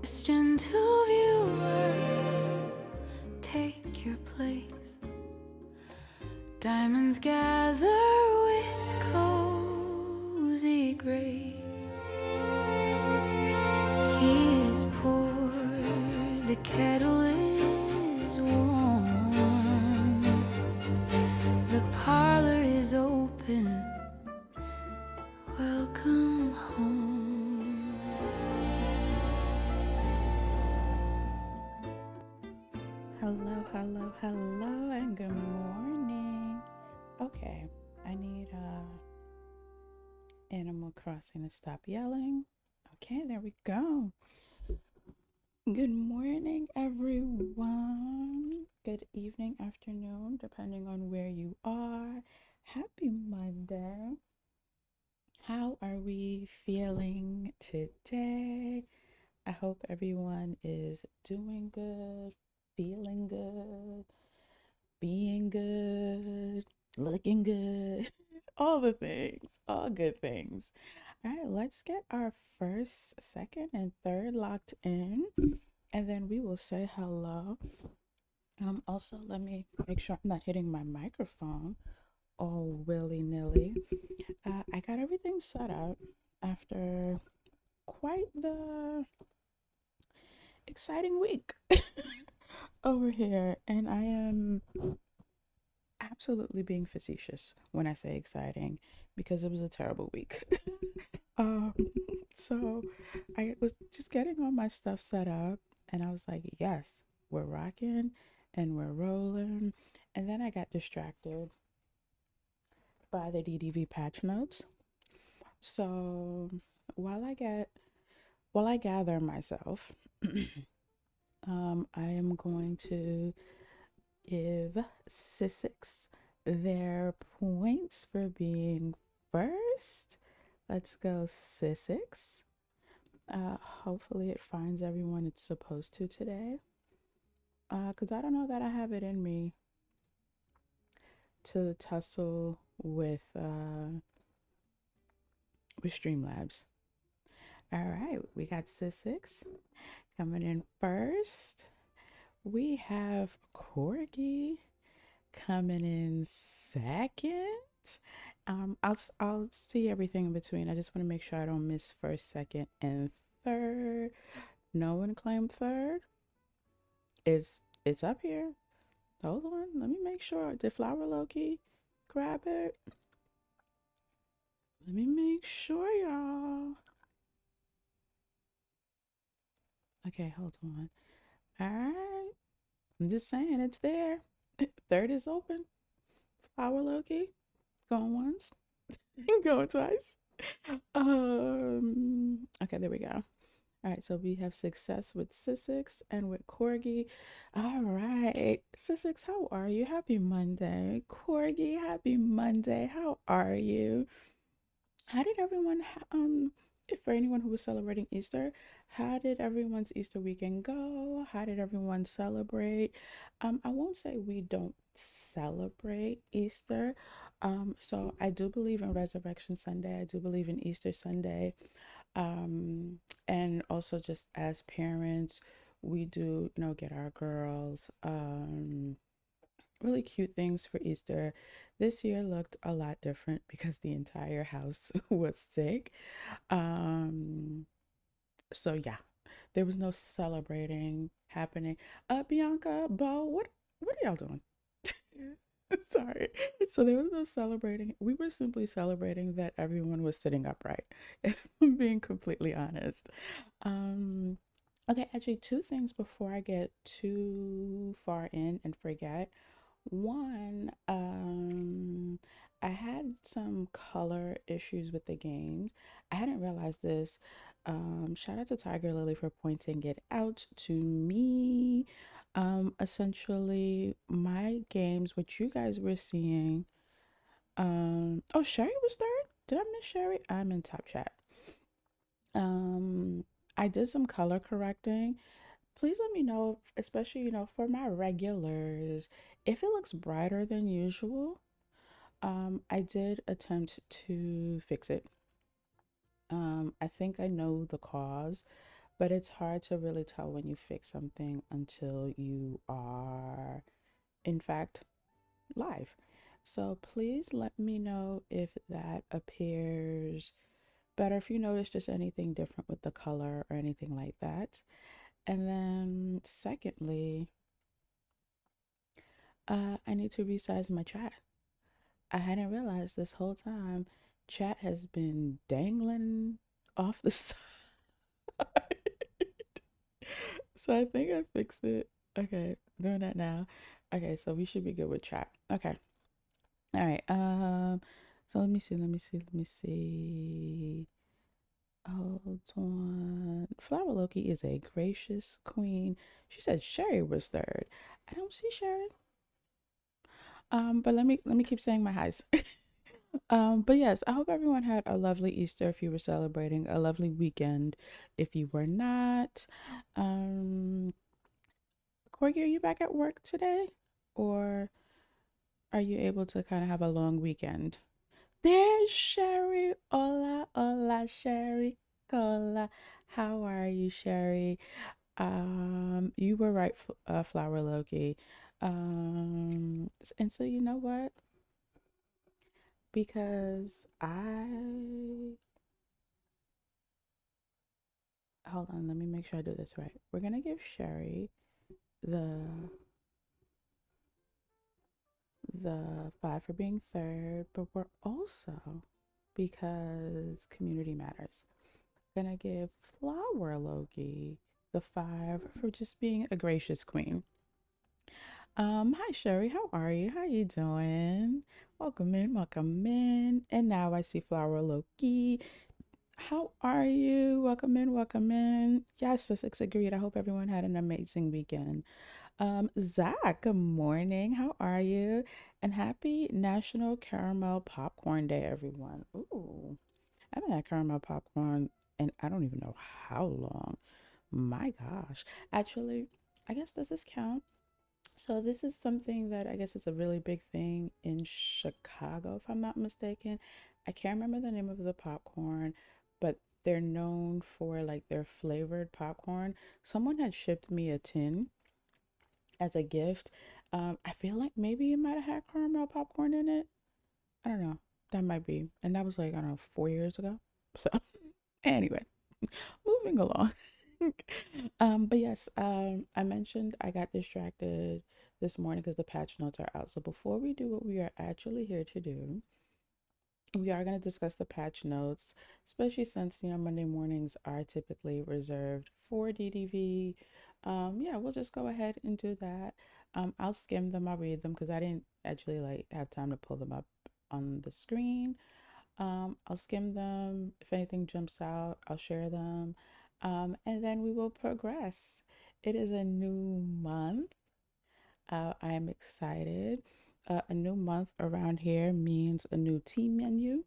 Gentle viewer, take your place. Diamonds gather with cozy grace. Tea is poured, the kettle is warm. The parlor is open. Welcome home. Hello, and good morning. Okay, I need Animal Crossing to stop yelling. Okay, there we go. Good morning, everyone. Good evening, afternoon, depending on where you are. Happy Monday. How are we feeling today? I hope everyone is doing good, feeling good, being good, looking good, all the things, all good things. All right, let's get our first, second, and third locked in, and then we will say hello. Also, let me make sure I'm not hitting my microphone all willy-nilly. I got everything set up after quite the exciting week over here, and I am absolutely being facetious when I say exciting because it was a terrible week. um, so I was just getting all my stuff set up, and I was like, yes, we're rocking and we're rolling. And then I got distracted by the DDV patch notes. So while I gather myself, I am going to give Sissix their points for being first. Let's go, Sissix. Hopefully it finds everyone it's supposed to today. Because I don't know that I have it in me to tussle with Streamlabs. All right, we got Sissix coming in first. We have Corgi coming in second. I'll see everything in between. I just want to make sure I don't miss first, second, and third. No one claimed third. It's up here. Hold on, let me make sure. Did Flower Loki grab it? Let me make sure, y'all. Okay, hold on. All right, I'm just saying it's there. Third is open. Flower Loki, going once, going twice. Okay, there we go. All right, so we have success with Sissix and with Corgi. All right, Sissix, how are you? Happy Monday. Corgi, happy Monday. How are you? How did everyone, if for anyone who was celebrating Easter, how did everyone's Easter weekend go? How did everyone celebrate? I won't say we don't celebrate Easter. So I do believe in Resurrection Sunday. I do believe in Easter Sunday. And also just as parents, we do, get our girls, really cute things for Easter. This year looked a lot different because the entire house was sick. Um, so yeah, there was no celebrating happening. Bianca, Bo, what are y'all doing? Sorry. So there was no celebrating. We were simply celebrating that everyone was sitting upright, if I'm being completely honest. Um, okay, actually, two things before I get too far in and forget. One, I had some color issues with the games. I hadn't realized this. Shout out to Tiger Lily for pointing it out to me. Essentially, my games, which you guys were seeing. Oh, Sherry was third. Did I miss Sherry? I'm in top chat. Um, I did some color correcting. Please let me know, especially, for my regulars, if it looks brighter than usual. I did attempt to fix it. I think I know the cause, but it's hard to really tell when you fix something until you are, in fact, live. So please let me know if that appears better, if you notice just anything different with the color or anything like that. And then, secondly, I need to resize my chat. I hadn't realized this whole time chat has been dangling off the side. So I think I fixed it. Okay, doing that now. Okay, so we should be good with chat. Okay. All right. So let me see. Hold on. Flower Loki is a gracious queen. She said Sherry was third. I don't see Sherry. But let me keep saying my highs. But yes, I hope everyone had a lovely Easter if you were celebrating, a lovely weekend if you were not. Um, Corgi, are you back at work today? Or are you able to kind of have a long weekend? There's Sherry. Hola, hola, Sherry. Hola. How are you, Sherry? You were right, Flower Loki. And so you know what? Because I hold on, let me make sure I do this right. We're gonna give Sherry the the five for being third, but we're also, because community matters, gonna give Flower Loki the five for just being a gracious queen. Hi Sherry, how are you? How you doing? Welcome in, welcome in. And now I see Flower Loki. How are you? Welcome in, welcome in. Yes, Sussex agreed. I hope everyone had an amazing weekend. Zach, good morning. How are you? And happy National Caramel Popcorn Day, everyone. Ooh, I haven't had caramel popcorn and I don't even know how long. My gosh. Actually, I guess does this count? So this is something that I guess is a really big thing in Chicago, if I'm not mistaken. I can't remember the name of the popcorn, but they're known for like their flavored popcorn. Someone had shipped me a tin as a gift. I feel like maybe it might have had caramel popcorn in it. I don't know. That might be. And that was like, I don't know, 4 years ago. So anyway, moving along. But yes, I mentioned I got distracted this morning because the patch notes are out. So before we do what we are actually here to do, we are going to discuss the patch notes, especially since, Monday mornings are typically reserved for DDV. Yeah, we'll just go ahead and do that. I'll skim them, I'll read them because I didn't actually like have time to pull them up on the screen. I'll skim them. If anything jumps out, I'll share them. And then we will progress. It is a new month. I am excited. A new month around here means a new tea menu,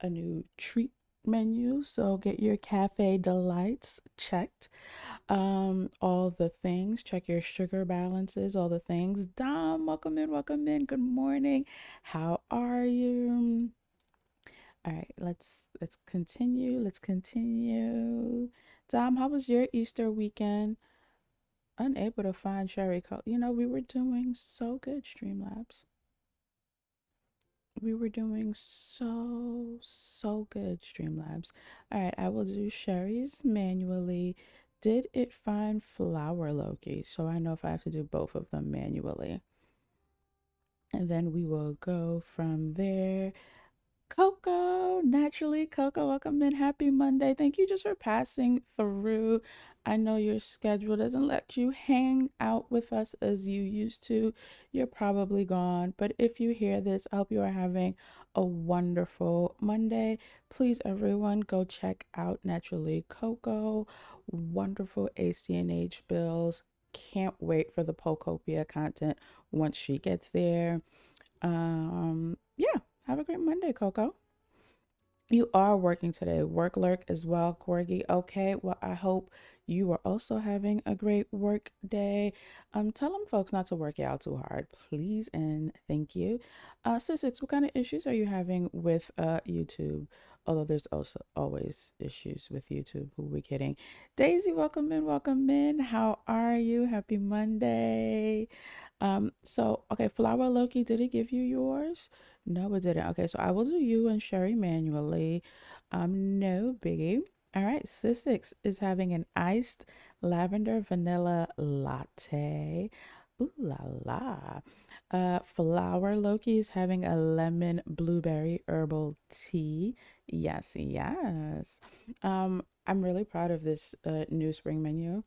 a new treat menu. So get your cafe delights checked. All the things. Check your sugar balances, all the things. Dom, welcome in, welcome in. Good morning. How are you? All right, let's continue. Let's continue. Dom, how was your Easter weekend? Unable to find Sherry Cole. We were doing so good, Streamlabs. We were doing so good, Streamlabs. All right, I will do Sherry's manually. Did it find Flower Loki? So I know if I have to do both of them manually. And then we will go from there. Coco, naturally, Coco, welcome in. Happy Monday. Thank you just for passing through. I know your schedule doesn't let you hang out with us as you used to. You're probably gone. But if you hear this, I hope you are having a wonderful Monday. Please, everyone, go check out Naturally Coco. Wonderful ACNH bills. Can't wait for the Pokopia content once she gets there. Yeah, have a great Monday, Coco. You are working today. Work lurk as well, Corgi. Okay, well, I hope you are also having a great work day. Tell them folks not to work you out too hard, please and thank you. Six, what kind of issues are you having with YouTube? Although there's also always issues with YouTube. Who we kidding? Daisy, welcome in, welcome in. How are you? Happy Monday. So okay, Flower Loki, did it give you yours? No, it didn't. Okay, so I will do you and Sherry manually. No biggie. All right, Sissix is having an iced lavender vanilla latte. Ooh la la. Flower Loki is having a lemon blueberry herbal tea. Yes, yes. I'm really proud of this new spring menu,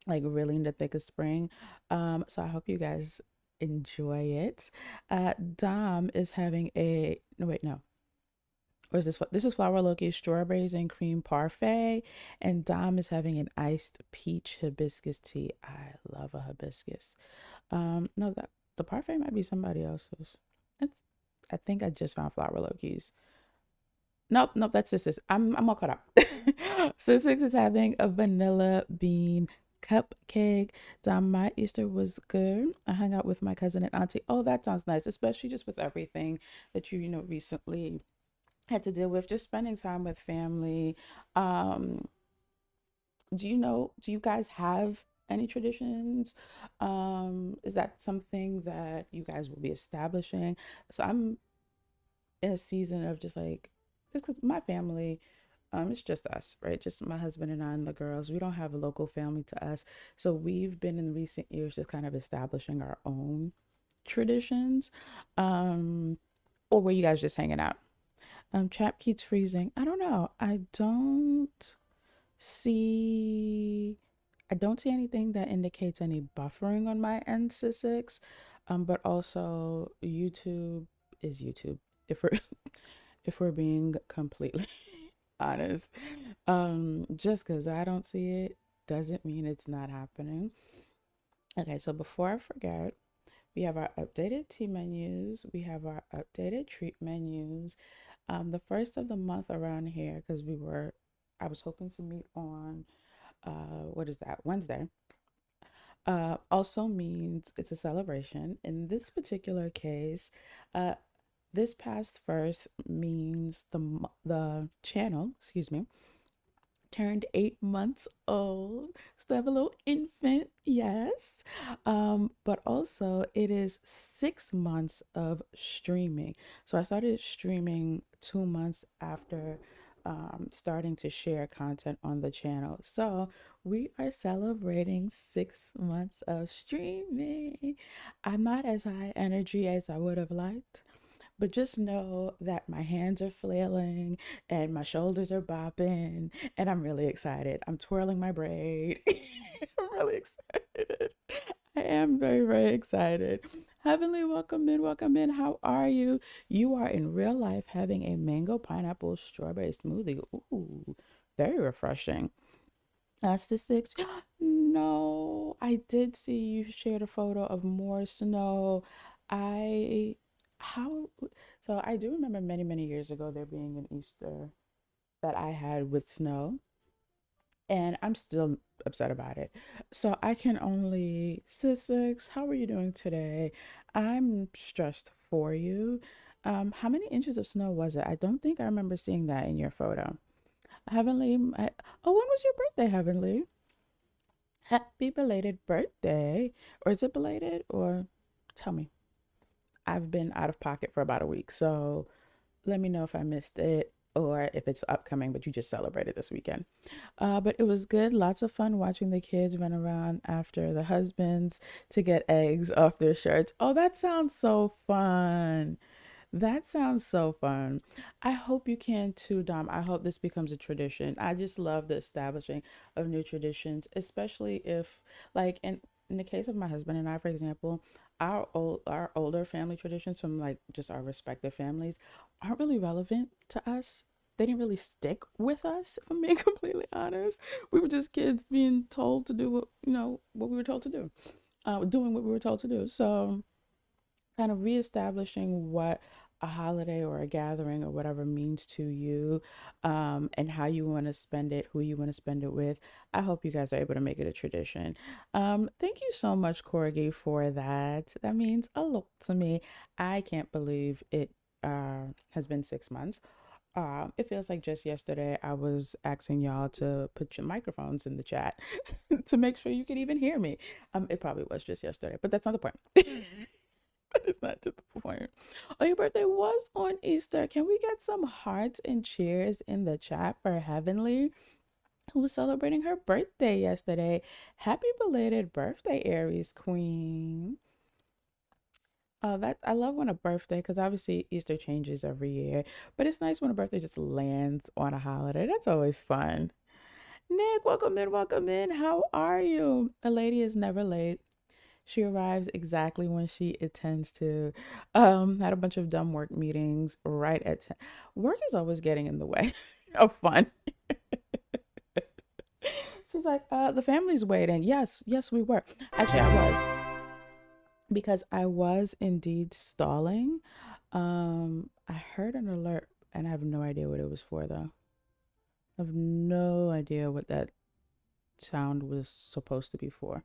like really in the thick of spring. So I hope you guys enjoy it. Dom is having a no wait, no. Or is this is Flower Loki's strawberries and cream parfait, and Dom is having an iced peach hibiscus tea. I love a hibiscus. No, that the parfait might be somebody else's. It's I think I just found Flower Loki's. Nope, nope, that's Sis. I'm all caught up. Sis is having a vanilla bean cupcake. So my Easter was good. I hung out with my cousin and auntie. Oh, that sounds nice, especially just with everything that you recently had to deal with. Just spending time with family. Um, do you guys have any traditions? Is that something that you guys will be establishing? So I'm in a season of just because my family, it's just us, right? Just my husband and I and the girls. We don't have a local family to us. So we've been in recent years just kind of establishing our own traditions. Um, or were you guys just hanging out? Chap keeps freezing. I don't know. See I don't see anything that indicates any buffering on my end, six. But also YouTube is YouTube. If we're if we're being completely honest. Just because I don't see it doesn't mean it's not happening. Okay, so before I forget, we have our updated tea menus, we have our updated treat menus. The first of the month around here, because I was hoping to meet on what is that, Wednesday, also means it's a celebration. In this particular case, uh, this past first means the channel, excuse me, turned 8 months old. So they have a little infant, yes. But also it is 6 months of streaming. So I started streaming 2 months after starting to share content on the channel. So we are celebrating 6 months of streaming. I'm not as high energy as I would have liked, but just know that my hands are flailing and my shoulders are bopping, and I'm really excited. I'm twirling my braid. I'm really excited. I am very, very excited. Heavenly, welcome in, welcome in. How are you? You are in real life having a mango pineapple strawberry smoothie. Ooh, very refreshing. That's the six. No, I did see you shared a photo of more snow. I how so I do remember many, many years ago there being an Easter that I had with snow, and I'm still upset about it. So I can only six, how are you doing today? I'm stressed for you. How many inches of snow was it? I don't think I remember seeing that in your photo. Heavenly, oh, when was your birthday, Heavenly? Happy belated birthday. Or is it belated? Or tell me. I've been out of pocket for about a week. So let me know if I missed it or if it's upcoming, but you just celebrated this weekend. But it was good. Lots of fun watching the kids run around after the husbands to get eggs off their shirts. Oh, that sounds so fun. That sounds so fun. I hope you can too, Dom. I hope this becomes a tradition. I just love the establishing of new traditions, especially if, like, in the case of my husband and I, for example, our older family traditions from like just our respective families aren't really relevant to us. They didn't really stick with us, if I'm being completely honest. We were just kids being told to do what we were told to do, doing what we were told to do. So kind of reestablishing what a holiday or a gathering or whatever means to you, and how you want to spend it, who you want to spend it with. I hope you guys are able to make it a tradition. Thank you so much, Corgi, for that. That means a lot to me. I can't believe it has been 6 months. It feels like just yesterday I was asking y'all to put your microphones in the chat to make sure you could even hear me. It probably was just yesterday, but that's not the point. It's not to the point. Oh, your birthday was on Easter. Can we get some hearts and cheers in the chat for Heavenly, who was celebrating her birthday yesterday? Happy belated birthday, Aries Queen. That I love when a birthday, because obviously Easter changes every year, but it's nice when a birthday just lands on a holiday. That's always fun. Nick, welcome in, welcome in. How are you? A lady is never late. She arrives exactly when she intends to. Had a bunch of dumb work meetings right at 10. Work is always getting in the way of fun. She's like, the family's waiting. Yes, yes, we were. Actually, I was, because I was indeed stalling. I heard an alert and I have no idea what it was for though. I have no idea what that sound was supposed to be for.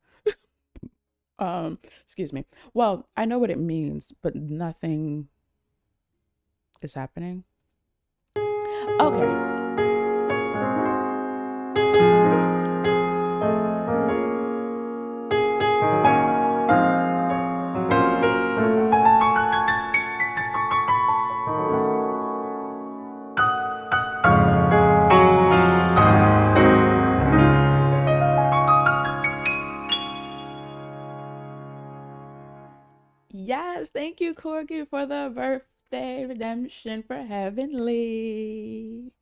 Excuse me. Well, I know what it means, but nothing is happening. Okay. Yes, thank you, Corgi, for the birthday redemption for Heavenly.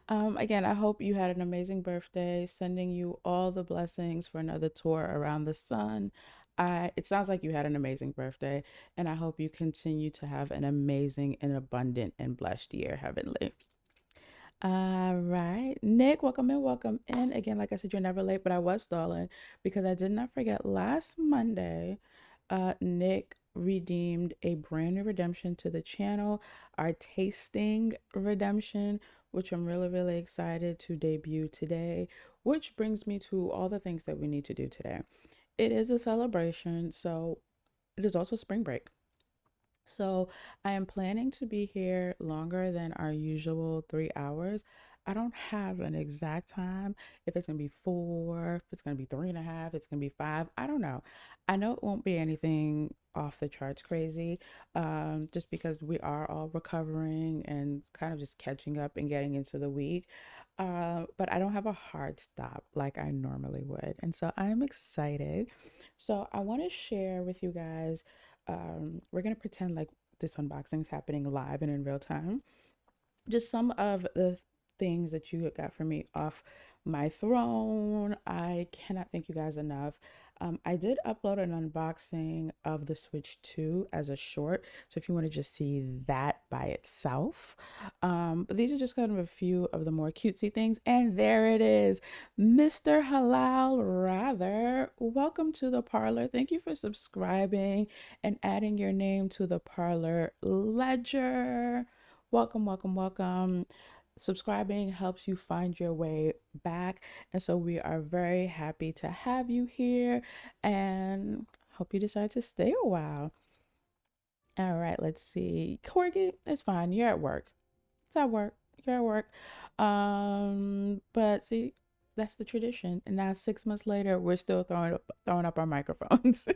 Again, I hope you had an amazing birthday. Sending you all the blessings for another tour around the sun. It sounds like you had an amazing birthday, and I hope you continue to have an amazing and abundant and blessed year, Heavenly. All right, Nick, welcome in, welcome in. Again, like I said, you're never late, but I was stalling because I did not forget last Monday, Nick redeemed a brand new redemption to the channel, our tasting redemption, which I'm really, really excited to debut today, which brings me to all the things that we need to do today. It is a celebration, so it is also spring break. So I am planning to be here longer than our usual 3 hours. I don't have an exact time, if it's gonna be four, if it's gonna be three and a half, it's gonna be five. I don't know. I know it won't be anything off the charts crazy, just because we are all recovering and kind of just catching up and getting into the week. But I don't have a hard stop like I normally would. And so I'm excited. So I want to share with you guys, we're going to pretend like this unboxing is happening live and in real time. Just some of the things that you got from me off my throne. I cannot thank you guys enough. I did upload an unboxing of the Switch 2 as a short, so if you want to just see that by itself. But these are just kind of a few of the more cutesy things. And there it is, Mr. Halal Rather. Welcome to the Parlor. Thank you for subscribing and adding your name to the Parlor Ledger. Welcome, welcome, welcome. Subscribing helps you find your way back. And so we are very happy to have you here and hope you decide to stay a while. All right, let's see. Corgi, it's fine. You're at work. It's at work. You're at work. But see, that's the tradition. And now 6 months later, we're still throwing up our microphones.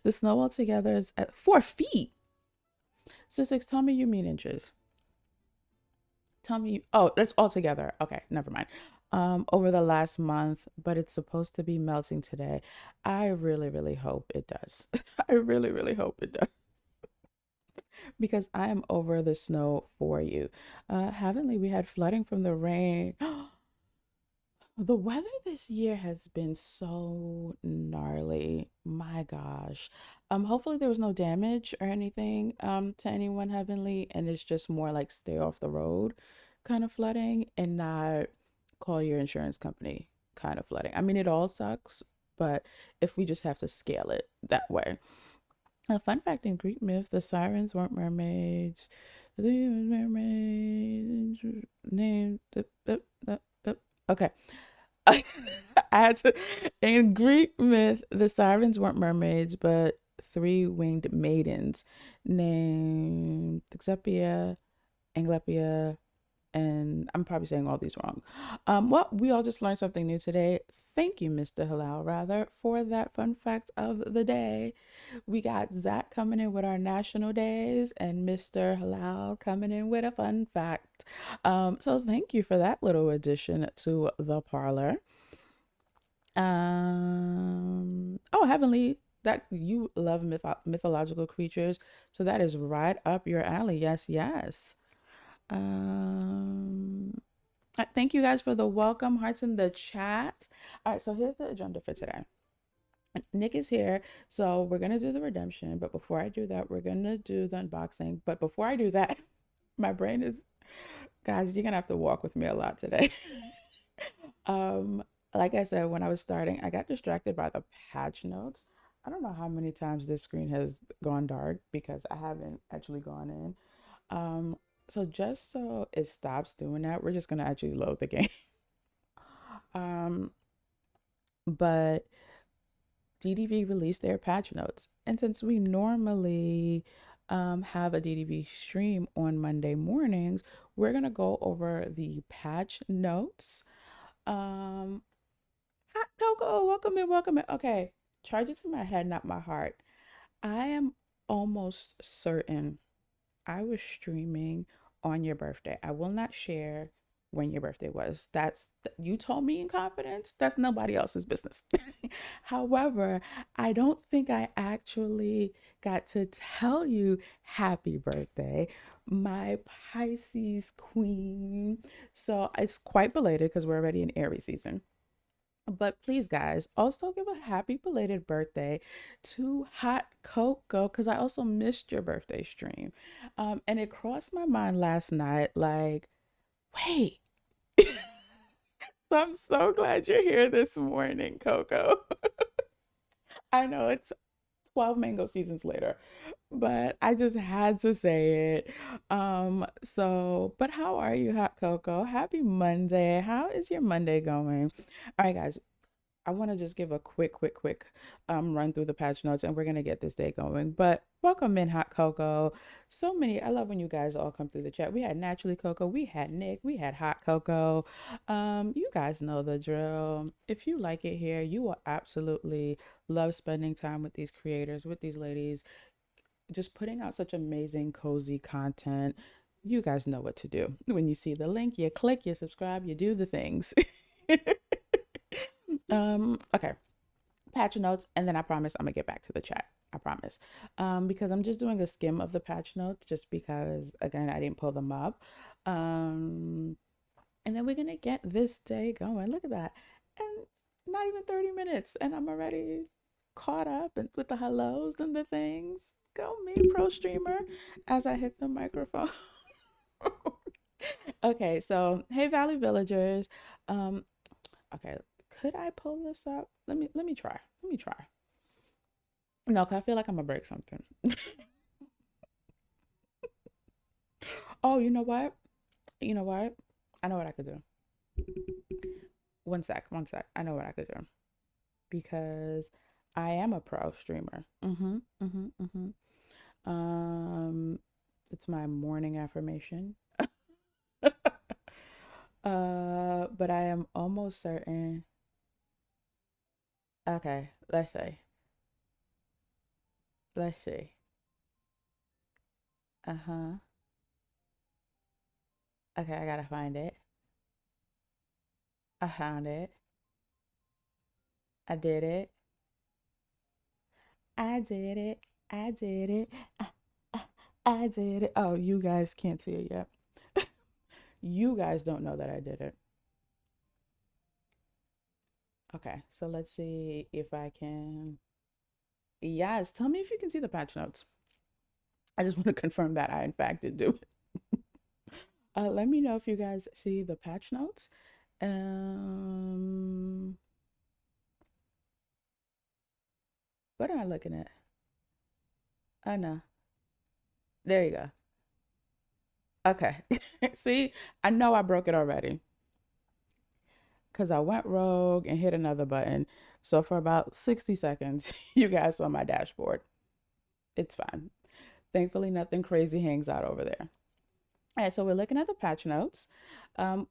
The snow altogether is at 4 feet. So six, tell me you mean inches. Tell me, oh, that's all together. Okay, never mind. Over the last month, but it's supposed to be melting today. I really, really hope it does. I really, really hope it does, because I am over the snow for you. Haven't we had flooding from the rain? The weather this year has been so gnarly. My gosh. Hopefully there was no damage or anything to anyone, Heavenly, and it's just more like stay off the road kind of flooding and not call your insurance company kind of flooding. I mean, it all sucks, but if we just have to scale it that way. A fun fact in Greek myth, the sirens weren't mermaids. They were mermaids named. Okay. I had to. In Greek myth, the sirens weren't mermaids, but three-winged maidens named Xepia, Anglepia, and I'm probably saying all these wrong. Well, we all just learned something new today. Thank you, Mr. Halal, rather, for that fun fact of the day. We got Zach coming in with our national days and Mr. Halal coming in with a fun fact. So thank you for that little addition to the parlor. Oh, Heavenly, that you love mythological creatures, so that is right up your alley. Yes, yes. Um, Thank you guys for the welcome hearts in the chat. All right, so here's the agenda for today. Nick is here, so we're gonna do the redemption. But before I do that, we're gonna do the unboxing. But before I do that, my brain is, guys, you're gonna have to walk with me a lot today. um, like I said, when I was starting, I got distracted by the patch notes. I don't know how many times this screen has gone dark because I haven't actually gone in. So just so it stops doing that, we're just gonna actually load the game. Um, but DDV released their patch notes, and since we normally have a DDV stream on Monday mornings, we're gonna go over the patch notes. Um, Hot Cocoa, welcome in, welcome in. Okay, charge it to my head, not my heart. I am almost certain I was streaming on your birthday. I will not share when your birthday was. That's you told me in confidence. That's nobody else's business. However, I don't think I actually got to tell you happy birthday, my Pisces queen. So it's quite belated because we're already in Aries season. But please, guys, also give a happy belated birthday to Hot Cocoa because I also missed your birthday stream. And it crossed my mind last night, like, wait. So I'm so glad you're here this morning, Coco. I know it's 12 mango seasons later, but I just had to say it. But how are you, Hot Cocoa? Happy Monday. How is your Monday going? All right, guys, I want to just give a quick run through the patch notes and we're going to get this day going. But welcome in, Hot Cocoa. So many, I love when you guys all come through the chat. We had Naturally Cocoa, we had Nick, we had Hot Cocoa. You guys know the drill. If you like it here, you will absolutely love spending time with these creators, with these ladies, just putting out such amazing, cozy content. You guys know what to do. When you see the link, you click, you subscribe, you do the things. Okay, patch notes, and then I promise I'm gonna get back to the chat. I promise. Because I'm just doing a skim of the patch notes just because again I didn't pull them up. Um, and then we're gonna get this day going. Look at that. And not even 30 minutes, and I'm already caught up and with the hellos and the things. Go me, pro streamer, as I hit the microphone. Okay, so hey Valley Villagers. Um, okay, could I pull this up? Let me try. Let me try. No, cause I feel like I'm gonna break something. Oh, you know what? You know what? I know what I could do. One sec, one sec. I know what I could do because I am a pro streamer. Um, it's my morning affirmation. But I am almost certain. Okay, let's see. Let's see. Uh-huh. Okay, I gotta find it. I found it. I did it. I did it. I did it. I, I did it. Oh, you guys can't see it yet. You guys don't know that I did it. Okay, so let's see if I can. Yes, tell me if you can see the patch notes. I just want to confirm that I, in fact, did do it. Let me know if you guys see the patch notes. Um, what am I looking at? I know. There you go. Okay. See, I know I broke it already because I went rogue and hit another button. So for about 60 seconds, you guys saw my dashboard. It's fine. Thankfully, nothing crazy hangs out over there. All right, so we're looking at the patch notes.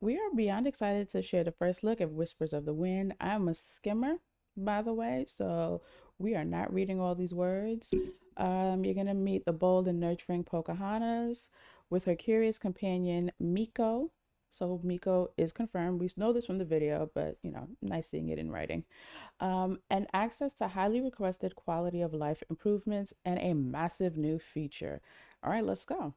We are beyond excited to share the first look at Whispers of the Wind. I'm a skimmer, by the way, so we are not reading all these words. You're going to meet the bold and nurturing Pocahontas with her curious companion, Miko. So Miko is confirmed. We know this from the video, but nice seeing it in writing. And access to highly requested quality of life improvements and a massive new feature. All right, let's go.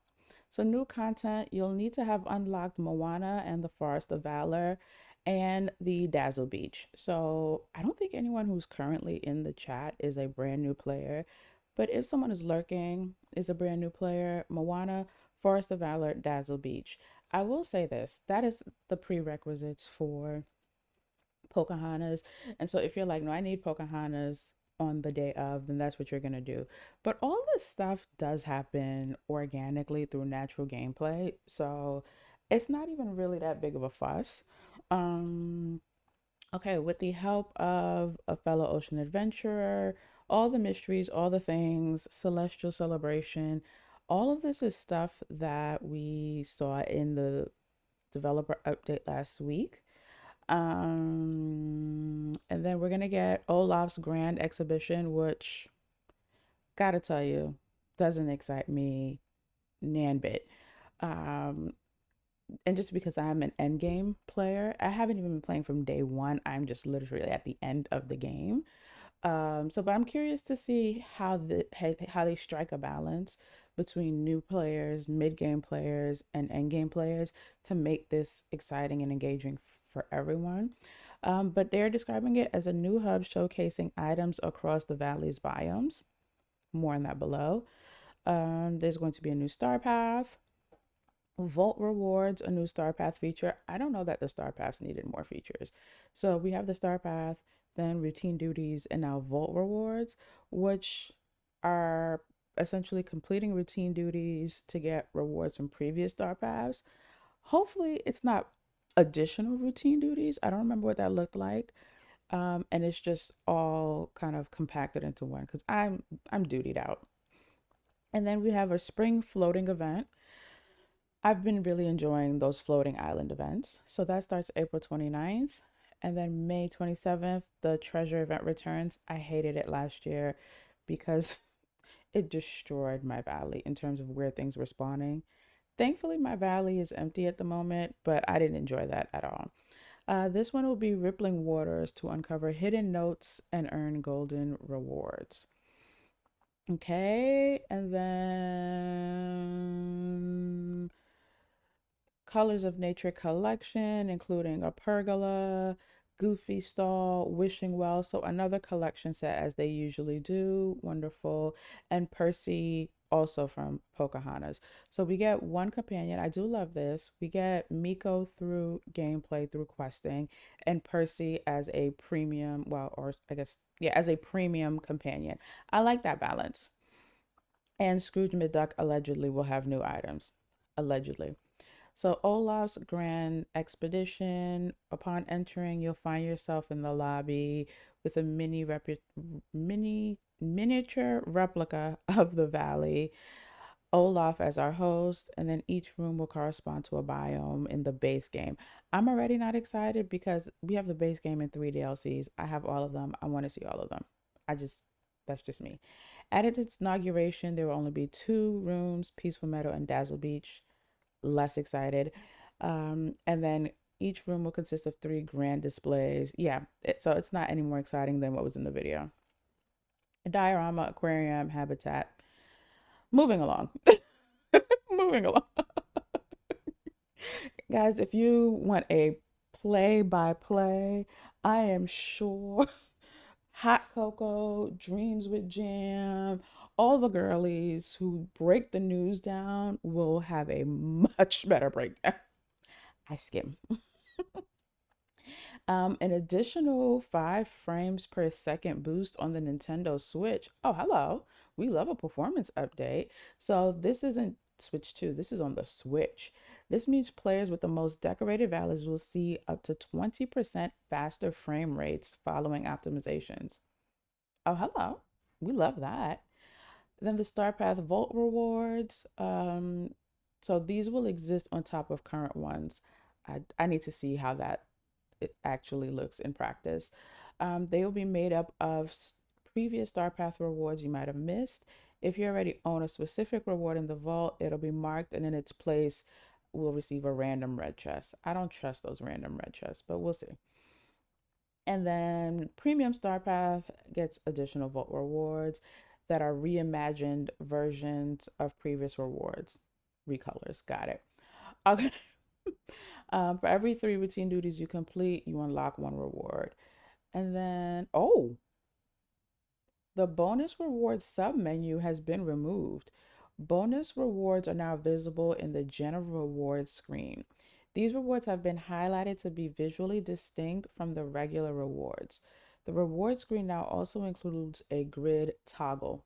So, new content, you'll need to have unlocked Moana and the Forest of Valor and the Dazzle Beach. So, I don't think anyone who's currently in the chat is a brand new player, but if someone is lurking, is a brand new player, Moana, Forest of Valor, Dazzle Beach. I will say this, that is the prerequisites for Pocahontas. And so if you're like, no, I need Pocahontas on the day of, then that's what you're going to do. But all this stuff does happen organically through natural gameplay. So it's not even really that big of a fuss. Um, okay, with the help of a fellow ocean adventurer, all the mysteries, all the things, celestial celebration, all of this is stuff that we saw in the developer update last week. And then we're gonna get Olaf's Grand Exhibition, which gotta tell you, doesn't excite me nan bit. Um, and just because I'm an end game player, I haven't even been playing from day one. I'm just literally at the end of the game. But I'm curious to see how they strike a balance between new players, mid game players, and end game players to make this exciting and engaging for everyone. But they're describing it as a new hub showcasing items across the valley's biomes. More on that below. There's going to be a new star path. Vault rewards, a new star path feature. I don't know that the star paths needed more features. So we have the star path, then routine duties, and now vault rewards, which are essentially completing routine duties to get rewards from previous star paths. Hopefully, it's not additional routine duties. I don't remember what that looked like. And it's just all kind of compacted into one because I'm dutied out. And then we have a spring floating event. I've been really enjoying those floating island events. So that starts April 29th. And then May 27th, the treasure event returns. I hated it last year because it destroyed my valley in terms of where things were spawning. Thankfully, my valley is empty at the moment, but I didn't enjoy that at all. This one will be Rippling Waters to uncover hidden notes and earn golden rewards. Okay, and then Colors of Nature collection, including a pergola, Goofy stall, wishing well. So another collection set as they usually do. Wonderful. And Percy also from Pocahontas. So we get one companion. I do love this. We get Miko through gameplay, through questing, and Percy as a premium, well, or I guess, yeah, as a premium companion. I like that balance. And Scrooge McDuck allegedly will have new items. Allegedly. So Olaf's Grand Expedition. Upon entering, you'll find yourself in the lobby with a miniature replica of the valley. Olaf as our host, and then each room will correspond to a biome in the base game. I'm already not excited because we have the base game in 3 DLCs. I have all of them. I want to see all of them. That's just me. At its inauguration, there will only be 2 rooms, Peaceful Meadow and Dazzle Beach. Less excited. And then each room will consist of 3 grand displays. Yeah, so it's not any more exciting than what was in the video. A diorama, aquarium, habitat. Moving along. Moving along. Guys, if you want a play by play, I am sure Hot Cocoa, Dreams with Jam, all the girlies who break the news down will have a much better breakdown. I skim. An additional 5 frames per second boost on the Nintendo Switch. Oh, hello. We love a performance update. So this isn't Switch 2, this is on the Switch. This means players with the most decorated valleys will see up to 20% faster frame rates following optimizations. Oh, hello. We love that. Then the Star Path Vault rewards. So these will exist on top of current ones. I need to see how that it actually looks in practice. They will be made up of previous Star Path rewards you might have missed. If you already own a specific reward in the vault, it'll be marked, and in its place, we'll receive a random red chest. I don't trust those random red chests, but we'll see. And then Premium Star Path gets additional vault rewards that are reimagined versions of previous rewards. Recolors, got it. Okay. For every 3 routine duties you complete, you unlock 1 reward. And then, oh, the bonus rewards submenu has been removed. Bonus rewards are now visible in the general rewards screen. These rewards have been highlighted to be visually distinct from the regular rewards. The reward screen now also includes a grid toggle,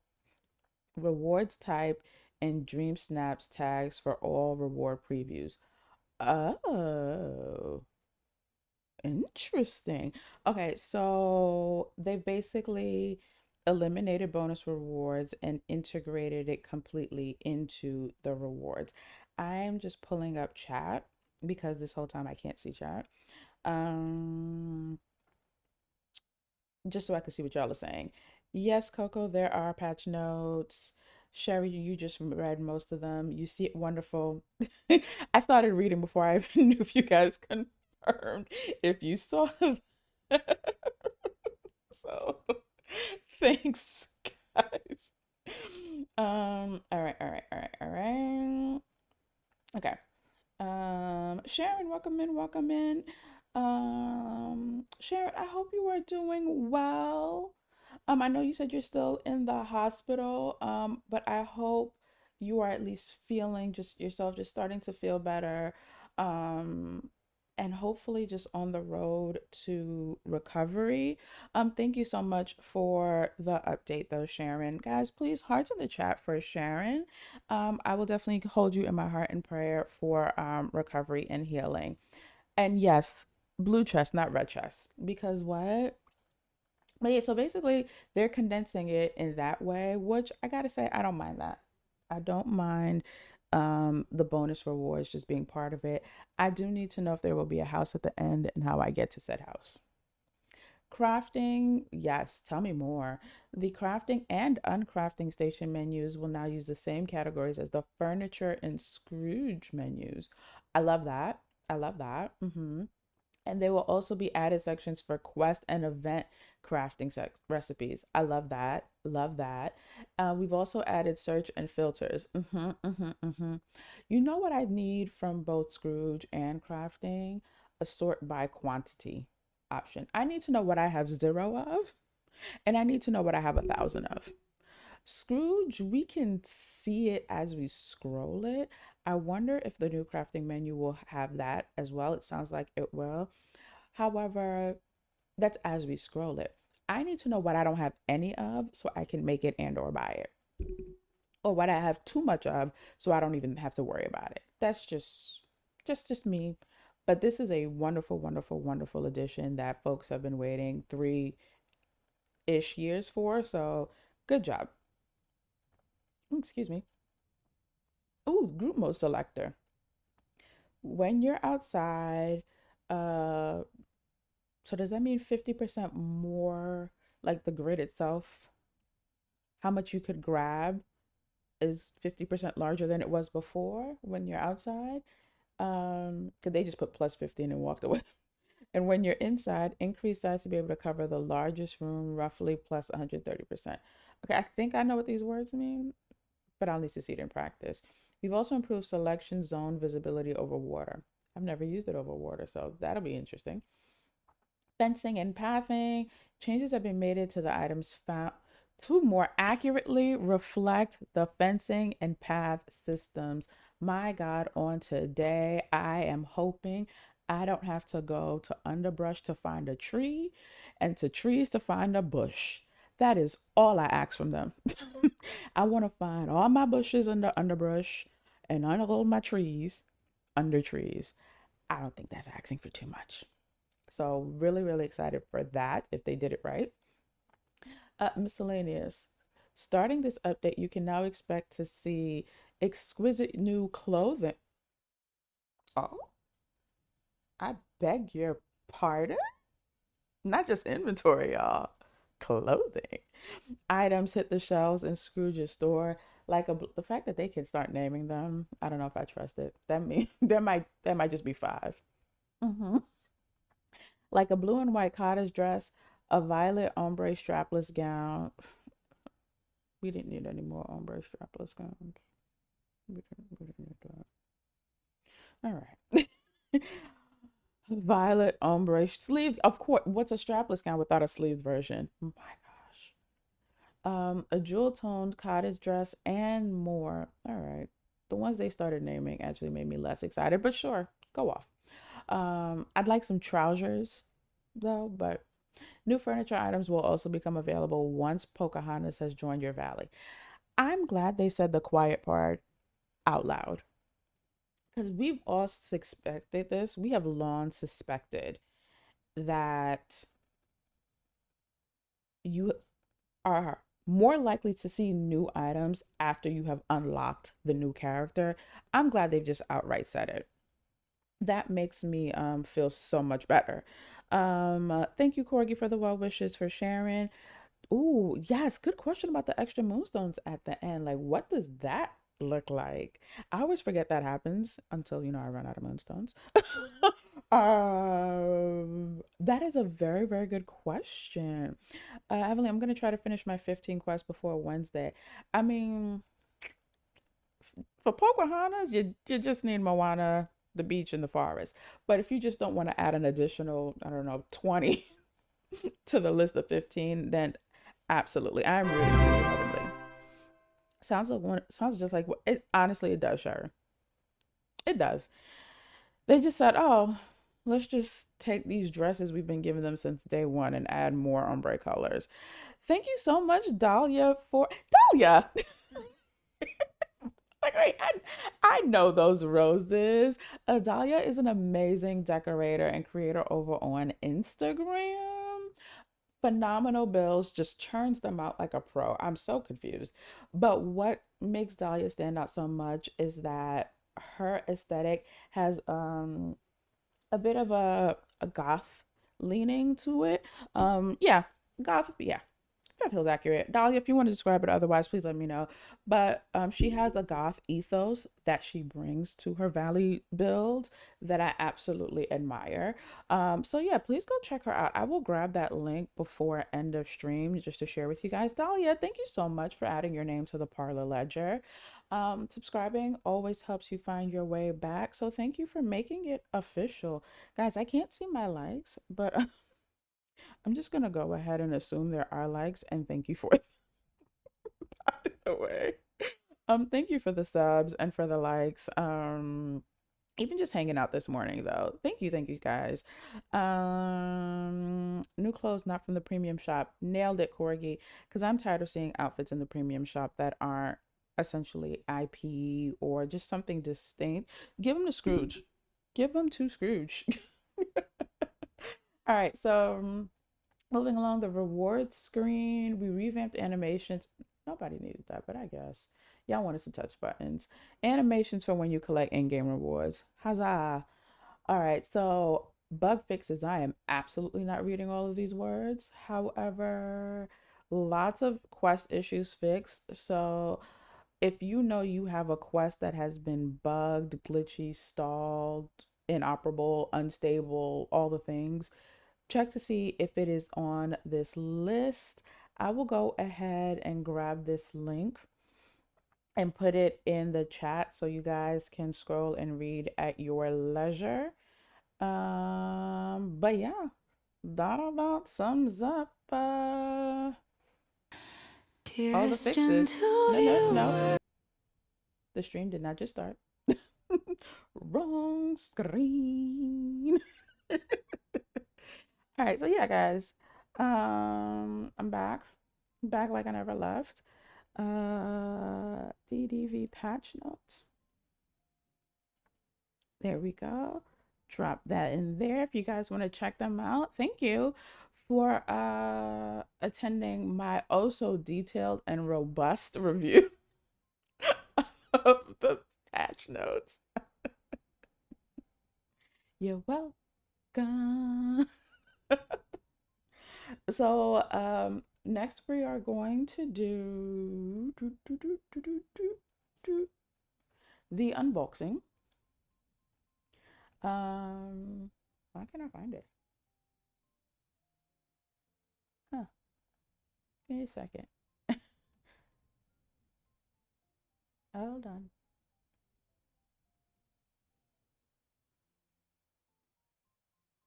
rewards type, and dream snaps tags for all reward previews. Oh, interesting. Okay, so they basically eliminated bonus rewards and integrated it completely into the rewards. I'm just pulling up chat because this whole time I can't see chat. Um, just so I can see what y'all are saying. Yes, Coco, there are patch notes. Sherry, you just read most of them. You see it wonderful. I started reading before I even knew if you guys confirmed if you saw them. So thanks, guys. All right, all right, all right, all right. Okay. Sharon, welcome in, welcome in. Sharon, I hope you are doing well. I know you said you're still in the hospital, but I hope you are at least feeling just yourself, just starting to feel better. Um, and hopefully just on the road to recovery. Thank you so much for the update though, Sharon. Guys, please hearts in the chat for Sharon. I will definitely hold you in my heart and prayer for recovery and healing. And yes, blue chest, not red chest. Because what? But yeah, so basically they're condensing it in that way, which I gotta say, I don't mind that. I don't mind the bonus rewards just being part of it. I do need to know if there will be a house at the end and how I get to said house. Crafting, yes, tell me more. The crafting and uncrafting station menus will now use the same categories as the furniture and Scrooge menus. I love that. I love that. And there will also be added sections for quest and event crafting recipes. I love that. Love that. We've also added search and filters. You know what I need from both Scrooge and crafting? A sort by quantity option. I need to know what I have 0 of, and I need to know what I have 1,000 of. Scrooge, we can see it as we scroll it. I wonder if the new crafting menu will have that as well. It sounds like it will. However, that's as we scroll it. I need to know what I don't have any of so I can make it and or buy it. Or what I have too much of so I don't even have to worry about it. That's just me. But this is a wonderful, wonderful, wonderful addition that folks have been waiting 3-ish years for. So good job. Ooh, excuse me. Ooh, group mode selector. When you're outside, uh, so does that mean 50% more, like the grid itself? How much you could grab is 50% larger than it was before when you're outside? Could they just put plus 15 and walked away? And when you're inside, increase size to be able to cover the largest room, roughly plus 130%. Okay, I think I know what these words mean, but I'll need to see it in practice. We've also improved selection zone visibility over water. I've never used it over water, so that'll be interesting. Fencing and pathing. Changes have been made to the items found to more accurately reflect the fencing and path systems. My God, on today, I am hoping I don't have to go to underbrush to find a tree and to trees to find a bush. That is all I ask from them. I want to find all my bushes under underbrush and under all my trees under trees. I don't think that's asking for too much. So really, really excited for that if they did it right. Miscellaneous. Starting this update, you can now expect to see exquisite new clothing. Oh, I beg your pardon? Not just inventory, y'all. Clothing. Items hit the shelves in Scrooge's store. Like the fact that they can start naming them, I don't know if I trust it. That mean that might just be 5. Mm-hmm. Like a blue and white cottage dress, a violet ombre strapless gown. We didn't need any more ombre strapless gowns. We didn't need that. All right. Violet ombre sleeve. Of course, what's a strapless gown without a sleeve version? Oh my gosh. A jewel toned cottage dress and more. All right. The ones they started naming actually made me less excited, but sure, go off. I'd like some trousers though, but new furniture items will also become available once Pocahontas has joined your valley. I'm glad they said the quiet part out loud because we've all suspected this. We have long suspected that you are more likely to see new items after you have unlocked the new character. I'm glad they've just outright said it. That makes me feel so much better. Thank you, Corgi, for the well wishes for sharing. Ooh, yes, good question about the extra moonstones at the end. Like, what does that look like? I always forget that happens until, I run out of moonstones. That is a very, very good question. Evelyn, I'm gonna try to finish my 15 quests before Wednesday. I mean, for Pocahontas, you just need Moana, the beach, and the forest. But if you just don't want to add an additional, I don't know, 20 to the list of 15, then absolutely, I'm rooting for you, Heavenly. Sounds just like what it honestly it does, Sharon. It does. They just said, oh, let's just take these dresses we've been giving them since day one and add more ombre colors. Thank you so much, Dahlia, for Dahlia. Like, wait, I know those roses. Dahlia is an amazing decorator and creator over on Instagram. Phenomenal bills, just churns them out like a pro. I'm so confused. But what makes Dahlia stand out so much is that her aesthetic has a bit of a goth leaning to it. Yeah, goth, yeah. That feels accurate. Dahlia, if you want to describe it otherwise, please let me know. But she has a goth ethos that she brings to her Valley builds that I absolutely admire. So yeah, please go check her out. I will grab that link before end of stream just to share with you guys. Dahlia, thank you so much for adding your name to the Parlor Ledger. Subscribing always helps you find your way back. So thank you for making it official. Guys, I can't see my likes, but I'm just gonna go ahead and assume there are likes and thank you for by the way. Thank you for the subs and for the likes. Even just hanging out this morning though. Thank you guys. New clothes not from the premium shop. Nailed it, Corgi. Because I'm tired of seeing outfits in the premium shop that aren't essentially IP or just something distinct. Give them to Scrooge. Give them to Scrooge. All right, so moving along the rewards screen, we revamped animations. Nobody needed that, but I guess y'all wanted some touch buttons. Animations for when you collect in-game rewards. Huzzah! All right, so bug fixes. I am absolutely not reading all of these words. However, lots of quest issues fixed. So if you know you have a quest that has been bugged, glitchy, stalled, inoperable, unstable, all the things, check to see if it is on this list. I will go ahead and grab this link and put it in the chat so you guys can scroll and read at your leisure. But yeah, that about sums up all the Dearest, fixes. unto No. you. The stream did not just start. Wrong screen. All right, so yeah, guys. I'm back. Back like I never left. DDV patch notes. There we go. Drop that in there if you guys want to check them out. Thank you for attending my oh so detailed and robust review of the patch notes. You're welcome. So next we are going to do the unboxing. Why can't I find it? Huh. Give me a second. Hold on.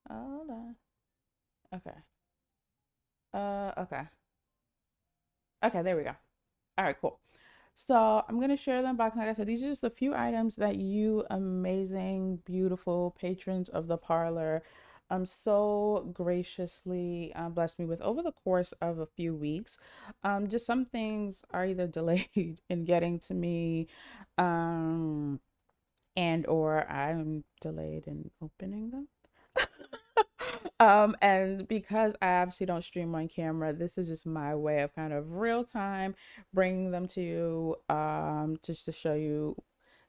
Hold on. Okay. Okay. Okay, there we go. All right, cool. So I'm gonna share them back. Like I said, these are just a few items that you amazing, beautiful patrons of the parlor so graciously blessed me with over the course of a few weeks. Just some things are either delayed in getting to me, um, and or I'm delayed in opening them. And because I obviously don't stream on camera, this is just my way of kind of real time bringing them to you, just to show you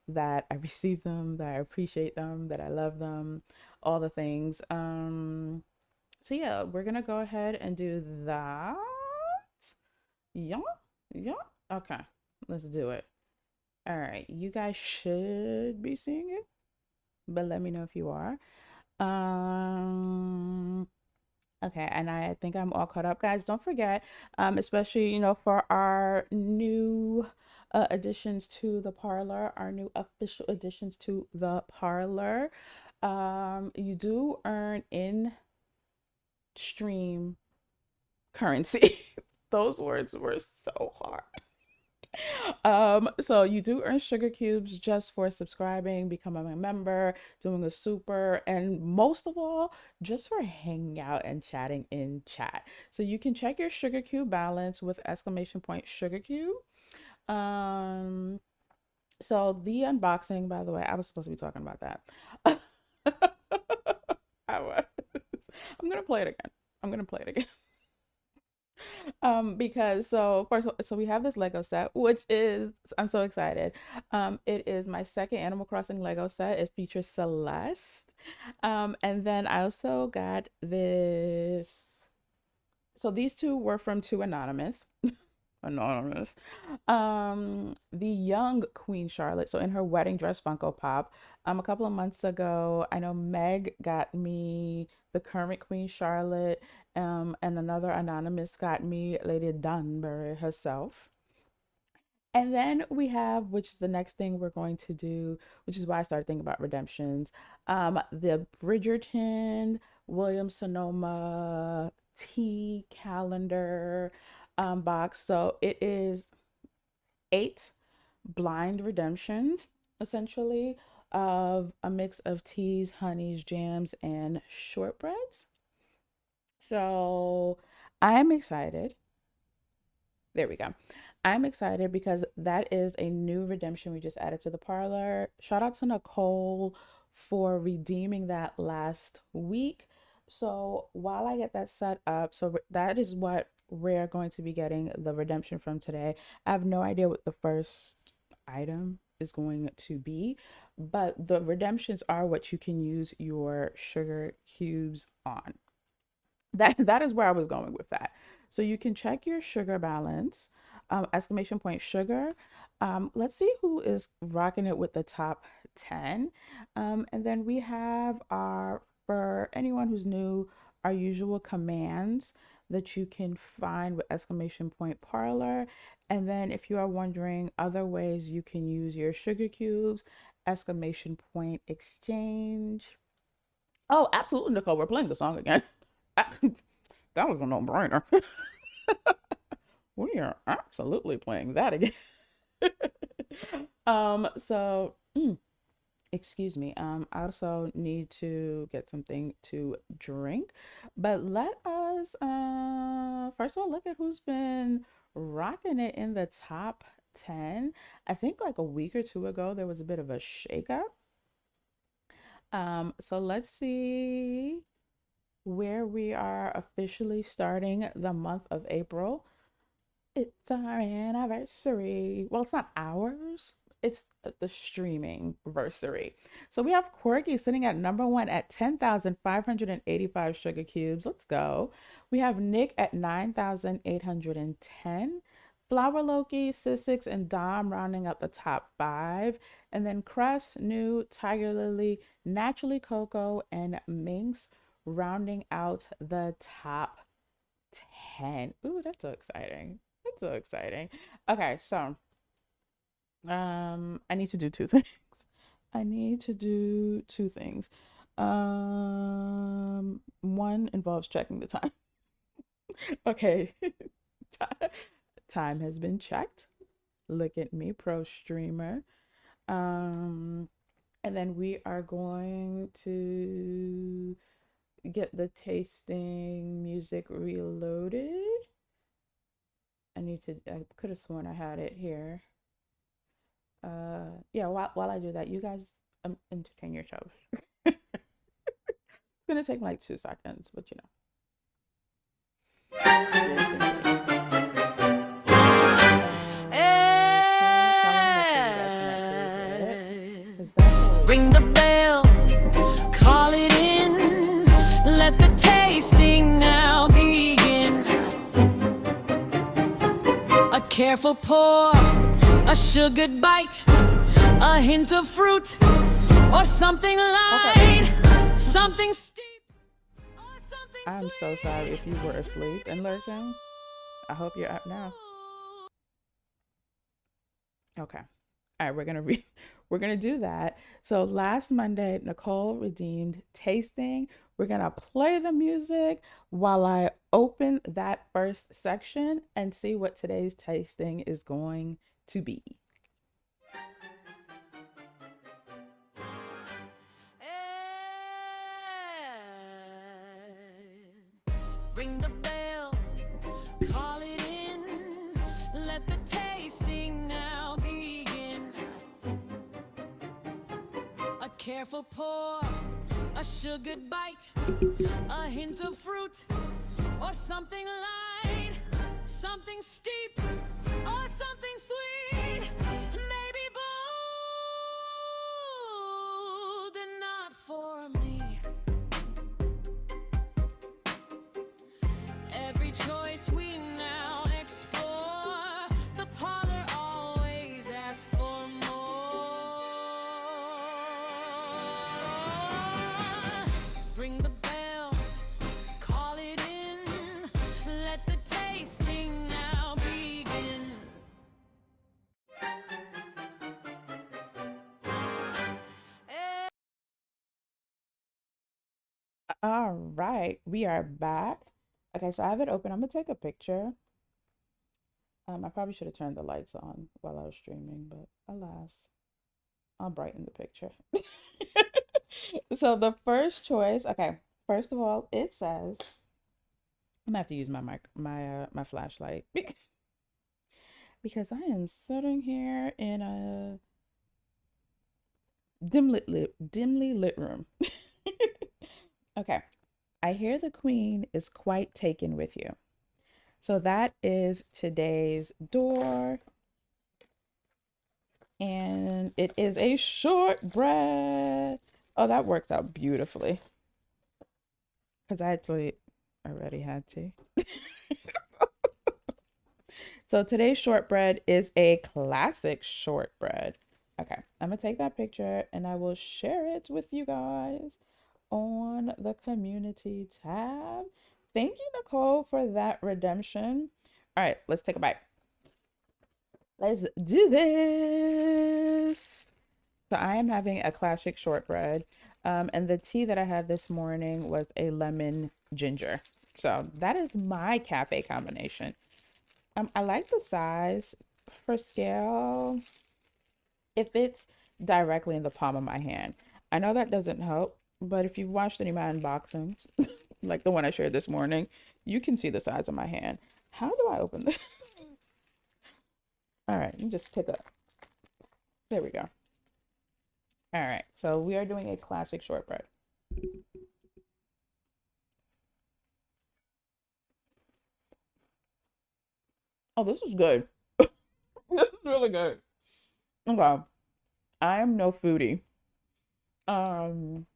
that I receive them, that I appreciate them, that I love them, all the things. So yeah, we're gonna go ahead and do that. Yeah, yeah. Okay, let's do it. All right, you guys should be seeing it, but let me know if you are. Um, Okay, and I think I'm all caught up, guys. Don't forget, especially for our new additions to the parlor, our new official additions to the parlor, you do earn in stream currency. Those words were so hard. So you do earn sugar cubes just for subscribing, becoming a member, doing a super, and most of all, just for hanging out and chatting in chat. So you can check your sugar cube balance with exclamation point sugar cube. Um, so the unboxing, by the way, I was supposed to be talking about that. I was. I'm gonna play it again. I'm gonna play it again. Because so first, so we have this Lego set, which is I'm so excited. It is my second Animal Crossing Lego set. It features Celeste. And then I also got this. So these two were from two anonymous. Anonymous. The young Queen Charlotte. So in her wedding dress Funko Pop. A couple of months ago, I know Meg got me the current Queen Charlotte. And another anonymous got me Lady Danbury herself. And then we have, which is the next thing we're going to do, which is why I started thinking about redemptions. The Bridgerton Williams Sonoma tea calendar box. So it is 8 blind redemptions, essentially, of a mix of teas, honeys, jams, and shortbreads. So I'm excited. There we go. I'm excited because that is a new redemption we just added to the parlor. Shout out to Nicole for redeeming that last week. So while I get that set up, so that is what we're going to be getting the redemption from today. I have no idea what the first item is going to be, but the redemptions are what you can use your sugar cubes on. That is where I was going with that. So you can check your sugar balance, exclamation point sugar. Let's see who is rocking it with the top 10. And then we have our, for anyone who's new, our usual commands that you can find with exclamation point parlor. And then if you are wondering other ways you can use your sugar cubes, exclamation point exchange. Oh, absolutely, Nicole, we're playing the song again. That was a no-brainer. We are absolutely playing that again. So excuse me. I also need to get something to drink, but let us First of all, look at who's been rocking it in the top 10. I think like a week or two ago, there was a bit of a shakeup. So let's see where we are officially starting the month of April. It's our anniversary. Well, it's not ours. It's the streaming versary. So we have Quirky sitting at number one at 10,585 sugar cubes. Let's go. We have Nick at 9,810. Flower Loki, Sissix, and Dom rounding up the top five. And then Crust, New, Tiger Lily, Naturally Coco, and Minx rounding out the top 10. Ooh, that's so exciting. That's so exciting. Okay, so I need to do two things. I need to do two things. One involves checking the time. Okay. Time has been checked. Look at me, pro streamer. And then we are going to get the tasting music reloaded. I could have sworn I had it here. Yeah, while I do that, you guys entertain yourselves. It's gonna take like 2 seconds, but you know. Ring the bell, call it in, let the tasting now begin. A careful pour, a sugared bite, a hint of fruit, or something light, okay. Something steep, or something I'm sweet. so sorry if you were asleep and lurking. I hope you're up now. Okay. All right, we're gonna do that. So last Monday, Nicole redeemed tasting. We're gonna play the music while I open that first section and see what today's tasting is going to be. Ring the bell, call it in, let the tasting now begin. A careful pour, a sugared bite, a hint of fruit, or something light, something steep, or something sweet, maybe bold and not for me. Every choice we now explore, the parlor always asks for more. Ring the bell, call it in, let the tasting now begin. All right, we are back. Okay, so I have it open. I'm gonna take a picture. I probably should have turned the lights on while I was streaming, but alas, I'll brighten the picture. So the first choice, okay, first of all, it says I'm gonna have to use my flashlight because I am sitting here in a dimly lit room. Okay, I hear the queen is quite taken with you. So that is today's door. And it is a shortbread. Oh, that worked out beautifully. Because I actually already had tea. So today's shortbread is a classic shortbread. Okay, I'm going to take that picture and I will share it with you guys on the community tab. Thank you, Nicole, for that redemption. All right, let's take a bite. Let's do this. So I am having a classic shortbread. And the tea that I had this morning was a lemon ginger. So that is my cafe combination. I like the size for scale. It fits directly in the palm of my hand. I know that doesn't help, but if you've watched any of my unboxings, like the one I shared this morning. You can see the size of my hand. How do I open this? All right, you just pick up. There we go. All right, so we are doing a classic shortbread. Oh, this is good. This is really good. Okay, I am no foodie. Um,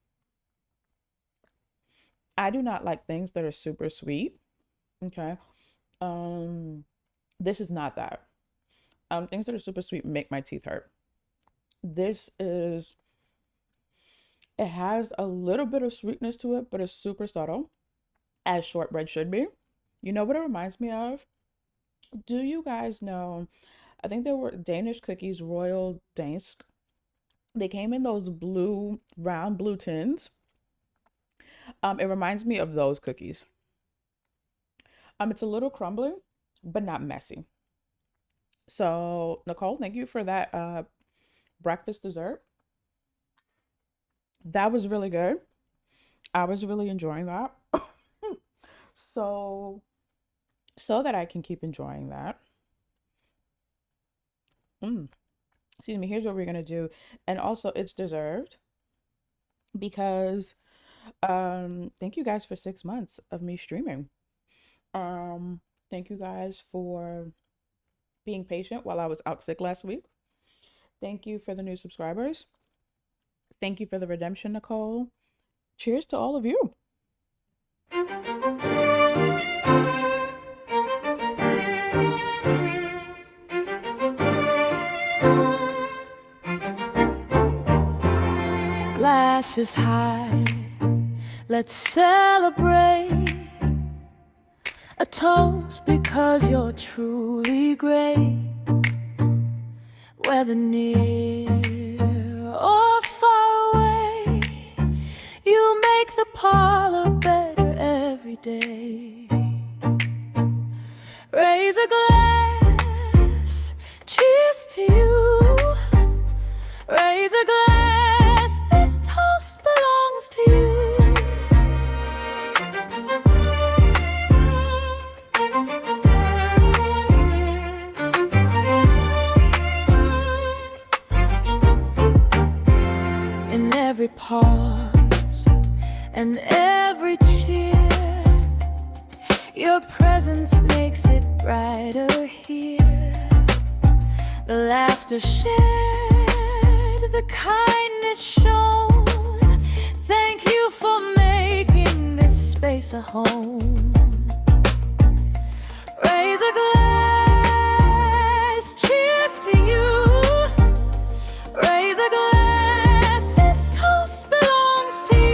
I do not like things that are super sweet. Okay. Um, this is not that. Things that are super sweet make my teeth hurt. This is, it has a little bit of sweetness to it, but it's super subtle, as shortbread should be. You know what it reminds me of? Do you guys know? I think there were Danish cookies, Royal Dansk. They came in those blue, round blue tins. It reminds me of those cookies. It's a little crumbly, but not messy. So, Nicole, thank you for that breakfast dessert. That was really good. I was really enjoying that. So, so that I can keep enjoying that. Excuse me, here's what we're gonna do. And also it's deserved because thank you guys for 6 months of me streaming. Thank you guys for being patient while I was out sick last week. Thank you for the new subscribers. Thank you for the redemption, Nicole. Cheers to all of you. Glasses high, let's celebrate. A toast because you're truly great. Whether near or far away, you make the parlor better every day. Raise a glass, cheers to you. Raise a glass, this toast belongs to you. In every pause and every cheer, your presence makes it brighter here. The laughter shared, the kindness shown. Thank you for making this space a home. Raise a glass, cheers to you. Raise a glass, this toast belongs to you.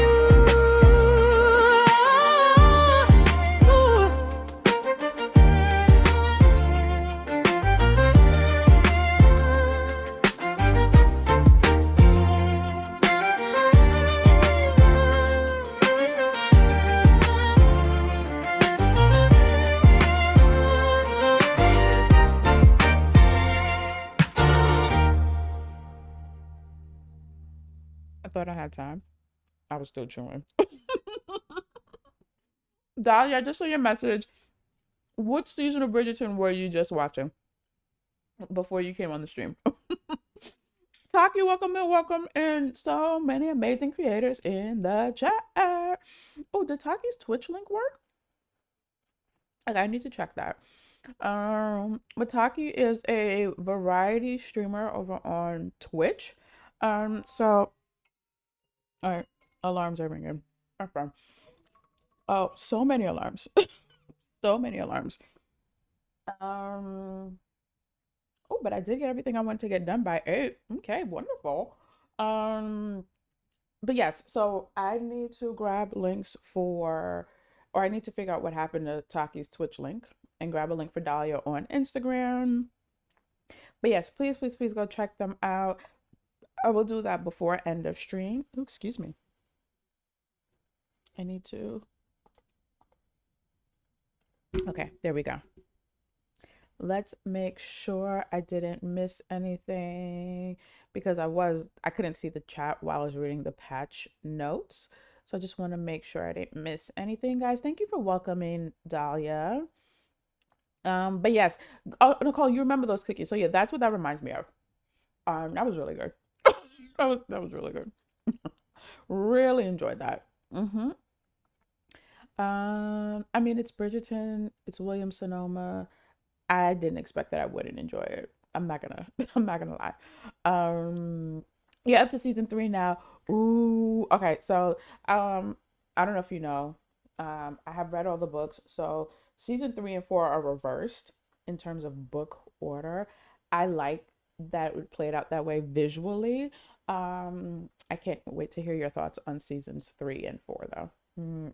I thought I had time. I was still chewing. Dahlia, just saw your message. What season of Bridgerton were you just watching before you came on the stream? Taki, welcome in, welcome in. So many amazing creators in the chat. Oh, did Taki's Twitch link work? Like, I need to check that. But Taki is a variety streamer over on Twitch. So, all right, alarms are ringing. Okay. Oh, so many alarms. So many alarms. Oh, but I did get everything I wanted to get done by 8. Okay, wonderful. But yes, so I need to grab links for, or I need to figure out what happened to Taki's Twitch link and grab a link for Dahlia on Instagram. But yes, please, please, please go check them out. I will do that before end of stream. Ooh, excuse me. I need to. Okay, there we go. Let's make sure I didn't miss anything because I couldn't see the chat while I was reading the patch notes. So I just want to make sure I didn't miss anything, guys. Thank you for welcoming Dahlia. But yes, oh, Nicole, you remember those cookies? So yeah, that's what that reminds me of. That was really good. That was really good. Really enjoyed that. Mm-hmm. I mean, it's Bridgerton, it's Williams Sonoma. I didn't expect that I wouldn't enjoy it. I'm not gonna I'm not gonna lie. Yeah, up to season 3 now. Ooh, okay. So I don't know if you know. I have read all the books. So season 3 and 4 are reversed in terms of book order. I like that it played out that way visually. I can't wait to hear your thoughts on seasons 3 and 4 though.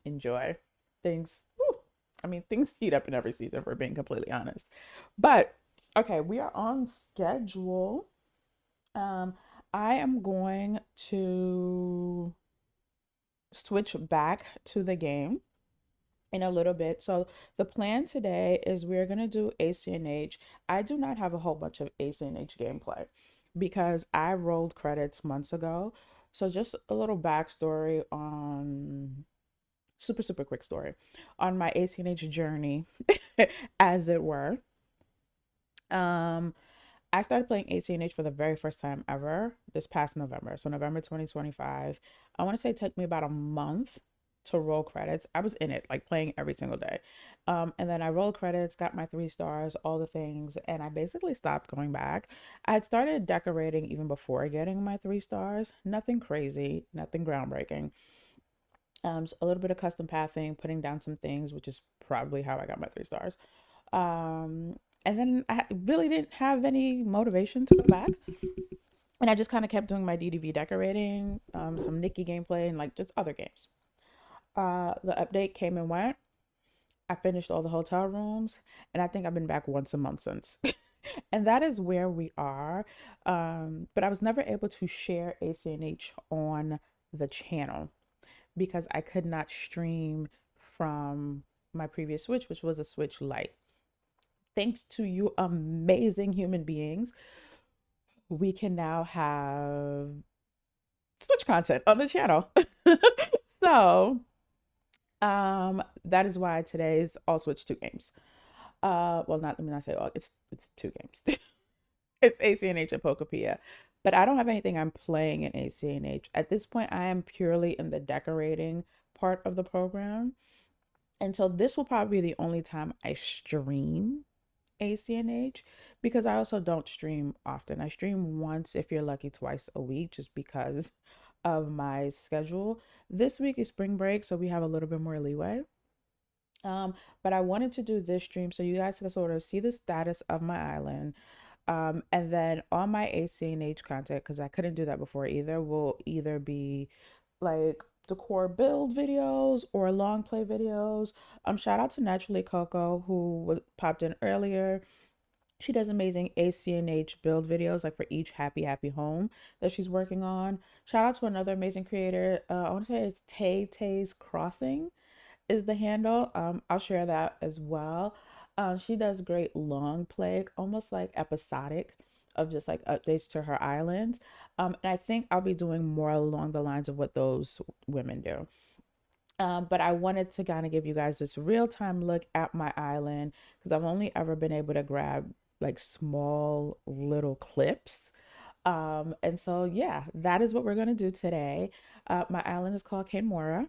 Enjoy. Things. Whew, I mean, things heat up in every season, if we're being completely honest. But okay, we are on schedule. Um, I am going to switch back to the game in a little bit. So the plan today is we're gonna do ACNH. I do not have a whole bunch of ACNH gameplay because I rolled credits months ago. So just a little backstory on super quick story on my ACNH journey, as it were. Um, I started playing ACNH for the very first time ever this past November. So November 2025. I want to say it took me about a month to roll credits. I was in it, like playing every single day. And then I rolled credits, got my 3 stars, all the things, and I basically stopped going back. I had started decorating even before getting my 3 stars. Nothing crazy, nothing groundbreaking. A little bit of custom pathing, putting down some things, which is probably how I got my 3 stars. And then I really didn't have any motivation to go back. And I just kind of kept doing my DDV decorating, some Nikki gameplay, and like just other games. The update came and went. I finished all the hotel rooms, and I think I've been back once a month since. And that is where we are. But I was never able to share ACNH on the channel because I could not stream from my previous Switch, which was a Switch Lite. Thanks to you amazing human beings, we can now have Switch content on the channel. So, that is why today's all Switch 2 games. Well, not let me not say all. It's 2 games. It's ACNH and Pokopia. But I don't have anything I'm playing in ACNH. At this point, I am purely in the decorating part of the program. And so this will probably be the only time I stream ACNH because I also don't stream often. I stream once, if you're lucky, twice a week, just because of my schedule. This week is spring break, so we have a little bit more leeway. But I wanted to do this stream so you guys can sort of see the status of my island. And then on my ACNH content, because I couldn't do that before either, will either be like decor build videos or long play videos. Shout out to Naturally Coco who popped in earlier. She does amazing ACNH build videos like for each happy home that she's working on. Shout out to another amazing creator. I want to say it's Tay's Crossing is the handle. I'll share that as well. She does great long play, almost like episodic of just like updates to her islands. And I think I'll be doing more along the lines of what those women do. But I wanted to kind of give you guys this real-time look at my island because I've only ever been able to grab like small little clips. And so yeah, that is what we're gonna do today. My island is called Kenmora.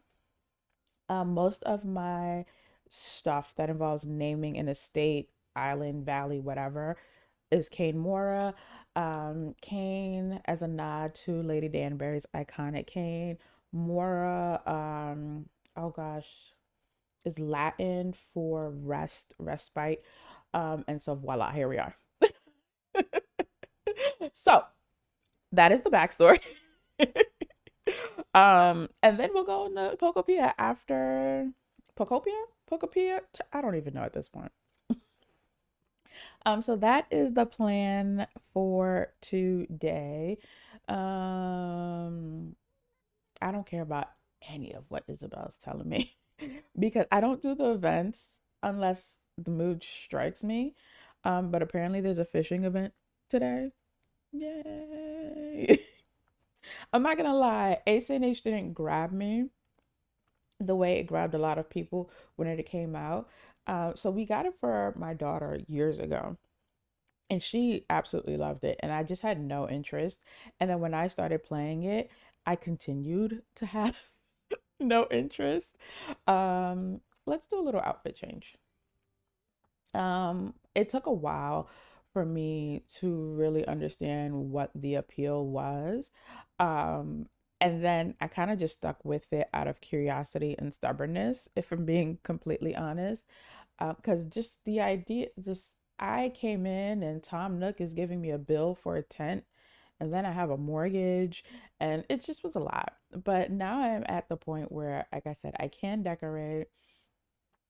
Most of my stuff that involves naming an estate, island, valley, whatever, is Cane Mora. Cane as a nod to Lady Danbury's iconic cane. Mora, oh gosh, is Latin for rest, respite. And so voila, here we are. So that is the backstory. And then we'll go into Pokopia after Pokopia. I don't even know at this point. So that is the plan for today. I don't care about any of what Isabel's telling me because I don't do the events unless the mood strikes me. But apparently there's a fishing event today. Yay. I'm not gonna lie, ACNH didn't grab me the way it grabbed a lot of people when it came out. So we got it for my daughter years ago, and she absolutely loved it. And I just had no interest. And then when I started playing it, I continued to have no interest. Let's do a little outfit change. It took a while for me to really understand what the appeal was. Um, and then I kind of just stuck with it out of curiosity and stubbornness, if I'm being completely honest. Because just the idea, just I came in and Tom Nook is giving me a bill for a tent, and then I have a mortgage, and it just was a lot. But now I'm at the point where, like I said, I can decorate.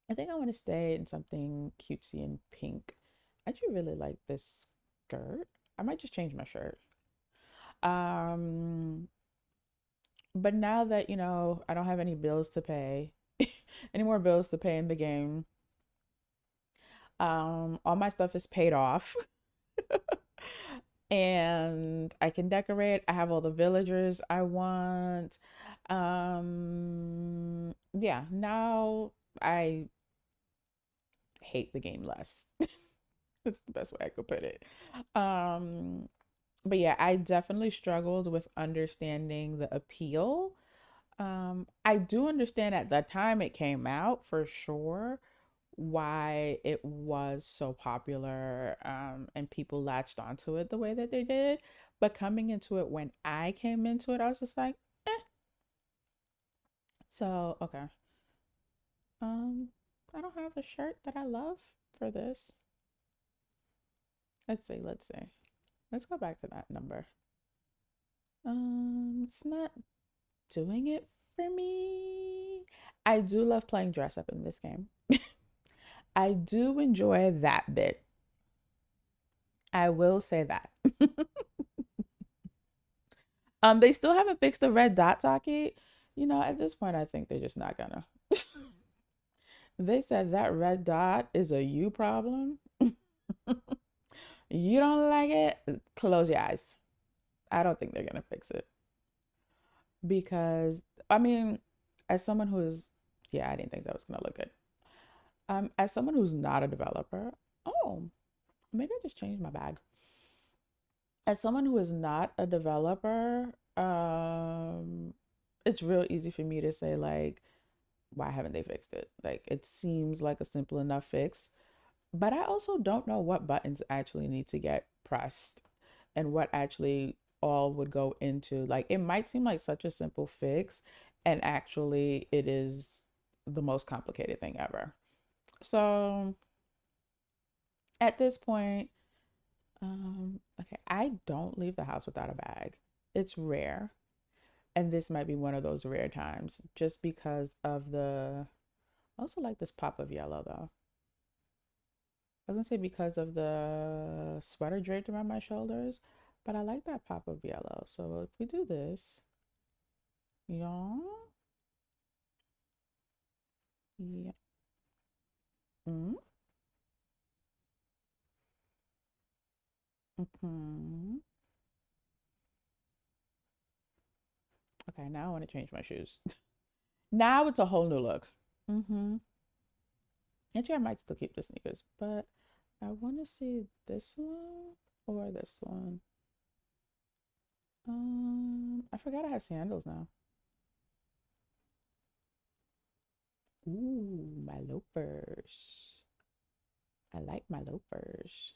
I think I want to stay in something cutesy and pink. I do really like this skirt. I might just change my shirt. Um, but now that, I don't have any bills to pay, any more bills to pay in the game, all my stuff is paid off. And I can decorate. I have all the villagers I want. Yeah, now I hate the game less. That's the best way I could put it. Um, but yeah, I definitely struggled with understanding the appeal. I do understand at the time it came out for sure why it was so popular, and people latched onto it the way that they did. But coming into it when I came into it, I was just like, eh. So, okay. Um, I don't have a shirt that I love for this. Let's see. Let's go back to that number. It's not doing it for me. I do love playing dress up in this game. I do enjoy that bit. I will say that. They still haven't fixed the red dot socket. At this point, I think they're just not gonna. They said that red dot is a you problem. You don't like it? Close your eyes. I don't think they're gonna fix it because I mean, as someone who's yeah, I didn't think that was gonna look good. As someone who's not a developer, oh, maybe I just changed my bag. As someone who is not a developer, it's real easy for me to say like, why haven't they fixed it? Like it seems like a simple enough fix, but I also don't know what buttons actually need to get pressed and what actually all would go into. Like it might seem like such a simple fix, and actually it is the most complicated thing ever. So at this point, okay, I don't leave the house without a bag. It's rare. And this might be one of those rare times just because of I also like this pop of yellow though. I was gonna say because of the sweater draped around my shoulders, but I like that pop of yellow. So if we do this, yeah, yeah, mm, mm-hmm. Okay, now I want to change my shoes. Now it's a whole new look. Mm-hmm. Actually, I might still keep the sneakers, but I want to see this one or this one. I forgot I have sandals now. Ooh, my loafers. I like my loafers.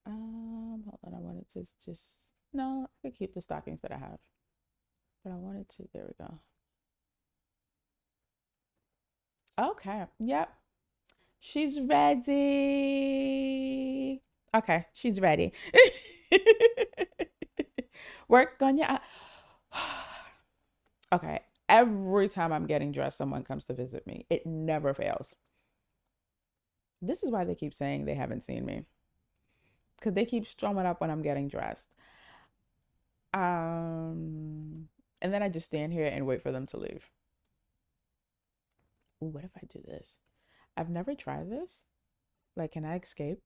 Hold on. I wanted to just no, I could keep the stockings that I have, but I wanted to. There we go. Okay. Yep. She's ready. Okay, she's ready. Work on your. Okay. Every time I'm getting dressed, someone comes to visit me. It never fails. This is why they keep saying they haven't seen me. Because they keep strolling up when I'm getting dressed. And then I just stand here and wait for them to leave. Ooh, what if I do this? I've never tried this. Like, can I escape?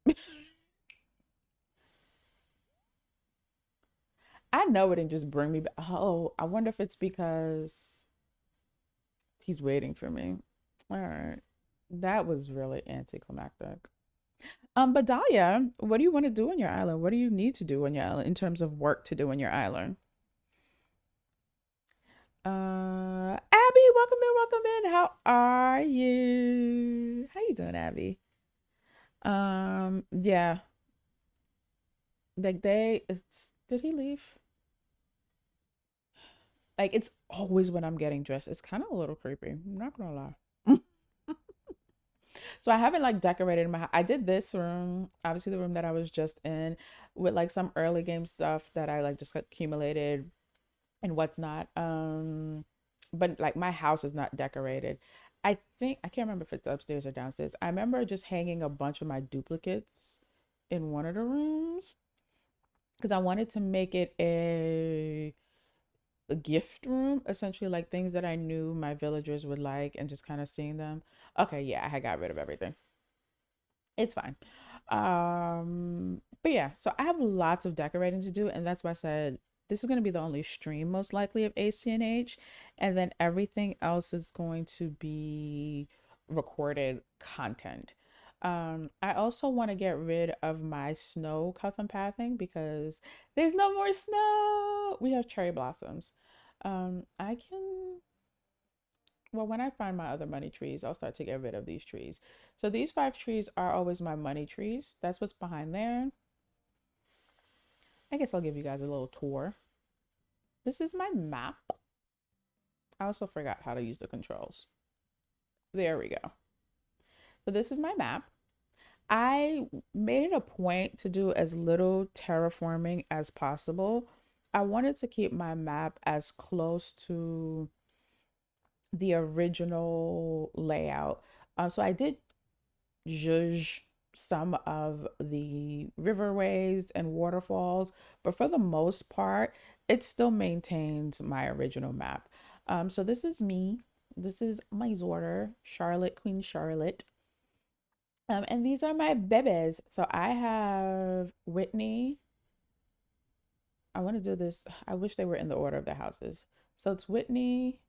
I know it and just bring me back. Oh, I wonder if it's because. He's waiting for me. All right. That was really anticlimactic. But Dahlia, what do you want to do on your island? What do you need to do on your island in terms of work to do on your island? Abby, welcome in. How are you? How you doing, Abby? Yeah, like it's did he leave? Like it's always when I'm getting dressed. It's kind of a little creepy. I'm not gonna lie. So I haven't like decorated my I did this room, obviously the room that I was just in with like some early game stuff that I like just accumulated and what's not. But like my house is not decorated. I think I can't remember if it's upstairs or downstairs. I remember just hanging a bunch of my duplicates in one of the rooms because I wanted to make it a gift room, essentially like things that I knew my villagers would like and just kind of seeing them. Okay, yeah, I had got rid of everything. It's fine. But yeah, so I have lots of decorating to do, and that's why I said this is going to be the only stream most likely of ACNH, and then everything else is going to be recorded content. I also want to get rid of my snow cuff and pathing because there's no more snow. We have cherry blossoms. I can well, when I find my other money trees, I'll start to get rid of these trees. So these five trees are always my money trees. That's what's behind there. I guess I'll give you guys a little tour. This is my map. I also forgot how to use the controls. There we go. So this is my map. I made it a point to do as little terraforming as possible. I wanted to keep my map as close to the original layout. So I did judge some of the riverways and waterfalls, but for the most part, it still maintains my original map. So this is me. This is my daughter, Charlotte, Queen Charlotte. And these are my bebes. So I have Whitney. I want to do this. I wish they were in the order of their houses. So it's Whitney,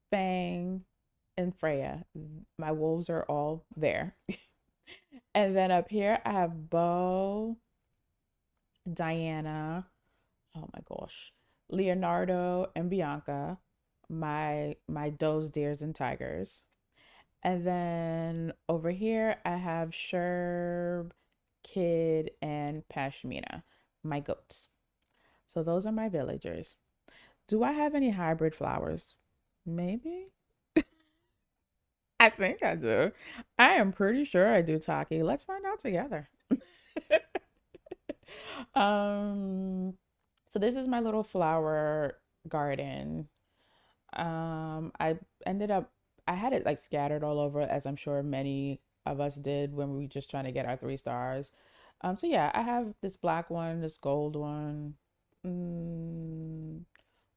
Fang, and Freya. My wolves are all there. And then up here, I have Bo, Diana, oh my gosh, Leonardo and Bianca, my does, dares, and tigers. And then over here, I have Sherb, Kid, and Pashmina, my goats. So those are my villagers. Do I have any hybrid flowers? Maybe. I think I do. I am pretty sure I do, Taki. Let's find out together. um, so this is my little flower garden. I ended up I had it like scattered all over, as I'm sure many of us did when we were just trying to get our 3 stars. So yeah, I have this black one, this gold one. Mm,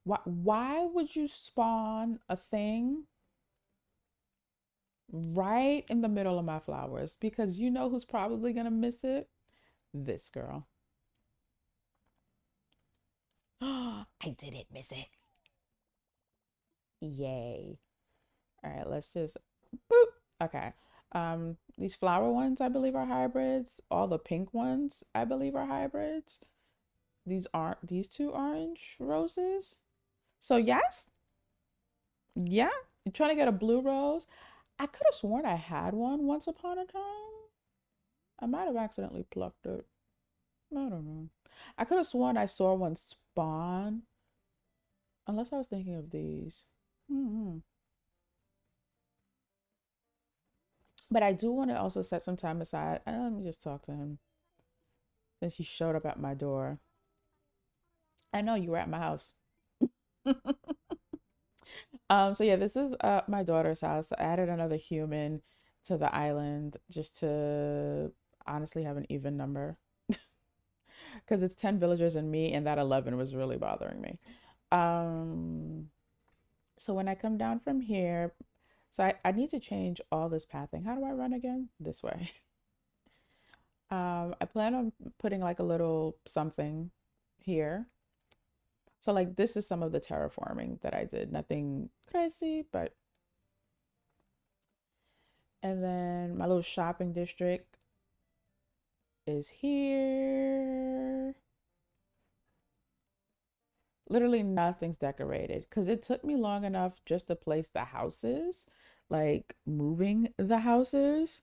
why would you spawn a thing right in the middle of my flowers? Because you know who's probably gonna miss it? This girl. I didn't miss it. Yay. All right, let's just boop. Okay. These flower ones I believe are hybrids. All the pink ones I believe are hybrids. These aren't these two orange roses. So yes, yeah. You're trying to get a blue rose. I could have sworn I had one once upon a time. I might have accidentally plucked it. I don't know. I could have sworn I saw one spawn. Unless I was thinking of these. Mm-hmm. But I do want to also set some time aside. Let me just talk to him since he showed up at my door. I know you were at my house. So yeah, this is my daughter's house. I added another human to the island just to honestly have an even number because it's 10 villagers and me, and that 11 was really bothering me. Um, so when I come down from here, so I need to change all this pathing. How do I run again? This way. I plan on putting like a little something here. So like this is some of the terraforming that I did. Nothing crazy, but And then my little shopping district is here. Literally nothing's decorated because it took me long enough just to place the houses, like moving the houses.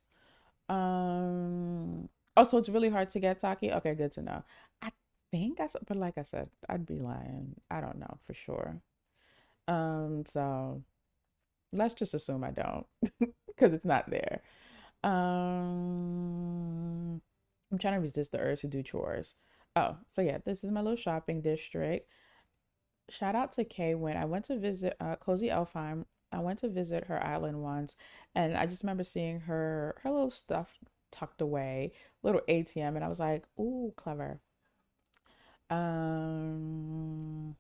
Also, it's really hard to get Taki. Okay, good to know. I think I, but like I said, I'd be lying. I don't know for sure. So let's just assume I don't because it's not there. I'm trying to resist the urge to do chores. Oh, so yeah, this is my little shopping district. Shout out to Kay when I went to visit Cozy Elfheim. I went to visit her island once, and I just remember seeing her little stuff tucked away, little ATM, and I was like, "Ooh, clever." Um,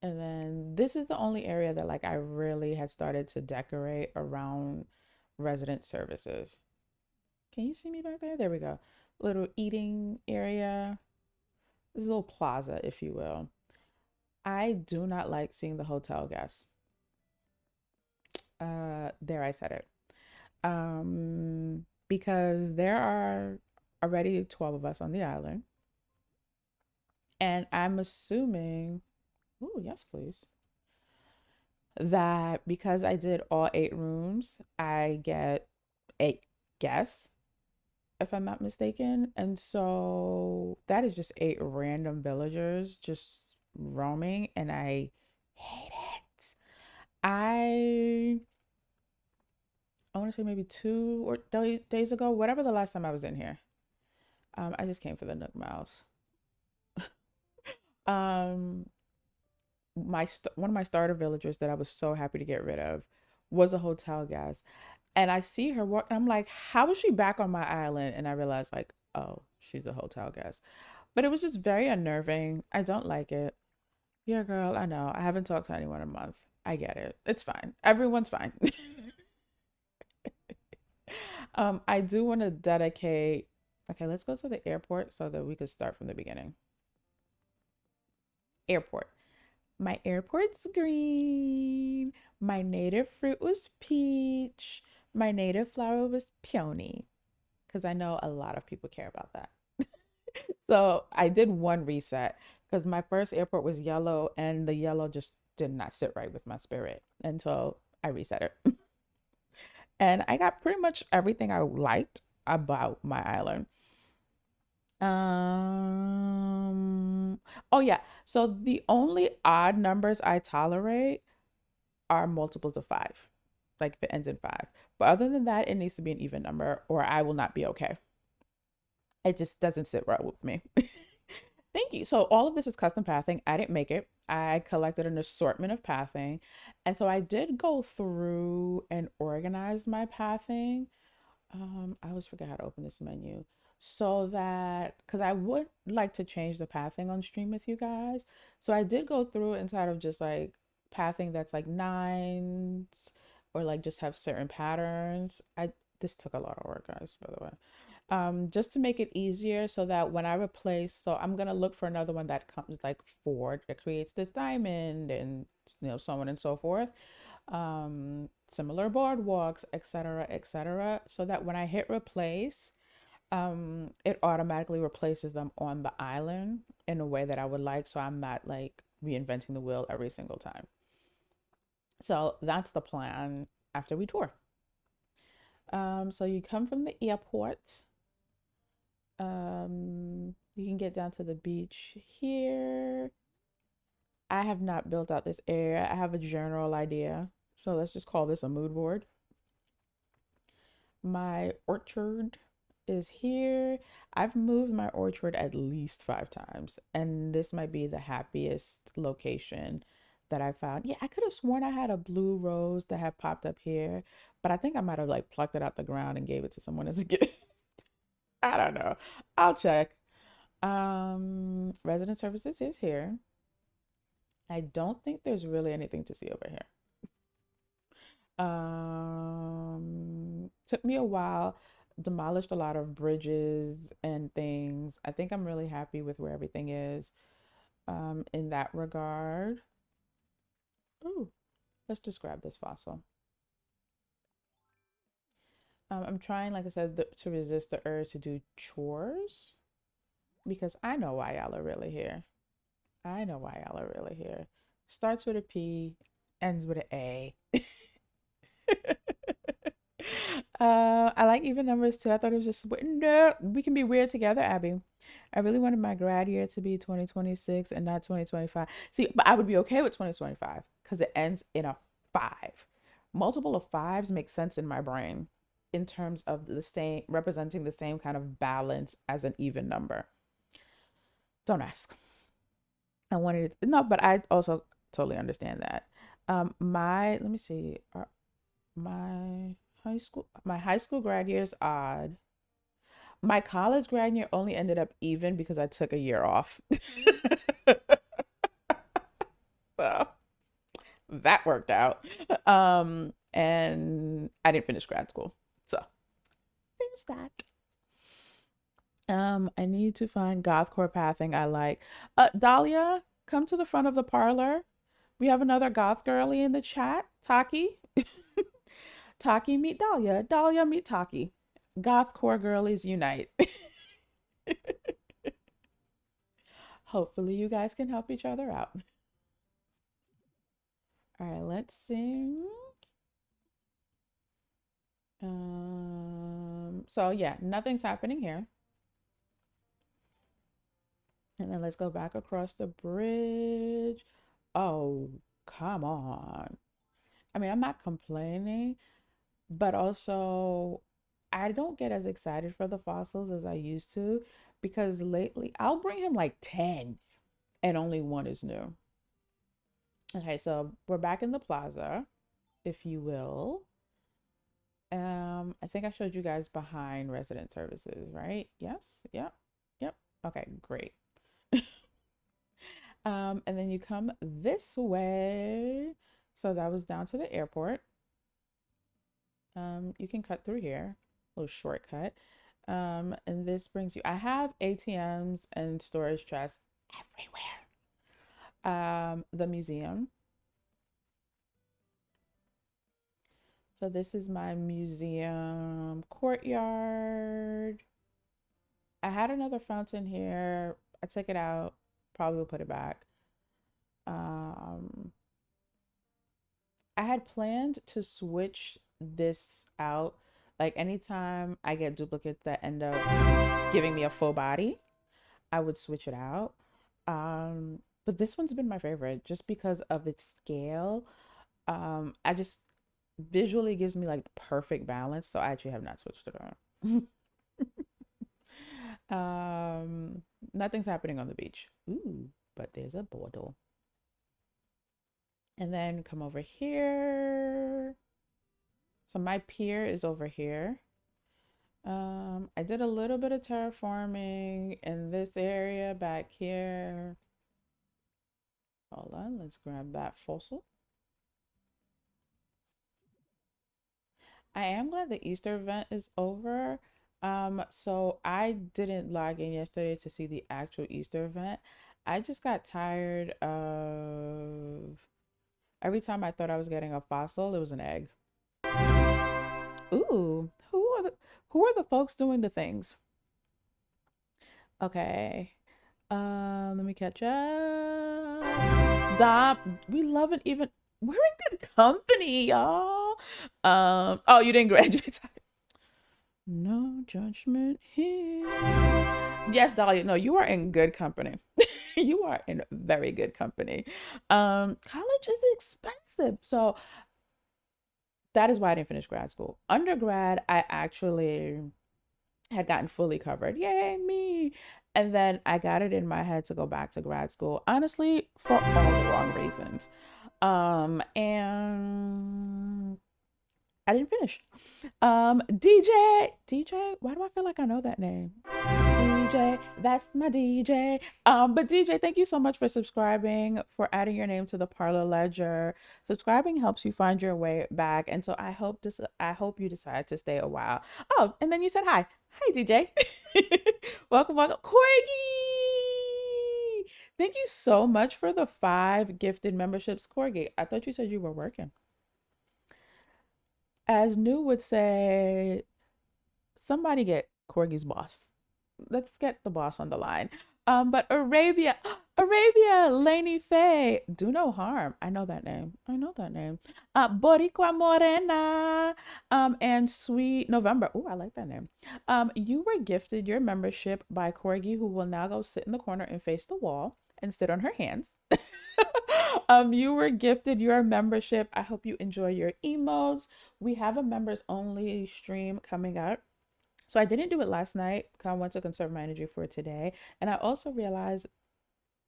and then this is the only area that like I really had started to decorate around resident services. Can you see me back there? There we go. Little eating area. This little plaza, if you will. I do not like seeing the hotel guests. There I said it. Because there are already 12 of us on the island. And I'm assuming, oh, yes, please, that because I did all 8 rooms, I get 8 guests, if I'm not mistaken. And so that is just 8 random villagers just roaming, and I hate it. I want to say maybe 2 days ago, whatever the last time I was in here. I just came for the Nook Mouse. Um, one of my starter villagers that I was so happy to get rid of was a hotel guest, and I see her walk, and I'm like, how is she back on my island? And I realized like, oh, she's a hotel guest. But it was just very unnerving. I don't like it. Yeah, girl, I know. I haven't talked to anyone in a month. I get it. It's fine. Everyone's fine. I do want to dedicate. Okay, let's go to the airport so that we could start from the beginning. Airport. My airport's green. My native fruit was peach. My native flower was peony. Because I know a lot of people care about that. So I did one reset because my first airport was yellow and the yellow just did not sit right with my spirit. And so I reset it. And I got pretty much everything I liked about my island. Oh yeah. So the only odd numbers I tolerate are multiples of 5. Like if it ends in 5. But other than that, it needs to be an even number or I will not be okay. It just doesn't sit right with me. Thank you. So all of this is custom pathing. I didn't make it. I collected an assortment of pathing. And so I did go through and organize my pathing. I always forget how to open this menu. So that, because I would like to change the pathing on stream with you guys. So I did go through inside of just like pathing that's like 9s or like just have certain patterns. This took a lot of work, guys, by the way. Just to make it easier so that when I replace, so I'm gonna look for another one that comes like 4 that creates this diamond and so on and so forth. Similar boardwalks, etc., etc., so that when I hit replace, it automatically replaces them on the island in a way that I would like, so I'm not like reinventing the wheel every single time. So that's the plan after we tour. So you come from the airport. You can get down to the beach here. I have not built out this area. I have a general idea. So let's just call this a mood board. My orchard is here. I've moved my orchard at least 5 times, and this might be the happiest location that I found. Yeah, I could have sworn I had a blue rose that had popped up here, but I think I might have like plucked it out the ground and gave it to someone as a gift. I don't know. I'll check. Resident services is here. I don't think there's really anything to see over here. Took me a while, demolished a lot of bridges and things. I think I'm really happy with where everything is, in that regard. Ooh, let's just grab this fossil. I'm trying, like I said, to resist the urge to do chores because I know why y'all are really here. I know why y'all are really here. Starts with a P, ends with an A. I like even numbers too. I thought it was just weird. No, we can be weird together, Abby. I really wanted my grad year to be 2026 and not 2025. See, but I would be okay with 2025 because it ends in a five. Multiple of fives make sense in my brain in terms of the same, representing the same kind of balance as an even number. Don't ask. I wanted it, no, but I also totally understand that. Let me see. My high school grad year is odd. My college grad year only ended up even because I took a year off. So that worked out. And I didn't finish grad school. So there's that. I need to find gothcore pathing I like. Dahlia, come to the front of the parlor. We have another goth girly in the chat. Taki. Taki meet Dahlia. Dahlia meet Taki. Gothcore girlies unite. Hopefully you guys can help each other out. All right, let's sing. So yeah, nothing's happening here. And then let's go back across the bridge. Oh, come on. I mean, I'm not complaining, but also I don't get as excited for the fossils as I used to because lately I'll bring him like 10 and only one is new. Okay, so we're back in the plaza, if you will. I think I showed you guys behind resident services, right? Yes. Yep. Yep. Okay, great. And then you come this way. So that was down to the airport. You can cut through here, a little shortcut. And this brings you, I have ATMs and storage chests everywhere. The museum. So this is my museum courtyard. I had another fountain here. I took it out. Probably will put it back. I had planned to switch this out. Like anytime I get duplicates that end up giving me a full body, I would switch it out. But this one's been my favorite just because of its scale. I just visually gives me like the perfect balance. So I actually have not switched it on. Nothing's happening on the beach. Ooh, but there's a bottle. And then come over here. So my pier is over here. I did a little bit of terraforming in this area back here. Hold on, let's grab that fossil. I am glad the Easter event is over. So I didn't log in yesterday to see the actual Easter event. I just got tired of every time I thought I was getting a fossil, it was an egg. Ooh, who are the folks doing the things? Okay. Let me catch up. Dom, we love it even. We're in good company, y'all. Oh, you didn't graduate. No judgment here. Yes, Dahlia. No, you are in good company. You are in very good company. College is expensive. So that is why I didn't finish grad school. Undergrad, I actually had gotten fully covered. Yay, me. And then I got it in my head to go back to grad school, honestly, for all the wrong reasons. And I didn't finish. DJ, why do I feel like I know that name? DJ, that's my DJ. But DJ, thank you so much for subscribing, for adding your name to the Parlour Ledger. Subscribing helps you find your way back, and so I hope you decide to stay a while. Oh, and then you said hi. Hi, DJ. Welcome, Corgi. Thank you so much for the 5 gifted memberships, Corgi. I thought you said you were working. As New would say, Somebody get Corgi's boss. Let's get the boss on the line. But Arabia, Arabia, Lainey Faye, do no harm. I know that name. I know that name. Boricua Morena, and Sweet November. Oh, I like that name. You were gifted your membership by Corgi, who will now go sit in the corner and face the wall and sit on her hands. You were gifted your membership. I hope you enjoy your emotes. We have a members only stream coming up. So I didn't do it last night because I want to conserve my energy for today. And I also realized,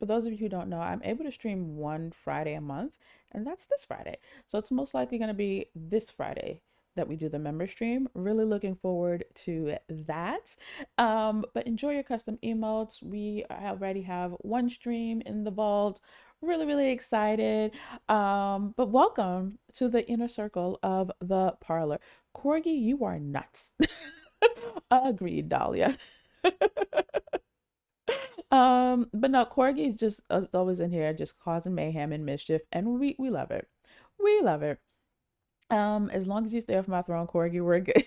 for those of you who don't know, I'm able to stream one Friday a month, and that's this Friday. So it's most likely going to be this Friday that we do the member stream. Really looking forward to that. But enjoy your custom emotes. We already have one stream in the vault. Really, really excited. But welcome to the inner circle of the parlor. Corgi, you are nuts. Agreed, Dahlia. But no, Corgi just is always in here, just causing mayhem and mischief, and we love it. We love it. As long as you stay off my throne, Corgi, we're good.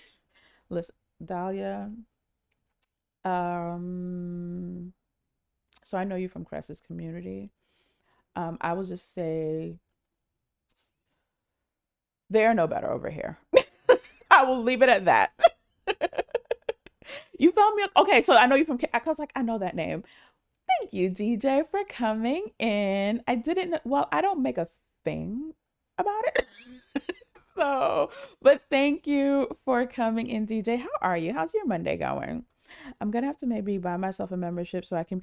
Listen, Dahlia. So I know you from Cress's community. I will just say they are no better over here. I will leave it at that. You found me. Okay, so I know you from. I was like, I know that name. Thank you, DJ, for coming in. I didn't. Well, I don't make a thing about it. So, but thank you for coming in, DJ. How are you? How's your Monday going? I'm gonna have to maybe buy myself a membership so I can.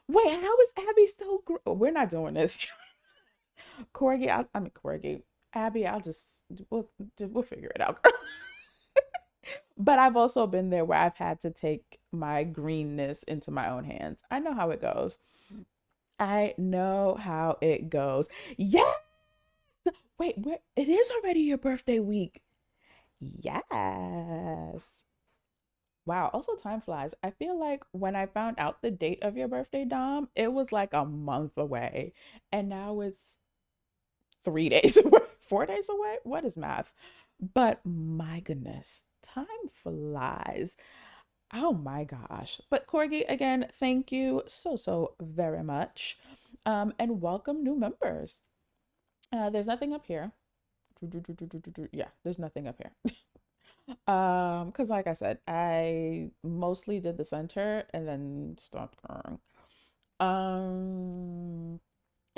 Wait, how is Abby still? We're not doing this. Corgi, I mean Corgi. Abby, we'll figure it out. But I've also been there where I've had to take my greenness into my own hands. I know how it goes. I know how it goes. Yeah. Wait, where it is already your birthday week. Yes. Wow. Also, time flies. I feel like when I found out the date of your birthday, Dom, it was like a month away. And now it's 3 days away, 4 days away. What is math? But my goodness, time flies. Oh my gosh. But Corgi, again, thank you so very much. And welcome new members. There's nothing up here. Yeah, there's nothing up here. Because like I said, I mostly did the center and then stopped going.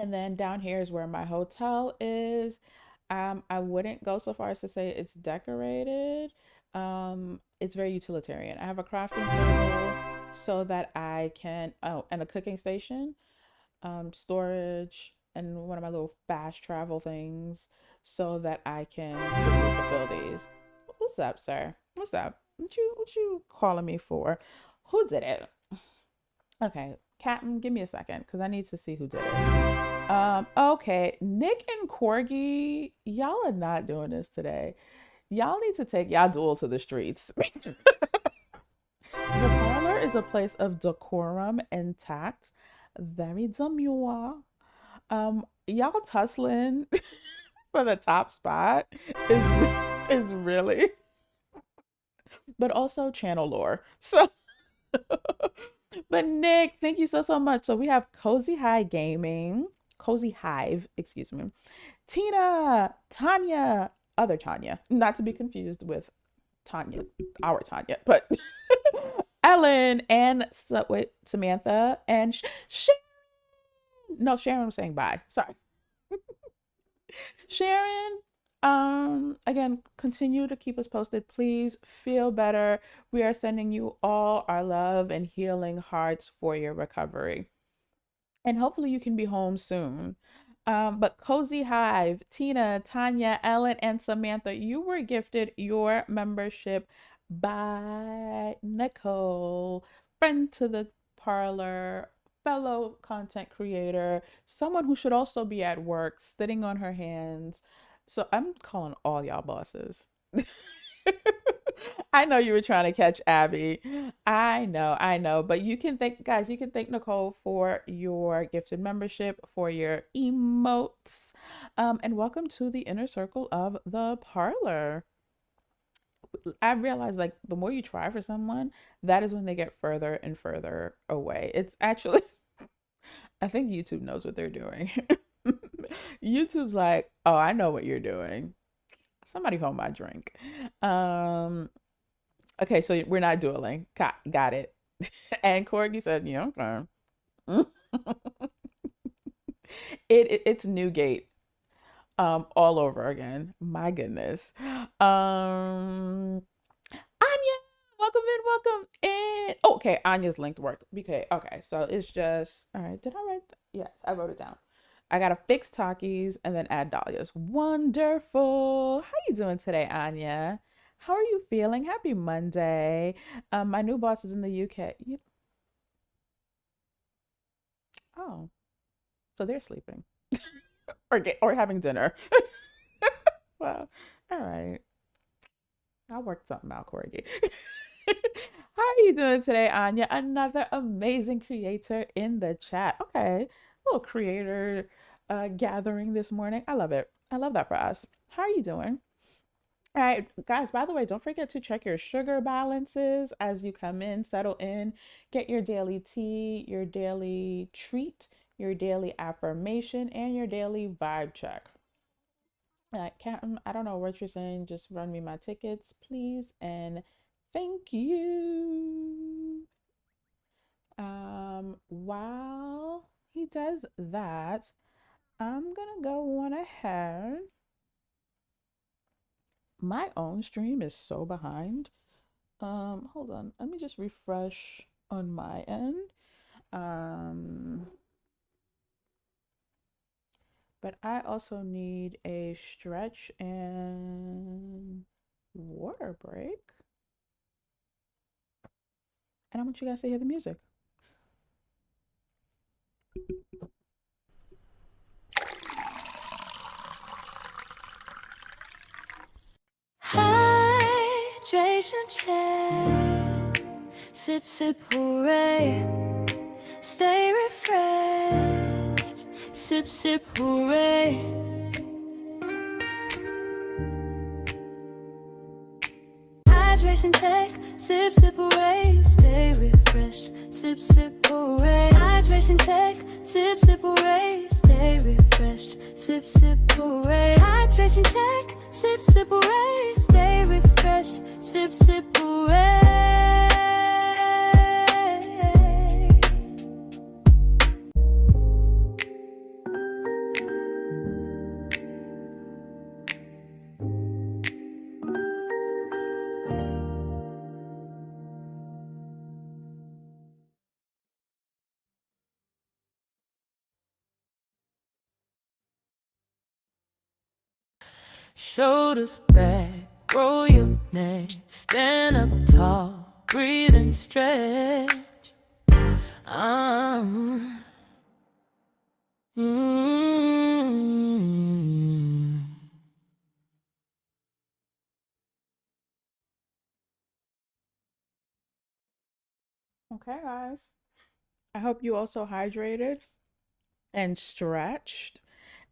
And then down here is where my hotel is. I wouldn't go so far as to say it's decorated. It's very utilitarian. I have a crafting table so that I can, oh, and a cooking station, storage, and one of my little fast travel things so that I can quickly fulfill these. What's up, sir? What's up? What you calling me for? Who did it? Okay, Captain, give me a second because I need to see who did it. Okay, Nick and Corgi, y'all are not doing this today. Y'all need to take y'all duel to the streets. The parlor is a place of decorum and tact. Very demure. Y'all tussling for the top spot is really, but also channel lore. So, but Nick, thank you so much. So we have Cozy Hive, excuse me. Tina, Tanya, other Tanya, not to be confused with Tanya, our Tanya, but Ellen and Samantha and Sharon. No, Sharon was saying bye. Sorry. Sharon, again, continue to keep us posted. Please feel better. We are sending you all our love and healing hearts for your recovery. And hopefully you can be home soon. But Cozy Hive, Tina, Tanya, Ellen, and Samantha, you were gifted your membership by Nicole, friend to the parlor, fellow content creator, someone who should also be at work, sitting on her hands. So I'm calling all y'all bosses. I know you were trying to catch Abby. I know. But you can thank, guys, you can thank Nicole for your gifted membership, for your emotes. And welcome to the inner circle of the parlor. I realized like the more you try for someone, that is when they get further and further away. It's actually, I think YouTube knows what they're doing. YouTube's like, oh, I know what you're doing. Somebody hold my drink. Um, okay, so we're not dueling. Got it. And Corgi said, yeah, okay. It's Newgate all over again. My goodness. Anya, welcome in, welcome in. Oh, okay, Anya's linked work. Okay, so it's just all right. Did I write? Yes, I wrote it down. I gotta fix Takis and then add Dahlias. Wonderful. How you doing today, Anya? How are you feeling? Happy Monday. My new boss is in the UK. Oh, so they're sleeping or having dinner. Well, all right. I'll work something out, Corgi. How are you doing today, Anya? Another amazing creator in the chat. Okay, little creator gathering this morning. I love it. I love that for us. How are you doing? All right, guys, by the way, don't forget to check your sugar balances as you come in, settle in, get your daily tea, your daily treat, your daily affirmation, and your daily vibe check. Captain, I don't know what you're saying. Just run me my tickets, please, and thank you. While he does that, I'm gonna go on ahead. My own stream is so behind. Hold on. Let me just refresh on my end. Um, but I also need a stretch and water break. And I want you guys to hear the music. Hydration check. Sip, sip, hooray. Stay refreshed. Sip, sip, hooray. Hydration check. Sip, sip, hooray. Stay refreshed. Sip, sip, hooray. Hydration check. Sip, sip, hooray. Stay refreshed. Sip, sip, hooray. Hydration check. Sip, sip, hooray. Stay refreshed. Sip, sip, hooray. Shoulders back, roll your neck, stand up tall, breathe and stretch. Um, mm. Okay, guys. I hope you also hydrated and stretched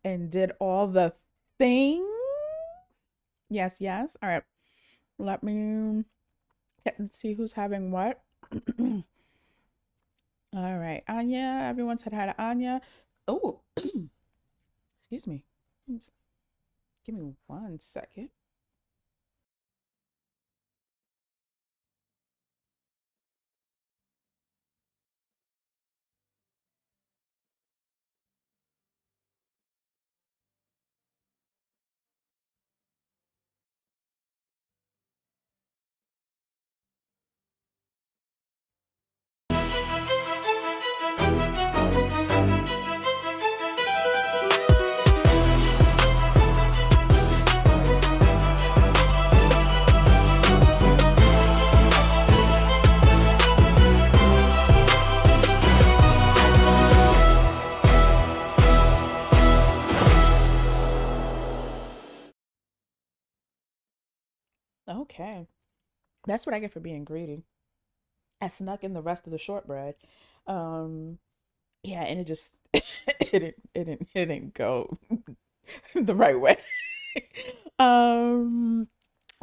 and did all the things. Yes, yes. All right. Let me see who's having what. All right. Anya. Everyone said hi to Anya. Oh, excuse me. Give me 1 second. Okay. That's what I get for being greedy. I snuck in the rest of the shortbread. Um, yeah, and it just it didn't go the right way. Um,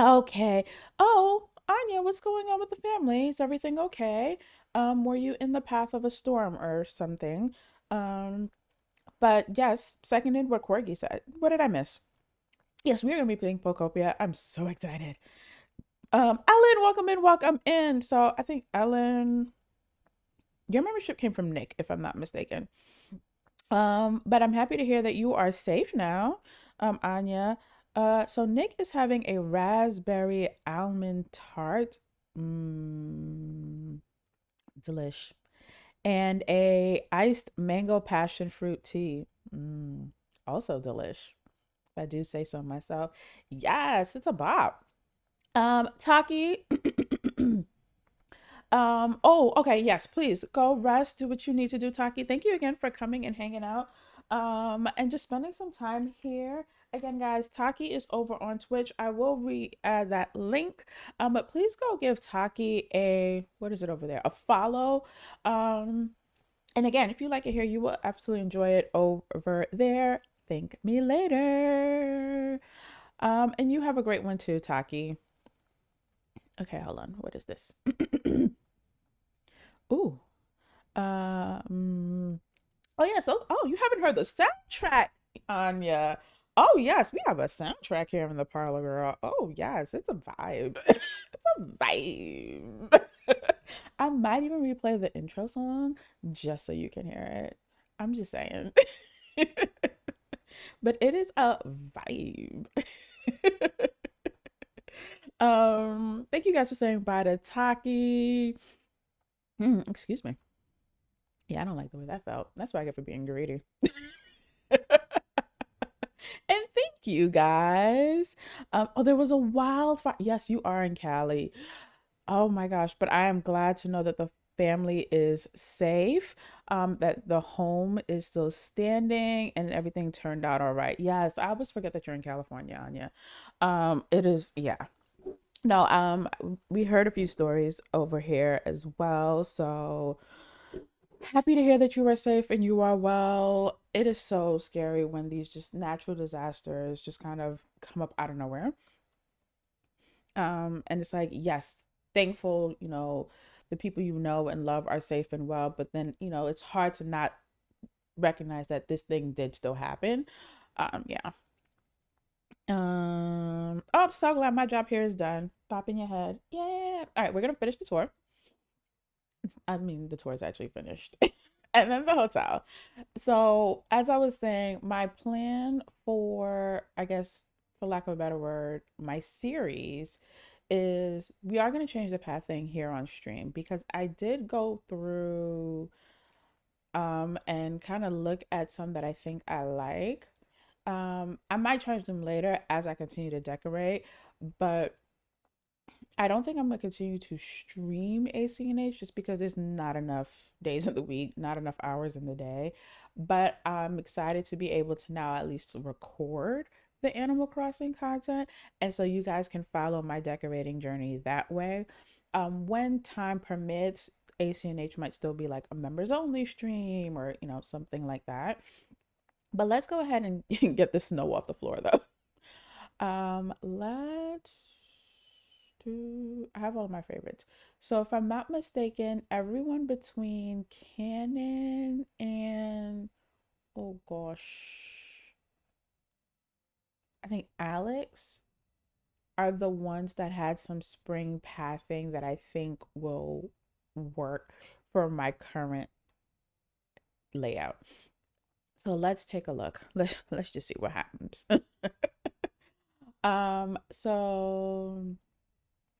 Okay. Oh, Anya, what's going on with the family? Is everything okay? Were you in the path of a storm or something? Um, but yes, seconded what Corgi said. What did I miss? Yes, we're gonna be playing Pokopia. I'm so excited. Ellen, welcome in. So I think Ellen, your membership came from Nick, if I'm not mistaken. But I'm happy to hear that you are safe now, Anya. So Nick is having a raspberry almond tart. Mmm, delish. And a iced mango passion fruit tea. Mmm, also delish. If I do say so myself. Yes, it's a bop. Taki. Oh, okay, yes, please go rest, do what you need to do, Taki. Thank you again for coming and hanging out. And just spending some time here. Again, guys, Taki is over on Twitch. I will re-add that link. But please go give Taki a, what is it over there? A follow. And again, if you like it here, you will absolutely enjoy it over there. Thank me later. And you have a great one too, Taki. Okay, hold on. What is this? Ooh. Um. Oh yes. Those. Oh, you haven't heard the soundtrack, Anya. Oh yes, we have a soundtrack here in the parlor, girl. Oh yes, it's a vibe. It's a vibe. I might even replay the intro song just so you can hear it. I'm just saying. But it is a vibe. Thank you guys for saying bye to Taki. Excuse me. Yeah, I don't like the way that felt. That's what I get for being greedy. And thank you guys. Oh, there was a wildfire. Yes, you are in Cali. Oh my gosh, but I am glad to know that the family is safe, that the home is still standing and everything turned out all right. Yes, I always forget that you're in California, Anya. It is, yeah. No, we heard a few stories over here as well, so happy to hear that you are safe and you are well. It is so scary when these just natural disasters just kind of come up out of nowhere. And it's like, yes, thankful, the people you know and love are safe and well, but then, it's hard to not recognize that this thing did still happen. Yeah. Oh, I'm so glad my job here is done. Pop in your head. Yeah. All right, we're gonna finish the tour. I mean, the tour is actually finished. And then the hotel. So, as I was saying, my plan for, I guess, for lack of a better word, my series is we are going to change the path thing here on stream because I did go through and kind of look at some that I think I like. I might change them later as I continue to decorate, but I don't think I'm gonna continue to stream ACNH just because there's not enough days of the week, not enough hours in the day. But I'm excited to be able to now at least record the Animal Crossing content. And so you guys can follow my decorating journey that way. When time permits, ACNH might still be like a members only stream or, something like that. But let's go ahead and get the snow off the floor though. Let's do. I have all of my favorites. So if I'm not mistaken, everyone between Canon and oh gosh, I think Alex are the ones that had some spring pathing that I think will work for my current layout. So let's take a look. Let's just see what happens. So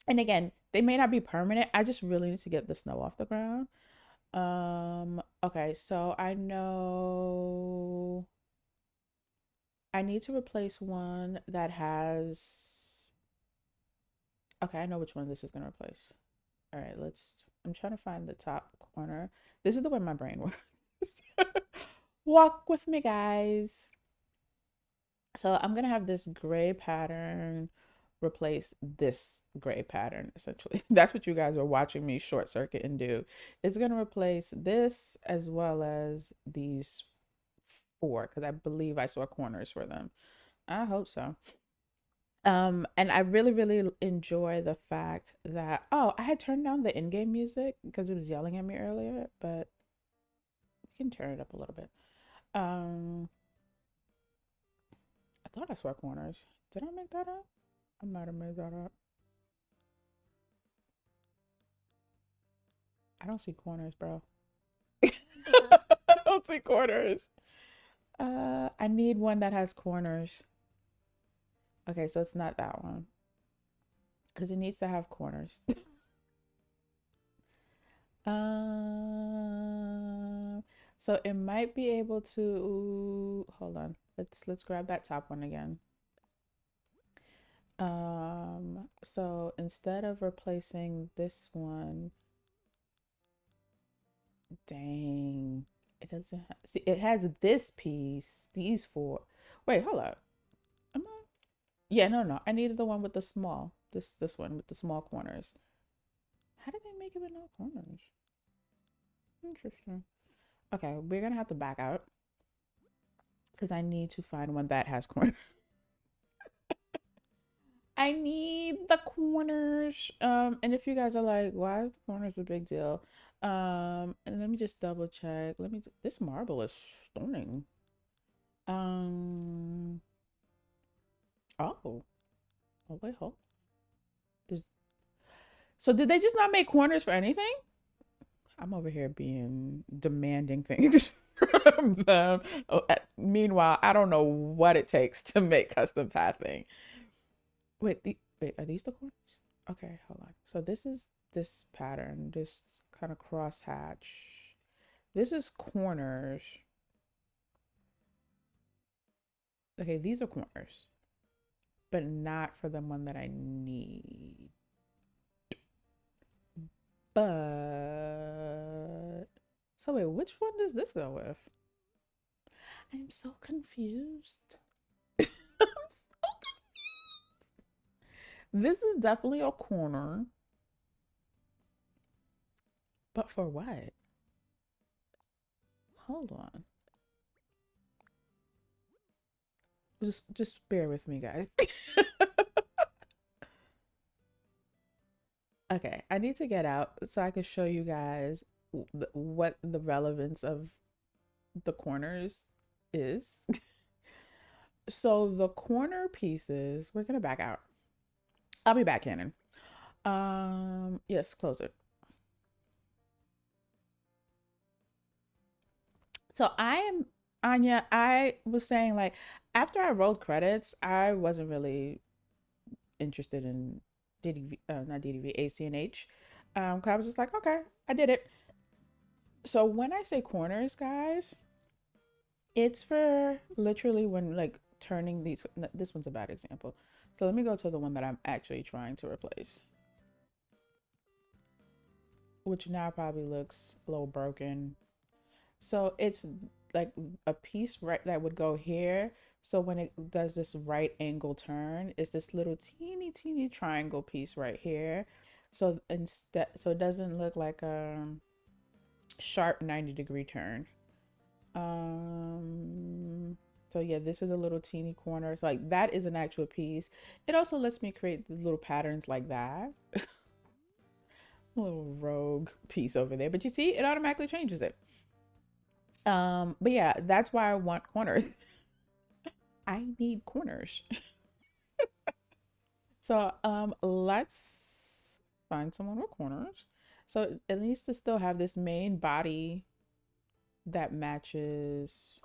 and again, they may not be permanent. I just really need to get the snow off the ground. Okay, so I know I need to replace one that has, okay, I know which one this is gonna replace. All right, I'm trying to find the top corner. This is the way my brain works. Walk with me, guys. So I'm gonna have this gray pattern replace this gray pattern essentially. That's what you guys are watching me short circuit and do. It's gonna replace this as well as these four because I believe I saw corners for them. I hope so. And I really enjoy the fact that, oh, I had turned down the in-game music because it was yelling at me earlier, but we can turn it up a little bit. Um, I thought I saw corners. Did I make that up? I might have made that up. I don't see corners, bro. I don't see corners. I need one that has corners. Okay, so it's not that one because it needs to have corners. Um, so it might be able to, hold on. Let's grab that top one again. So instead of replacing this one, dang, it doesn't see, it has this piece, these four. Wait, hold up. Am I? Yeah, no. I needed the one with the small, this one with the small corners. How did they make it with no corners? Interesting. Okay, we're gonna have to back out because I need to find one that has corners. I need the corners. And if you guys are like, why is the corners a big deal? And let me just double check. This marble is stunning. Um, oh, oh wait, hold. This, so did they just not make corners for anything? I'm over here being demanding things from them. Oh, meanwhile, I don't know what it takes to make custom pathing. Wait, are these the corners? Okay, hold on. So this is this pattern, this kind of cross hatch. This is corners. Okay, these are corners, but not for the one that I need. But so wait, which one does this go with? I'm so confused. I'm so This is definitely a corner, but for what? Hold on. Just bear with me, guys. Okay, I need to get out so I can show you guys what the relevance of the corners is. So the corner pieces, we're gonna back out. I'll be back, Cannon. Yes, close it. So I am Anya. I was saying like after I rolled credits, I wasn't really interested in DDV, not DDV, ACNH. 'Cause I was just like, okay, I did it. So when I say corners, guys, it's for literally when like turning these. This one's a bad example. So let me go to the one that I'm actually trying to replace, which now probably looks a little broken. So it's like a piece right that would go here. So when it does this right angle turn, it's this little teeny triangle piece right here. So instead, so it doesn't look like a sharp 90-degree turn. So yeah, this is a little teeny corner. So like that is an actual piece. It also lets me create the little patterns like that. A little rogue piece over there, but you see, it automatically changes it. But yeah, that's why I want corners. I need corners. So let's find someone with corners. So it needs to still have this main body that matches.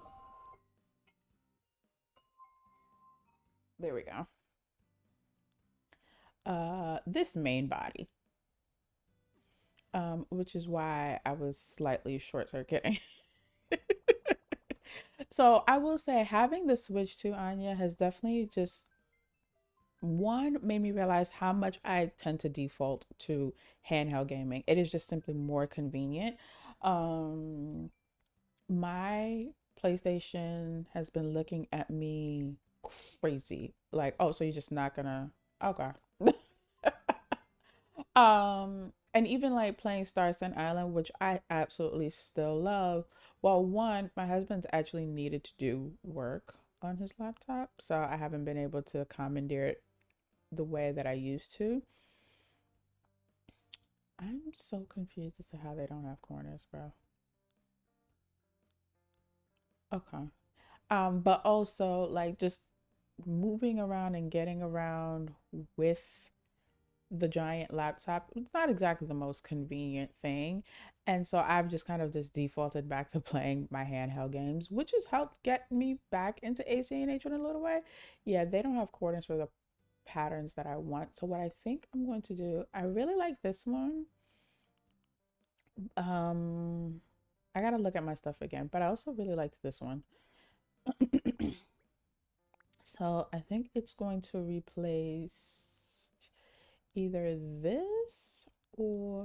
There we go. This main body. Which is why I was slightly short circuiting. So I will say having the Switch to Anya has definitely just one made me realize how much I tend to default to handheld gaming. It is just simply more convenient. Um, my PlayStation has been looking at me crazy. Like, oh, so you're just not gonna okay. And even like playing Star Sun Island, which I absolutely still love. Well, one, my husband's actually needed to do work on his laptop, so I haven't been able to commandeer it the way that I used to. I'm so confused as to how they don't have corners, bro. Okay. But also like just moving around and getting around with the giant laptop, it's not exactly the most convenient thing. And so I've just kind of just defaulted back to playing my handheld games, which has helped get me back into ACNH in a little way. Yeah, they don't have corners for the patterns that I want. So what I think I'm going to do, I really like this one. I gotta look at my stuff again, but I also really liked this one. So I think it's going to replace either this or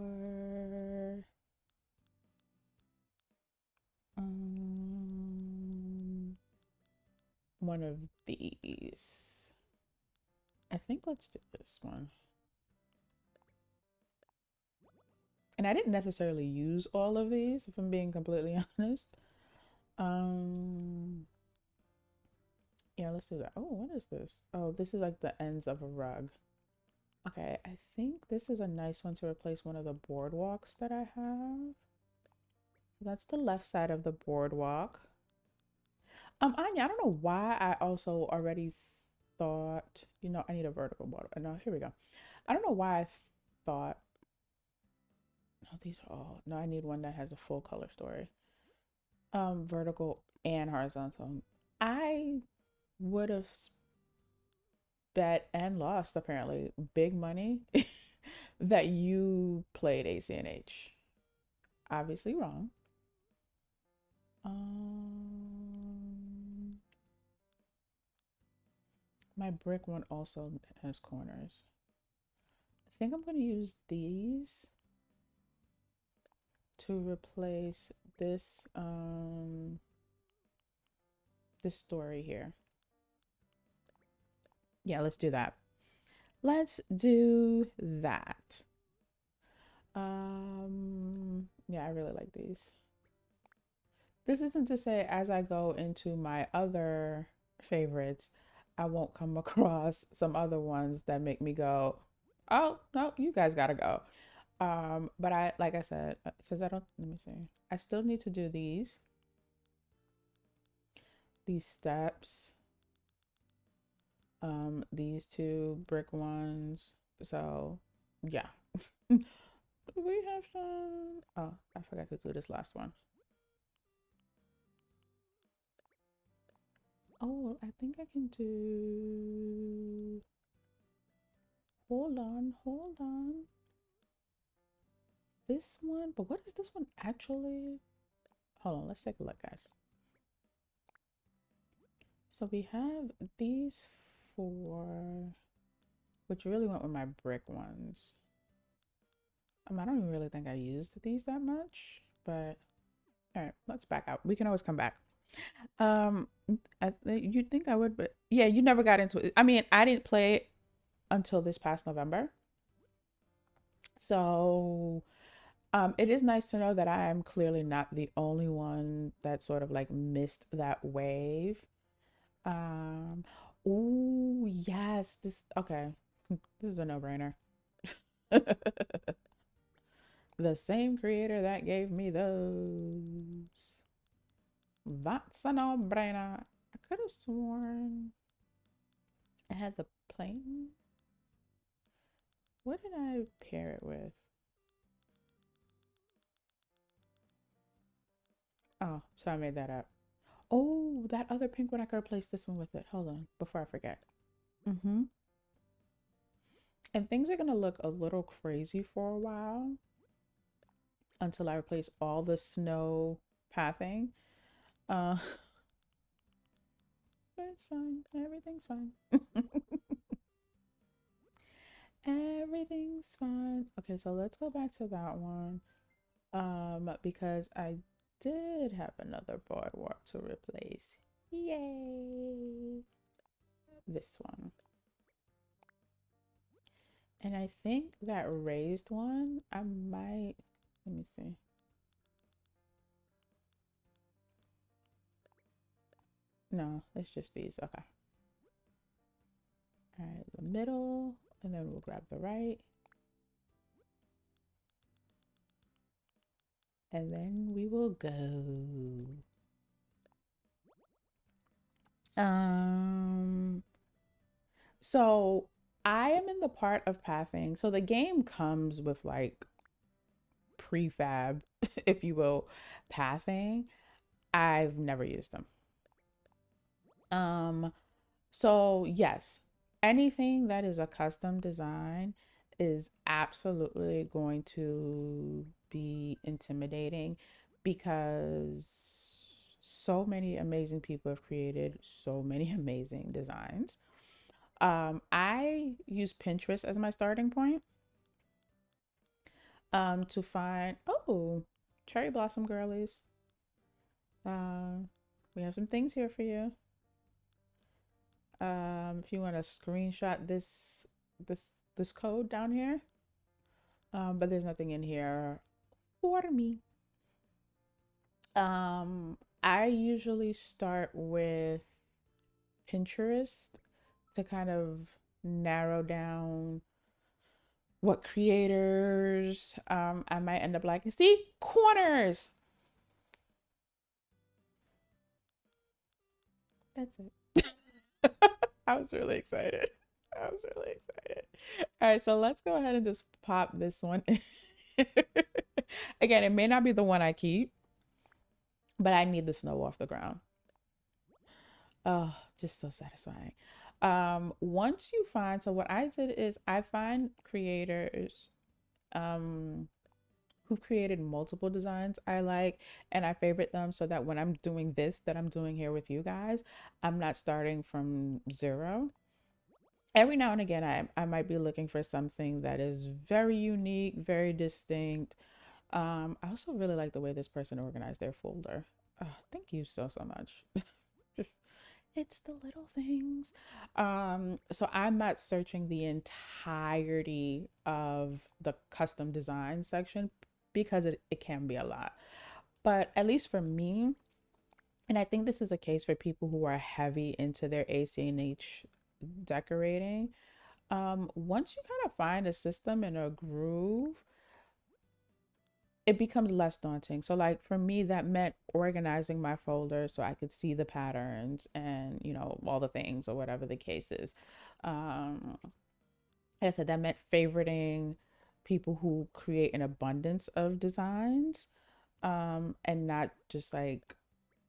one of these. I think let's do this one. And I didn't necessarily use all of these, if I'm being completely honest. Yeah, let's do that. Oh, what is this? Oh, this is like the ends of a rug. Okay, I think this is a nice one to replace one of the boardwalks that I have. That's the left side of the boardwalk. Anya, I don't know why I also already thought, you know, I need a vertical border. No, here we go. I don't know why I thought, no, these are all, no, I need one that has a full color story. Vertical and horizontal. I would have bet and lost apparently big money that you played ACNH. Obviously wrong. My brick one also has corners. I think I'm going to use these to replace this this story here. Yeah, let's do that. Let's do that. Yeah, I really like these. This isn't to say as I go into my other favorites, I won't come across some other ones that make me go, oh, no, you guys gotta go. But I, like I said, because I don't, let me see. I still need to do these steps. These two brick ones. So yeah. Do we have some? Oh, I forgot to do this last one. Oh, I think I can do. Hold on, hold on. This one, but what is this one actually? Hold on, let's take a look, guys. So we have these four, which really went with my brick ones. I don't even really think I used these that much, but all right, let's back out. We can always come back. You'd think I would, but yeah, you never got into it. I mean, I didn't play it until this past November. So, it is nice to know that I am clearly not the only one that sort of like missed that wave. Um, oh yes, this okay. This is a no-brainer. The same creator that gave me those. That's a no-brainer. I could have sworn I had the plain. What did I pair it with? Oh, so I made that up. Oh, that other pink one, I could replace this one with it. Hold on, before I forget. And things are gonna look a little crazy for a while until I replace all the snow pathing. Uh, but it's fine. Everything's fine. Everything's fine. Okay, so let's go back to that one. Because I did have another boardwalk to replace. Yay! This one. And I think that raised one, I might, let me see. No, it's just these. Okay. All right, let middle, and then we'll grab the right. And then we will go. So I am in the part of pathing. So the game comes with like prefab, if you will, pathing. I've never used them. So yes, anything that is a custom design is absolutely going to be intimidating because so many amazing people have created so many amazing designs. I use Pinterest as my starting point to find, oh, cherry blossom girlies. We have some things here for you. If you want to screenshot this code down here, but there's nothing in here for me. I usually start with Pinterest to kind of narrow down what creators I might end up liking. See, corners. That's it. I was really excited. I was really excited. All right, so let's go ahead and just pop this one. Again, it may not be the one I keep, but I need the snow off the ground. Oh, just so satisfying. Once you find, so what I did is I find creators who've created multiple designs I like, and I favorite them so that when I'm doing this that I'm doing here with you guys, I'm not starting from zero. Every now and again, I might be looking for something that is very unique, very distinct. I also really like the way this person organized their folder. Thank you so, so much. Just, it's the little things. So I'm not searching the entirety of the custom design section because it can be a lot. But at least for me, and I think this is a case for people who are heavy into their ACNH decorating, once you kind of find a system and a groove, it becomes less daunting. So like for me, that meant organizing my folder so I could see the patterns and, you know, all the things or whatever the case is. Like I said, that meant favoriting people who create an abundance of designs, and not just like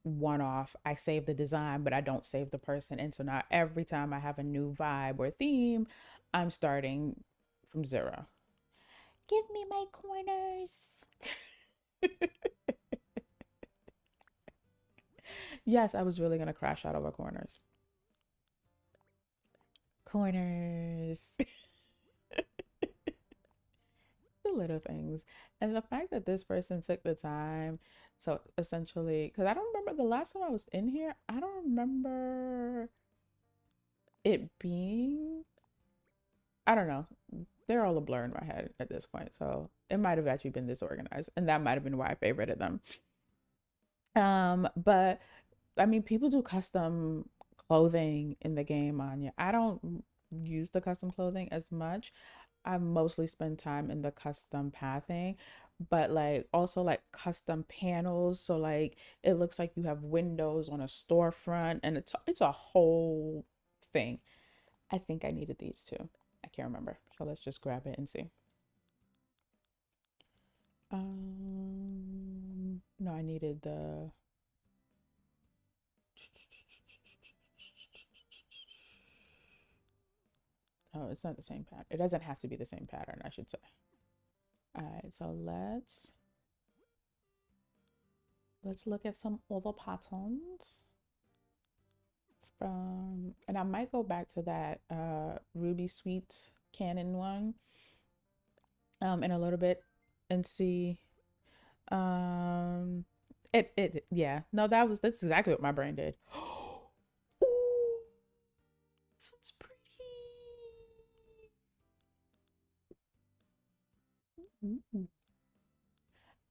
one off. I save the design, but I don't save the person. And so now every time I have a new vibe or theme, I'm starting from zero. Give me my corners. Yes, I was really gonna crash out over corners. Corners. The little things. And the fact that this person took the time, so essentially, because I don't remember the last time I was in here, I don't remember it being, I don't know. They're all a blur in my head at this point. So it might have actually been disorganized. And that might have been why I favorited them. But I mean, people do custom clothing in the game, Anya. I don't use the custom clothing as much. I mostly spend time in the custom pathing, but like also like custom panels. So like it looks like you have windows on a storefront, and it's a whole thing. I think I needed these too. I can't remember. So let's just grab it and see. No, I needed the. Oh, it's not the same pattern. It doesn't have to be the same pattern, I should say. All right, so let's look at some other patterns from, and I might go back to that Ruby Sweet Canon one in a little bit and see. It yeah, no, that's exactly what my brain did. Ooh, this one's pretty. Ooh.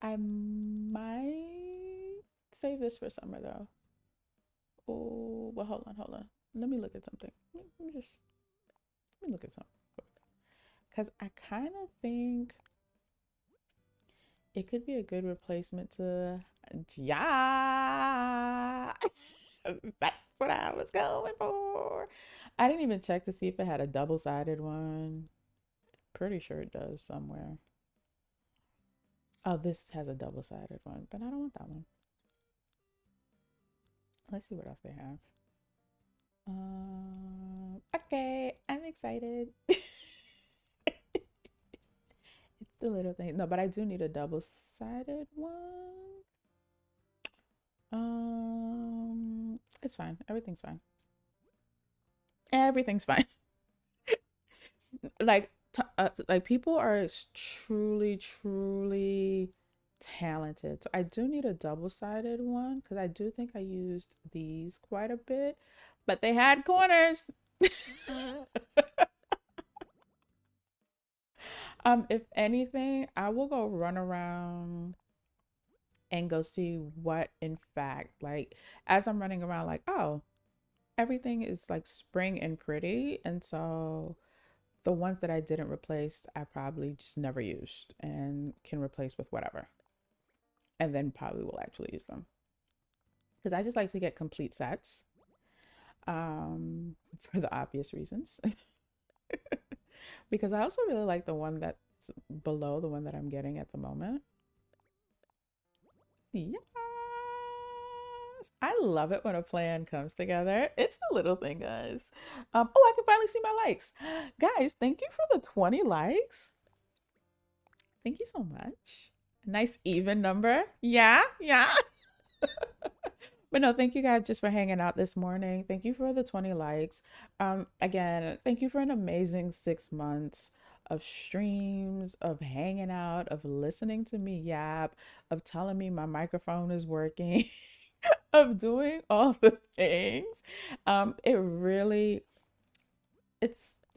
I might save this for summer though. Oh, but hold on. Let me look at something. Let me just. Let me look at something. Because I kind of think it could be a good replacement to, yeah. That's what I was going for. I didn't even check to see if it had a double-sided one. Pretty sure it does somewhere. Oh, this has a double-sided one, but I don't want that one. Let's see what else they have. Okay, I'm excited. It's the little thing. No, but I do need a double-sided one. It's fine. Everything's fine. Everything's fine. Like people are truly, truly talented. So I do need a double-sided one because I do think I used these quite a bit, but they had corners. If anything, I will go run around and go see what, in fact, like as I'm running around, like, oh, everything is like spring and pretty. And so the ones that I didn't replace, I probably just never used and can replace with whatever. And then probably will actually use them. Because I just like to get complete sets. For the obvious reasons. Because I also really like the one that's below the one that I'm getting at the moment. Yes. I love it when a plan comes together. It's the little thing, guys. Oh, I can finally see my likes. Guys, thank you for the 20 likes. Thank you so much. Nice even number. Yeah. But no, thank you guys just for hanging out this morning. Thank you for the 20 likes. Again, thank you for an amazing 6 months of streams, of hanging out, of listening to me yap, of telling me my microphone is working, of doing all the things.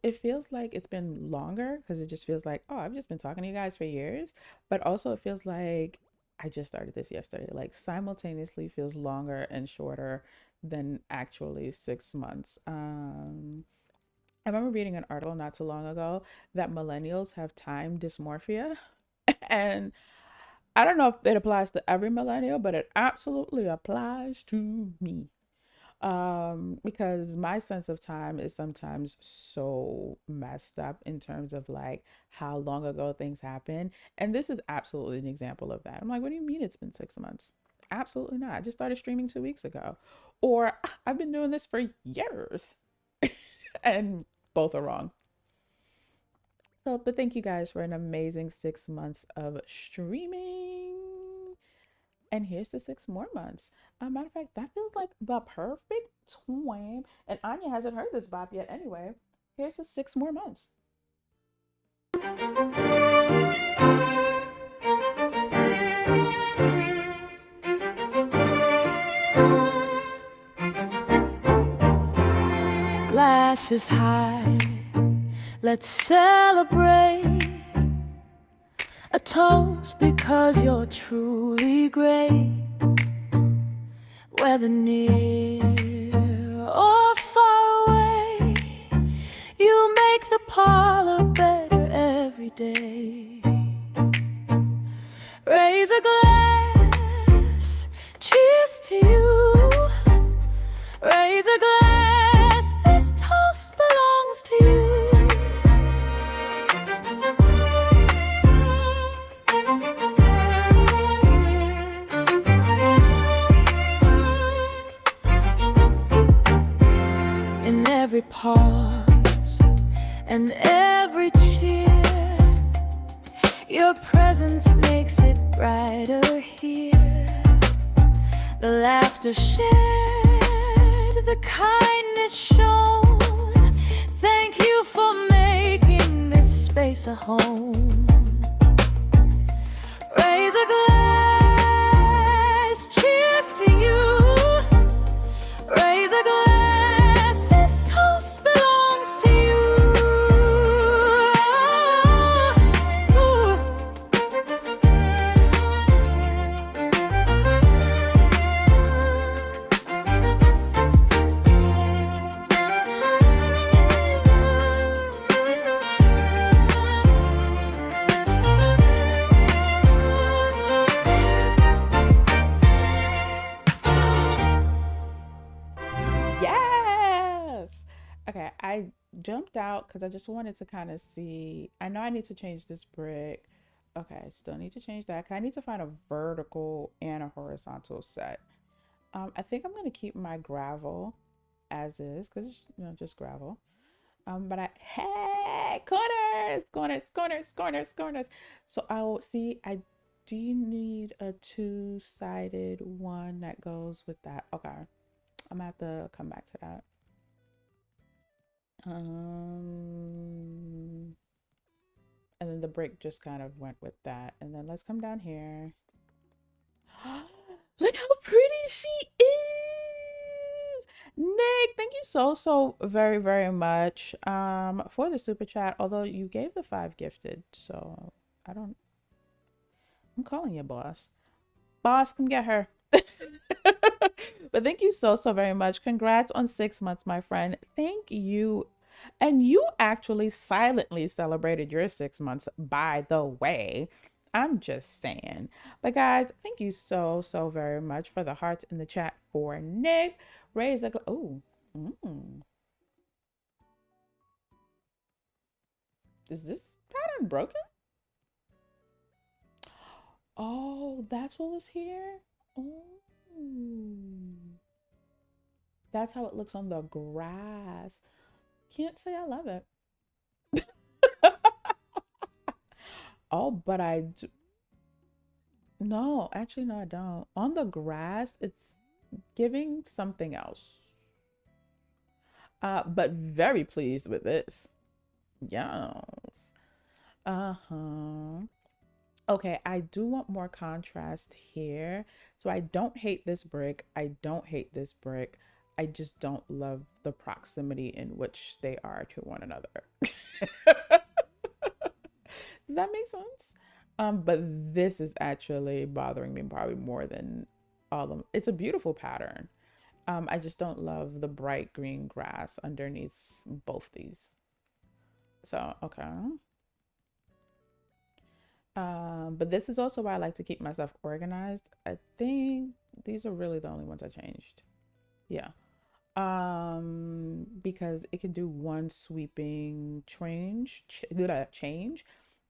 It feels like it's been longer because it just feels like, oh, I've just been talking to you guys for years. But also it feels like I just started this yesterday. Like simultaneously feels longer and shorter than actually 6 months. I remember reading an article not too long ago that millennials have time dysmorphia. And I don't know if it applies to every millennial, but it absolutely applies to me. Because my sense of time is sometimes so messed up in terms of like how long ago things happen. And this is absolutely an example of that. I'm like, what do you mean it's been 6 months? Absolutely not. I just started streaming 2 weeks ago. Or I've been doing this for years. And both are wrong. So, but thank you guys for an amazing 6 months of streaming. And here's the 6 more months. Matter of fact, that feels like the perfect time. And Anya hasn't heard this bop yet anyway. Here's the 6 more months. Glasses high, let's celebrate. A toast because you're truly great. Whether near or far away, you make the parlor better every day. Raise a glass, cheers to you. Raise a glass, this toast belongs to you. Every pause and every cheer, your presence makes it brighter here. The laughter shared, the kindness shown. Thank you for making this space a home. Raise a glass, cheers to you. Raise a glass. I jumped out because I just wanted to kind of see. I know I need to change this brick. Okay, I still need to change that. 'Cause I need to find a vertical and a horizontal set. I think I'm gonna keep my gravel as is because it's, you know, just gravel. But hey, corners, corners, corners, corners, corners. So I'll see. I do need a two-sided one that goes with that. Okay, I'm gonna have to come back to that. And then the brick just kind of went with that. And then let's come down here. Look how pretty she is. Nick, thank you so very much for the super chat. Although you gave the 5 gifted, so I don't. I'm calling you boss. Boss, come get her. But thank you so very much. Congrats on 6 months, my friend. Thank you. And you actually silently celebrated your 6 months, by the way. I'm just saying. But guys, thank you so very much for the hearts in the chat for Nick. Raise a oh. Is this pattern broken? Oh, that's what was here? Oh. That's how it looks on the grass. Can't say I love it. Oh, but I do. No, actually, no, I don't. On the grass, it's giving something else. But very pleased with this. Yes. Uh-huh. Okay, I do want more contrast here. So I don't hate this brick. I don't hate this brick. I just don't love the proximity in which they are to one another. Does that make sense? But this is actually bothering me probably more than all of them. It's a beautiful pattern. I just don't love the bright green grass underneath both these. So, okay. But this is also why I like to keep myself organized. I think these are really the only ones I changed. Yeah. Because it can do one sweeping change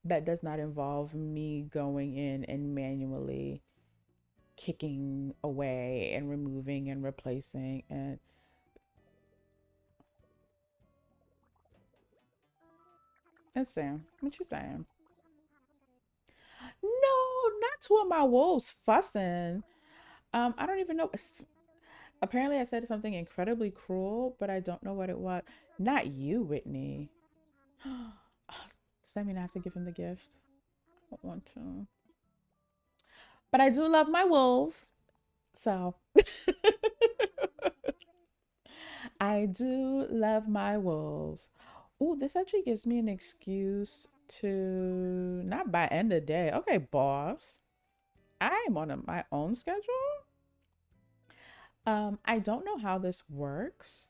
that does not involve me going in and manually kicking away and removing and replacing. And let's see, what you saying? No, not two of my wolves fussing. I don't even know. Apparently I said something incredibly cruel, but I don't know what it was. Not you, Whitney. Does that mean I have to give him the gift? I don't want to. But I do love my wolves. So I do love my wolves. Oh, this actually gives me an excuse to not by end of day. Okay, boss. I'm on my own schedule. I don't know how this works,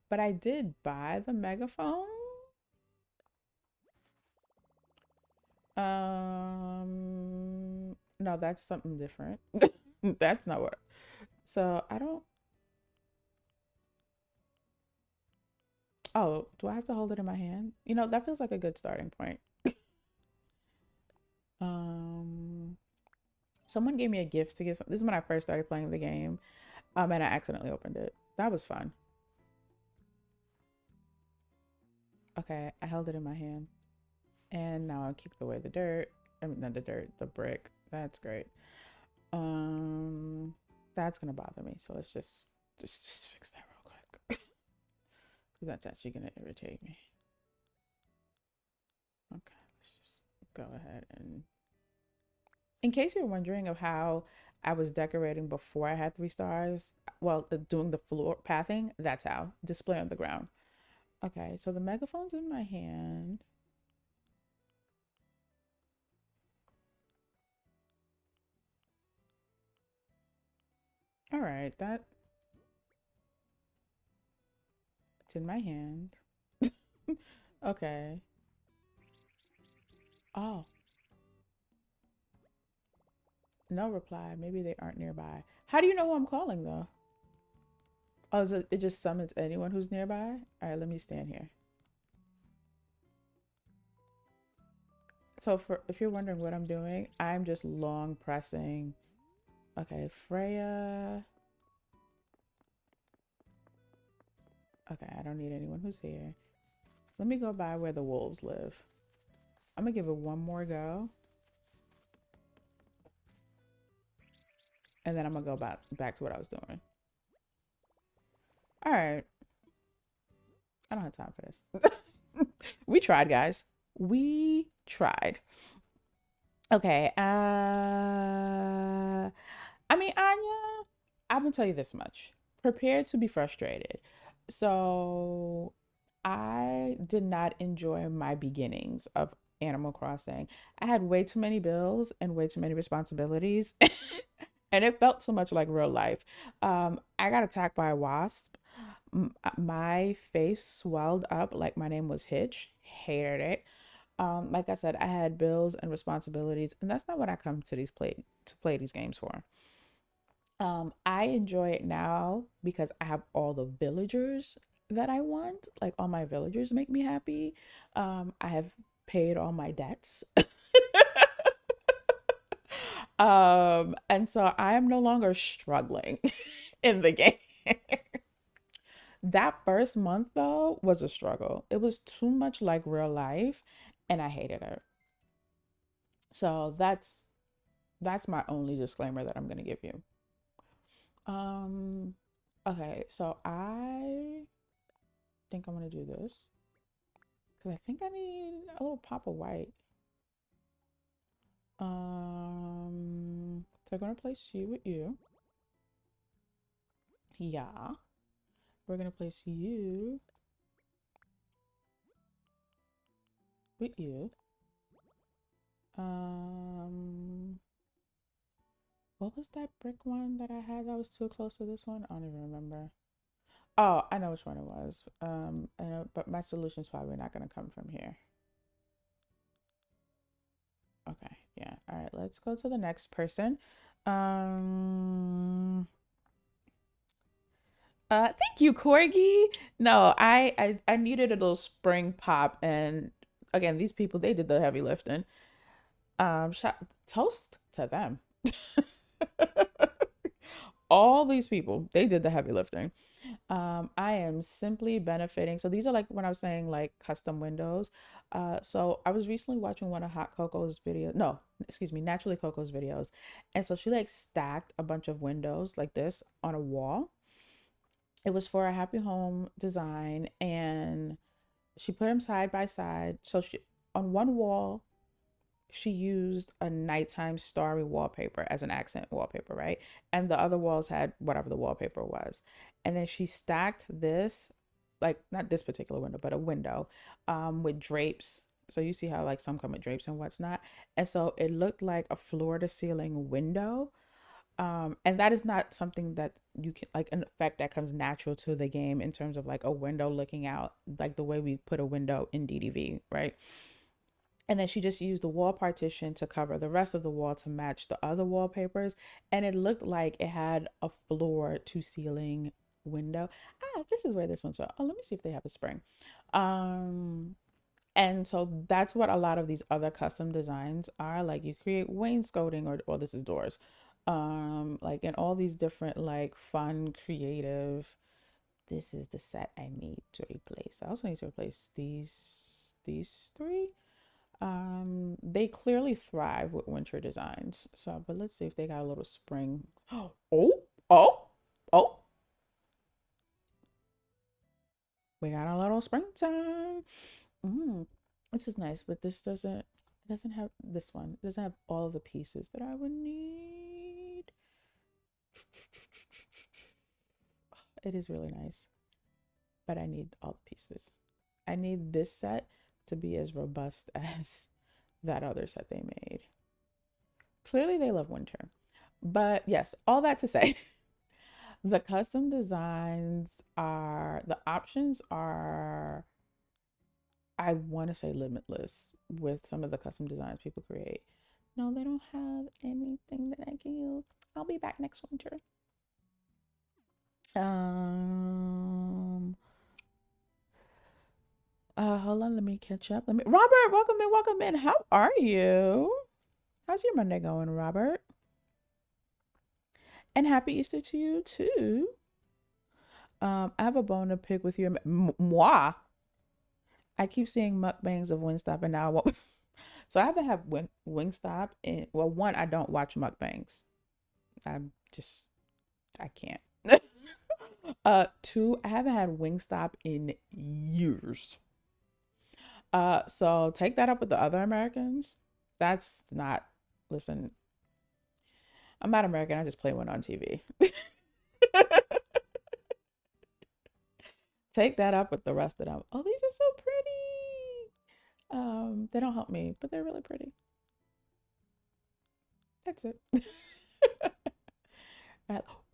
but I did buy the megaphone. No, that's something different. That's not what. So I don't. Oh, do I have to hold it in my hand? You know, that feels like a good starting point. Um, Someone gave me a gift to get some. This is when I first started playing the game. And I accidentally opened it. That was fun. Okay, I held it in my hand. And now I kicked away the dirt. I mean, not the dirt, the brick. That's great. That's gonna bother me. So let's just fix that real quick. Because that's actually gonna irritate me. Okay, let's just go ahead and in case you're wondering of how I was decorating before I had 3 stars, well, doing the floor pathing, that's how. Display on the ground. Okay, so the megaphone's in my hand. All right, it's in my hand. Okay. Oh, no reply. Maybe they aren't nearby. How do you know who I'm calling though? Oh, so it just summons anyone who's nearby? All right, let me stand here. So for if you're wondering what I'm doing, I'm just long pressing. Okay, Freya. Okay, I don't need anyone who's here. Let me go by where the wolves live. I'm gonna give it one more go. And then I'm gonna go back to what I was doing. All right. I don't have time for this. We tried, guys. We tried. Okay. I mean, Anya, I'm gonna tell you this much. Prepare to be frustrated. So I did not enjoy my beginnings of Animal Crossing. I had way too many bills and way too many responsibilities. And it felt too much like real life. I got attacked by a wasp. My face swelled up like my name was Hitch. Hated it. Like I said, I had bills and responsibilities, and that's not what I come to play these games for. I enjoy it now because I have all the villagers that I want. Like all my villagers make me happy. I have paid all my debts. And so I am no longer struggling in the game. That first month though was a struggle. It was too much like real life and I hated it. So that's my only disclaimer that I'm gonna give you. Um, okay, so I think I'm gonna do this because I think I need a little pop of white. So I'm gonna place you with you. Yeah, we're gonna place you with you. Um, what was that brick one that I had that was too close to this one? I don't even remember. Oh, I know which one it was. I know, but my solution's probably not gonna come from here. Okay, yeah. All right, let's go to the next person. Um, thank you, Corgi. No, I needed a little spring pop, and again, these people they did the heavy lifting. Toast to them. All these people, they did the heavy lifting. I am simply benefiting. So these are like when I was saying like custom windows. So I was recently watching one of Hot Coco's videos. No, excuse me, Naturally Coco's videos. And so she like stacked a bunch of windows like this on a wall. It was for a happy home design and she put them side by side. So she on one wall she used a nighttime starry wallpaper as an accent wallpaper, right? And the other walls had whatever the wallpaper was. And then she stacked this, like not this particular window, but a window with drapes. So you see how like some come with drapes and what's not. And so it looked like a floor to ceiling window. And that is not something that you can like an effect that comes natural to the game in terms of like a window looking out, like the way we put a window in DDV, right? And then she just used the wall partition to cover the rest of the wall to match the other wallpapers. And it looked like it had a floor to ceiling window. This is where this one's from. Oh, let me see if they have a spring. Um, and so that's what a lot of these other custom designs are. Like you create wainscoting or this is doors. Like in all these different like fun, creative. This is the set I need to replace. I also need to replace these three. They clearly thrive with winter designs. So, but let's see if they got a little spring. Oh, oh, oh. We got a little springtime. This is nice, but it doesn't have this one. It doesn't have all the pieces that I would need. It is really nice, but I need all the pieces. I need this set to be as robust as that other set they made. Clearly, they love winter. But yes, all that to say, the custom designs are, the options are, I want to say limitless with some of the custom designs people create. No, they don't have anything that I can use. I'll be back next winter. hold on. Let me catch up. Robert, welcome in, welcome in. How are you? How's your Monday going, Robert? And happy Easter to you too. I have a bone to pick with you. Moi. I keep seeing mukbangs of Wingstop, and now I won't. So I haven't had Wingstop in. Well, one, I don't watch mukbangs. I'm just, I can't. Two, I haven't had Wingstop in years. So take that up with the other Americans. That's not. Listen, I'm not American. I just play one on TV. Take that up with the rest of them. Oh, these are so pretty. They don't help me, but they're really pretty. That's it.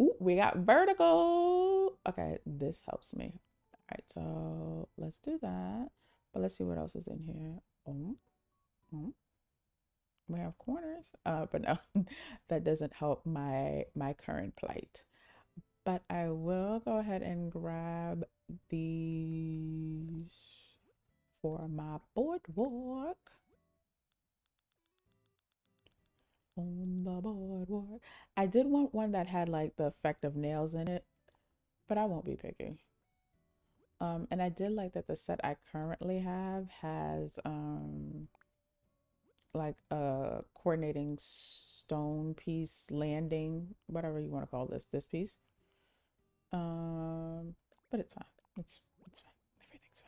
Ooh, we got vertical. Okay, this helps me. All right, so let's do that. But let's see what else is in here. We have corners. But no, that doesn't help my current plight. But I will go ahead and grab these for my boardwalk. On the boardwalk. I did want one that had like the effect of nails in it, but I won't be picky. And I did like that the set I currently have has like a coordinating stone piece landing, whatever you want to call this piece. But it's fine. It's fine. Everything's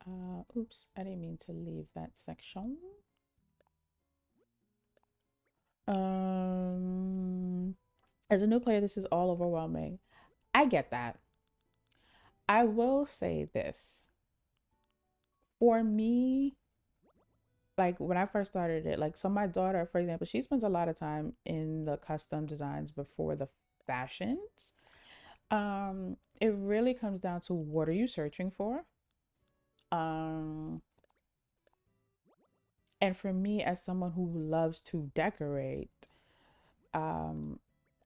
fine. Oops, I didn't mean to leave that section. As a new player, this is all overwhelming. I get that. I will say this. For me, like when I first started it, like so my daughter, for example, she spends a lot of time in the custom designs before the fashions. It really comes down to what are you searching for? Um, and for me, as someone who loves to decorate, um,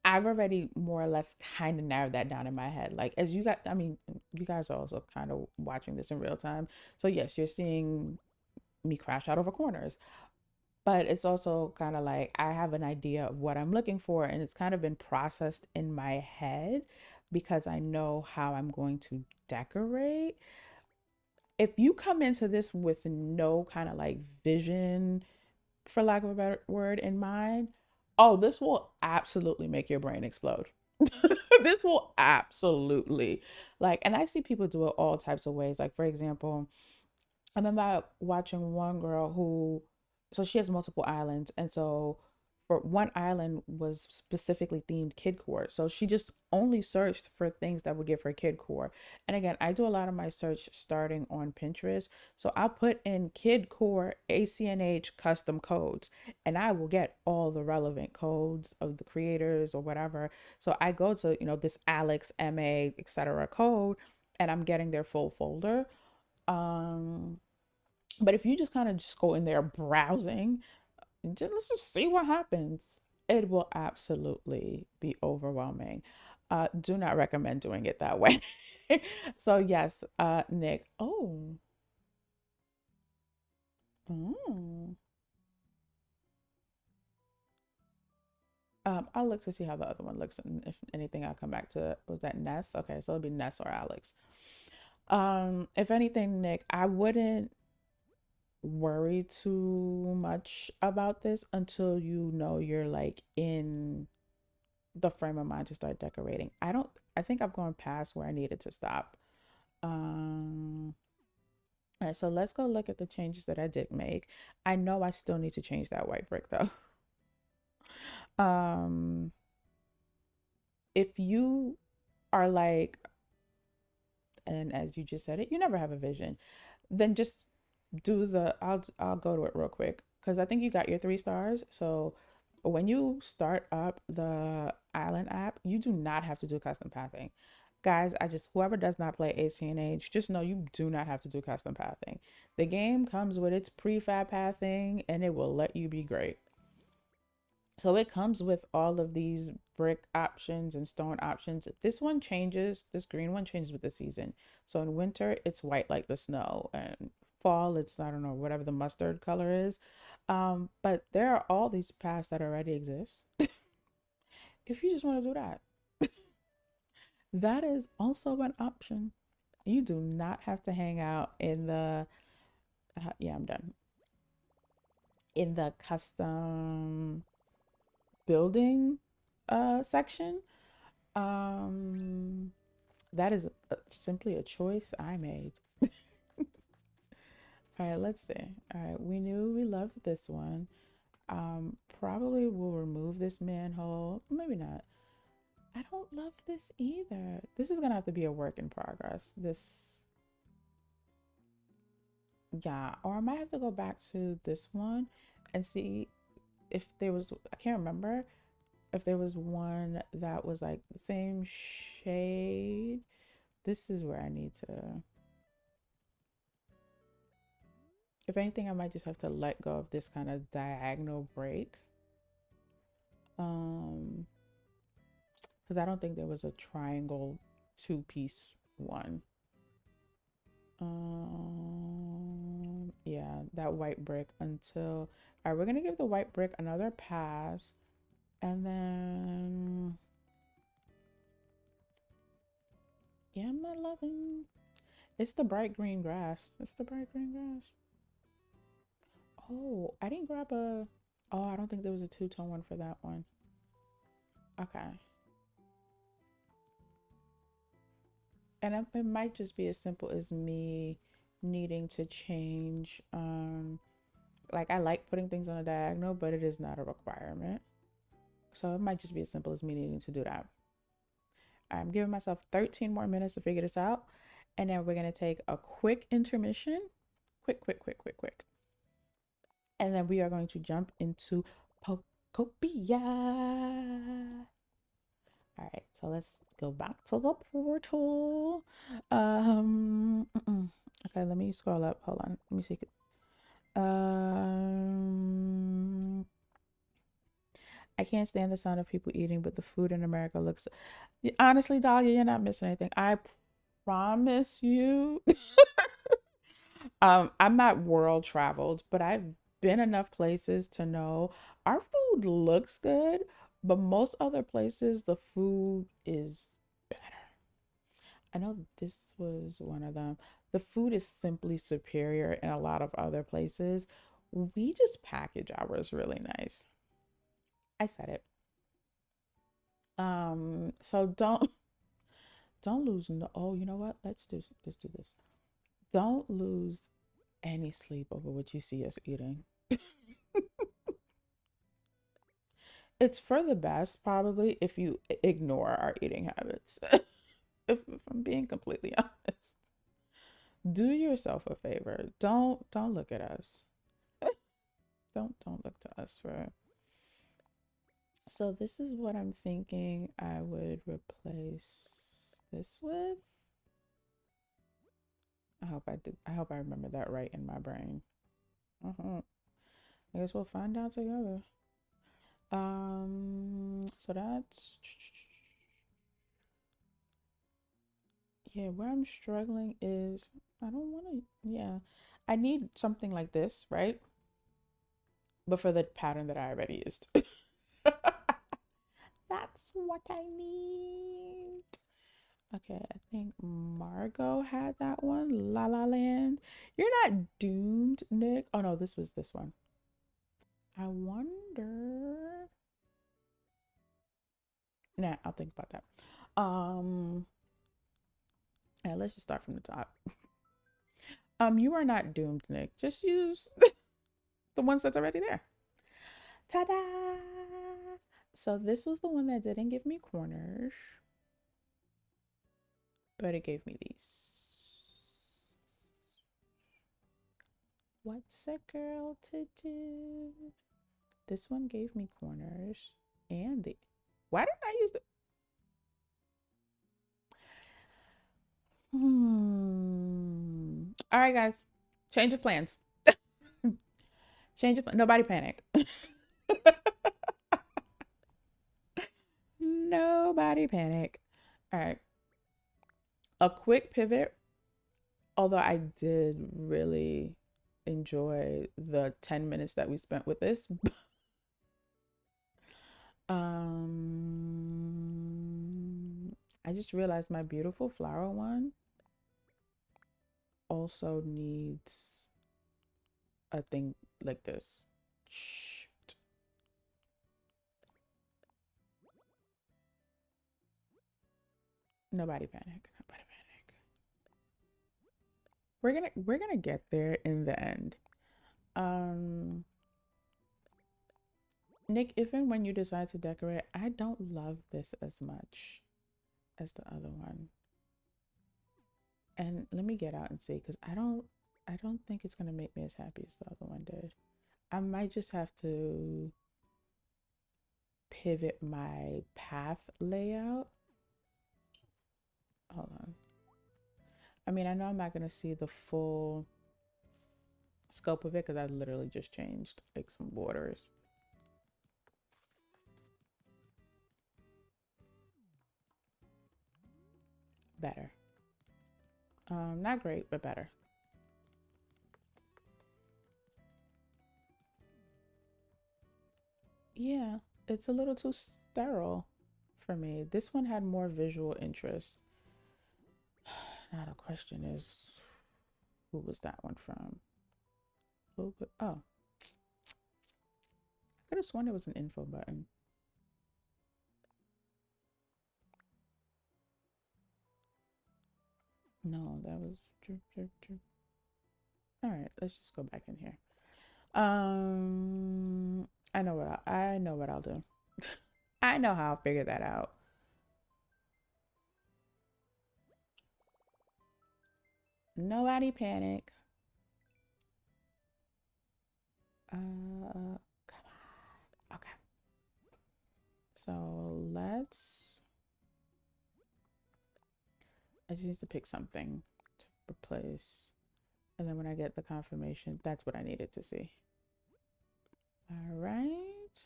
I've already more or less kind of narrowed that down in my head. Like as you got, I mean, you guys are also kind of watching this in real time. So yes, you're seeing me crash out over corners. But it's also kind of like I have an idea of what I'm looking for, and it's kind of been processed in my head because I know how I'm going to decorate. If you come into this with no kind of like vision, for lack of a better word, in mind, oh, this will absolutely make your brain explode. This will absolutely like, and I see people do it all types of ways. Like, for example, I remember watching one girl who, so she has multiple islands, and so for one island was specifically themed kid core. So she just only searched for things that would give her kid core. And again, I do a lot of my search starting on Pinterest. So I'll put in kid core ACNH custom codes, and I will get all the relevant codes of the creators or whatever. So I go to, this Alex, MA, etc. code, and I'm getting their full folder. Um, but if you just kind of just go in there browsing, let's just see what happens. It will absolutely be overwhelming. Do not recommend doing it that way. So yes, Nick. Oh. Mm. I'll look to see how the other one looks, and if anything, I'll come back to it. Was that Ness? Okay, so it'll be Ness or Alex. If anything, Nick, I wouldn't worry too much about this until you're like in the frame of mind to start decorating. I think I've gone past where I needed to stop. All right, so let's go look at the changes that I did make. I know I still need to change that white brick though. um if you are like, and as you just said it, you never have a vision, then just do I'll go to it real quick because I think you got your 3 stars. So when you start up the island app, you do not have to do custom pathing. Guys, whoever does not play ACNH, just know you do not have to do custom pathing. The game comes with its prefab pathing and it will let you be great. So it comes with all of these brick options and stone options. This one changes, this green one changes with the season. So in winter, it's white like the snow, and fall, it's, I don't know, whatever the mustard color is. But there are all these paths that already exist. If you just want to do that, that is also an option. You do not have to hang out in the, yeah, I'm done. In the custom building section. Um, that is simply a choice I made. All right, let's see. All right, we knew we loved this one. Probably will remove this manhole. Maybe not. I don't love this either. This is gonna have to be a work in progress. This, yeah, or I might have to go back to this one and see if there was, I can't remember if there was one that was like the same shade. This is where I need to, if anything, I might just have to let go of this kind of diagonal break. Because I don't think there was a triangle two-piece one. Yeah, that white brick until, all right, we're gonna give the white brick another pass, and then, yeah, I'm not loving, it's the bright green grass. It's the bright green grass. Oh, I didn't grab a, oh, I don't think there was a two-tone one for that one. Okay. And it might just be as simple as me needing to change, like I like putting things on a diagonal, but it is not a requirement. So it might just be as simple as me needing to do that. I'm giving myself 13 more minutes to figure this out. And then we're going to take a quick intermission. Quick, quick, quick, quick, quick. And then we are going to jump into Pokopia. All right, so let's go back to the portal. Okay, let me scroll up. Hold on. Let me see. I can't stand the sound of people eating, but the food in America looks, honestly, Dahlia, you're not missing anything. I promise you. I'm not world traveled, but I've been enough places to know our food looks good, but most other places the food is better. I know this was one of them. The food is simply superior in a lot of other places. We just package ours really nice. I said it. So don't lose no, oh, you know what? Let's do this. Don't lose any sleep over what you see us eating. It's for the best, probably, if you ignore our eating habits. If I'm being completely honest, do yourself a favor. Don't look at us. Don't look to us for. So this is what I'm thinking I would replace this with. I hope I did. I hope I remember that right in my brain. I guess we'll find out together. So that's, yeah, where I'm struggling is I don't want to, yeah, I need something like this, right? But for the pattern that I already used. That's what I need. Okay, I think Margot had that one. La La Land. You're not doomed, Nick. Oh no, this was this one. I wonder. Nah, I'll think about that. Yeah, let's just start from the top. You are not doomed, Nick. Just use the ones that's already there. Ta-da! So this was the one that didn't give me corners, but it gave me these. What's a girl to do? This one gave me corners and the. Why didn't I use the? All right, guys. Change of plans. Change of, nobody panic. Nobody panic. All right. A quick pivot, although I did really enjoy the 10 minutes that we spent with this. I just realized my beautiful flower one also needs a thing like this. Shoot. Nobody panic. Nobody panic. We're gonna get there in the end. Nick, if and when you decide to decorate, I don't love this as much as the other one. And let me get out and see, because I don't think it's gonna make me as happy as the other one did. I might just have to pivot my path layout. Hold on. I mean, I know I'm not gonna see the full scope of it because I literally just changed like some borders. Better. Not great, but better. Yeah, it's a little too sterile for me. This one had more visual interest. Now the question is, who was that one from? Oh, I could have sworn it was an info button. No, that was all right. Let's just go back in here. I know what I'll do. I know how I'll figure that out. Nobody panic. Come on. Okay. So I just need to pick something to replace. And then when I get the confirmation, that's what I needed to see. All right.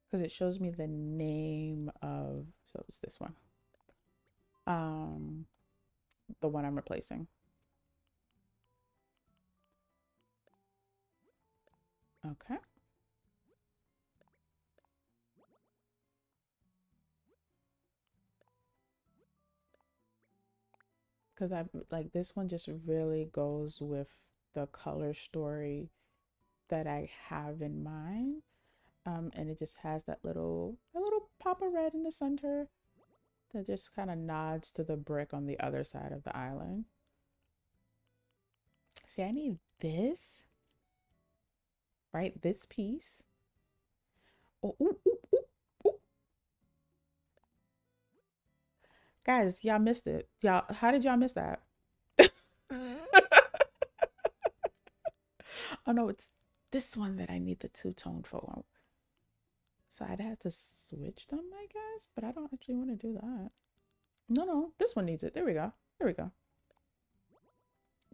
Because it shows me the name of, so it's this one. The one I'm replacing. Okay. Because I like this one just really goes with the color story that I have in mind. And it just has that little pop of red in the center that just kind of nods to the brick on the other side of the island. See, I need this, right? This piece. Oh, ooh, ooh, ooh, ooh. Guys, y'all missed it. Y'all, how did y'all miss that? Oh no, it's this one that I need the two-tone for. So I'd have to switch them, I guess, but I don't actually want to do that. No, this one needs it. There we go. There we go.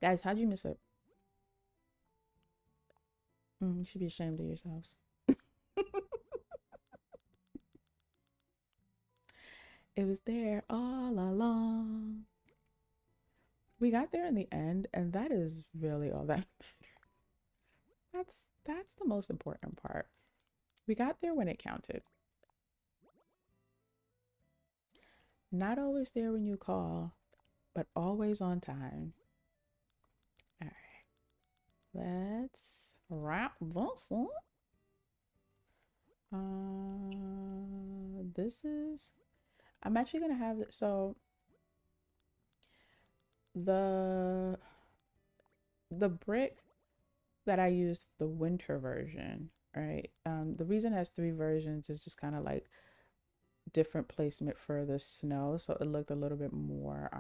Guys, how'd you miss it? You should be ashamed of yourselves. It was there all along. We got there in the end, and that is really all that matters. That's the most important part. We got there when it counted. Not always there when you call, but always on time. All right. Let's wrap this up. This is, I'm actually gonna have it. So the brick that I used, the winter version, right? The reason it has 3 versions is just kind of like different placement for the snow, so it looked a little bit more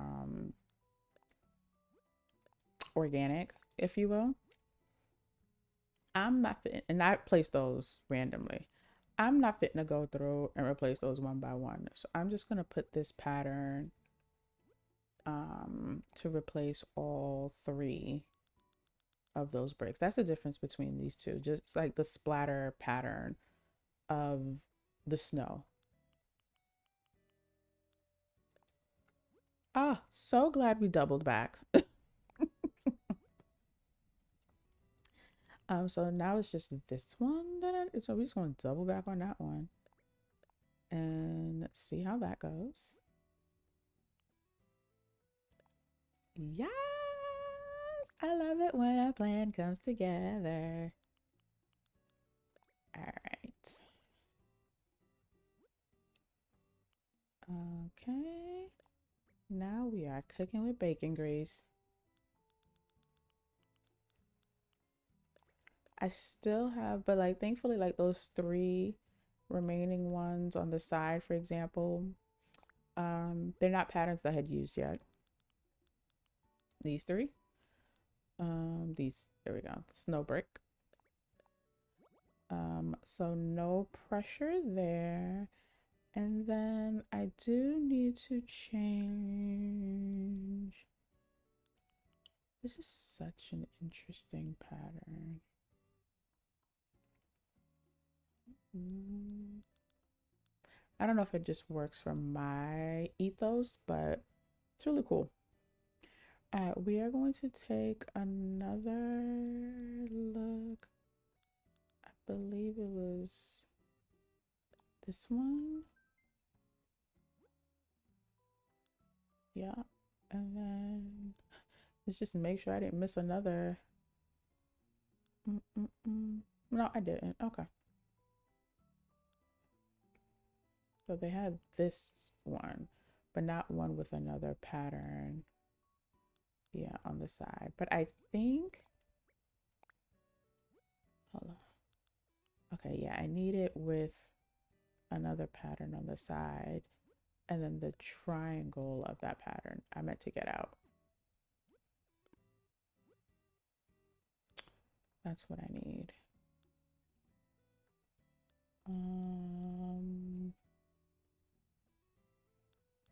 organic, if you will. I'm not fitting, and I placed those randomly. I'm not fitting to go through and replace those one by one. So I'm just gonna put this pattern to replace all 3 of those bricks. That's the difference between these two, just like the splatter pattern of the snow. Ah, so glad we doubled back. So now it's just this one so we're just going to double back on that one and see how that goes. Yes, I love it when a plan comes together. All right. Okay. Now we are cooking with bacon grease. I still have, but like thankfully, like those 3 remaining ones on the side, for example, they're not patterns that I had used yet. These 3. There we go. Snow brick. So no pressure there. And then I do need to change. This is such an interesting pattern. I don't know if it just works for my ethos, but it's really cool. We are going to take another look. I believe it was this one. Yeah. And then let's just make sure I didn't miss another. No, I didn't. Okay. So they had this one, but not one with another pattern. Yeah, on the side. But I think, hold on. Okay, yeah, I need it with another pattern on the side and then the triangle of that pattern I meant to get out. That's what I need.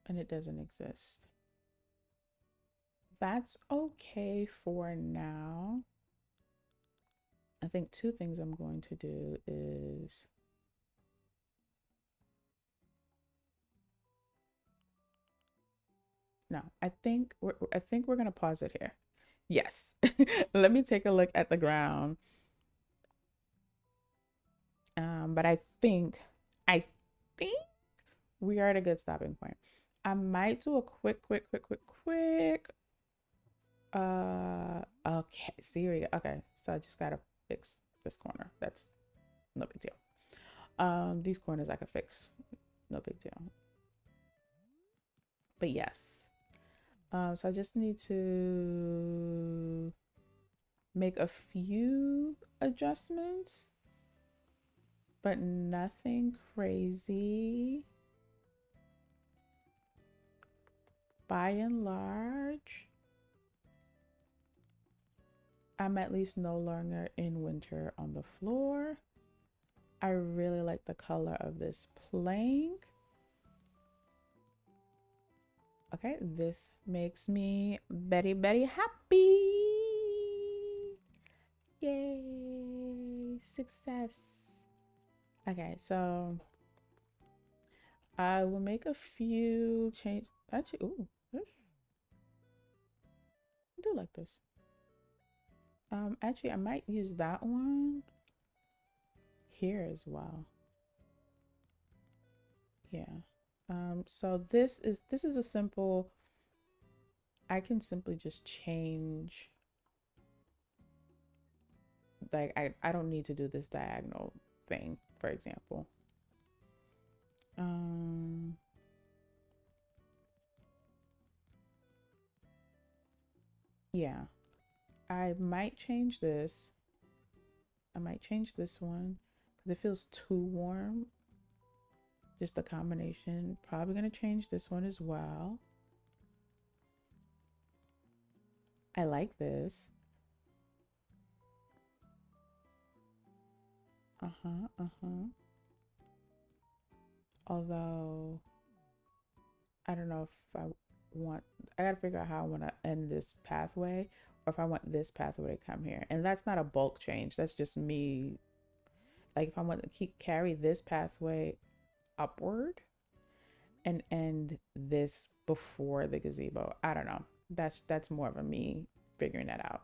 And it doesn't exist. That's okay for now. I think 2 things I'm going to do is no, I think we're gonna pause it here. Yes. Let me take a look at the ground. But I think we are at a good stopping point. I might do a quick. Okay, see here we go. Okay, so I just gotta fix this corner. That's no big deal. These corners I could fix, no big deal. But yes, so I just need to make a few adjustments, but nothing crazy. By and large, I'm at least no longer in winter on the floor. I really like the color of this plank. Okay, this makes me very, very happy. Yay, success. Okay, so I will make a few change. Actually, ooh, I do like this. Actually, I might use that one here as well. Yeah. So this is a simple, I can simply just change, like I don't need to do this diagonal thing, for example. Yeah, I might change this. I might change this one because it feels too warm. Just the combination. Probably gonna change this one as well. I like this. Although I don't know if I gotta figure out how I want to end this pathway, or if I want this pathway to come here. And that's not a bulk change. That's just me. Like if I want to carry this pathway upward and end this before the gazebo. I don't know. That's more of a me figuring that out.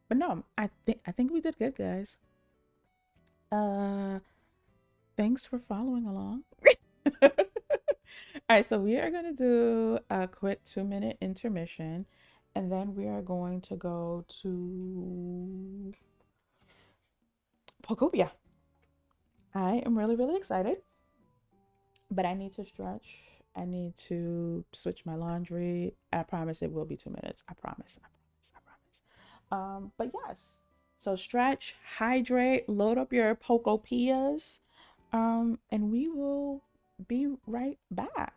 But no, I think we did good, guys. Uh Thanks for following along. All right, so we are going to do a quick 2-minute intermission, and then we are going to go to Pokopia. I am really, really excited, but I need to stretch. I need to switch my laundry. I promise it will be 2 minutes. I promise. I promise. But yes. So stretch, hydrate, load up your Pokopias, and we will be right back.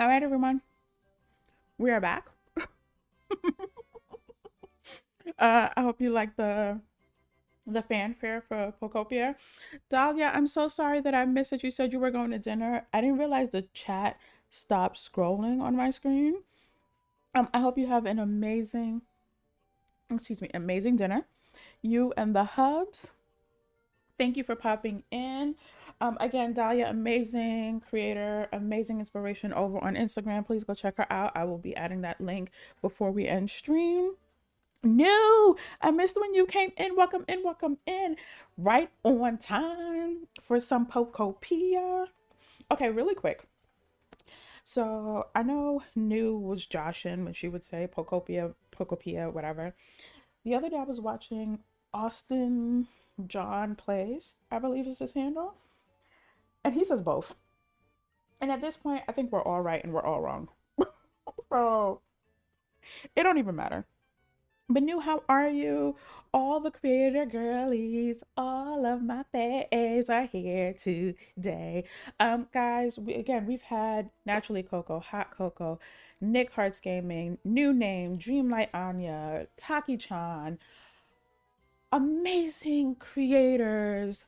All right, everyone, we are back. I hope you like the fanfare for Pokopia. Dahlia, I'm so sorry that I missed it. You said you were going to dinner. I didn't realize the chat stopped scrolling on my screen. I hope you have an amazing dinner. You and the hubs. Thank you for popping in. Again, Dahlia, amazing creator, amazing inspiration over on Instagram. Please go check her out. I will be adding that link before we end stream. No, I missed when you came in. Welcome in, welcome in. Right on time for some Pokopia. Okay, really quick. So I know New was joshing when she would say Pokopia, Pokopia, whatever. The other day I was watching Austin John Plays, I believe is his handle. And he says both. And at this point, I think we're all right and we're all wrong. Bro, it don't even matter. But New, how are you? All the creator girlies, all of my faves are here today. Guys, we've had Naturally Coco, Hot Coco, Nick Hearts Gaming, New Name, Dreamlight Anya, Taki Chan, amazing creators,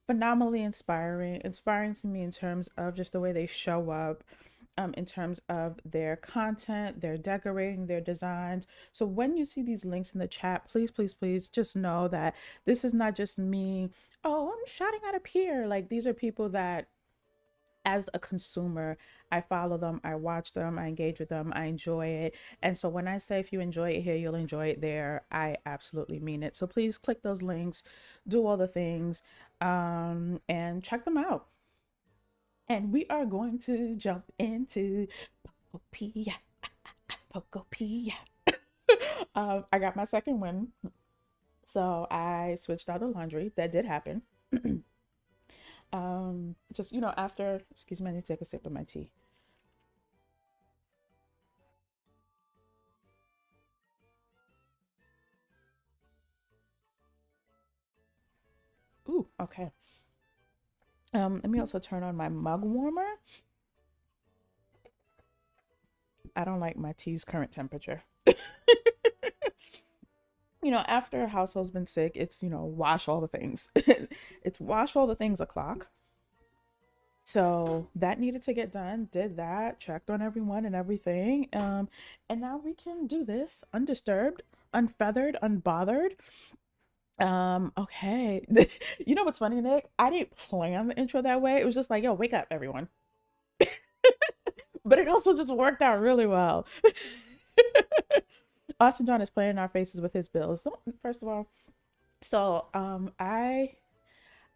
phenomenally inspiring to me in terms of just the way they show up, in terms of their content, their decorating, their designs. So when you see these links in the chat, please, please, please just know that this is not just me, oh, I'm shouting out up here. Like, these are people that, as a consumer, I follow them, I watch them, I engage with them, I enjoy it. And so when I say if you enjoy it here, you'll enjoy it there, I absolutely mean it. So please click those links, do all the things, and check them out. And we are going to jump into Pokopia. Pokopia. I got my second win. So I switched out the laundry. That did happen. Just, after, excuse me, I need to take a sip of my tea. Ooh, okay. Let me also turn on my mug warmer. I don't like my tea's current temperature. After a household's been sick, it's, wash all the things. It's wash all the things o'clock. So that needed to get done, did that, checked on everyone and everything. And now we can do this undisturbed, unfeathered, unbothered. Okay. You know what's funny, Nick? I didn't plan the intro that way. It was just like, yo, wake up, everyone. But it also just worked out really well. Austin John is playing in our faces with his bills. So, first of all,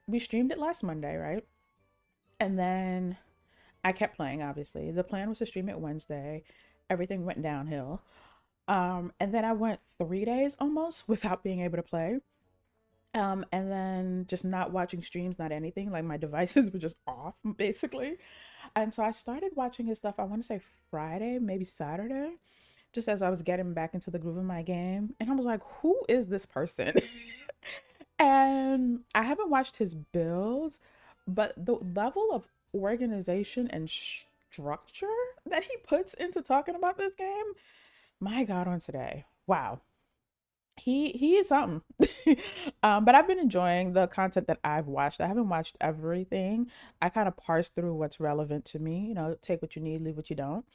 we streamed it last Monday, right? And then I kept playing, obviously. The plan was to stream it Wednesday. Everything went downhill. And then I went 3 days almost without being able to play. And then just not watching streams, not anything. Like, my devices were just off, basically. And so I started watching his stuff, I want to say Friday, maybe Saturday, just as I was getting back into the groove of my game. And I was like, who is this person? And I haven't watched his builds, but the level of organization and structure that he puts into talking about this game, my God, on today. Wow. He is something. But I've been enjoying the content that I've watched. I haven't watched everything. I kind of parse through what's relevant to me, take what you need, leave what you don't.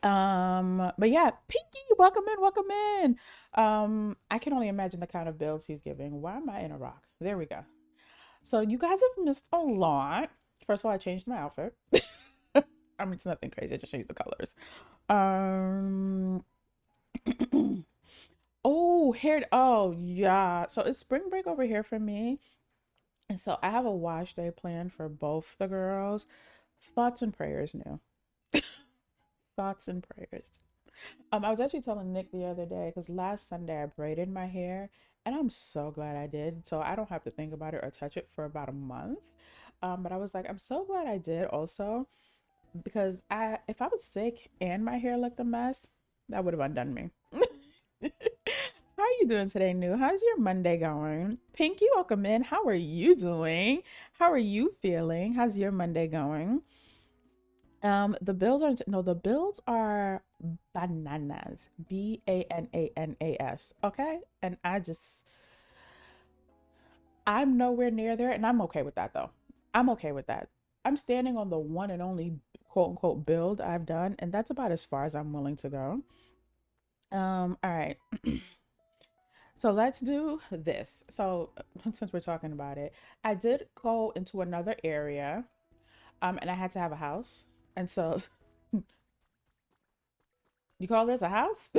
But yeah, Pinky, welcome in, welcome in. I can only imagine the kind of builds he's giving. Why am I in a rock? There we go. So you guys have missed a lot. First of all, I changed my outfit. I mean, it's nothing crazy. I just changed the colors. Oh, here. Oh, yeah. So it's spring break over here for me. And so I have a wash day planned for both the girls. Thoughts and prayers, New. Thoughts and prayers. I was actually telling Nick the other day because last Sunday I braided my hair and I'm so glad I did. So I don't have to think about it or touch it for about a month. But I was like, I'm so glad I did also because if I was sick and my hair looked a mess, that would have undone me. How are you doing today, New? How's your Monday going? Pinky, welcome in. How are you doing? How are you feeling? How's your Monday going? The bills are no, the bills are bananas. Bananas. Okay, and I'm nowhere near there, and I'm okay with that though. I'm okay with that. I'm standing on the one and only quote unquote build I've done, and that's about as far as I'm willing to go. All right. So let's do this. So since we're talking about it, I did go into another area, and I had to have a house. And so you call this a house?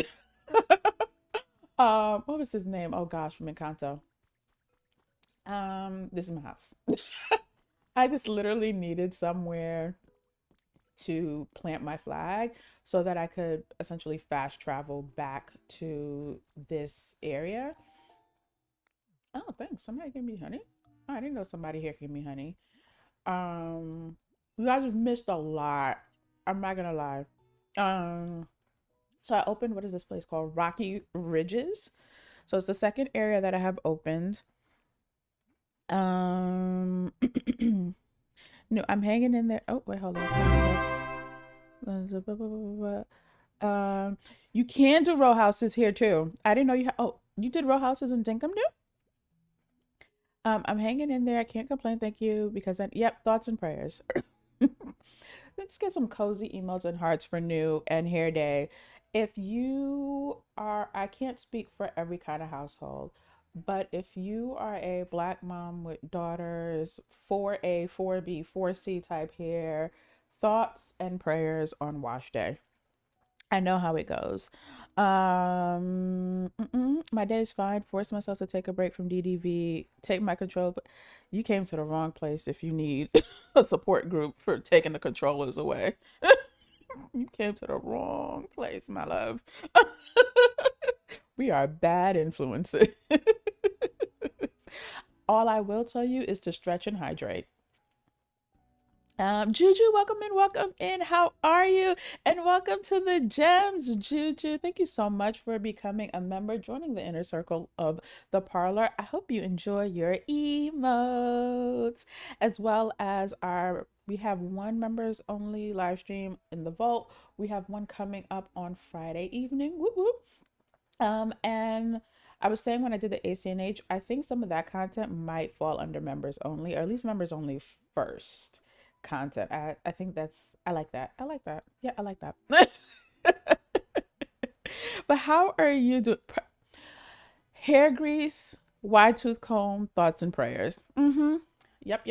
What was his name? Oh gosh, from Encanto. This is my house. I just literally needed somewhere to plant my flag so that I could essentially fast travel back to this area. Oh, thanks. Somebody gave me honey. Oh, I didn't know somebody here gave me honey. Um, you guys have missed a lot. I'm not gonna lie. Um, so I opened, what is this place called? Rocky Ridges. So it's the second area that I have opened. Um, no, I'm hanging in there. Oh, wait, hold on. You can do row houses here too. I didn't know oh, you did row houses in Dinkum too? I'm hanging in there. I can't complain. Thank you. Because yep, thoughts and prayers. Let's get some cozy emotes and hearts for new and hair day. If you are, I can't speak for every kind of household, but if you are a black mom with daughters, 4A, 4B, 4C type hair, thoughts and prayers on wash day. I know how it goes. My day is fine. Force myself to take a break from DDV, take my control. But you came to the wrong place if you need a support group for taking the controllers away. You came to the wrong place, my love. We are bad influences. All I will tell you is to stretch and hydrate. Juju, welcome in. How are you? And welcome to the gems, Juju. Thank you so much for becoming a member, joining the inner circle of the parlor. I hope you enjoy your emotes, as well as we have one members only live stream in the vault. We have one coming up on Friday evening. Whoop whoop. And I was saying when I did the ACNH, I think some of that content might fall under members only, or at least members only first content. I think I like that. I like that. Yeah, I like that. But how are you doing? Hair grease, wide tooth comb, thoughts and prayers. Yep.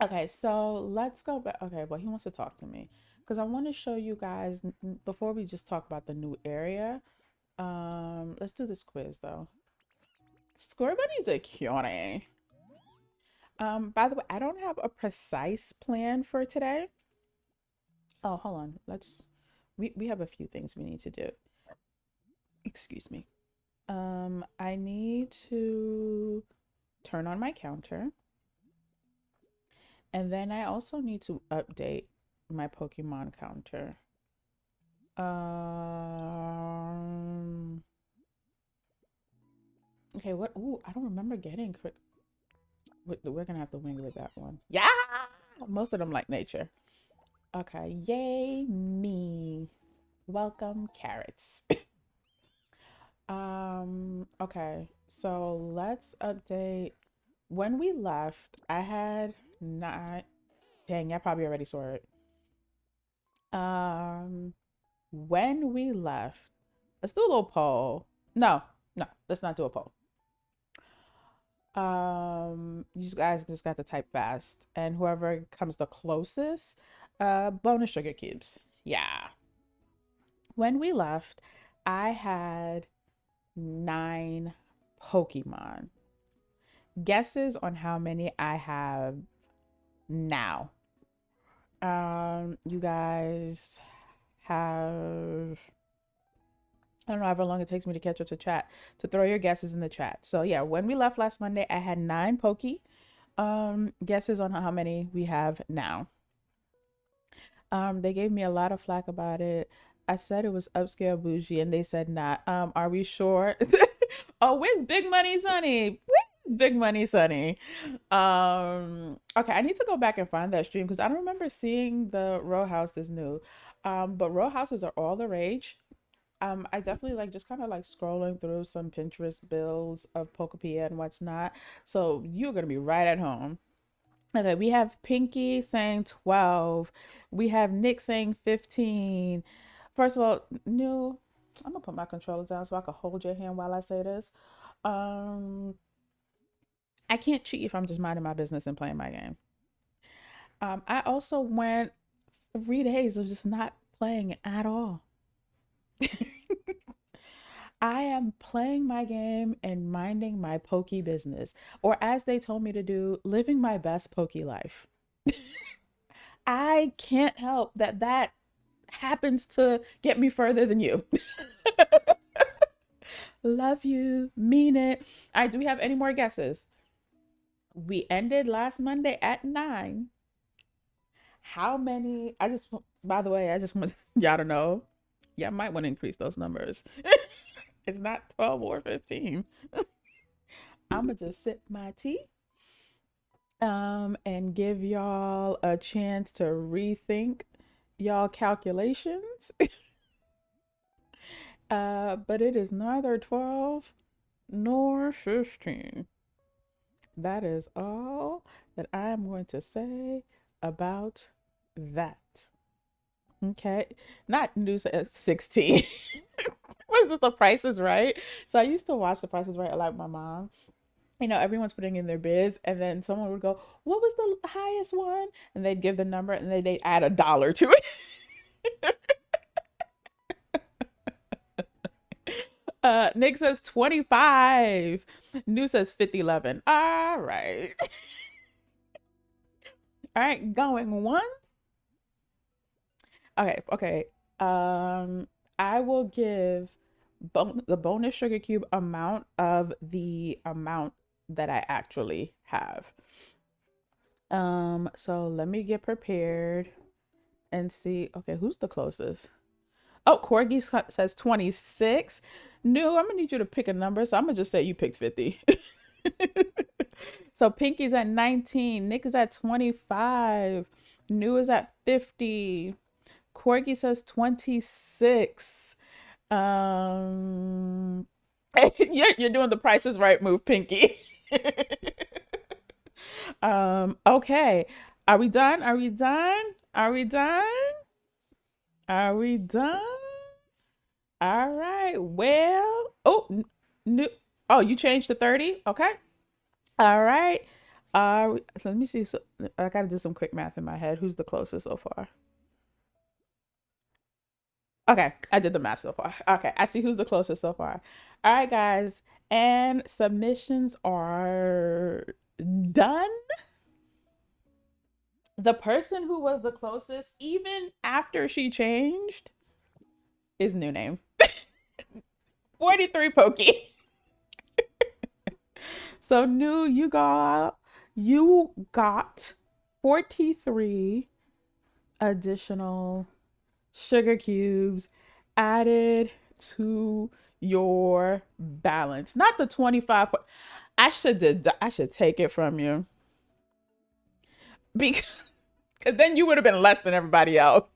Okay, so let's go back. Okay, well, he wants to talk to me because I want to show you guys before we just talk about the new area. Let's do this quiz though. Score Bunny's a cutie. By the way, I don't have a precise plan for today. Oh, hold on. We have a few things we need to do. Excuse me. I need to turn on my counter. And then I also need to update my Pokemon counter. Okay, what? Ooh, I don't remember getting quick. We're gonna have to wing with that one. Yeah, most of them like nature. Okay, yay me. Welcome, carrots. Okay, so let's update. When we left, I had not. Dang, I probably already saw it. When we left, let's do a little poll. No, let's not do a poll. You guys just got to type fast, and whoever comes the closest, bonus sugar cubes. Yeah. When we left, I had 9 Pokemon. Guesses on how many I have now. You guys have, I don't know however long it takes me to catch up to chat, to throw your guesses in the chat. So yeah, when we left last Monday, I had 9 Poke. Guesses on how many we have now. They gave me a lot of flack about it. I said it was upscale bougie, and they said not. Are we sure? Oh, where's Big Money Sonny? Big money, Sunny. Okay, I need to go back and find that stream because I don't remember seeing the row houses new. But row houses are all the rage. I definitely like just kind of like scrolling through some Pinterest builds of Pokopia and what's not. So you're gonna be right at home. Okay, we have Pinky saying 12. We have Nick saying 15. First of all, new, I'm gonna put my controller down so I can hold your hand while I say this. Um, I can't cheat if I'm just minding my business and playing my game. I also went 3 days of just not playing at all. I am playing my game and minding my pokey business, or as they told me to do, living my best pokey life. I can't help that that happens to get me further than you. Love you, mean it. All right, do we have any more guesses? We ended last Monday at 9. How many? By the way, I just want y'all to know, y'all might want to increase those numbers. It's not 12 or 15. I'm gonna just sip my tea and give y'all a chance to rethink y'all calculations. But it is neither 12 nor 15. That is all that I am going to say about that. Okay, not news at 16. Was this The Price is Right? So I used to watch The Price is Right a lot with my mom. You know, everyone's putting in their bids, and then someone would go, "What was the highest one?" And they'd give the number, and they'd add $1 to it. Nick says 25. New says 5011. All right. All right, going one. Okay. I will give the bonus sugar cube amount of the amount that I actually have. So let me get prepared and see. Okay, who's the closest? Oh, Corgi says 26. No, I'm gonna need you to pick a number, so I'm gonna just say you picked 50. So Pinky's at 19, Nick is at 25, New is at 50, Corgi says 26. You're doing the Price is Right move, Pinky. Okay. Are we done? Are we done? Are we done? Are we done? All right. Well, oh, new. Oh, you changed to 30? Okay. All right. So let me see. So I got to do some quick math in my head. Who's the closest so far? Okay, I did the math so far. Okay, I see who's the closest so far. All right, guys, and submissions are done. The person who was the closest, even after she changed, is new name. 43 Pokey. So new, you got 43 additional sugar cubes added to your balance. Not the 25. I should take it from you. Because then you would have been less than everybody else.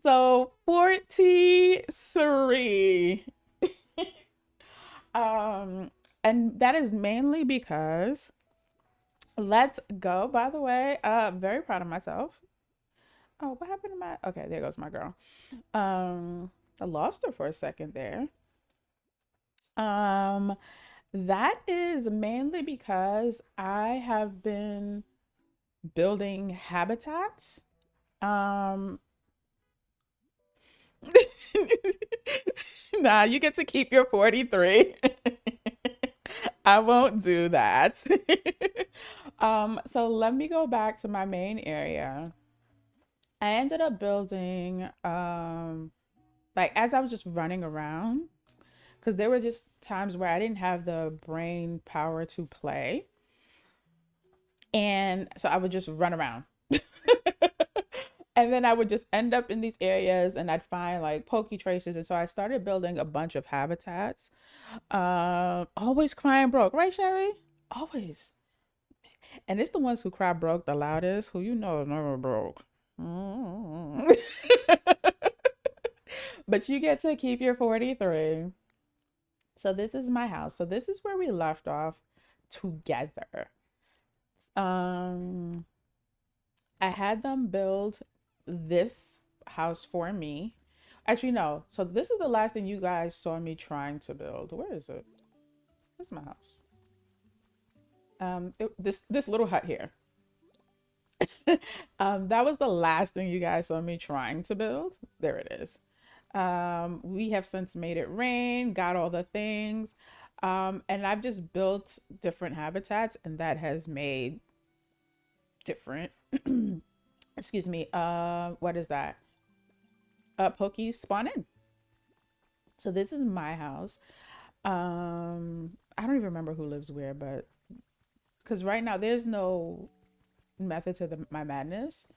So 43. And that is mainly because let's go. By the way, very proud of myself. Oh, what happened to my okay, there goes my girl. I lost her for a second there. That is mainly because I have been building habitats. Nah, you get to keep your 43. I won't do that. So let me go back to my main area. I ended up building like as I was just running around, because there were just times where I didn't have the brain power to play. And so I would just run around. And then I would just end up in these areas and I'd find like pokey traces. And so I started building a bunch of habitats. Always crying broke, right, Sherry? Always. And it's the ones who cry broke the loudest, who you know is never broke. Mm. But you get to keep your 43. So this is my house. So this is where we left off together. Um, I had them build this house for me. Actually, no. So this is the last thing you guys saw me trying to build. Where is it? Where's my house? This little hut here. That was the last thing you guys saw me trying to build. There it is. We have since made it rain, got all the things. And I've just built different habitats, and that has made different, excuse me, what is that? Pokies spawn in. So this is my house. I don't even remember who lives where, but because right now there's no method to my madness.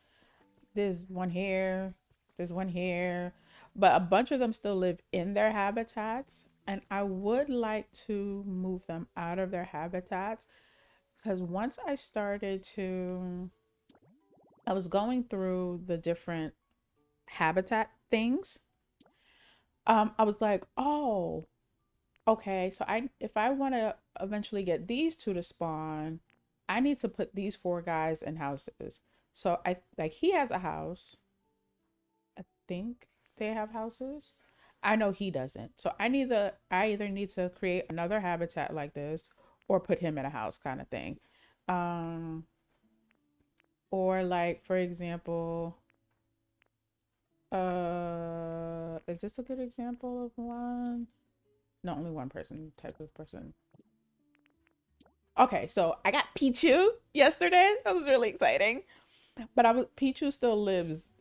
There's one here, there's one here, but a bunch of them still live in their habitats. And I would like to move them out of their habitats because once I was going through the different habitat things. I was like, oh, okay. So if I want to eventually get these two to spawn, I need to put these four guys in houses. So I like he has a house. I think they have houses. I know he doesn't. So I either need to create another habitat like this or put him in a house kind of thing. Um or like for example, is this a good example of one? No, only one person type of person. Okay, so I got Pichu yesterday. That was really exciting. But Pichu still lives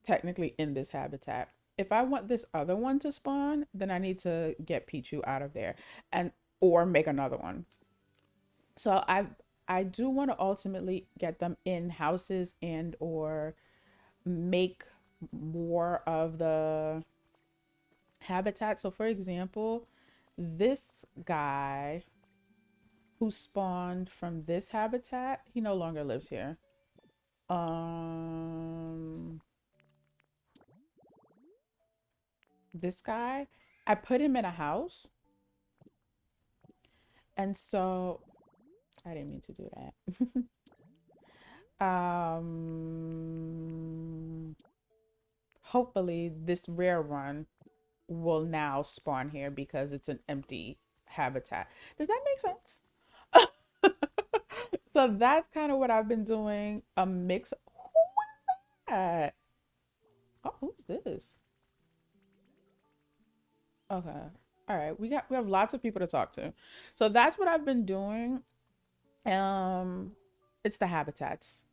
technically in this habitat. If I want this other one to spawn, then I need to get Pichu out of there and or make another one. So I do want to ultimately get them in houses and or make more of the habitat. So for example, this guy who spawned from this habitat, he no longer lives here. Um this guy, I put him in a house. And so I didn't mean to do that. Hopefully this rare one will now spawn here because it's an empty habitat. Does that make sense? So that's kind of what I've been doing. A mix. Who is that? Oh, who's this? Okay. All right. We have lots of people to talk to. So that's what I've been doing. Um, it's the habitats.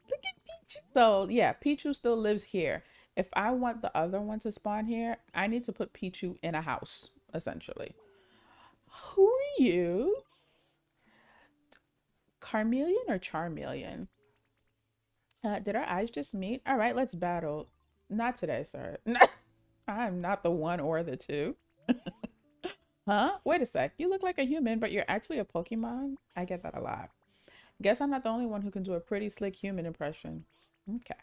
Look at Pichu. So yeah, Pichu still lives here. If I want the other one to spawn here, I need to put Pichu in a house, essentially. Who are you? Carmelian or Charmeleon? Did our eyes just meet? All right, let's battle. Not today, sir. I'm not the one or the two. Huh? Wait a sec. You look like a human, but you're actually a Pokemon? I get that a lot. Guess I'm not the only one who can do a pretty slick human impression. Okay.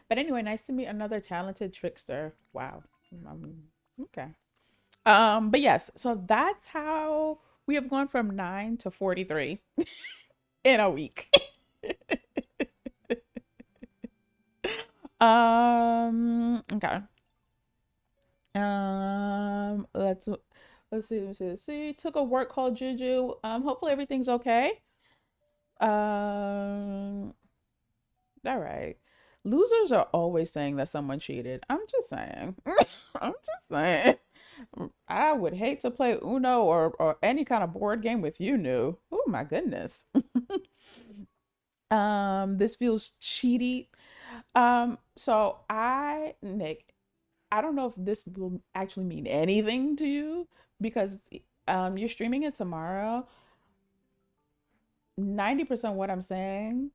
But anyway, nice to meet another talented trickster. Wow. Okay. But yes, so that's how we have gone from 9 to 43 in a week. Okay. Let's see. Took a work call, Juju. Hopefully everything's okay. Um, all right. Losers are always saying that someone cheated. I'm just saying. I'm just saying. I would hate to play Uno or any kind of board game with you, New. Oh my goodness. This feels cheaty. So Nick, I don't know if this will actually mean anything to you because you're streaming it tomorrow. 90% what I'm saying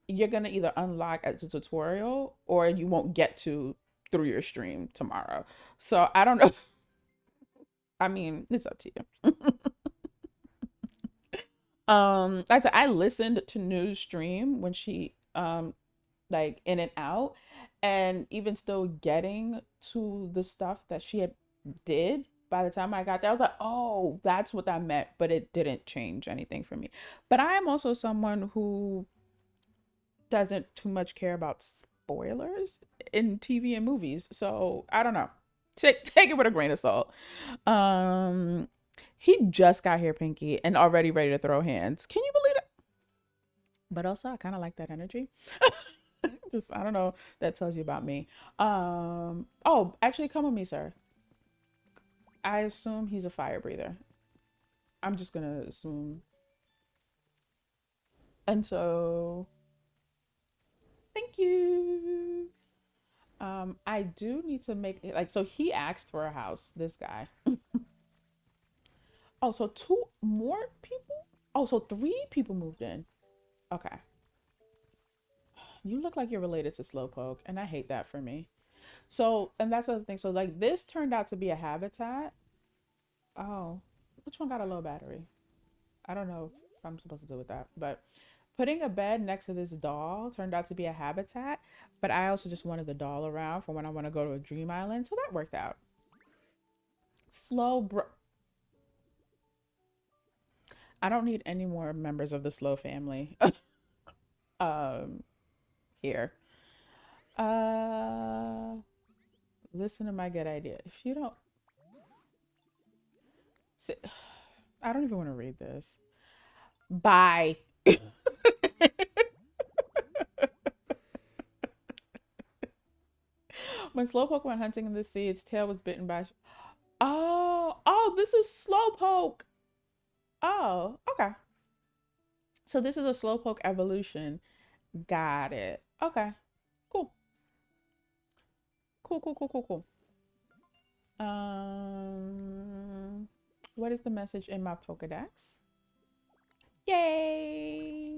you're gonna either unlock as a tutorial or you won't get to through your stream tomorrow. So I don't know. I mean, it's up to you. Like I said, I listened to News stream when she like in and out, and even still getting to the stuff that she had did by the time I got there, I was like, oh, that's what that meant, but it didn't change anything for me. But I am also someone who doesn't too much care about spoilers in TV and movies. So I don't know. Take it with a grain of salt. Um he just got here, Pinky, and already ready to throw hands. Can you believe it? But also I kind of like that energy. Just I don't know, that tells you about me. Oh, actually come with me, sir. I assume he's a fire breather. I'm just gonna assume. And so thank you. I do need to make it like so he asked for a house, this guy. Oh, so two more people? Oh, so three people moved in. Okay. You look like you're related to Slowpoke, and I hate that for me. So, and that's the other thing. So, like, this turned out to be a habitat. Oh, which one got a low battery? I don't know if I'm supposed to do with that, but putting a bed next to this doll turned out to be a habitat. But I also just wanted the doll around for when I want to go to a dream island, so that worked out. Slow, bro. I don't need any more members of the Slow family. um, here. Uh, listen to my good idea. If you don't, sit, I don't even want to read this. Bye. When Slowpoke went hunting in the sea, its tail was bitten by. Oh, this is Slowpoke. Oh, okay. So this is a Slowpoke evolution. Got it. Okay. Cool. Cool, cool, cool, cool, cool. What is the message in my Pokedex? Yay!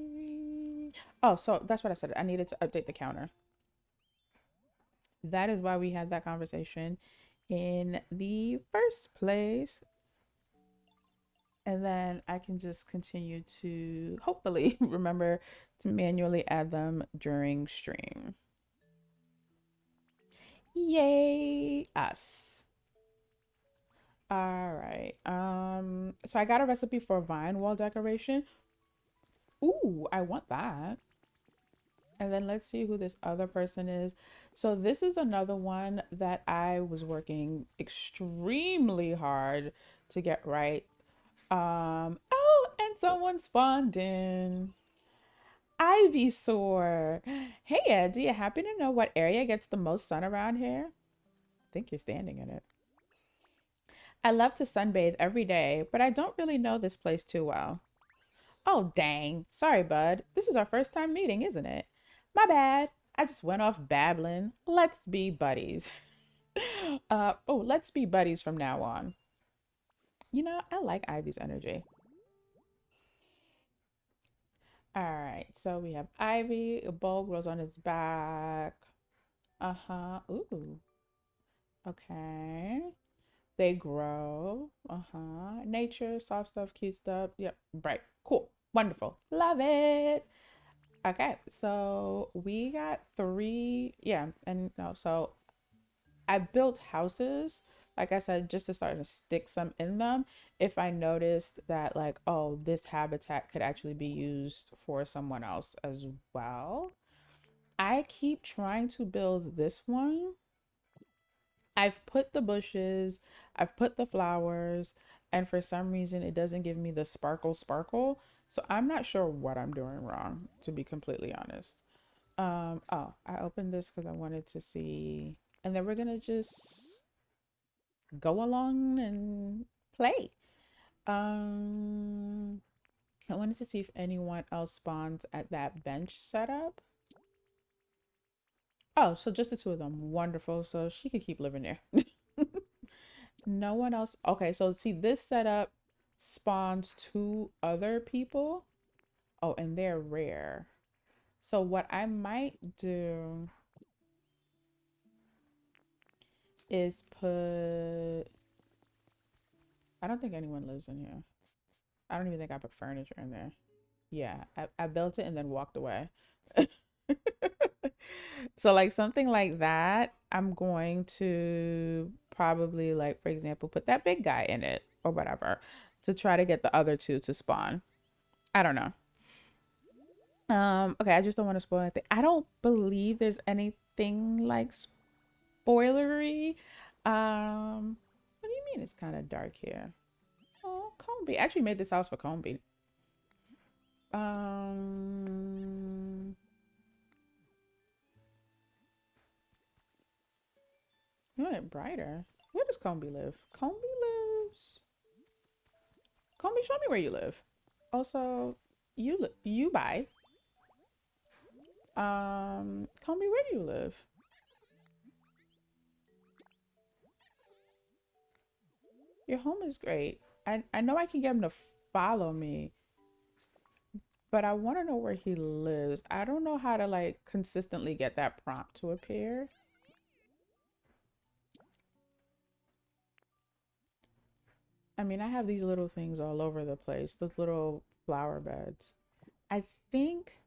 Oh, so that's what I said. I needed to update the counter. That is why we had that conversation in the first place. And then I can just continue to hopefully remember to manually add them during stream. Yay, us. All right. So I got a recipe for vine wall decoration. Ooh, I want that. And then let's see who this other person is. So this is another one that I was working extremely hard to get right. Oh, and someone spawned in. Ivysaur. Hey Ed, do you happen to know what area gets the most sun around here? I think you're standing in it. I love to sunbathe every day, but I don't really know this place too well. Oh, dang. Sorry, bud. This is our first time meeting, isn't it? My bad. I just went off babbling. Let's be buddies. Let's be buddies from now on. You know, I like Ivy's energy. All right, so we have Ivy. A bulb grows on its back. Uh-huh. Ooh. Okay. They grow. Uh-huh. Nature, soft stuff, cute stuff. Yep. Right. Cool. Wonderful. Love it. Okay. So we got three. Yeah. And no, so I built houses, like I said, just to start to stick some in them. If I noticed that, like, oh, this habitat could actually be used for someone else as well. I keep trying to build this one. I've put the bushes, I've put the flowers, and for some reason it doesn't give me the sparkle sparkle. So I'm not sure what I'm doing wrong, to be completely honest. Oh, I opened this because I wanted to see, and then we're gonna just go along and play. Um, I wanted to see if anyone else spawns at that bench setup. Oh, so just the two of them. Wonderful. So she could keep living there. No one else. Okay, so see, this setup spawns two other people. Oh, and they're rare. So what I might do is put, I don't think anyone lives in here. I don't even think I put furniture in there. Yeah, I built it and then walked away. So like something like that, I'm going to probably like, for example, put that big guy in it or whatever to try to get the other two to spawn. I don't know. Okay, I just don't want to spoil anything. I don't believe there's anything like spoilery. What do you mean it's kind of dark here? Oh, Combi. I actually made this house for Combi. Um, you want it brighter? Where does Combi live? Combi lives. Combi, show me where you live. Also, you buy. Combi, where do you live? Your home is great. I know I can get him to follow me, but I want to know where he lives. I don't know how to like consistently get that prompt to appear. I mean, I have these little things all over the place, those little flower beds. I think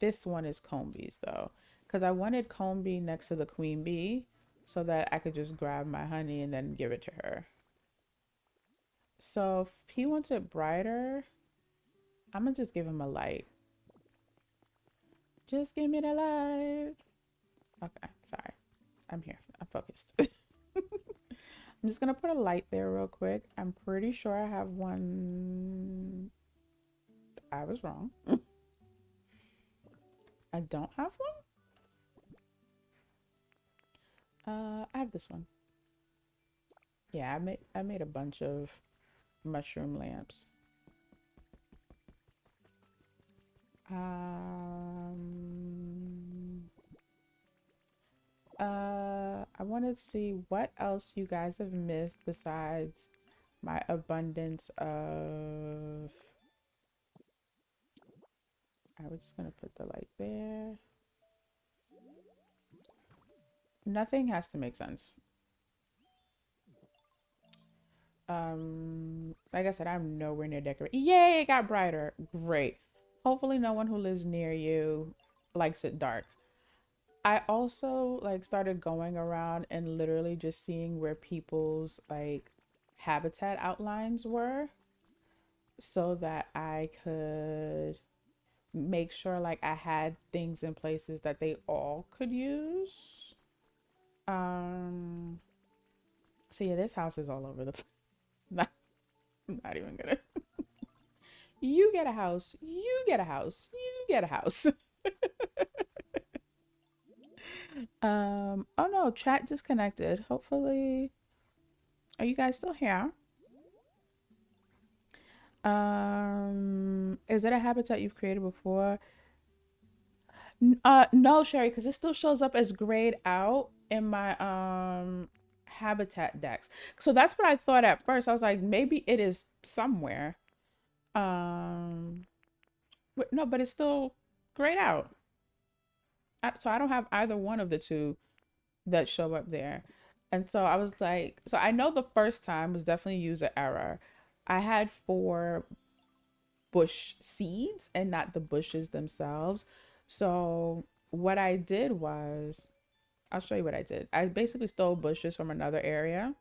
this one is Combi's though, because I wanted Combi next to the queen bee so that I could just grab my honey and then give it to her. So if he wants it brighter, I'm gonna just give him a light. Just give me the light. Okay, sorry. I'm here. I'm focused. I'm just gonna put a light there real quick. I'm pretty sure I have one. I was wrong. I don't have one. I have this one. Yeah, I made a bunch of mushroom lamps. I want to see what else you guys have missed besides my abundance of. I was just gonna put the light there. Nothing has to make sense. Like I said, I'm nowhere near decorated. Yay, it got brighter. Great. Hopefully no one who lives near you likes it dark. I also like started going around and literally just seeing where people's like habitat outlines were so that I could make sure like I had things in places that they all could use. Um so yeah, this house is all over the place. Not, I'm not even gonna. You get a house, you get a house, you get a house. Oh no, chat disconnected. Hopefully, are you guys still here? Is it a habitat you've created before? No, Sherry, because it still shows up as grayed out in my habitat decks. So that's what I thought at first. I was like, maybe it is somewhere. Um, but no, but it's still grayed out. So I don't have either one of the two that show up there. And so I was like, so I know the first time was definitely user error. I had four bush seeds and not the bushes themselves. So what I did was, I'll show you what I did. I basically stole bushes from another area.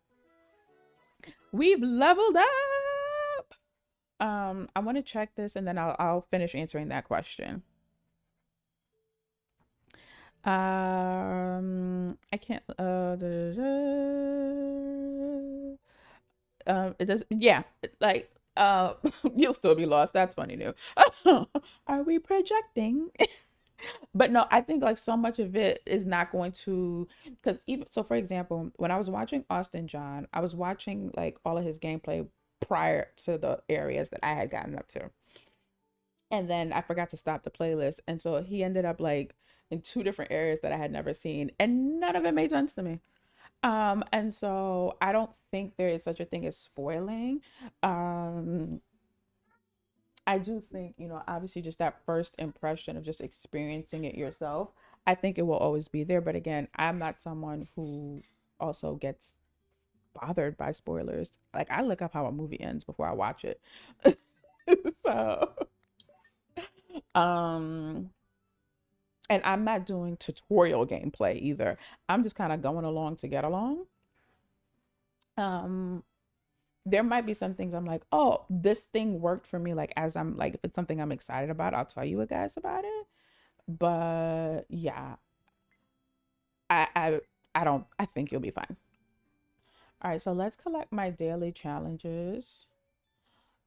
We've leveled up. I want to check this and then I'll finish answering that question. I can't. It does. Yeah, like you'll still be lost. That's funny new. Are we projecting? But no, I think like so much of it is not going to, because even so, for example, when I was watching Austin John, I was watching like all of his gameplay prior to the areas that I had gotten up to. And then I forgot to stop the playlist. And so he ended up like in two different areas that I had never seen, and none of it made sense to me. And so I don't think there is such a thing as spoiling. Um, I do think, obviously just that first impression of just experiencing it yourself, I think it will always be there. But again, I'm not someone who also gets bothered by spoilers. Like, I look up how a movie ends before I watch it. So, um, and I'm not doing tutorial gameplay either. I'm just kind of going along to get along. Um, there might be some things I'm like, oh, this thing worked for me. Like, as I'm like, if it's something I'm excited about, I'll tell you guys about it. But yeah, I I I think you'll be fine. All right, so let's collect my daily challenges.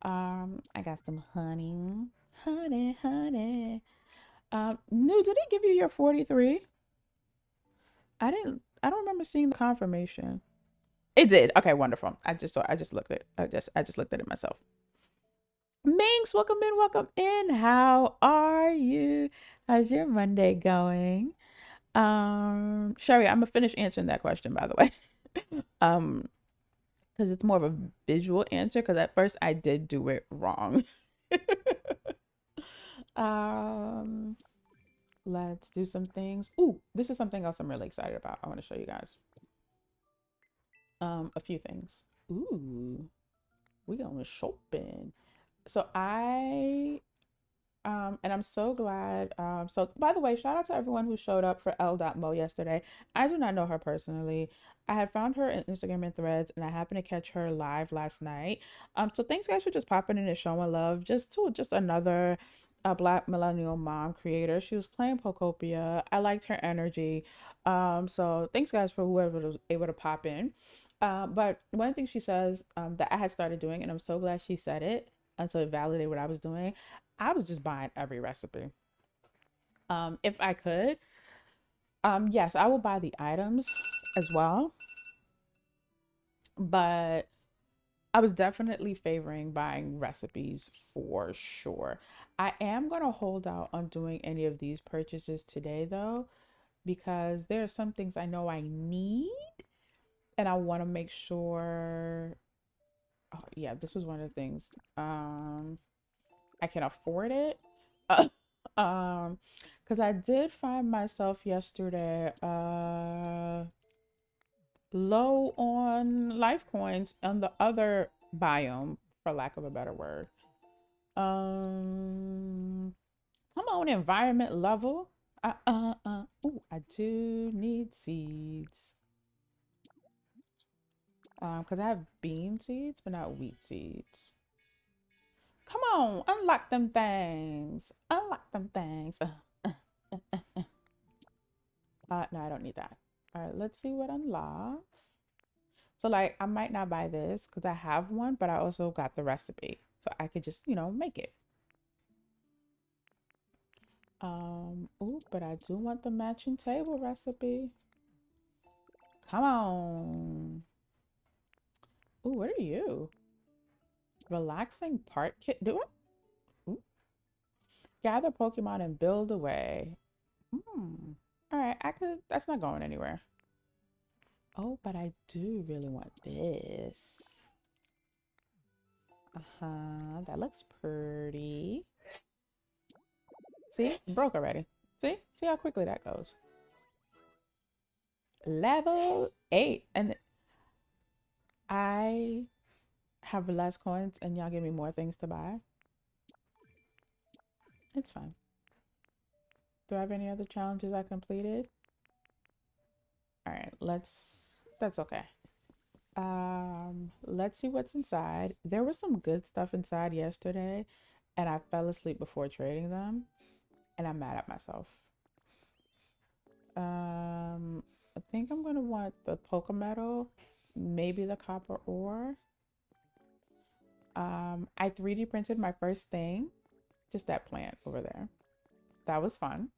I got some honey. Honey, honey. New, did it give you your 43? I don't remember seeing the confirmation. It did. Okay, wonderful. I just looked at it. I just looked at it myself. Minx, welcome in, welcome in. How are you? How's your Monday going? Sherry, I'm gonna finish answering that question, by the way. um, because it's more of a visual answer, because at first I did do it wrong. um, let's do some things. Ooh, this is something else I'm really excited about. I want to show you guys. A few things. Ooh, we going shopping. So and I'm so glad. So by the way, shout out to everyone who showed up for L.Mo yesterday. I do not know her personally. I had found her in Instagram and Threads, and I happened to catch her live last night. So thanks guys for just popping in and showing love. Just another Black millennial mom creator. She was playing Pokopia. I liked her energy. So thanks guys for whoever was able to pop in. But one thing she says that I had started doing, and I'm so glad she said it, and so it validated what I was doing. I was just buying every recipe. If I could, yes, I will buy the items as well, but I was definitely favoring buying recipes for sure. I am gonna hold out on doing any of these purchases today though, because there are some things I know I need, and I want to make sure. Oh, yeah, this was one of the things. I can afford it. Um, because I did find myself yesterday low on life coins on the other biome, for lack of a better word. Um, Come on, environment level. Ooh, I do need seeds. Because I have bean seeds, but not wheat seeds. Come on, unlock them things. Unlock them things. No, I don't need that. All right, let's see what unlocks. So like, I might not buy this because I have one, but I also got the recipe, so I could just, make it. Ooh, but I do want the matching table recipe. Come on. Ooh, what are you? Relaxing part kit. Do it. Ooh. Gather Pokemon and build away. All right, that's not going anywhere. Oh, but I do really want this. That looks pretty. See, broke already. See how quickly that goes. Level 8, and I have less coins, and y'all give me more things to buy. It's fine. Do I have any other challenges I completed? All right, that's okay. Let's see what's inside. There was some good stuff inside yesterday, and I fell asleep before trading them, and I'm mad at myself. I think I'm gonna want the Poke Metal, maybe the copper ore. I 3D printed my first thing, just that plant over there. That was fun.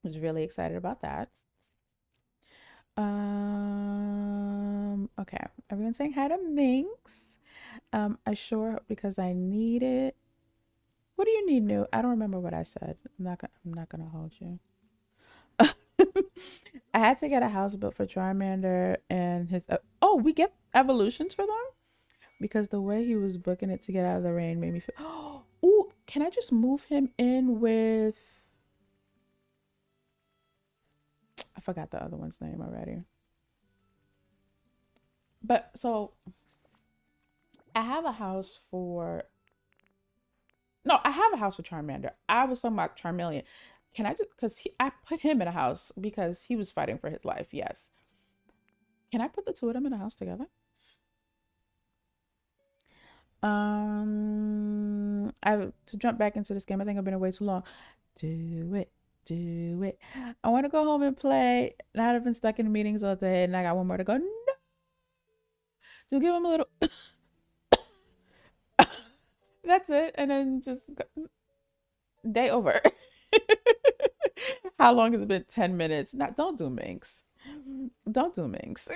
Was really excited about that. Okay. Everyone's saying hi to Minx. I sure because I need it. What do you need, New? I don't remember what I said. I'm not gonna hold you. I had to get a house built for Charmander and his. Oh, we get evolutions for them because the way he was booking it to get out of the rain made me feel. Can I just move him in with, I forgot the other one's name already. But so I have a house for, no, I have a house for Charmander. I was talking about Charmeleon. Can I just, because I put him in a house because he was fighting for his life. Yes. Can I put the two of them in a house together? I to jump back into this game. I think I've been away too long. Do it, do it. I want to go home and play. Now I've been stuck in meetings all day, and I got one more to go. No, just give him a little. That's it, and then just go. Day over. How long has it been? 10 minutes. Not. Don't do Minx. Don't do Minx.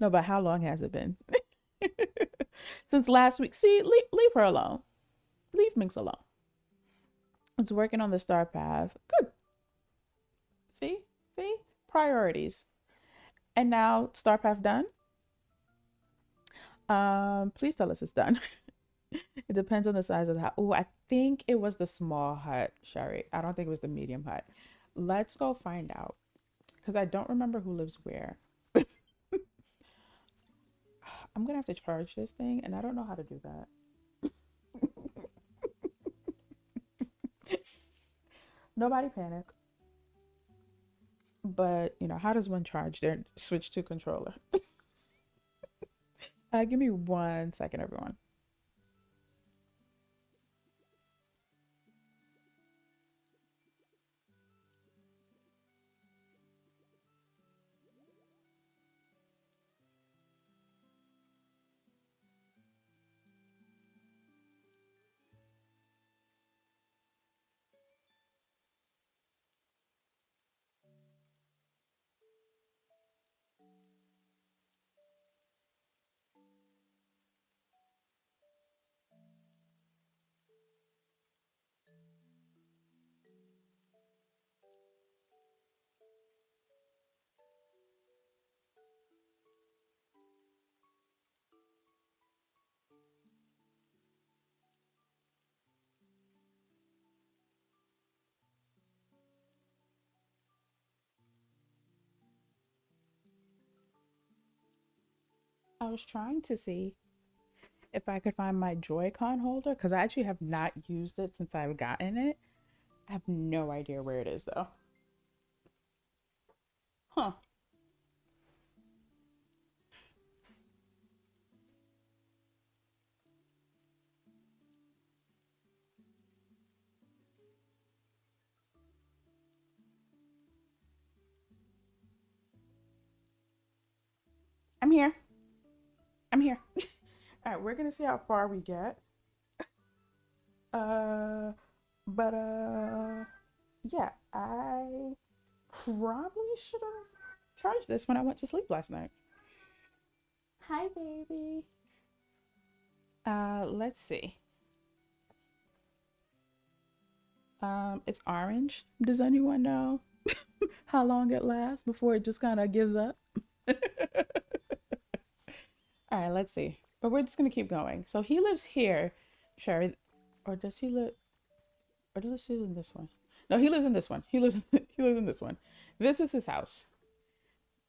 No, but how long has it been? Since last week. See, leave her alone. Leave Minx alone. It's working on the star path. Good. See? Priorities. And now star path done. Please tell us it's done. It depends on the size of the house. Oh, I think it was the small hut, Sherry. I don't think it was the medium hut. Let's go find out. Because I don't remember who lives where. I'm gonna have to charge this thing, and I don't know how to do that. Nobody panic. But you know, how does one charge their Switch 2 controller? Give me 1 second, everyone. I was trying to see if I could find my Joy-Con holder because I actually have not used it since I've gotten it. I have no idea where it is though. Huh. I'm here. I'm here. All right, we're gonna see how far we get. Uh, but yeah, I probably should have charged this when I went to sleep last night. Hi, baby. Let's see. It's orange. Does anyone know how long it lasts before it just kind of gives up? All right, let's see. But we're just gonna keep going. So he lives here, Sherry, or does he live? Or does he live in this one? No, he lives in this one. He lives in this one. This is his house.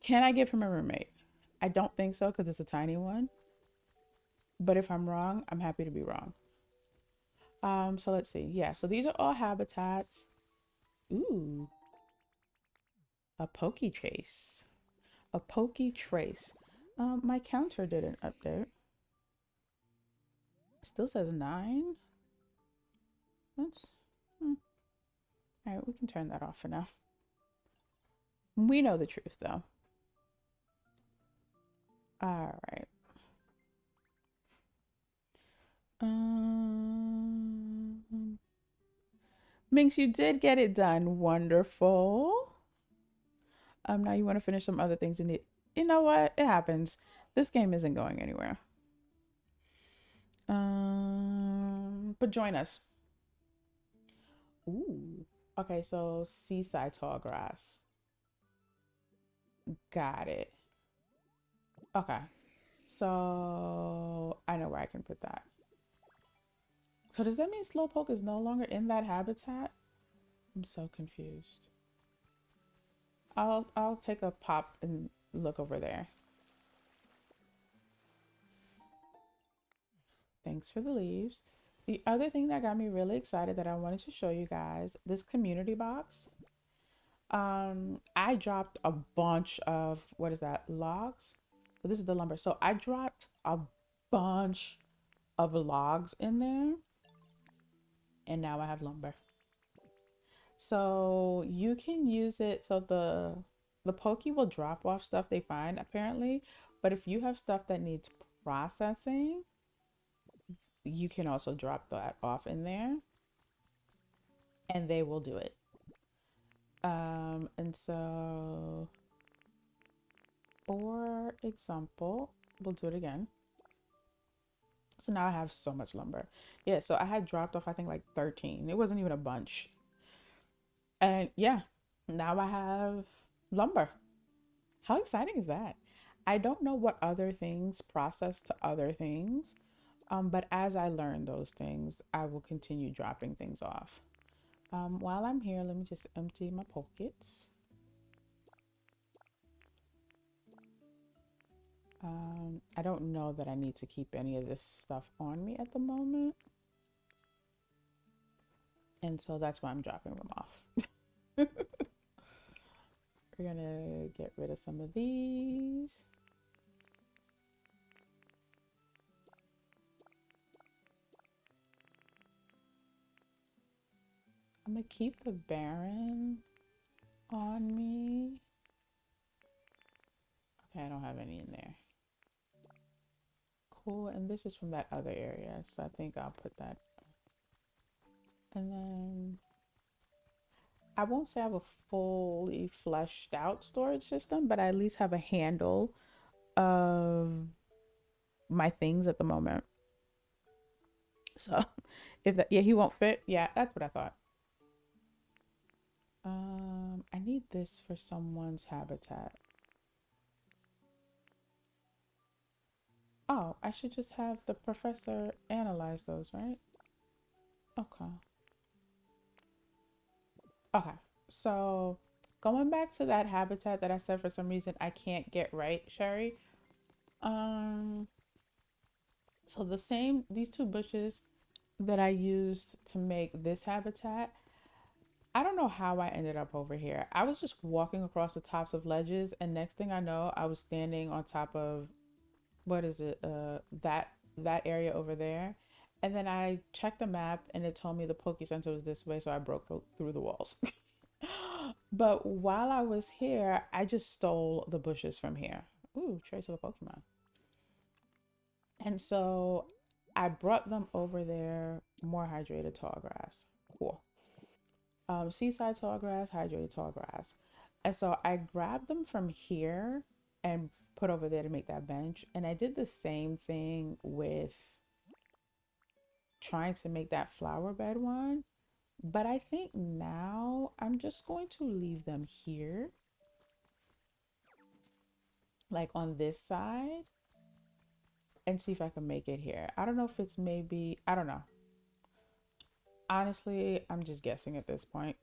Can I give him a roommate? I don't think so because it's a tiny one. But if I'm wrong, I'm happy to be wrong. So let's see. Yeah, so these are all habitats. Ooh, a pokey trace. A pokey trace. My counter didn't update. Still says 9. That's all right. We can turn that off for now. We know the truth though. All right. Minx, you did get it done. Wonderful. Now you want to finish some other things in it. You know what? It happens. This game isn't going anywhere. But join us. Ooh. Okay, so seaside tall grass. Got it. Okay. So I know where I can put that. So does that mean Slowpoke is no longer in that habitat? I'm so confused. I'll take a pop and look over there. Thanks for the leaves. The other thing that got me really excited that I wanted to show you guys, this community box. I dropped a bunch of, what is that, logs? So this is the lumber. So I dropped a bunch of logs in there, and now I have lumber. So you can use it. So the pokey will drop off stuff they find apparently, but if you have stuff that needs processing, you can also drop that off in there and they will do it. And so for example, we'll do it again. So now I have so much lumber. Yeah, so I had dropped off I think like 13. It wasn't even a bunch. And yeah, now I have lumber. How exciting is that? I don't know what other things process to other things, but as I learn those things, I will continue dropping things off. While I'm here, let me just empty my pockets. I don't know that I need to keep any of this stuff on me at the moment. And so that's why I'm dropping them off. We're gonna get rid of some of these. I'm gonna keep the Baron on me. Okay, I don't have any in there. Cool, and this is from that other area, so I think I'll put that. And then I won't say I have a fully fleshed out storage system, but I at least have a handle of my things at the moment. So if that, yeah, he won't fit. Yeah, that's what I thought. I need this for someone's habitat. Oh, I should just have the professor analyze those, right? Okay. Okay. So going back to that habitat that I said for some reason I can't get right, Sherry. Um, so these two bushes that I used to make this habitat, I don't know how I ended up over here. I was just walking across the tops of ledges, and next thing I know, I was standing on top of what is it? That area over there. And then I checked the map and it told me the Poke Center was this way, so I broke through the walls. But while I was here, I just stole the bushes from here. Ooh, trace of a Pokemon. And so I brought them over there, more hydrated tall grass. Cool. Seaside tall grass, hydrated tall grass. And so I grabbed them from here and put over there to make that bench. And I did the same thing with trying to make that flower bed one. But I think now I'm just going to leave them here, like on this side, and see if I can make it here. I don't know if it's maybe, I don't know. Honestly, I'm just guessing at this point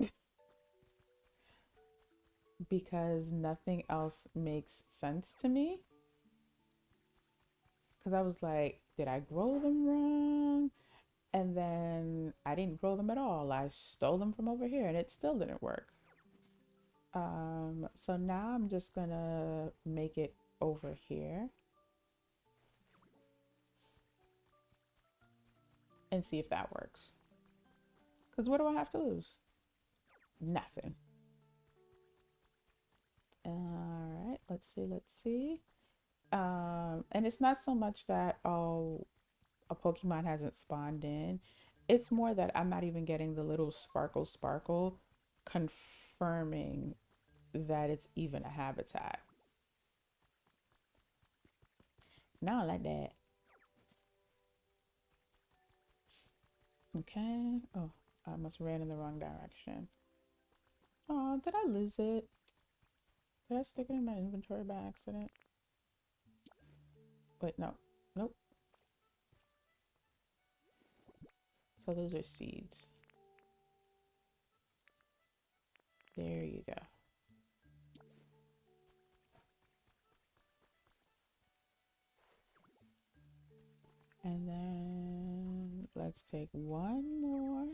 because nothing else makes sense to me. Because I was like, did I grow them wrong? And then I didn't grow them at all. I stole them from over here and it still didn't work. So now I'm just gonna make it over here and see if that works. Because what do I have to lose? Nothing. All right, let's see. And it's not so much that, oh, a Pokemon hasn't spawned in. It's more that I'm not even getting the little sparkle confirming that it's even a habitat. Not like that. Okay. Oh, I must ran in the wrong direction. Oh, did I lose it? Did I stick it in my inventory by accident? Wait, no. Nope. So those are seeds. There you go. And then let's take one more.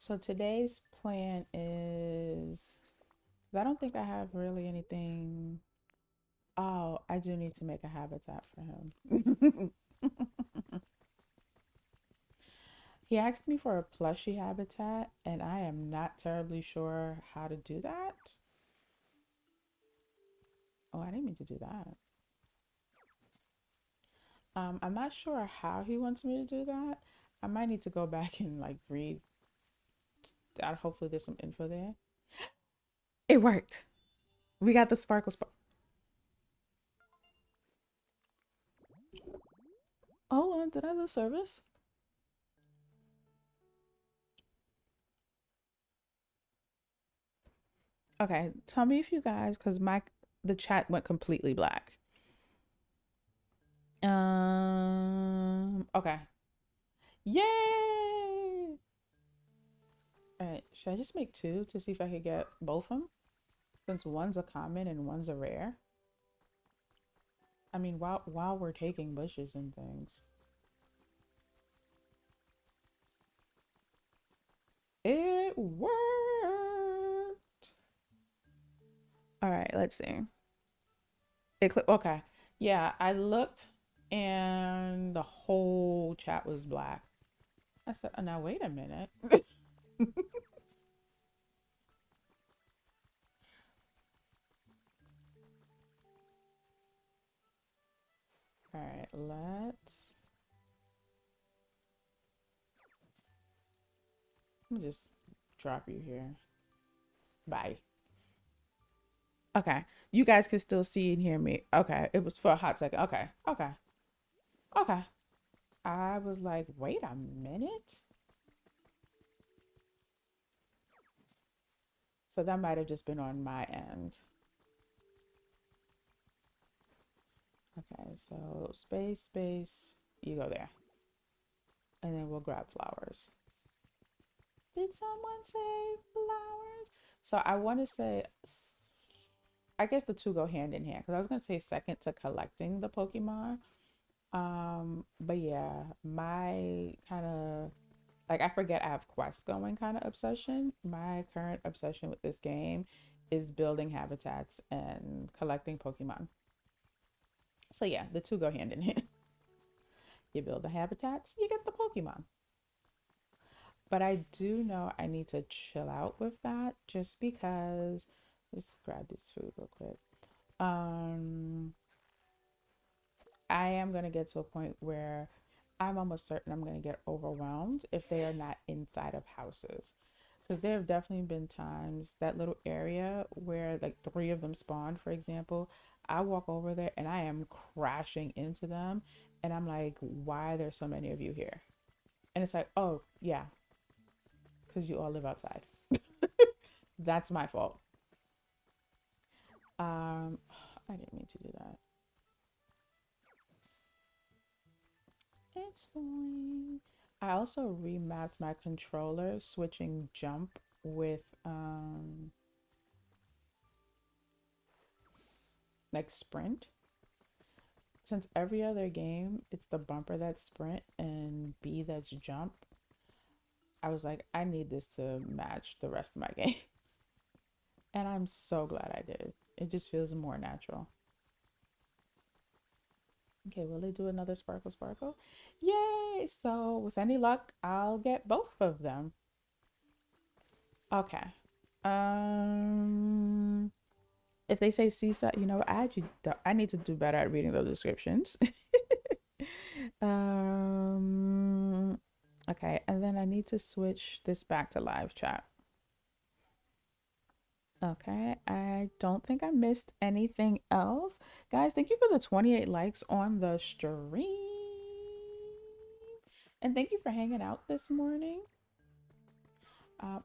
So today's plan is, I don't think I have really anything. Oh, I do need to make a habitat for him. He asked me for a plushie habitat, and I am not terribly sure how to do that. Oh, I didn't mean to do that. I'm not sure how he wants me to do that. I might need to go back and like read that. Hopefully there's some info there. It worked. We got the sparkle spark. Hold on, did I lose service? Okay, tell me if you guys, because the chat went completely black. Okay. Yay! All right, should I just make two to see if I could get both of them? Since one's a common and one's a rare. I mean, while we're taking bushes and things. It worked. All right, let's see. Okay. Yeah, I looked and the whole chat was black. I said, oh, now wait a minute. All right, let me just drop you here. Bye. Okay. You guys can still see and hear me. Okay. It was for a hot second. Okay. Okay. Okay. I was like, wait a minute. So that might have just been on my end. Okay. So space, you go there. And then we'll grab flowers. Did someone say flowers? So I want to say, I guess the two go hand in hand because I was going to say second to collecting the Pokemon. But yeah, my kind of like I forget I have quests going kind of obsession. My current obsession with this game is building habitats and collecting Pokemon. So yeah, the two go hand in hand. You build the habitats, you get the Pokemon. But I do know I need to chill out with that just because. Let's grab this food real quick. I am going to get to a point where I'm almost certain I'm going to get overwhelmed if they are not inside of houses. Because there have definitely been times, that little area where like three of them spawned, for example, I walk over there and I am crashing into them. And I'm like, why are there so many of you here? And it's like, oh, yeah, because you all live outside. That's my fault. I didn't mean to do that. It's fine. I also remapped my controller, switching jump with like sprint. Since every other game it's the bumper that's sprint and B that's jump, I was like, I need this to match the rest of my games. And I'm so glad I did. It just feels more natural. Okay, will they do another sparkle sparkle? Yay! So with any luck, I'll get both of them. Okay. If they say seaside, you know, I need to do better at reading those descriptions. Okay, and then I need to switch this back to live chat. Okay, I don't think I missed anything else. Guys, thank you for the 28 likes on the stream. And thank you for hanging out this morning.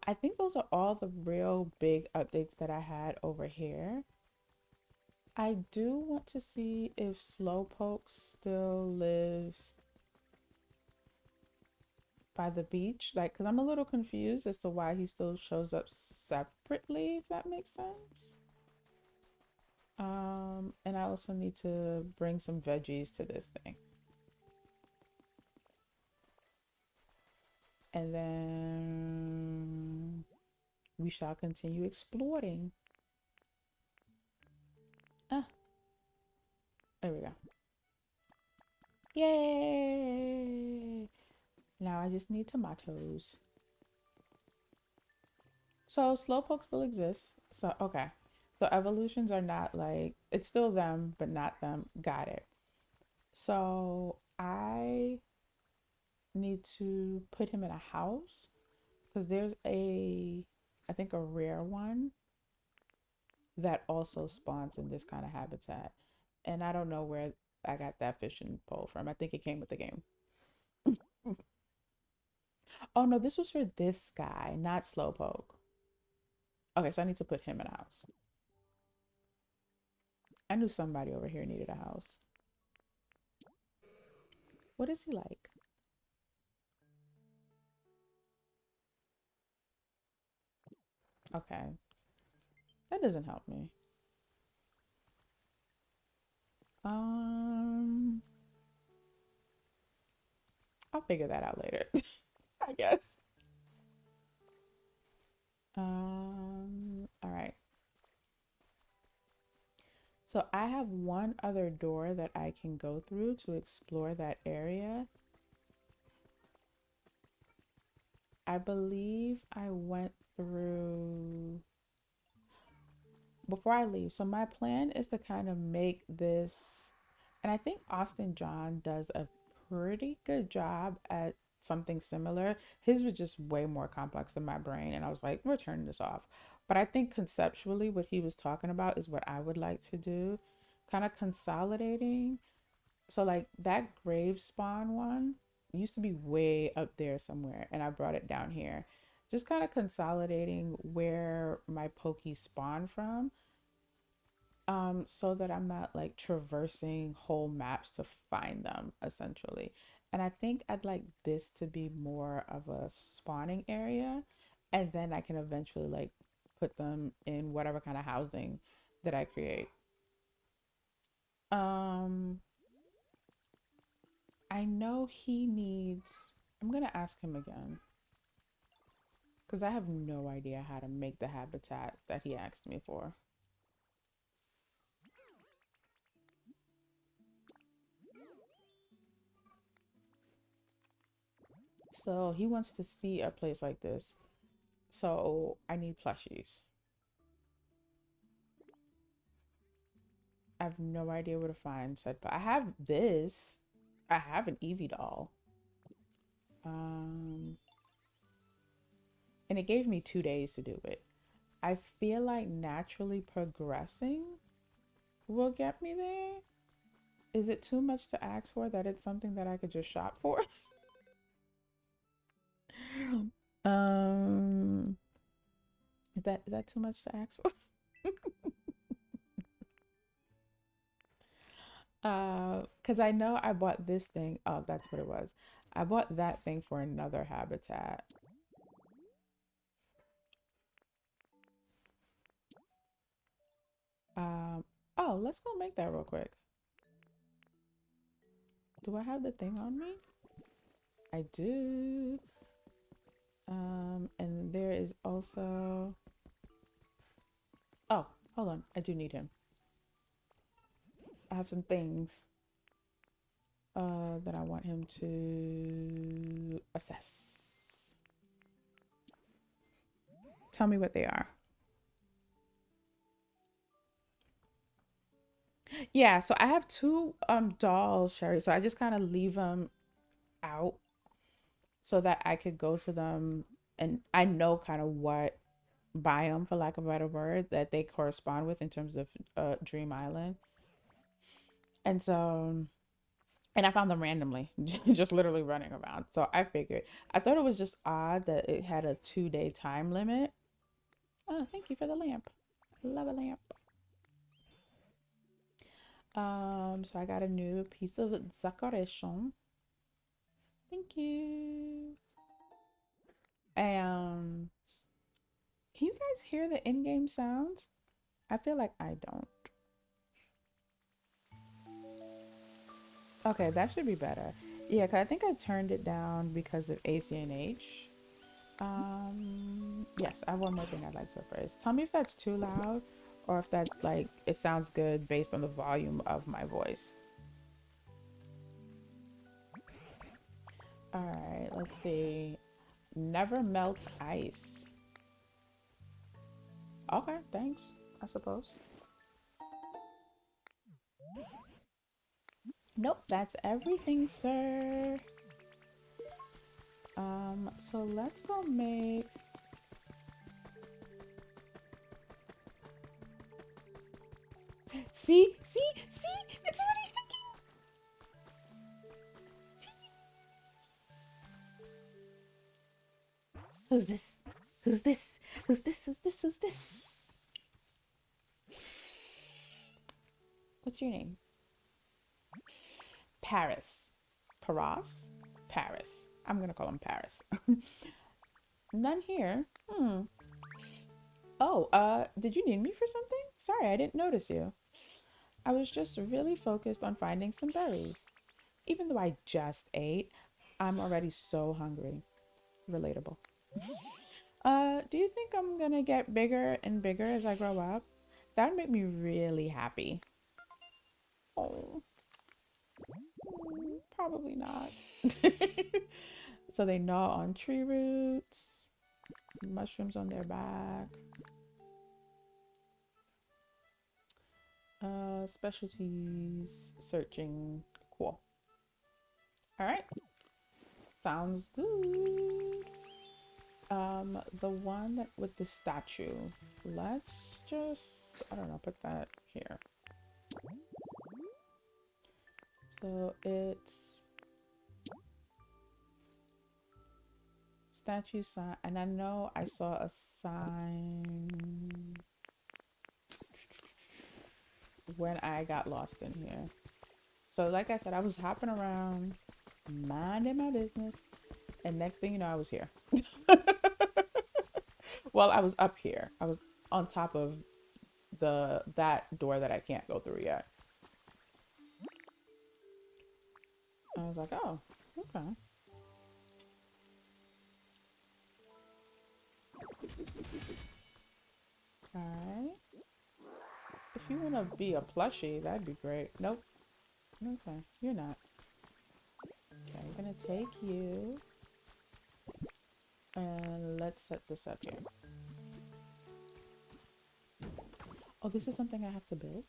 I think those are all the real big updates that I had over here. I do want to see if Slowpoke still lives by the beach. Like, because I'm a little confused as to why he still shows up separately, if that makes sense. And I also need to bring some veggies to this thing. And then we shall continue exploring. Ah, there we go. Yay! Now I just need tomatoes. So Slowpoke still exists. So, okay. So evolutions are not like, it's still them, but not them. Got it. So I need to put him in a house because there's I think a rare one that also spawns in this kind of habitat. And I don't know where I got that fishing pole from. I think it came with the game. Oh no, this was for this guy, not Slowpoke. Okay, so I need to put him in a house. I knew somebody over here needed a house. What is he like? Okay, that doesn't help me. Um, I'll figure that out later, I guess. All right. So I have one other door that I can go through to explore that area. I believe I went through before I leave. So my plan is to kind of make this, and I think Austin John does a pretty good job at something similar. His was just way more complex than my brain, and I was like, we're turning this off. But I think conceptually, what he was talking about is what I would like to do, kind of consolidating. So like that grave spawn one used to be way up there somewhere, and I brought it down here. Just kind of consolidating where my pokies spawn from, so that I'm not like traversing whole maps to find them essentially. And I think I'd like this to be more of a spawning area, and then I can eventually like put them in whatever kind of housing that I create. Um, I know he needs, I'm gonna ask him again because I have no idea how to make the habitat that he asked me for. So he wants to see a place like this. So I need plushies. I have no idea where to find said, but I have this. I have an Eevee doll. Um, and it gave me 2 days to do it. I feel like naturally progressing will get me there. Is it too much to ask for that it's something that I could just shop for? um, is that too much to ask for? Because I know I bought this thing. Oh, that's what it was. I bought that thing for another habitat. Um, oh, let's go make that real quick. Do I have the thing on me? I do. And there is also, oh, hold on. I do need him. I have some things that I want him to assess. Tell me what they are. Yeah, so I have two dolls, Sherry. So I just kind of leave them out so that I could go to them, and I know kind of what biome, for lack of a better word, that they correspond with in terms of Dream Island. And so, and I found them randomly, just literally running around. So I figured, I thought it was just odd that it had a 2 day time limit. Oh, thank you for the lamp. Love a lamp. So I got a new piece of decoration. Thank you. And can you guys hear the in-game sounds? I feel like I don't. Okay, that should be better. Yeah, cause I think I turned it down because of ACNH. Yes, I have one more thing I'd like to rephrase. Tell me if that's too loud or if that's like it sounds good based on the volume of my voice. All right, let's see. Never melt ice. Okay, thanks, I suppose. Nope, that's everything, sir. So let's go make see, it's already thinking. Who's this? Who's this? Who's this? Who's this? Who's this? What's your name? Paris. Paras? Paris. I'm gonna call him Paris. None here. Oh, did you need me for something? Sorry, I didn't notice you. I was just really focused on finding some berries. Even though I just ate, I'm already so hungry. Relatable. Do you think I'm gonna get bigger and bigger as I grow up? That would make me really happy. Oh, probably not. So they gnaw on tree roots, mushrooms on their back. Specialties, searching, cool. All right, sounds good. The one with the statue, let's just, I don't know, put that here. So it's statue sign, and I know I saw a sign when I got lost in here. So like I said, I was hopping around, minding my business, and next thing you know, I was here. Well, I was up here. I was on top of that door that I can't go through yet. I was like, oh, okay. Alright. If you want to be a plushie, that'd be great. Nope. Okay, you're not. Okay, I'm gonna take you. And let's set this up here. Oh, this is something I have to build?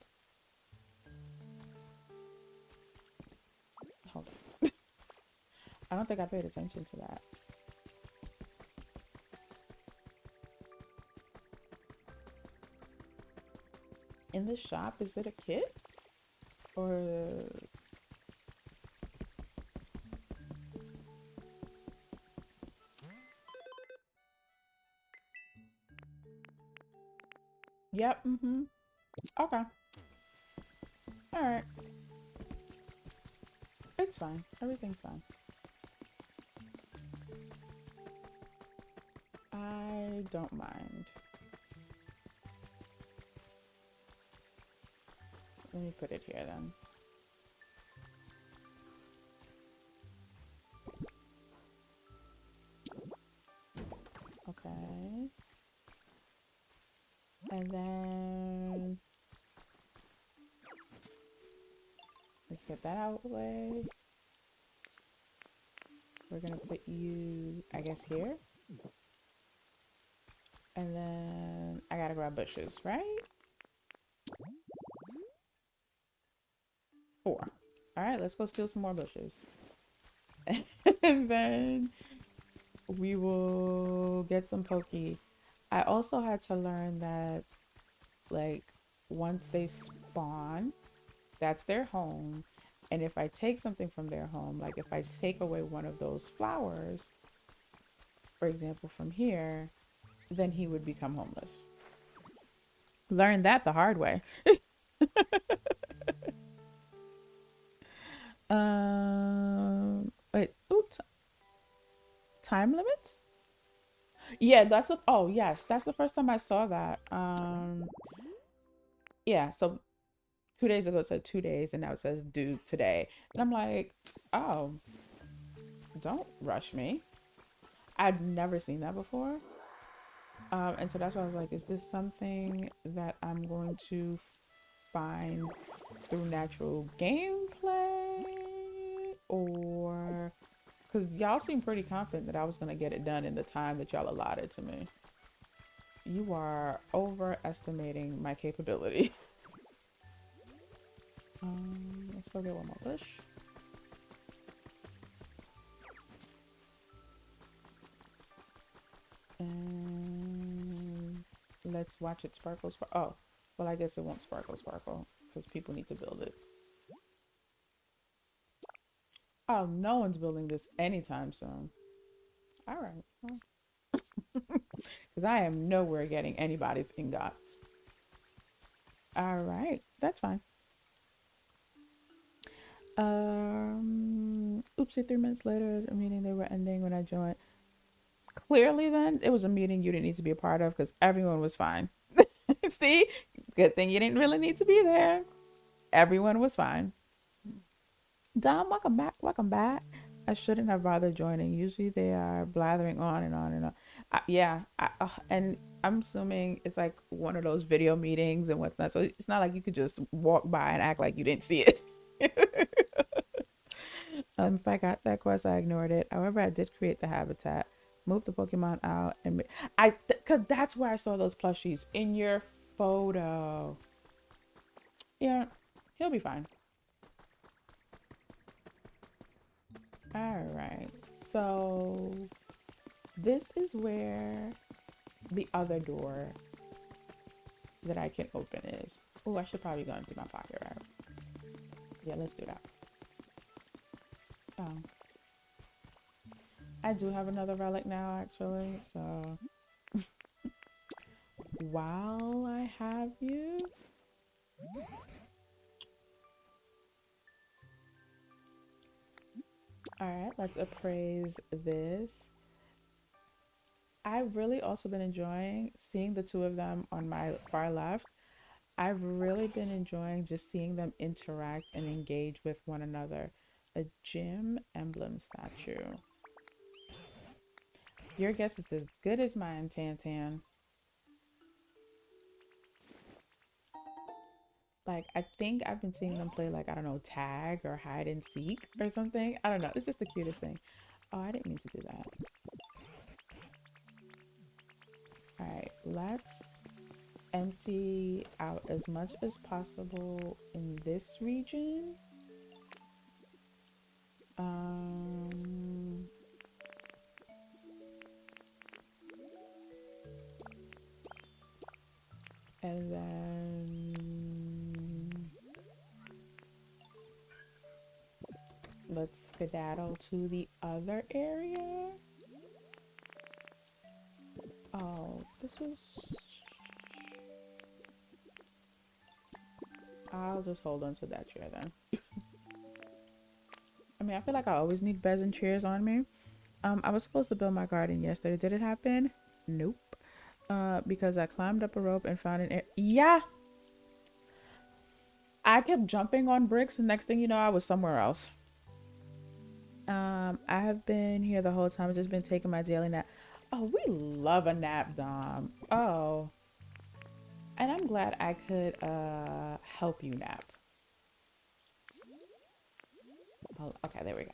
Hold on. I don't think I paid attention to that. In the shop, is it a kit? Or... Yep, Okay. Alright. It's fine. Everything's fine. I don't mind. Let me put it here then. Okay. And then let's get that out of the way. We're gonna put you, I guess, here. And then I gotta grab bushes, right? 4. All right, let's go steal some more bushes. And then we will get some pokey. I also had to learn that, like, once they spawn, that's their home. And if I take something from their home, like if I take away one of those flowers, for example, from here, then he would become homeless. Learned that the hard way. Wait, time limits? Yeah, that's the, oh yes, that's the first time I saw that. Yeah, so 2 days ago it said 2 days and now it says due today. And I'm like, oh, don't rush me. I've never seen that before. And so that's why I was like, is this something that I'm going to find through natural gameplay? Or because y'all seem pretty confident that I was going to get it done in the time that y'all allotted to me. You are overestimating my capability. Let's go get one more bush. And let's watch it sparkle. Oh, well, I guess it won't sparkle because people need to build it. Oh, no one's building this anytime soon. All right. Because I am nowhere getting anybody's ingots. All right. That's fine. Oopsie, 3 minutes later, a meeting they were ending when I joined. Clearly, then, it was a meeting you didn't need to be a part of because everyone was fine. See? Good thing you didn't really need to be there. Everyone was fine. Dom, welcome back. Welcome back. I shouldn't have bothered joining. Usually they are blathering on and on and on. And I'm assuming it's like one of those video meetings and whatnot. So it's not like you could just walk by and act like you didn't see it. If I got that quest, I ignored it. However, I did create the habitat, move the Pokemon out, and because that's where I saw those plushies in your photo. Yeah, he'll be fine. All right, so this is where the other door that I can open is. Oh, I should probably go empty my pocket, right? Yeah, let's do that. Oh, I do have another relic now, actually, so while I have you, all right, let's appraise this. I've really also been enjoying seeing the two of them on my far left. I've really been enjoying just seeing them interact and engage with one another. A gym emblem statue. Your guess is as good as mine, Tantan. Like, I think I've been seeing them play, like, I don't know, tag or hide and seek or something. I don't know. It's just the cutest thing. Oh, I didn't mean to do that. All right, let's empty out as much as possible in this region. And then let's skedaddle to the other area. Oh, this was... I'll just hold on to that chair then. I mean, I feel like I always need beds and chairs on me. I was supposed to build my garden yesterday. Did it happen? Nope. Because I climbed up a rope and found an air. Yeah. I kept jumping on bricks, and next thing you know, I was somewhere else. I have been here the whole time. I've just been taking my daily nap. Oh, we love a nap, Dom. Oh. And I'm glad I could help you nap. Oh, okay, there we go.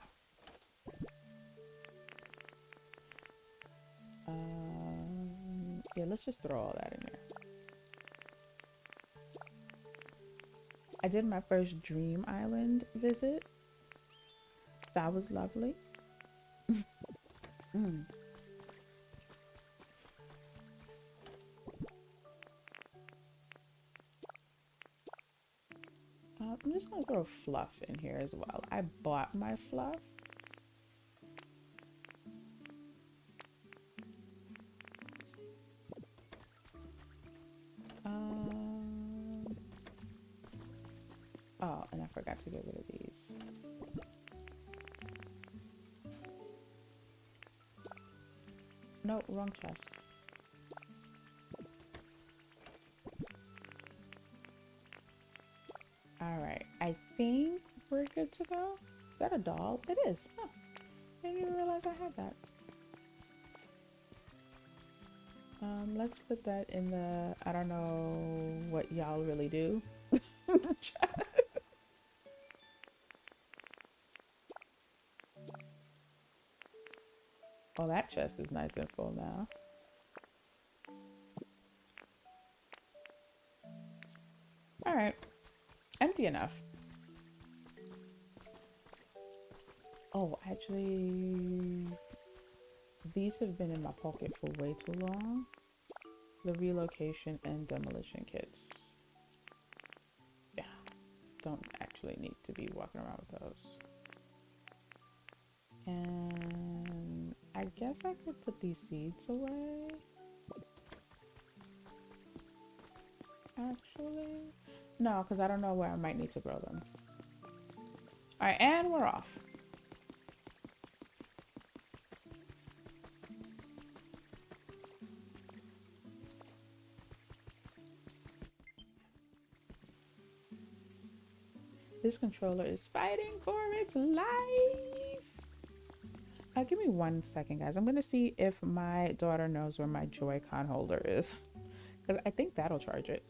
Yeah, let's just throw all that in there. I did my first Dream Island visit. That was lovely. I'm just gonna throw fluff in here as well. I bought my fluff. Oh, and I forgot to get rid of these. No, wrong chest. All right, I think we're good to go. Is that a doll? It is. Oh, I didn't even realize I had that. Let's put that in the, I don't know what y'all really do. Oh, that chest is nice and full now. All right, empty enough. Oh, actually, these have been in my pocket for way too long. The relocation and demolition kits. Yeah, don't actually need to be walking around with those. And I guess I could put these seeds away. Actually, no, because I don't know where I might need to grow them. All right, and we're off. This controller is fighting for its life. Give me 1 second, guys. I'm gonna see if my daughter knows where my Joy-Con holder is, because I think that'll charge it.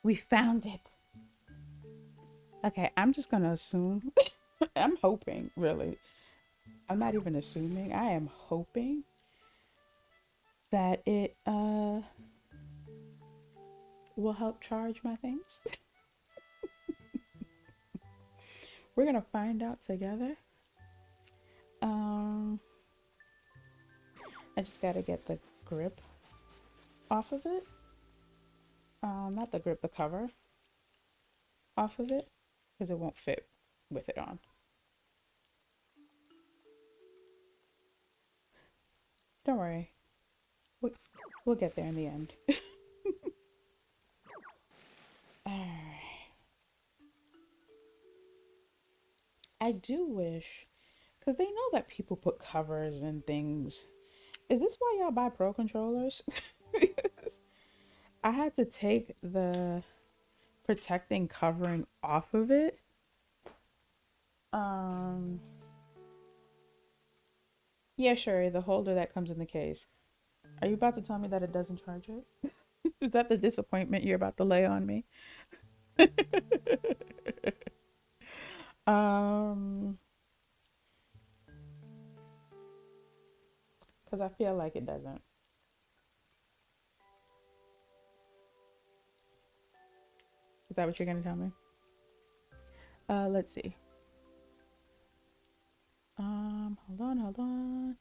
We found it. Okay, I'm just gonna assume. I'm hoping, really. I'm not even assuming. I am hoping that it will help charge my things. We're gonna find out together. I just gotta get the grip off of it. Not the grip, the cover off of it, because it won't fit with it on. Don't worry. We'll get there in the end. Alright. I do wish, because they know that people put covers and things. Is this why y'all buy pro controllers? I had to take the protecting covering off of it. Yeah, sure, the holder that comes in the case. Are you about to tell me that it doesn't charge it? Is that the disappointment you're about to lay on me? um Because I feel like it doesn't. Is that what you're gonna tell me? Let's see. Hold on.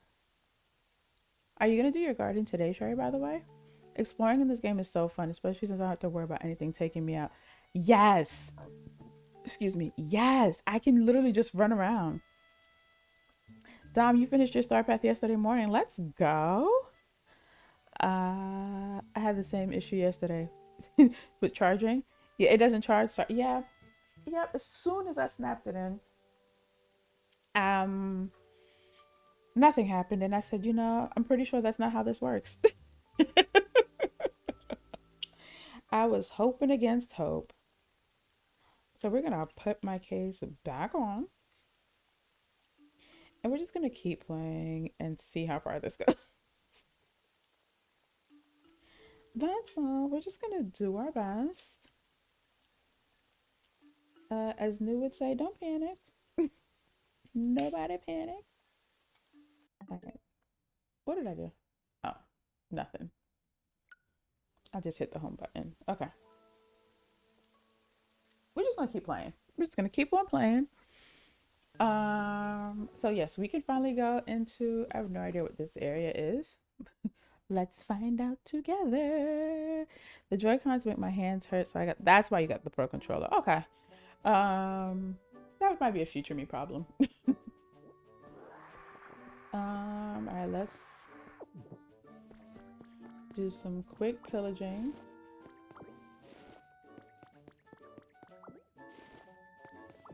Are you gonna do your garden today, Sherry, by the way? Exploring in this game is so fun, especially since I don't have to worry about anything taking me out. Yes. Excuse me. Yes. I can literally just run around. Dom, you finished your star path yesterday morning. Let's go. I had the same issue yesterday with charging. Yeah, it doesn't charge. So yeah. Yep. As soon as I snapped it in, nothing happened. And I said, you know, I'm pretty sure that's not how this works. I was hoping against hope. So we're gonna put my case back on. And we're just gonna keep playing and see how far this goes. That's all. We're just gonna do our best. As New would say, don't panic. Nobody panic. Okay. What did I do? Oh, nothing. I just hit the home button. Okay. We're just gonna keep playing. We're just gonna keep on playing. So yes, we can finally go into, I have no idea what this area is. Let's find out together. The Joy-Cons make my hands hurt, so that's why you got the Pro controller. Okay. That might be a future me problem. All right, let's do some quick pillaging.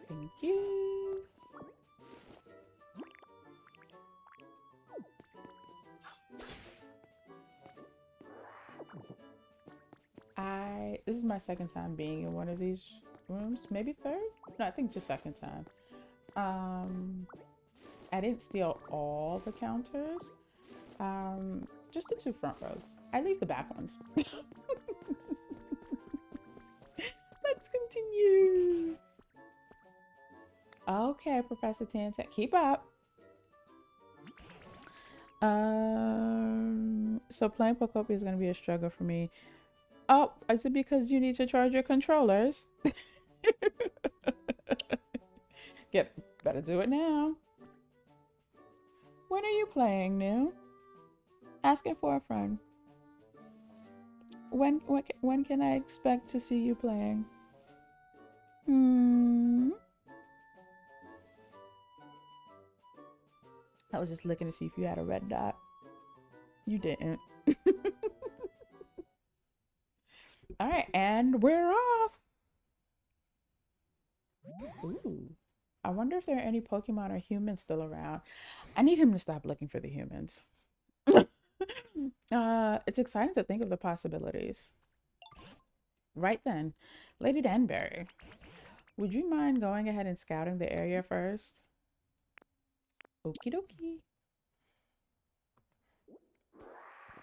Thank you. This is my second time being in one of these rooms, maybe third? No, I think just second time. I didn't steal all the counters. Just the 2 front rows. I leave the back ones. Let's continue. Okay, Professor Tantat, keep up. So playing Pokopia is gonna be a struggle for me. Oh, is it because you need to charge your controllers? Better do it now. When are you playing, New? Asking for a friend. When can I expect to see you playing? I was just looking to see if you had a red dot. You didn't. All right, and we're off. Ooh. I wonder if there are any Pokemon or humans still around. I need him to stop looking for the humans. It's exciting to think of the possibilities. Right then, Lady Danbury, would you mind going ahead and scouting the area first? Okie dokie.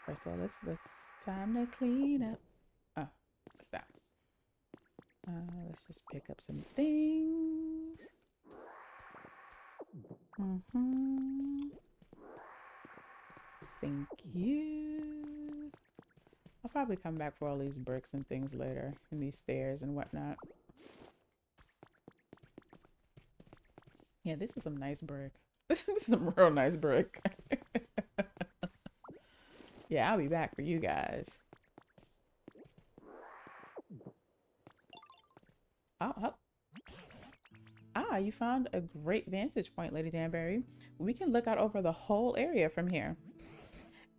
First of all, let's time to clean up. Oh, what's that? Let's just pick up some things. Thank you. I'll probably come back for all these bricks and things later, and these stairs and whatnot. Yeah, this is some nice brick. This is some real nice brick. Yeah, I'll be back for you guys. Oh. Ah, you found a great vantage point, Lady Danbury. We can look out over the whole area from here.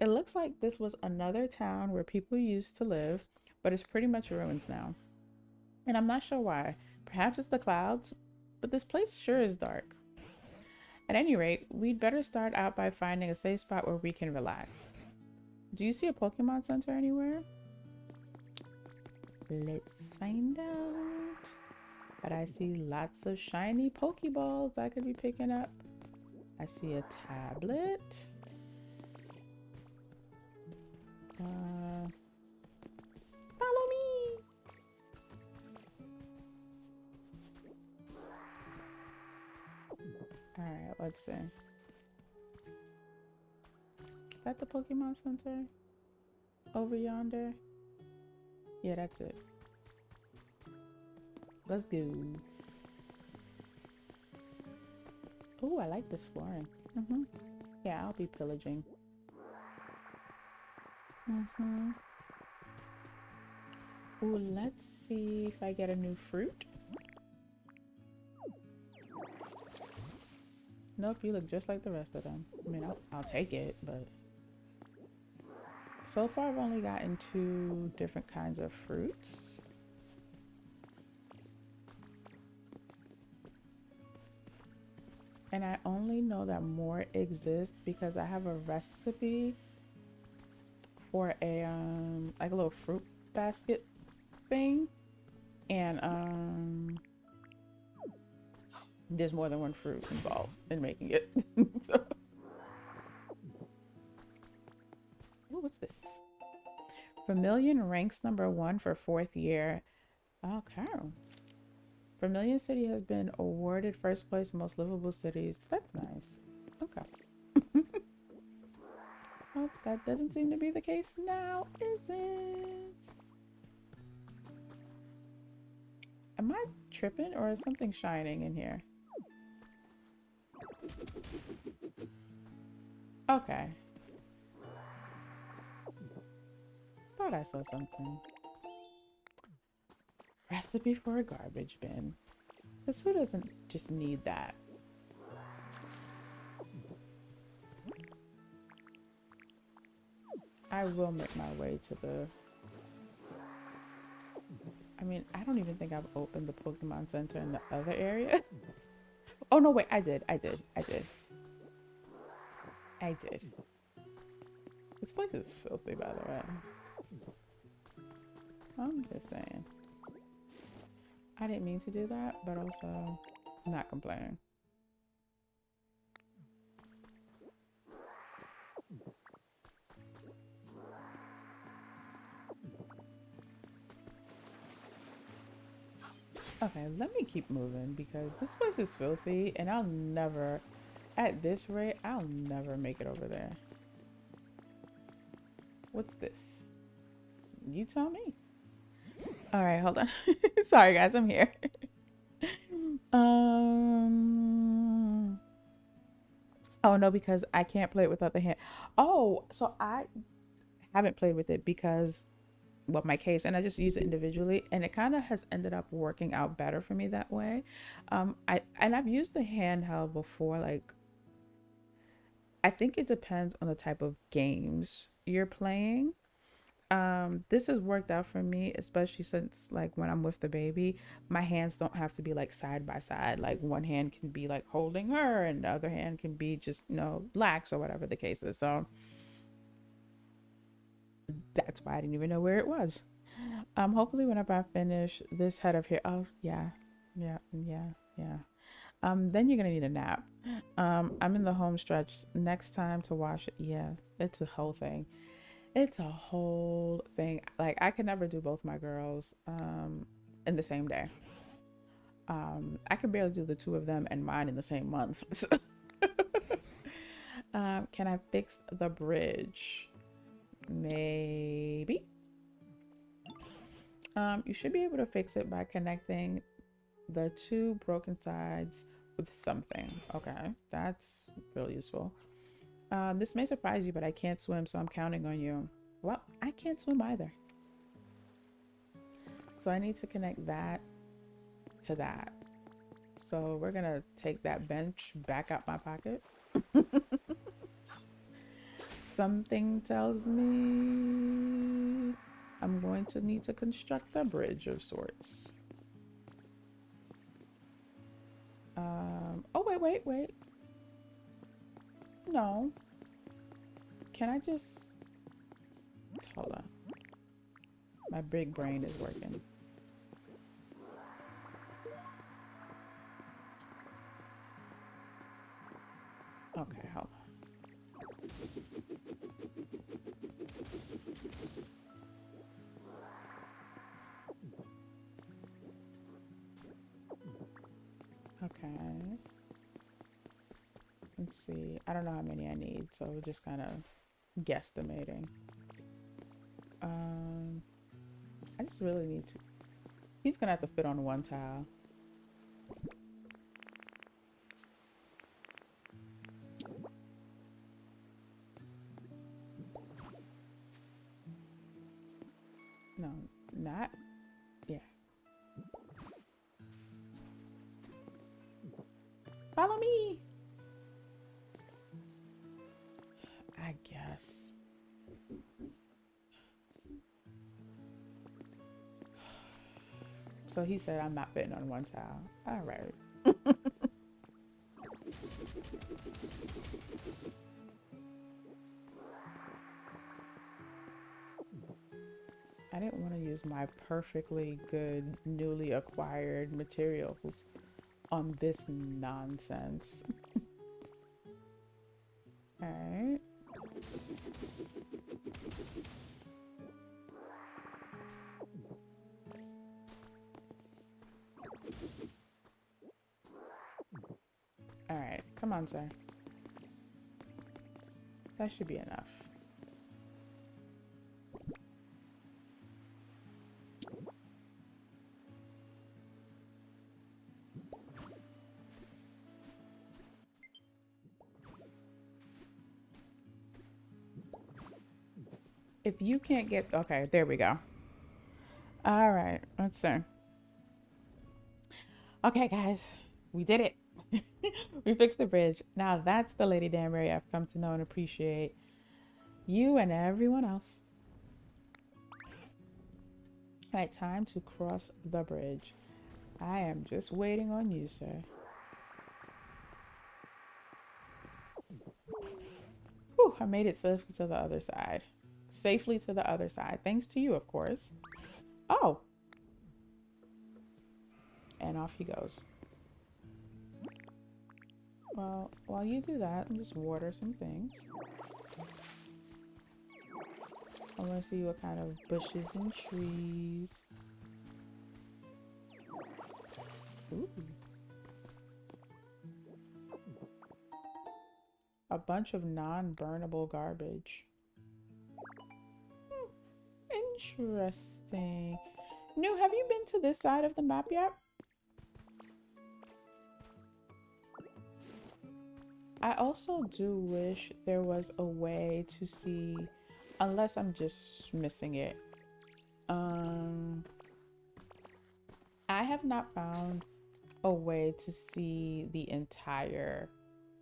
It looks like this was another town where people used to live, but it's pretty much ruins now. And I'm not sure why. Perhaps it's the clouds, but this place sure is dark. At any rate, we'd better start out by finding a safe spot where we can relax. Do you see a Pokemon Center anywhere? Let's find out. But I see lots of shiny Pokeballs I could be picking up. I see a tablet. Follow me. All right, let's see. that the Pokemon Center? Over yonder? Yeah, that's it. Let's go. Oh, I like this flooring. Yeah, I'll be pillaging. Oh, let's see if I get a new fruit. Nope, you look just like the rest of them. I mean, I'll take it, but so far I've only gotten 2 different kinds of fruits. And I only know that more exist because I have a recipe for a like a little fruit basket thing, and there's more than one fruit involved in making it. So, ooh, what's this? Vermilion ranks #1 for 4th year. Okay. Vermilion City has been awarded 1st place in most livable cities. That's nice. Okay. Oh, that doesn't seem to be the case now, is it? Am I tripping or is something shining in here? Okay. Thought I saw something. Recipe for a garbage bin. Because who doesn't just need that? I will make my way to the... I mean, I don't even think I've opened the Pokemon Center in the other area. Oh, no, wait. I did. This place is filthy, by the way. I'm just saying. I didn't mean to do that, but also not complaining. Okay, let me keep moving because this place is filthy and I'll never, at this rate, I'll never make it over there. What's this? You tell me. All right, hold on. Sorry, guys, I'm here. Oh no, because I can't play it without the hand. Oh, so I haven't played with it because, well, my case, and I just use it individually, and it kind of has ended up working out better for me that way. I've used the handheld before. Like, I think it depends on the type of games you're playing. This has worked out for me, especially since, like, when I'm with the baby, my hands don't have to be like side by side. Like, one hand can be like holding her and the other hand can be just, lax or whatever the case is. So that's why I didn't even know where it was. Hopefully whenever I finish this head of hair, oh yeah. Then you're gonna need a nap. I'm in the home stretch. Next time to wash it, yeah, it's a whole thing. It's a whole thing. Like, I could never do both my girls in the same day. I could barely do the 2 of them and mine in the same month. So can I fix the bridge? Maybe. You should be able to fix it by connecting the 2 broken sides with something. Okay, that's really useful. This may surprise you, but I can't swim, so I'm counting on you. Well, I can't swim either. So I need to connect that to that. So we're gonna take that bench back out my pocket. Something tells me I'm going to need to construct a bridge of sorts. Oh, wait. No. Can I just... Hold on. My big brain is working. Okay, hold on. Okay. Let's see. I don't know how many I need, so we'll just kind of guesstimating. I just really need to. He's gonna have to fit on one tile. No, not. Yeah. Follow me. I guess. So he said I'm not fitting on one tile. All right. I didn't want to use my perfectly good newly acquired materials on this nonsense. All right. All right, come on, sir. That should be enough. If you can't get, okay, there we go. All right, let's see. Okay, guys, we did it. We fixed the bridge. Now that's the Lady Danbury I've come to know and appreciate. You and everyone else. All right, time to cross the bridge. I am just waiting on you, sir. Whew, I made it safely to the other side. Safely to the other side. Thanks to you, of course. Oh. And off he goes. Well, while you do that, I'll just water some things. I want to see what kind of bushes and trees. Ooh. A bunch of non-burnable garbage. Interesting. New, have you been to this side of the map yet? I also do wish there was a way to see, unless I'm just missing it. I have not found a way to see the entire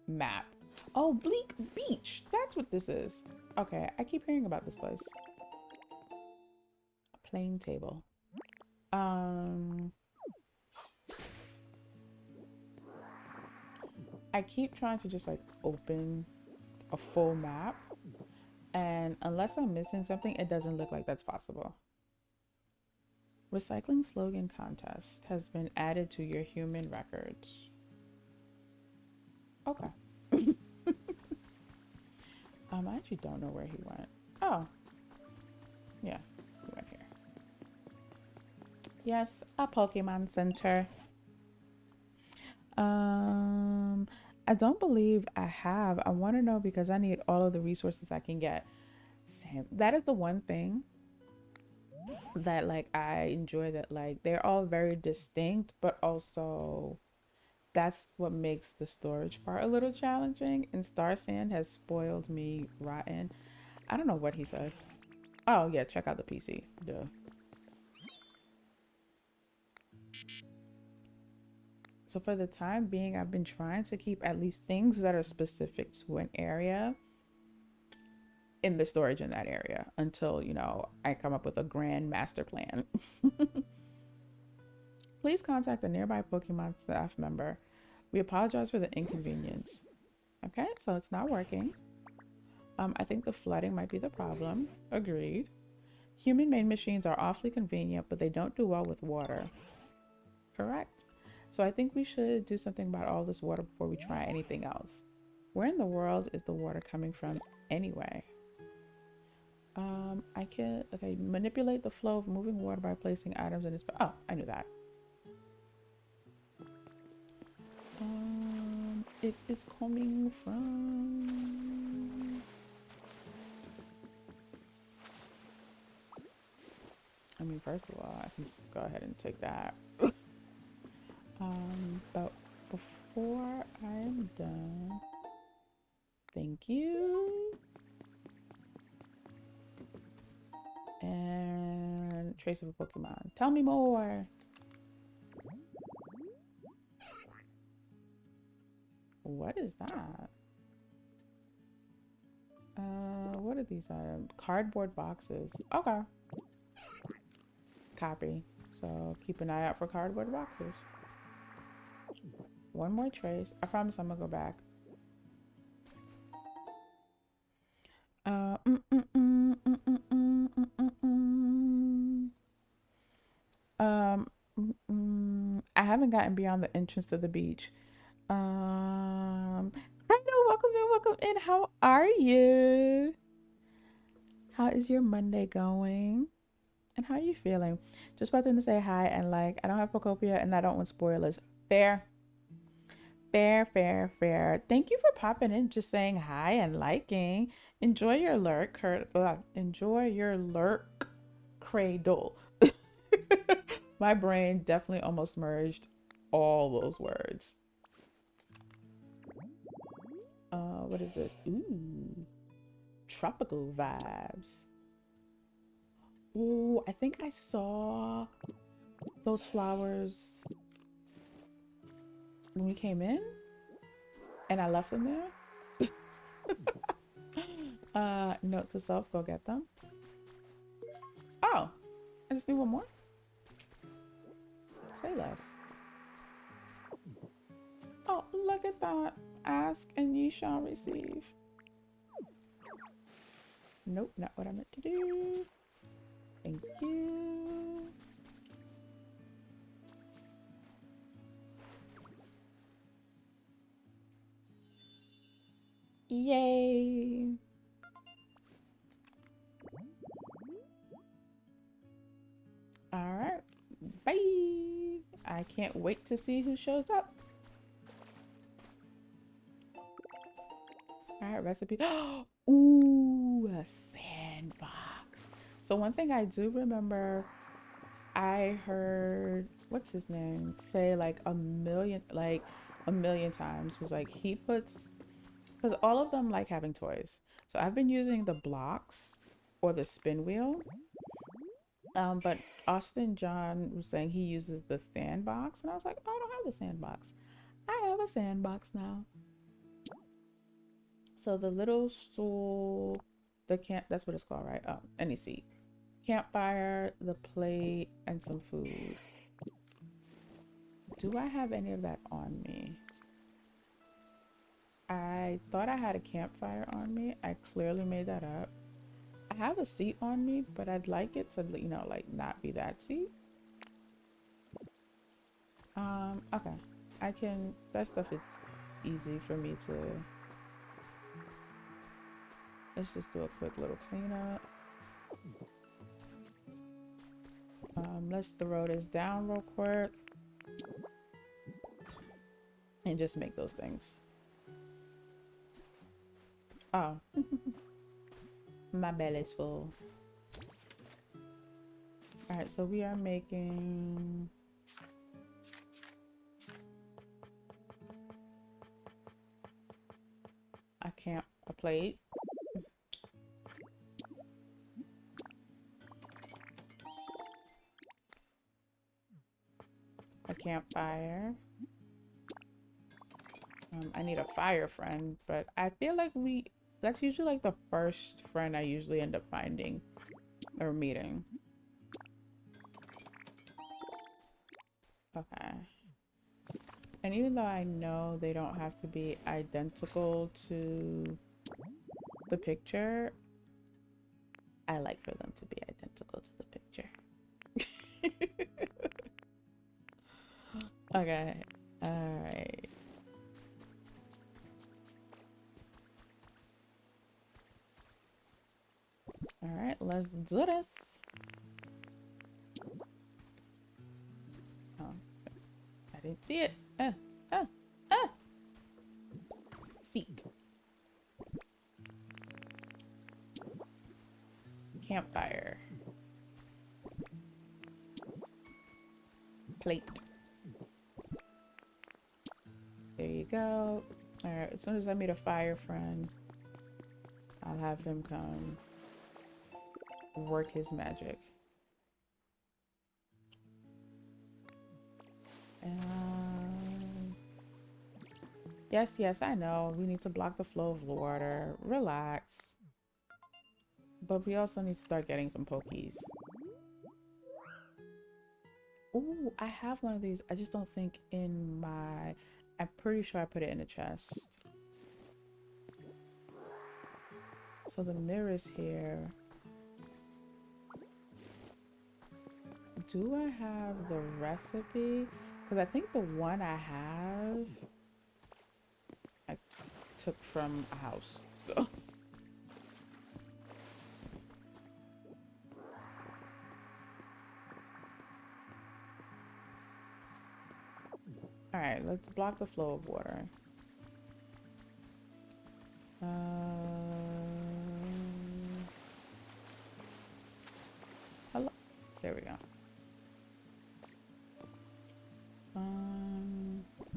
map. Oh, Bleak Beach. That's what this is. Okay, I keep hearing about this place. A plain table. I keep trying to just like open a full map, and unless I'm missing something, it doesn't look like that's possible. Recycling slogan contest has been added to your human records. Okay. I actually don't know where he went. Oh. Yeah, he went here. Yes, a Pokemon Center. I don't believe I have. I want to know because I need all of the resources I can get. Same. That is the one thing that like I enjoy, that like they're all very distinct, but also that's what makes the storage part a little challenging, and Star Sand has spoiled me rotten. I don't know what he said. Oh yeah, check out the PC. Duh. So for the time being, I've been trying to keep at least things that are specific to an area in the storage in that area until, you know, I come up with a grand master plan. Please contact a nearby Pokemon staff member. We apologize for the inconvenience. Okay, so it's not working. I think the flooding might be the problem. Agreed. Human-made machines are awfully convenient, but they don't do well with water. Correct. So I think we should do something about all this water before we try anything else. Where in the world is the water coming from anyway? I can, okay, manipulate the flow of moving water by placing items in its, oh, I knew that. It's coming from, mean, first of all, I can just go ahead and take that. But before I'm done, thank you. And trace of a Pokemon. Tell me more. What is that? What are these items? Cardboard boxes. Okay. Copy. So keep an eye out for cardboard boxes. One more trace. I promise I'm gonna go back. I haven't gotten beyond the entrance to the beach. Rhino, welcome in. How are you? How is your Monday going? And how are you feeling? Just about to say hi and like, I don't have Pokopia and I don't want spoilers. Fair. Fair. Thank you for popping in, just saying hi and liking. Enjoy your lurk. Enjoy your lurk cradle. My brain definitely almost merged all those words. What is this? Ooh, tropical vibes. Ooh, I think I saw those flowers when we came in and I left them there. Note to self, go get them. Oh, I just need one more. Say less. Oh, look at that. Ask and ye shall receive. Nope, not what I meant to do. Thank you. Yay. All right. Bye. I can't wait to see who shows up. All right, recipe. Ooh, a sandbox. So one thing I do remember, I heard, what's his name, say like a million times, was like he puts, because all of them like having toys. So I've been using the blocks or the spin wheel. But Austin John was saying he uses the sandbox, and I was like, oh, I don't have the sandbox. I have a sandbox now. So the little stool, the camp, that's what it's called, right? Oh, any seat. Campfire, the plate, and some food. Do I have any of that on me? I thought I had a campfire on me. I clearly made that up. I have a seat on me, but I'd like it to, you know, like not be that seat. Okay. I can, that stuff is easy for me to, let's just do a quick little cleanup. Let's throw this down real quick and just make those things. Oh, my belly's full. All right, so we are making a plate. A campfire. I need a fire friend, but I feel like that's usually like the first friend I usually end up finding or meeting. Okay. And even though I know they don't have to be identical to the picture, I like for them to be identical to the picture. Okay. All right. All right, let's do this. Oh, I didn't see it. Seat. Campfire. plate. There you go. All right, as soon as I meet a fire friend, I'll have him come work his magic. Yes, yes, I know. We need to block the flow of water. Relax. But we also need to start getting some pokies. Ooh, I have one of these. I just don't think in my... I'm pretty sure I put it in a chest. So the mirror's here. Do I have the recipe? Because I think the one I have, I took from a house. So. All right, let's block the flow of water. Hello. There we go.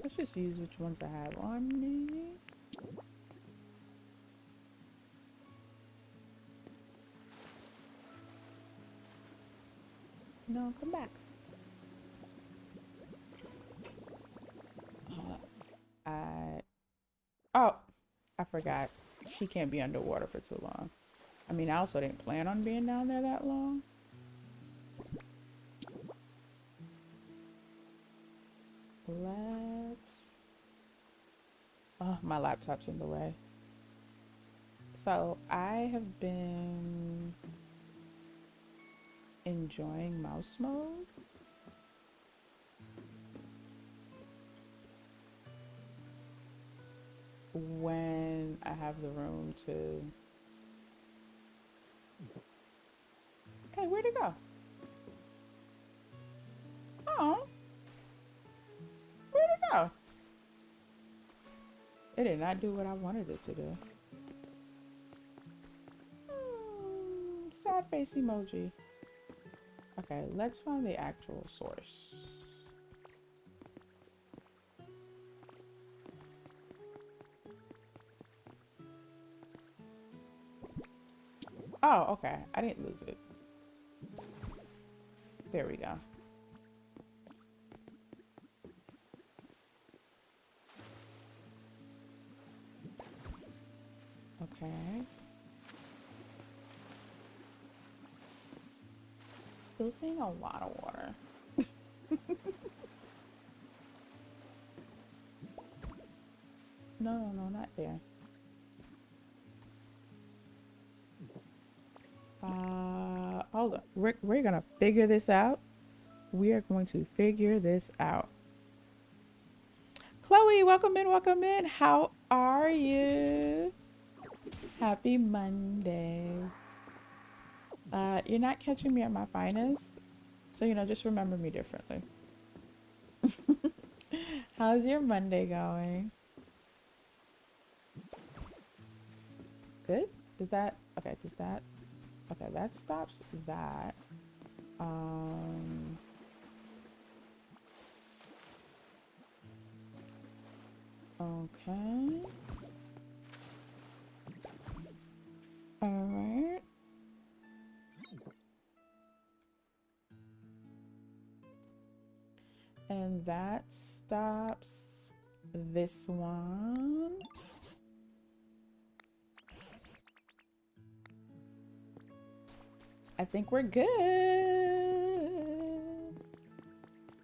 Let's just use which ones I have on me. No, come back. Oh, I forgot. She can't be underwater for too long. I mean, I also didn't plan on being down there that long. Let's... Oh, my laptop's in the way. So, I have been enjoying mouse mode. When I have the room to... Hey, where'd it go? Oh. Where'd it go? It did not do what I wanted it to do. Sad face emoji. Okay, let's find the actual source. Oh, okay. I didn't lose it. There we go. Okay. Still seeing a lot of water. No, not there. Hold on. We're gonna figure this out. We are going to figure this out. Chloe, welcome in, welcome in. How are you? Happy Monday. You're not catching me at my finest, so you know, just remember me differently. How's your Monday going? Good? Does that, okay, does that, okay, that stops that. Okay. All right. And that stops this one. I think we're good.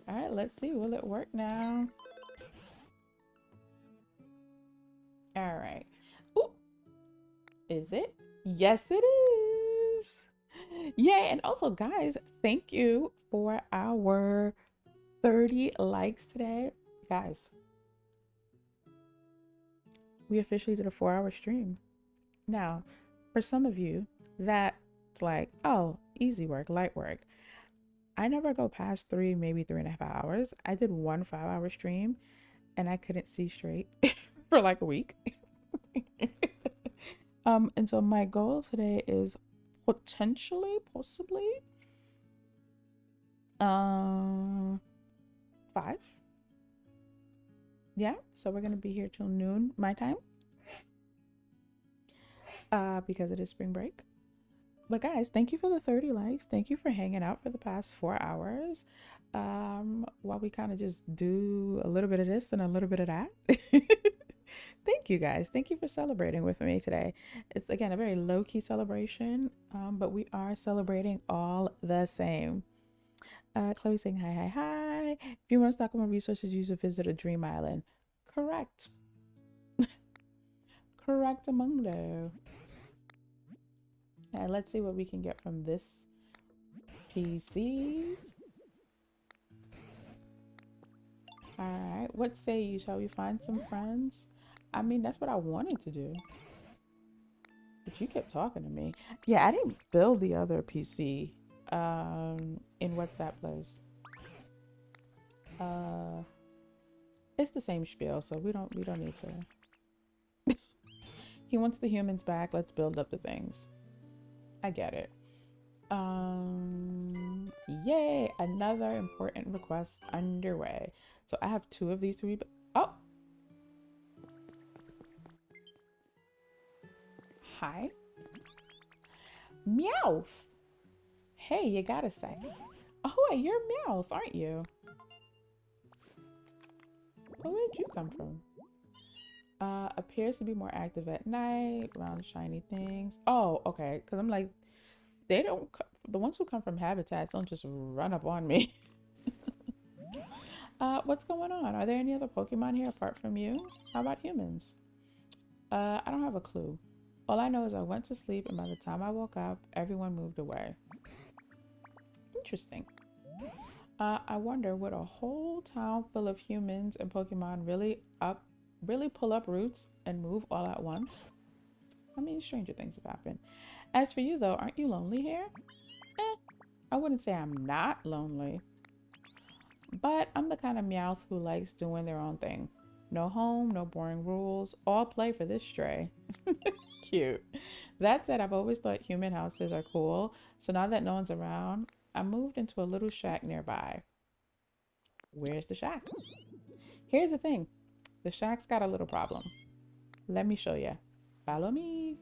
All right, let's see. Will it work now? All right. Ooh. Is it? Yes, it is. Yay. And also, guys, thank you for our 30 likes today. Guys, we officially did a 4-hour stream. Now, for some of you, that's like, oh, easy work, light work. I never go past 3, maybe 3.5 hours. I did one 5-hour stream and I couldn't see straight for like a week. And so my goal today is possibly, 5. Yeah, so we're gonna be here till noon my time. Because it is spring break. But guys, thank you for the 30 likes. Thank you for hanging out for the past 4 hours. While we kind of just do a little bit of this and a little bit of that. Thank you guys. Thank you for celebrating with me today. It's again a very low-key celebration, but we are celebrating all the same. Chloe saying hi, hi, hi. If you want to stock more resources, use to visit a dream island. Correct. Correct amundo. Now let's see what we can get from this PC. All right, what say you? Shall we find some friends? I mean, that's what I wanted to do. But you kept talking to me. Yeah, I didn't build the other PC. In what's that place? It's the same spiel, so we don't need to. He wants the humans back. Let's build up the things. I get it. Yay, another important request underway. So I have 2 of these to be. Oh, hi, Meowth. Hey, you gotta say, oh wait, you're Meowth, aren't you? Where'd you come from? Appears to be more active at night around shiny things. Oh, okay, because I'm like, they don't, the ones who come from habitats don't just run up on me. What's going on? Are there any other Pokemon here apart from you? How about humans? I don't have a clue. All I know is I went to sleep, and by the time I woke up, everyone moved away. Interesting. I wonder, would a whole town full of humans and Pokemon really pull up roots and move all at once? I mean, stranger things have happened. As for you, though, aren't you lonely here? I wouldn't say I'm not lonely, but I'm the kind of Meowth who likes doing their own thing. No home, no boring rules, all play for this stray. Cute. That said, I've always thought human houses are cool, so now that no one's around, I moved into a little shack nearby. Where's the shack? Here's the thing. The shack's got a little problem. Let me show you. Follow me.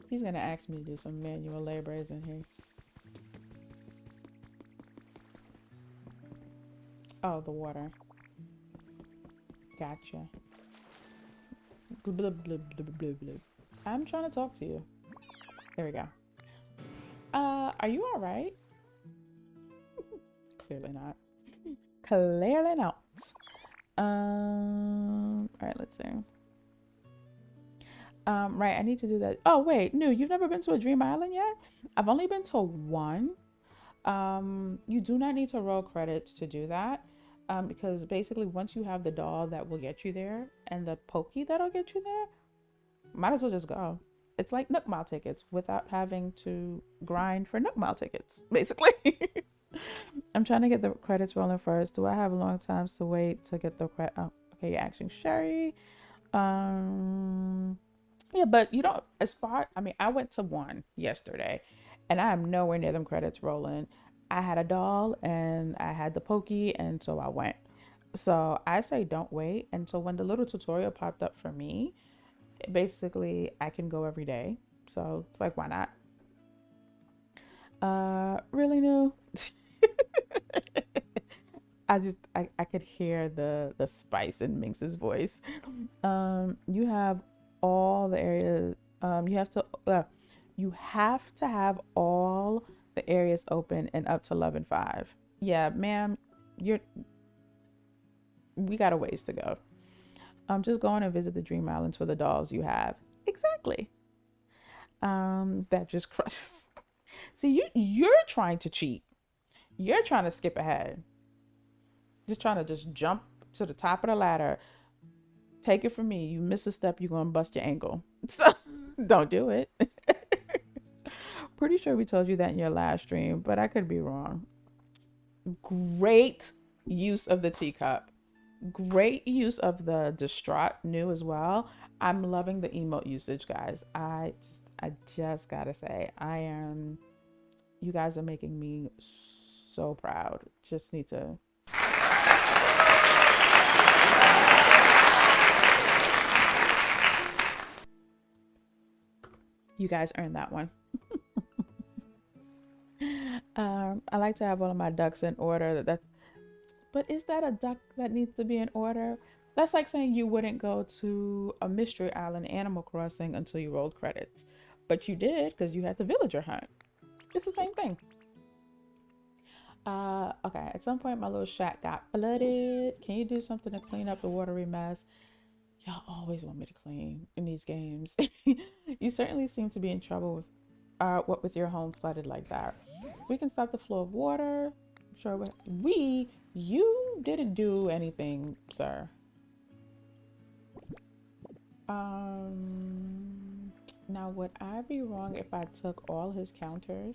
He's gonna ask me to do some manual labor, isn't he? Oh, the water. Gotcha. Blub, blub, blub, blub, blub. I'm trying to talk to you. There we go. Are you all right? Clearly not. Clearly not. All right, let's see. Right, I need to do that. Oh, wait, no, you've never been to a dream island yet? I've only been to one. You do not need to roll credits to do that. Because basically once you have the doll that will get you there and the pokey that'll get you there, might as well just go. It's like Nook Mile tickets without having to grind for Nook Mile tickets, basically. I'm trying to get the credits rolling first. Do I have long times to wait to get the credit? Oh, okay, you're asking Sherry. Yeah, but you don't, I mean, I went to one yesterday and I am nowhere near them credits rolling. I had a doll and I had the pokey, and so I went. So I say don't wait. And so when the little tutorial popped up for me, basically I can go every day. So it's like, why not? Really new. I could hear the spice in Minx's voice. You have all the areas. You have to have all the areas open and up to level 5. Yeah, ma'am, we got a ways to go. Just go on and visit the dream islands for the dolls you have. Exactly. That just crushes. See, you're trying to cheat. You're trying to skip ahead. Just trying to just jump to the top of the ladder. Take it from me. You miss a step, you're gonna bust your ankle. So don't do it. Pretty sure we told you that in your last stream, but I could be wrong. Great use of the teacup. Great use of the distraught new as well. I'm loving the emote usage, guys. I just gotta say, you guys are making me so proud. Just need to You guys earned that one. I like to have all of my ducks in order. But is that a duck that needs to be in order? That's like saying you wouldn't go to a Mystery Island Animal Crossing until you rolled credits. But you did because you had the villager hunt. It's the same thing. Okay, at some point my little shack got flooded. Can you do something to clean up the watery mess? Y'all always want me to clean in these games. You certainly seem to be in trouble with what with your home flooded like that. We can stop the flow of water. I'm sure you didn't do anything, sir. Now would I be wrong if I took all his counters?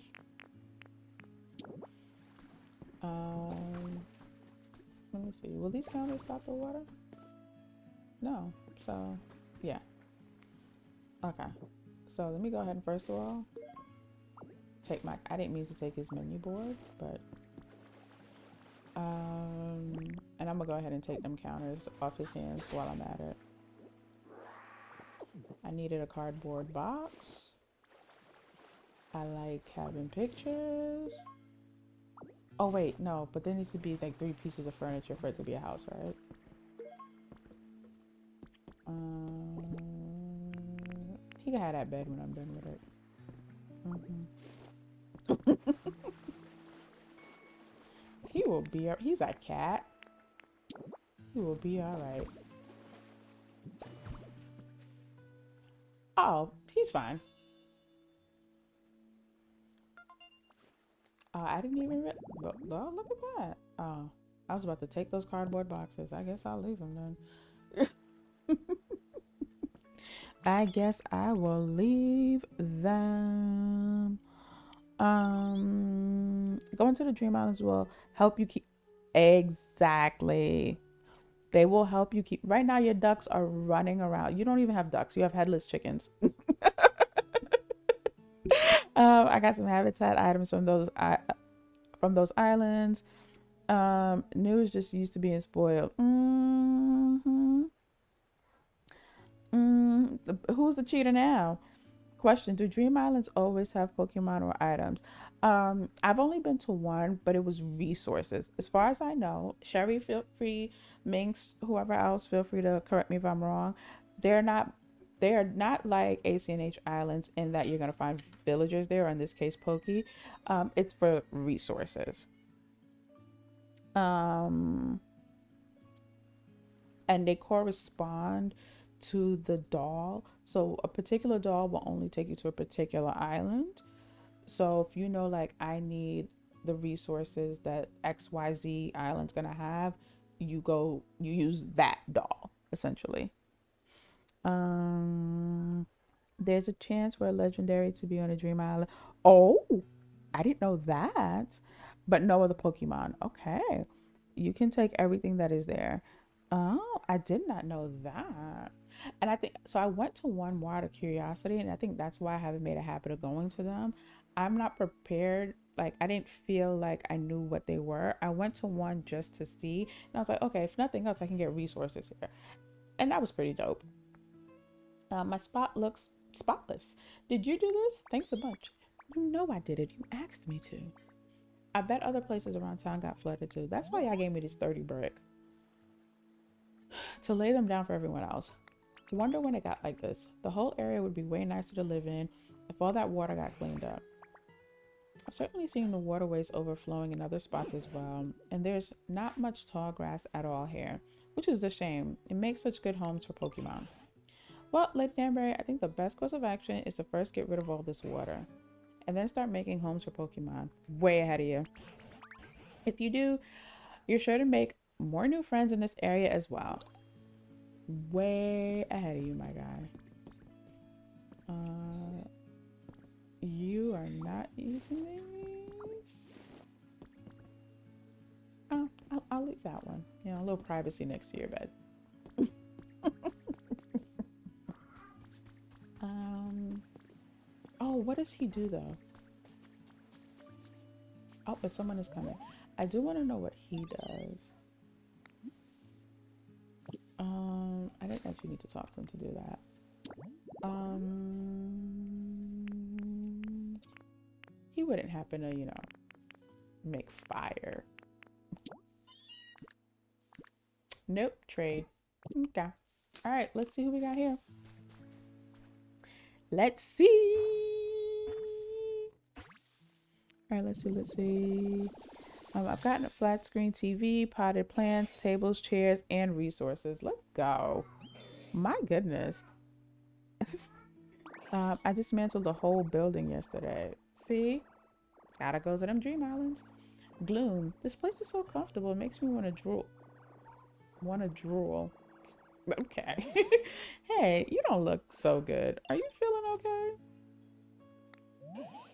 Let me see. Will these counters stop the water? No. So, yeah. Okay. So let me go ahead and first of all take my. I didn't mean to take his menu board, but and I'm gonna go ahead and take them counters off his hands while I'm at it. I needed a cardboard box. I like having pictures. Oh wait, no, but there needs to be like 3 pieces of furniture for it to be a house, right? He can have that bed when I'm done with it. He will be. He's a cat. He will be all right. Oh, he's fine. I didn't even look at that. Oh, I was about to take those cardboard boxes. I guess I'll leave them then. I guess I will leave them. Going to the Dream Islands will help you keep. Exactly. They will help you keep. Right now, your ducks are running around. You don't even have ducks. You have headless chickens. I got some habitat items from those islands. News just used to being spoiled. Who's the cheater now? Question: do Dream Islands always have Pokemon or items? I've only been to one, but it was resources. As far as I know, Sherry, feel free, Minx, whoever else, feel free to correct me if I'm wrong. They are not like ACNH Islands in that you're gonna find villagers there, or in this case, Poke. It's for resources. And they correspond to the doll. So a particular doll will only take you to a particular island. So if you know, like, I need the resources that XYZ island's gonna have, you use that doll essentially. There's a chance for a legendary to be on a Dream Island. Oh, I didn't know that. But no other Pokemon. Okay. You can take everything that is there. Oh, I did not know that. And I think so. I went to one more out of curiosity, and I think that's why I haven't made a habit of going to them. I'm not prepared. Like, I didn't feel like I knew what they were. I went to one just to see, and I was like, okay, if nothing else, I can get resources here. And that was pretty dope. My spot looks spotless. Did you do this? Thanks a bunch. You know I did it. You asked me to. I bet other places around town got flooded too. That's why y'all gave me this 30 brick. To lay them down for everyone else. Wonder when it got like this. The whole area would be way nicer to live in if all that water got cleaned up. I've certainly seen the waterways overflowing in other spots as well, and there's not much tall grass at all here, which is a shame. It makes such good homes for Pokemon. Well, Lady Danbury, I think the best course of action is to first get rid of all this water, and then start making homes for Pokemon. Way ahead of you. If you do, you're sure to make more new friends in this area as well. Way ahead of you, my guy. You are not using these. Oh, I'll leave that one. You know, a little privacy next to your bed. Oh, what does he do though? Oh, but someone is coming. I do want to know what he does. I didn't actually need to talk to him to do that. wouldn't happen to, you know, make fire. Nope, trade. Okay. All right, let's see who we got here. Let's see. All right, let's see. I've gotten a flat screen TV, potted plants, tables, chairs, and resources. Let's go. My goodness. I dismantled the whole building yesterday. See? Gotta go to them dream islands. Gloom. This place is so comfortable. It makes me want to drool. Okay. Hey, you don't look so good. Are you feeling okay?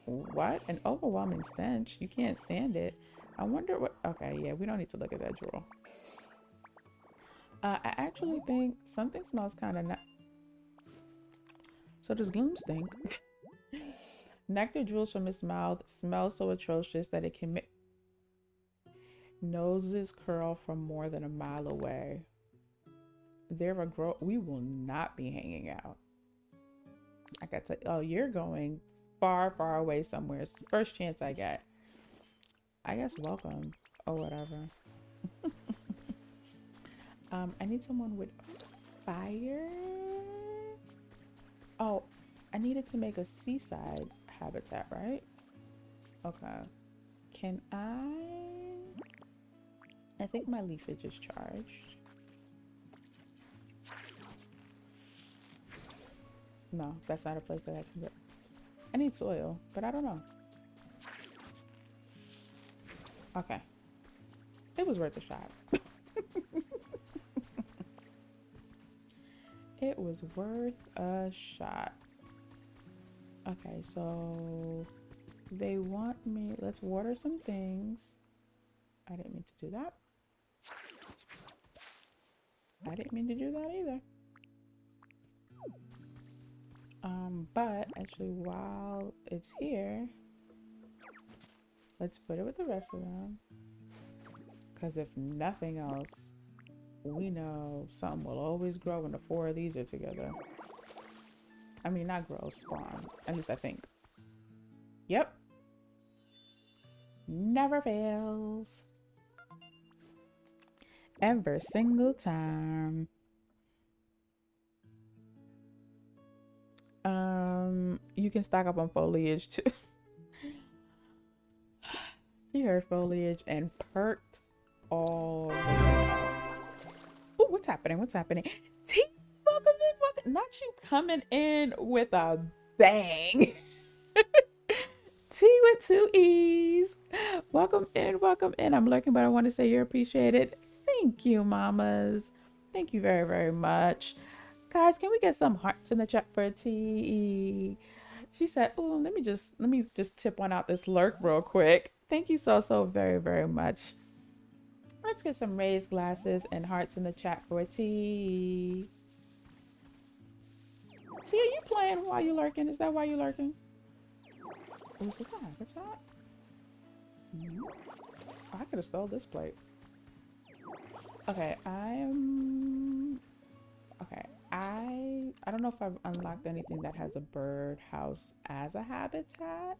What? An overwhelming stench. You can't stand it. I wonder what... Okay, yeah, we don't need to look at that drool. I actually think something smells kind of... So does Gloom stink? Nectar drools from his mouth, smells so atrocious that it can make... Noses curl from more than a mile away. We will not be hanging out. I got to... Oh, you're going far, far away somewhere. It's the first chance I get. I guess welcome. Or whatever. I need someone with fire. Oh, I needed to make a seaside habitat, right? Okay. Can I think my leafage is charged. No, that's not a place that I can get. I need soil, but I don't know. Okay. It was worth a shot. It was worth a shot. Okay, so they want me... Let's water some things. I didn't mean to do that. I didn't mean to do that either. But actually while it's here, let's put it with the rest of them. Because if nothing else, we know something will always grow when the 4 of these are together. I mean, not grow, spawn. At least I think. Yep. Never fails. Every single time. You can stock up on foliage too. You heard foliage and perked all the way out. Ooh, what's happening? What's happening? T, welcome in, welcome. Not you coming in with a bang. T with 2 E's. Welcome in, welcome in. I'm lurking, but I want to say you're appreciated. Thank you, mamas. Thank you very, very much. Guys, can we get some hearts in the chat for T? She said, "Oh, let me just tip one out this lurk real quick." Thank you so very, very much. Let's get some raised glasses and hearts in the chat for T. T, are you playing while you lurking? Is that why you lurking? What's this on? What's that? Oh, I could have stole this plate. Okay, I don't know if I've unlocked anything that has a birdhouse as a habitat,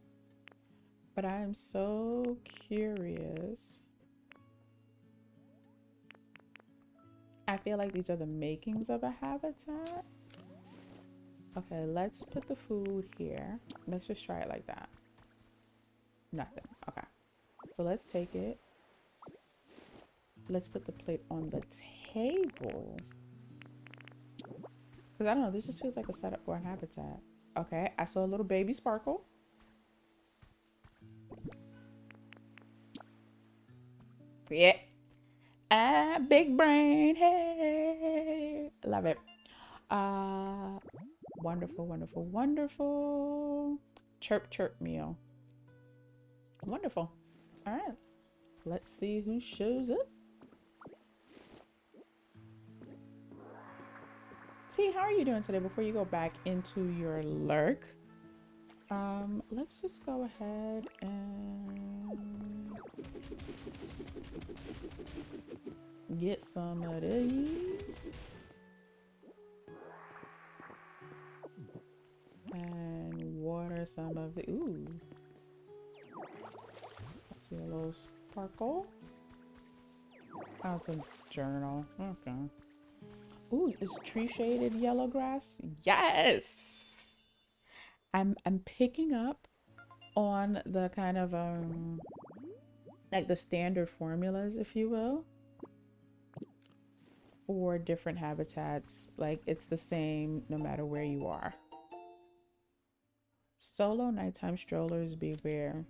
but I am so curious. I feel like these are the makings of a habitat. Okay, let's put the food here. Let's just try it like that. Nothing. Okay. So let's take it. Let's put the plate on the table. Because I don't know, this just feels like a setup for a habitat. Okay, I saw a little baby sparkle. Yeah. Ah, big brain. Hey. Love it. Wonderful, wonderful, wonderful. Chirp, chirp meal. Wonderful. All right. Let's see who shows up. T, how are you doing today before you go back into your lurk? Let's just go ahead and get some of these. And water some of the... Ooh. See a little sparkle. Oh, it's a journal. Okay. Ooh, is tree shaded yellow grass? Yes. I'm picking up on the kind of like the standard formulas, if you will, for different habitats. Like it's the same no matter where you are. Solo nighttime strollers beware.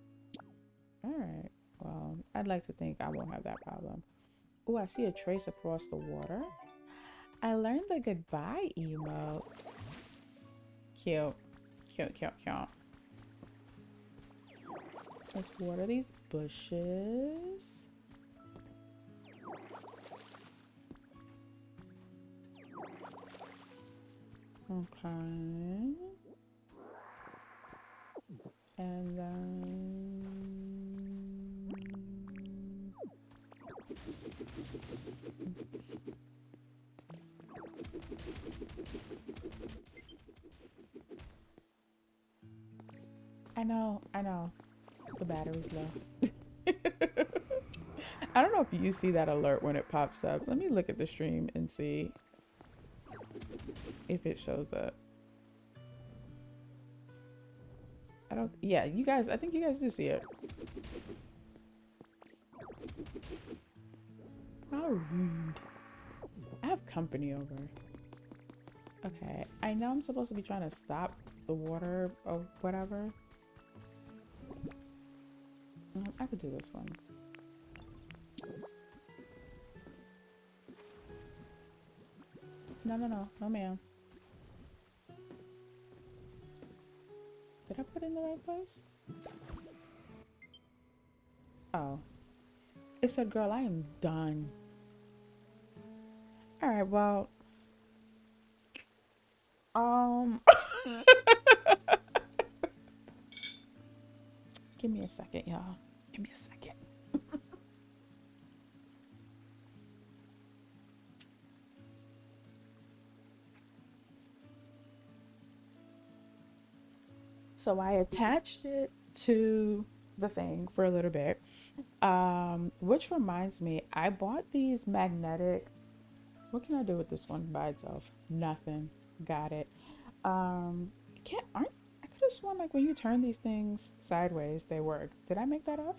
All right. Well, I'd like to think I won't have that problem. Oh, I see a trace across the water. I learned the goodbye emote. Cute. Cute, cute, cute. Let's water these bushes. Okay. And then I know. The battery's low. I don't know if you see that alert when it pops up. Let me look at the stream and see if it shows up. Yeah, you guys, I think you guys do see it. How rude. I have company over. Okay, I know I'm supposed to be trying to stop the water or whatever. I could do this one. No ma'am. Did I put it in the right place? Oh. It said, girl, I am done. Alright, well. Give me a second, y'all. Give me a second. So I attached it to the thing for a little bit. Which reminds me, I bought these magnetic. What can I do with this one by itself? Nothing. Got it. I could have sworn like when you turn these things sideways, they work. Did I make that up?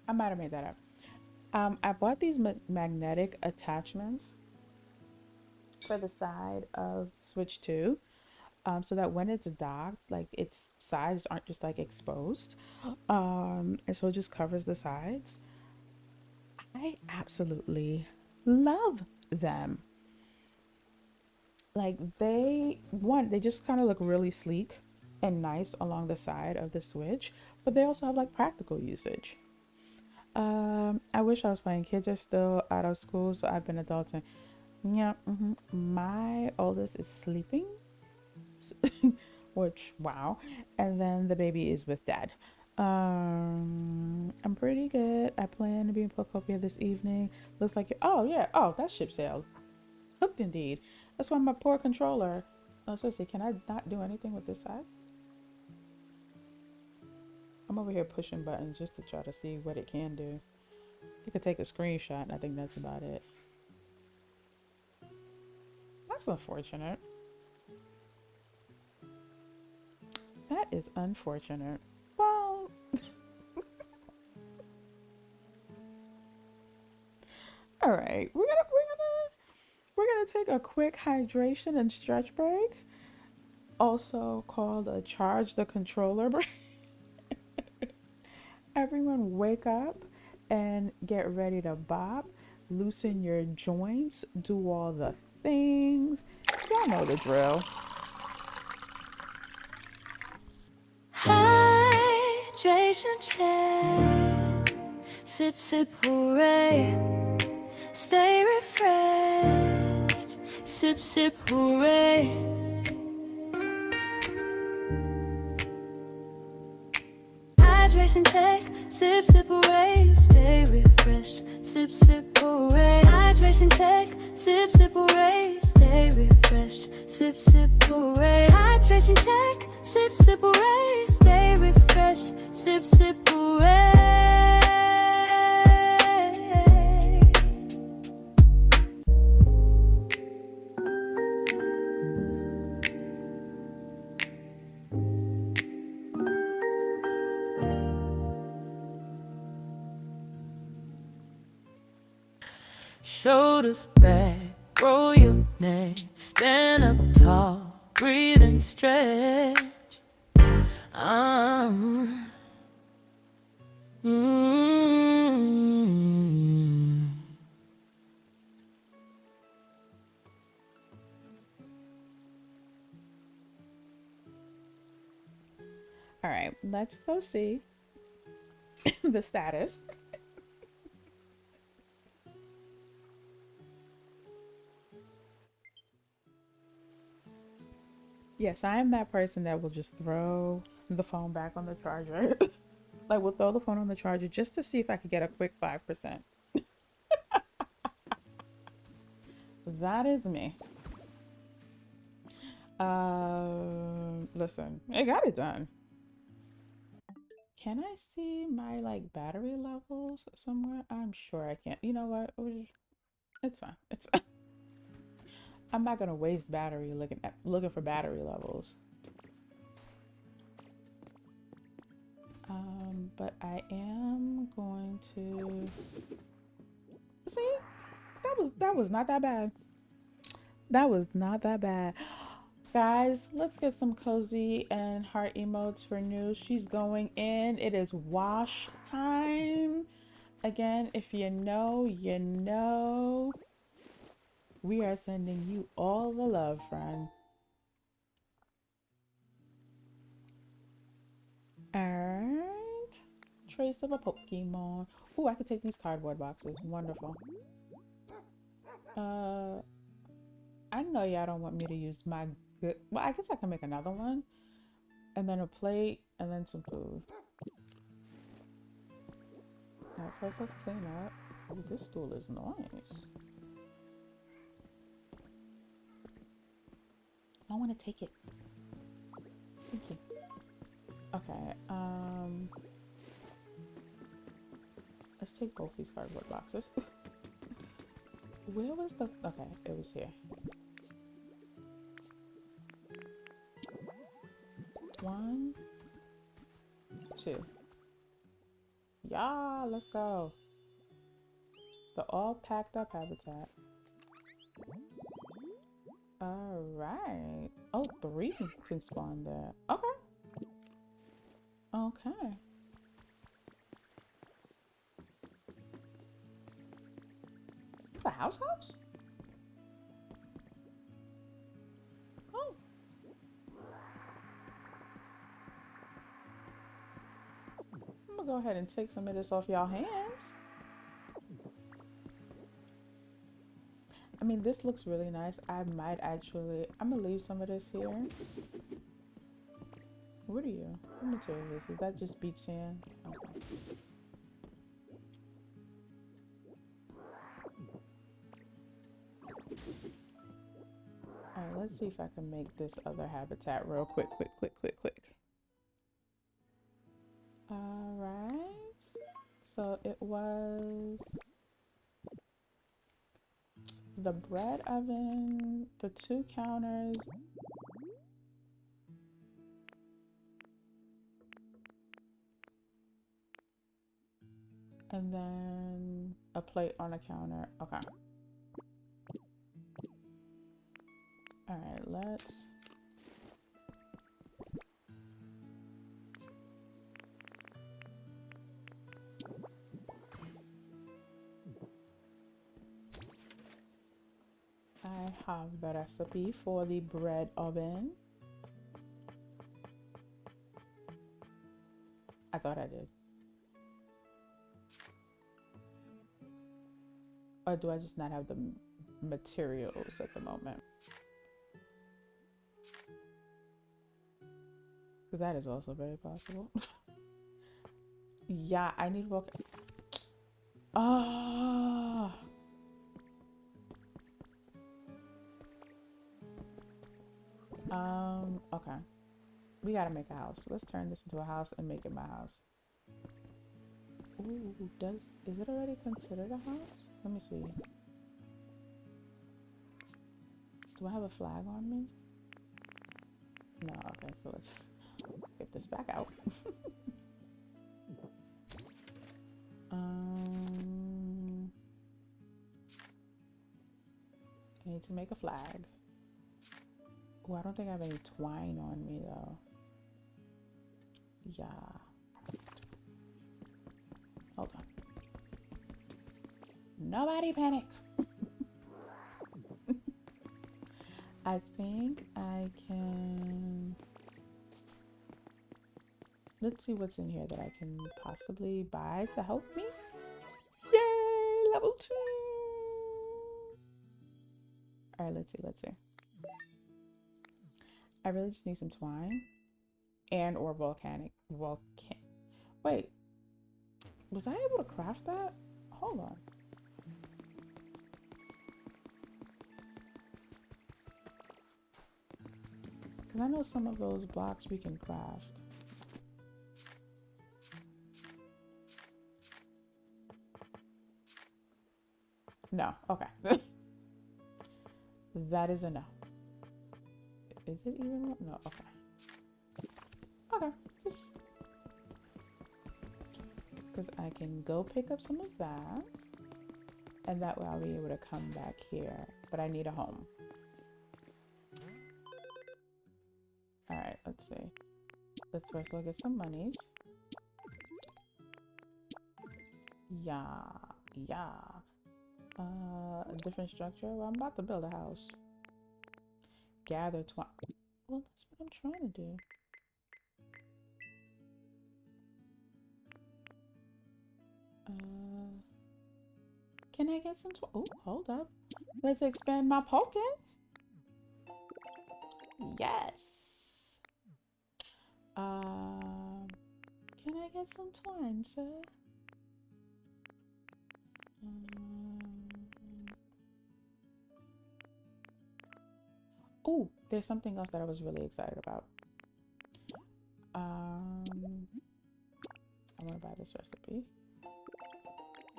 I might have made that up. I bought these magnetic attachments for the side of Switch 2. So that when it's docked, like its sides aren't just like exposed. And so it just covers the sides. I absolutely love them. Like they just kind of look really sleek and nice along the side of the Switch, but they also have like practical usage. I wish I was playing. Kids are still out of school, so I've been adulting. Yeah, my oldest is sleeping. Which wow, and then the baby is with dad. I'm pretty good. I plan to be in Pokopia this evening. Looks like that ship sailed. Hooked indeed. That's why my poor controller. Oh, seriously, can I not do anything with this side? I'm over here pushing buttons just to try to see what it can do. You could take a screenshot, and I think that's about it. That's unfortunate. That is unfortunate. Well, all right. We're gonna take a quick hydration and stretch break, also called a charge the controller break. Everyone, wake up and get ready to bop. Loosen your joints. Do all the things. Y'all know the drill. Hydration check. Sip, sip, hooray. Stay refreshed. Sip, sip, hooray. Hydration check. Sip, sip, hooray. Stay refreshed. Sip, sip, hooray. Hydration check. Sip, sip, hooray. Stay stay refreshed. Sip, sip, hooray. Hydration check. Sip, sip, hooray. Stay refreshed. Sip, sip, hooray. Shoulders back, roll your neck, stand up tall, breathe and stretch. All right, let's go see the status. Yes, I am that person that will just throw the phone back on the charger. Like, we'll throw the phone on the charger just to see if I could get a quick 5%. That is me. Listen, I got it done. Can I see my like battery levels somewhere? I'm sure I can't. You know what? It's fine. It's fine. I'm not gonna waste battery looking for battery levels. But I am going to see. That was not that bad. That was not that bad. Guys, let's get some cozy and heart emotes for news. She's going in. It is wash time. Again, if you know, you know. We are sending you all the love, friend. Alright. Trace of a Pokemon. Oh, I could take these cardboard boxes. Wonderful. I know y'all don't want me to use my good... Well, I guess I can make another one. And then a plate, and then some food. Alright, first let's clean up. Ooh, this stool is nice. I want to take it. Thank you. Okay, let's take both these cardboard boxes. Where was the... Okay, it was here. 1, 2. Yeah, let's go. The all packed up habitat. All right. Oh, 3 can spawn there. Okay. Okay. It's a house? Oh. I'm gonna go ahead and take some of this off y'all hands. I mean, this looks really nice. I might actually... I'm gonna leave some of this here. What are you? What material is this? Is that just beach sand? Okay. Alright, let's see if I can make this other habitat real quick. Alright. So it was the bread oven, the 2 counters, and then a plate on a counter. Okay. Alright, let's... I have the recipe for the bread oven. I thought I did. Or do I just not have the materials at the moment? Because that is also very possible. Yeah, I need work. Oh. Okay. We gotta make a house. Let's turn this into a house and make it my house. Ooh, is it already considered a house? Let me see. Do I have a flag on me? No, okay, so let's get this back out. I need to make a flag. Oh, I don't think I have any twine on me though. Yeah. Hold on. Nobody panic. I think I can... Let's see what's in here that I can possibly buy to help me. Yay! Level 2! Alright, let's see. I really just need some twine. And or volcanic. Wait. Was I able to craft that? Hold on. Because I know some of those blocks we can craft. No. Okay. That is a no. Is it even? No. Okay. Okay. Just because I can go pick up some of that. And that way I'll be able to come back here. But I need a home. Alright, let's see. Let's first look at some monies. Yeah. A different structure. Well, I'm about to build a house. Gather twine. Well, that's what I'm trying to do. Can I get some twine? Oh, hold up. Let's expand my pockets. Yes. Can I get some twine, sir? Oh, there's something else that I was really excited about. I want to buy this recipe.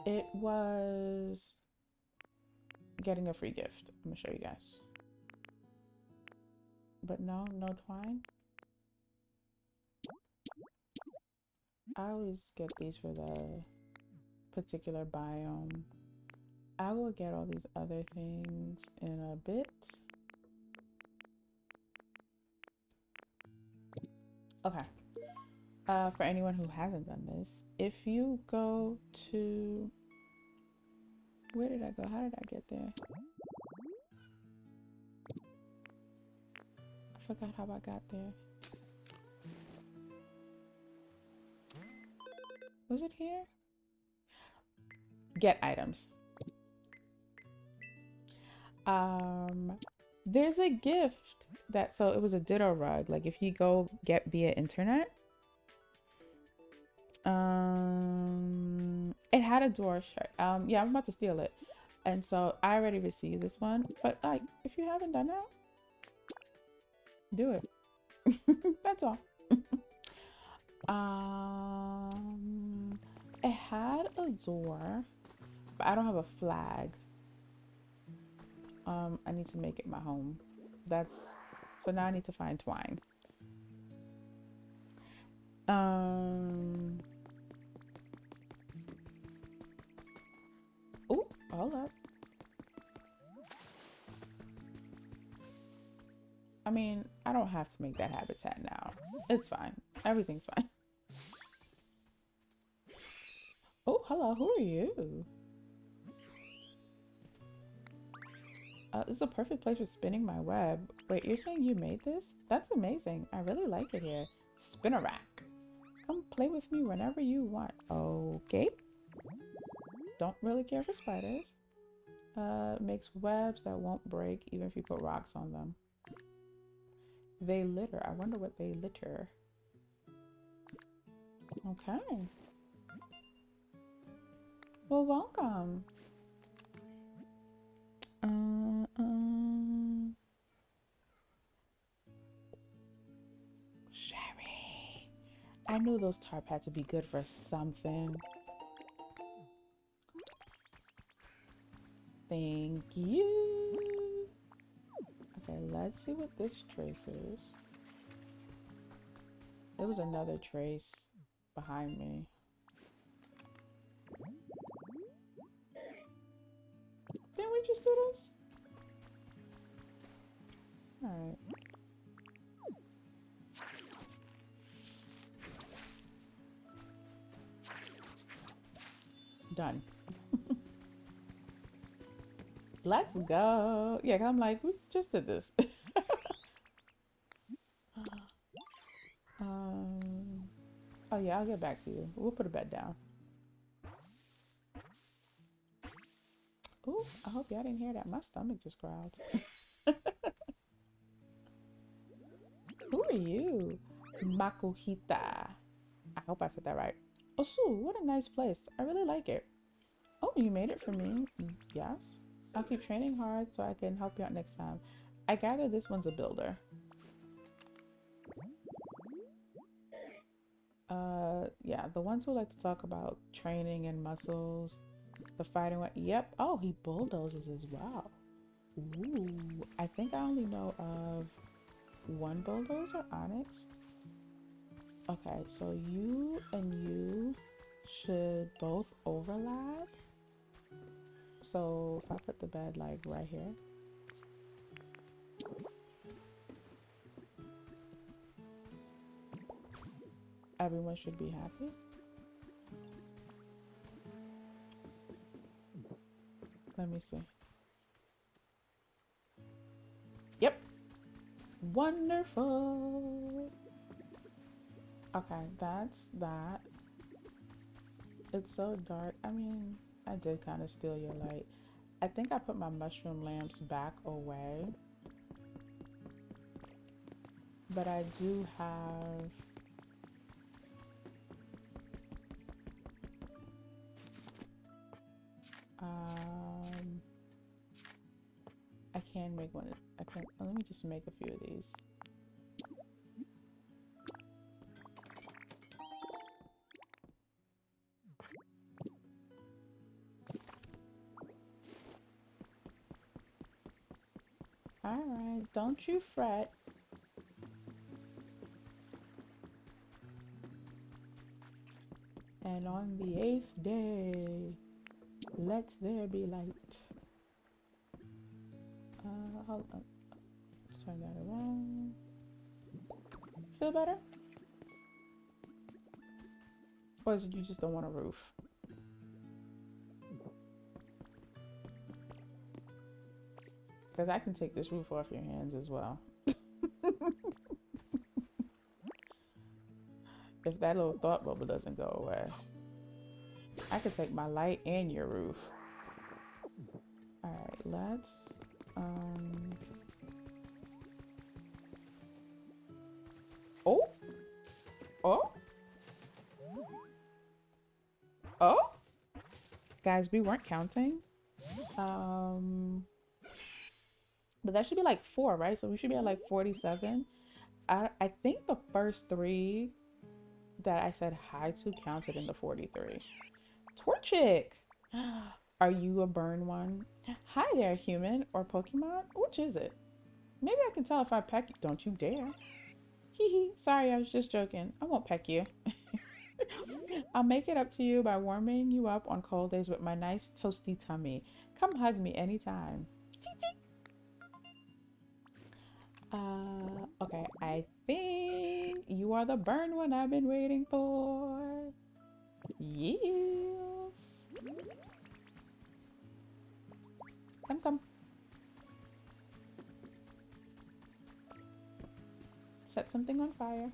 It was getting a free gift. I'm gonna show you guys. But no twine. I always get these for the particular biome. I will get all these other things in a bit. Okay. For anyone who hasn't done this, if you go to... Where did I go? How did I get there? I forgot how I got there. Was it here? Get items. There's a gift that, so it was a ditto rug. Like if you go get via internet, it had a door shirt. Yeah, I'm about to steal it. And so I already received this one, but like, if you haven't done that, do it. That's all. It had a door, but I don't have a flag. I need to make it my home. So now I need to find twine. Oh, hold up. I mean, I don't have to make that habitat now. It's fine. Everything's fine. Oh, hello. Who are you? This is a perfect place for spinning my web. Wait, you're saying you made this? That's amazing. I really like it here. Spinner rack. Come play with me whenever you want. Okay. Don't really care for spiders. Makes webs that won't break even if you put rocks on them. They litter. I wonder what they litter. Okay. Well, welcome. I knew those tarp had to be good for something. Thank you. Okay, let's see what this trace is. There was another trace behind me. Didn't we just do this? Alright. Done. Let's go. Yeah, 'cause I'm like, we just did this. Oh yeah, I'll get back to you. We'll put a bed down. Ooh, I hope y'all didn't hear that. My stomach just growled. Who are you? Makuhita. I hope I said that right. Osu, what a nice place. I really like it. Oh, you made it for me. Yes. I'll keep training hard so I can help you out next time. I gather this one's a builder. Yeah, the ones who like to talk about training and muscles, the fighting one. Yep. Oh, he bulldozes as well. Ooh, I think I only know of one bulldozer, Onyx. Okay, so you and you should both overlap. So if I put the bed like right here. Everyone should be happy. Let me see. Yep. Wonderful. Okay, that's that. It's so dark. I mean, I did kind of steal your light. I think I put my mushroom lamps back away. But I do have... I can make one. I can. Let me just make a few of these. All right, don't you fret. And on the 8th day, let there be light. Hold on. Let's turn that around. Feel better? Or is it you just don't want a roof? Because I can take this roof off your hands as well. If that little thought bubble doesn't go away. I could take my light and your roof. Alright, let's... Oh! Oh! Oh! Guys, we weren't counting. But that should be like 4, right? So we should be at like 47. I think the first 3 that I said hi to counted in the 43. Torchic! Are you a burn one? Hi there, human or Pokemon. Which is it? Maybe I can tell if I peck you. Don't you dare. Hee. Sorry, I was just joking. I won't peck you. I'll make it up to you by warming you up on cold days with my nice toasty tummy. Come hug me anytime. Okay, I think you are the burn one I've been waiting for. Yes. Come. Set something on fire.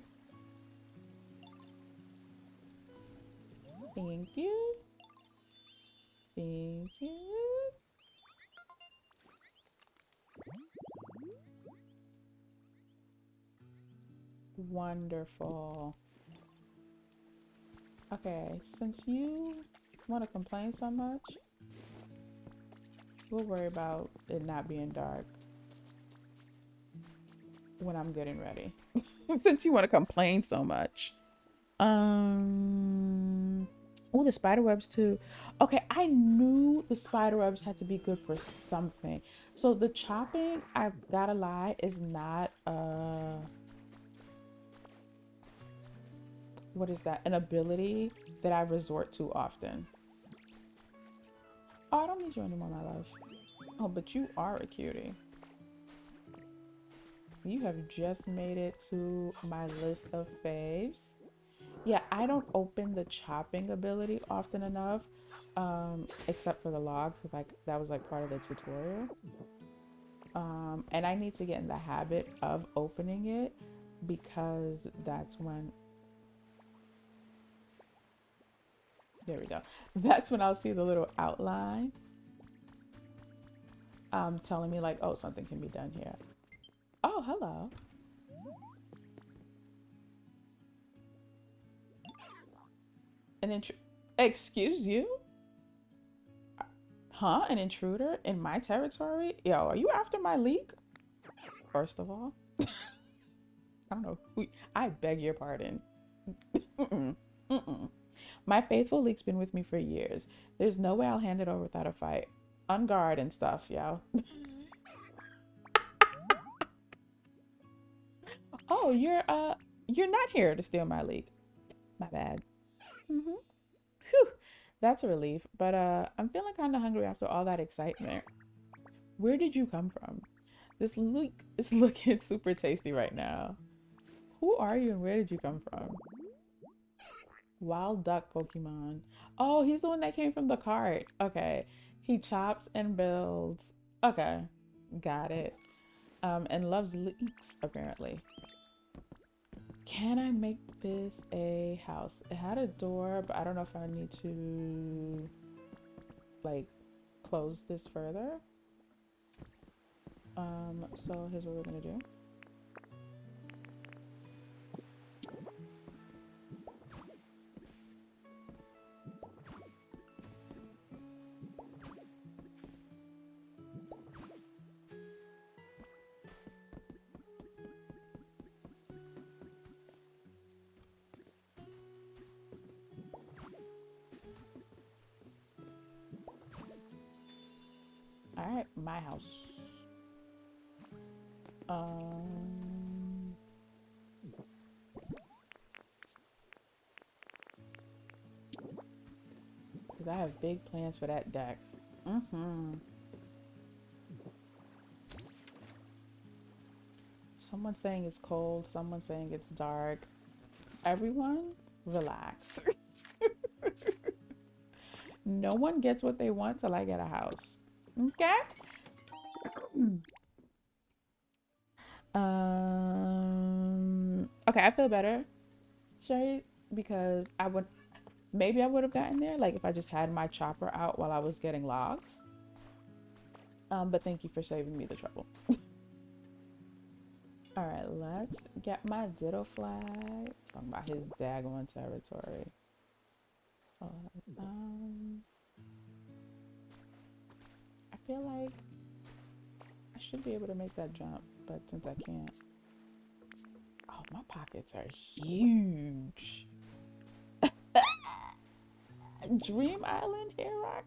Thank you. Thank you. Wonderful. Okay, since you want to complain so much, we'll worry about it not being dark when I'm getting ready. Since you want to complain so much. Oh, the spider webs too. Okay, I knew the spider webs had to be good for something. So the chopping, I've gotta lie, is not what is that? An ability that I resort to often. Oh, I don't need you anymore, my love. Oh, but you are a cutie. You have just made it to my list of faves. Yeah, I don't open the chopping ability often enough, except for the logs, because like that was like part of the tutorial. And I need to get in the habit of opening it because that's when, there we go. That's when I'll see the little outline telling me like, oh, something can be done here. Oh, hello. Excuse you? Huh? An intruder in my territory? Yo, are you after my leak? First of all, I don't know. I beg your pardon. Mm-mm. Mm-mm. My faithful leek's been with me for years. There's no way I'll hand it over without a fight. On guard and stuff, yo. Oh, you're not here to steal my leek. My bad. Mm-hmm. Whew. That's a relief. But I'm feeling kind of hungry after all that excitement. Where did you come from? This leek is looking super tasty right now. Who are you and where did you come from? Wild duck Pokemon. Oh, he's the one that came from the cart. Okay. He chops and builds. Okay. Got it. And loves leeks, apparently. Can I make this a house? It had a door, but I don't know if I need to like close this further. So here's what we're gonna do. All right, my house. Because I have big plans for that deck. Someone saying it's cold, someone saying it's dark. Everyone, relax. No one gets what they want till I get a house. Okay? Okay, I feel better, Sherry, because maybe I would have gotten there, like if I just had my chopper out while I was getting logs. But thank you for saving me the trouble. All right, let's get my ditto flag. Talking about his daggone territory. I feel like I should be able to make that jump, but since I can't. Oh, my pockets are huge. Dream Island, here I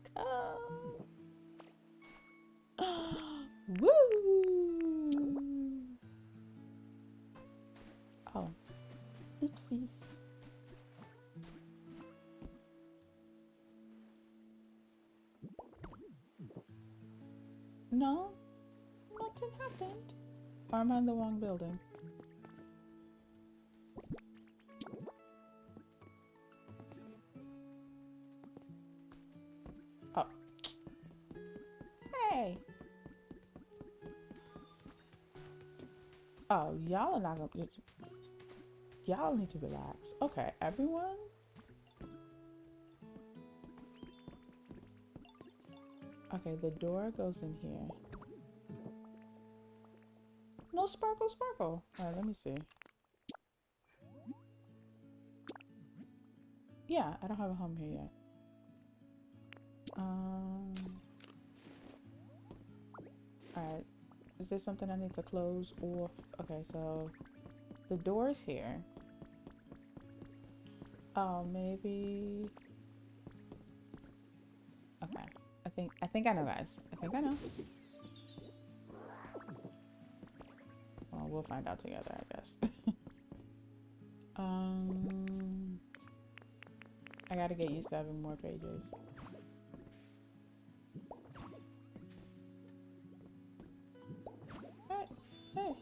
come. Woo! Oh, oopsies. No, nothing happened. Or am I in the wrong building? Oh. Hey. Oh, y'all are not gonna. Y'all need to relax. Okay, everyone. Okay, the door goes in here. No sparkle, sparkle. All right, let me see. Yeah, I don't have a home here yet. Alright. Is there something I need to close or... Okay, so... The door is here. Oh, maybe. Okay. I think I know, guys. I think I know. Well, we'll find out together, I guess. I gotta get used to having more pages. Hey, hey.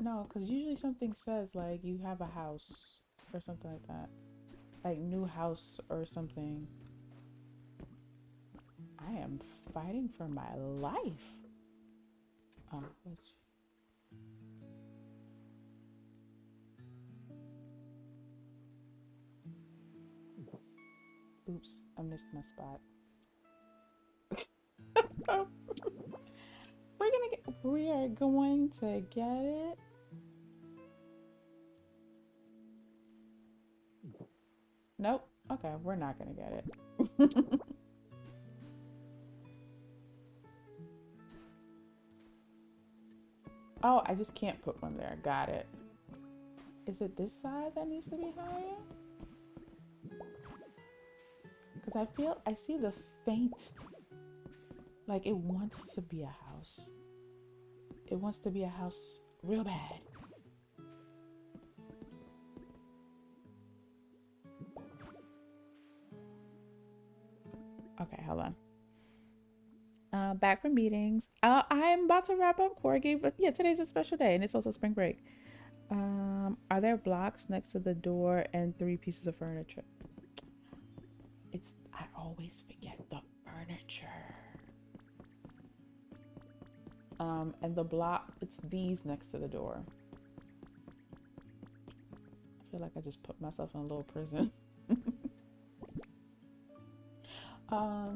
No, because usually something says like you have a house or something like that. Like new house or something. I am fighting for my life. Oh, let's. Oops, I missed my spot. We are going to get it. Nope. Okay, we're not gonna get it. Oh, I just can't put one there. Got it. Is it this side that needs to be higher? Because I see the faint, like it wants to be a house. It wants to be a house real bad. Okay, hold on. Back from meetings. I'm about to wrap up Corgi, but yeah, today's a special day and it's also spring break. Are there blocks next to the door and 3 pieces of furniture? I always forget the furniture. And the block, it's these next to the door. I feel like I just put myself in a little prison. I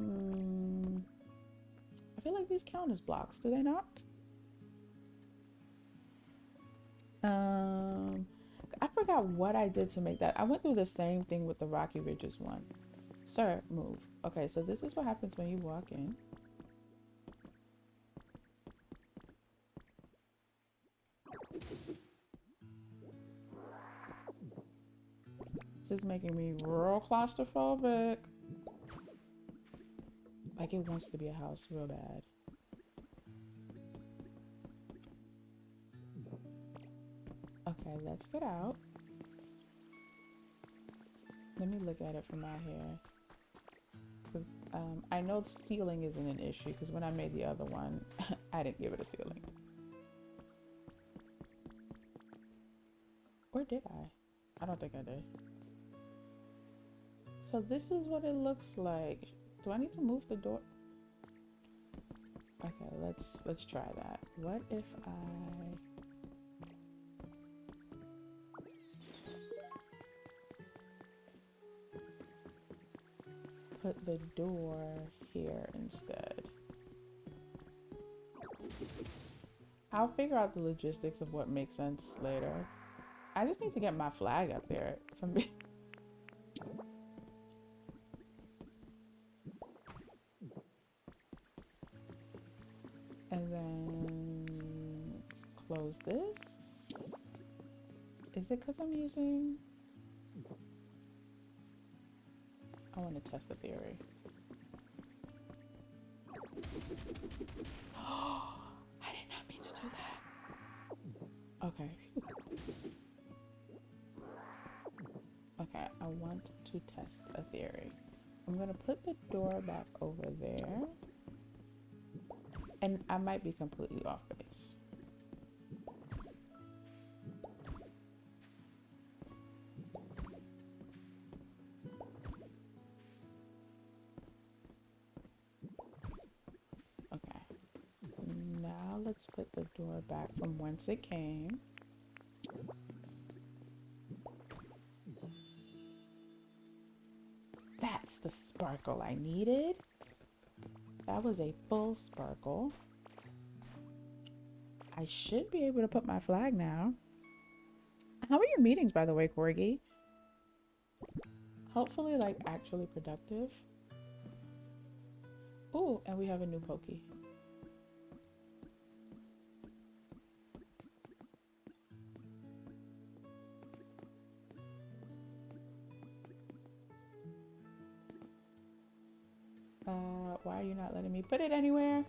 feel like these count as blocks, do they not? I forgot what I did to make that. I went through the same thing with the Rocky Ridges one. Sir, move. Okay, so this is what happens when you walk in. This is making me real claustrophobic. Like it wants to be a house real bad. Okay, let's get out. Let me look at it from out here. I know the ceiling isn't an issue because when I made the other one, I didn't give it a ceiling. Or did I? I don't think I did. So this is what it looks like. Do I need to move the door? Okay, let's try that. What if I put the door here instead? I'll figure out the logistics of what makes sense later. I just need to get my flag up there from me. And then close this. Is it because I'm using... I want to test the theory. I did not mean to do that. Okay. Okay, I want to test a theory. I'm going to put the door back over there. And I might be completely off base. Okay. Now let's put the door back from whence it came. That's the sparkle I needed. That was a full sparkle. I should be able to put my flag now. How are your meetings, by the way, Corgi? Hopefully, like, actually productive. Ooh, and we have a new Poke. Why are you not letting me put it anywhere?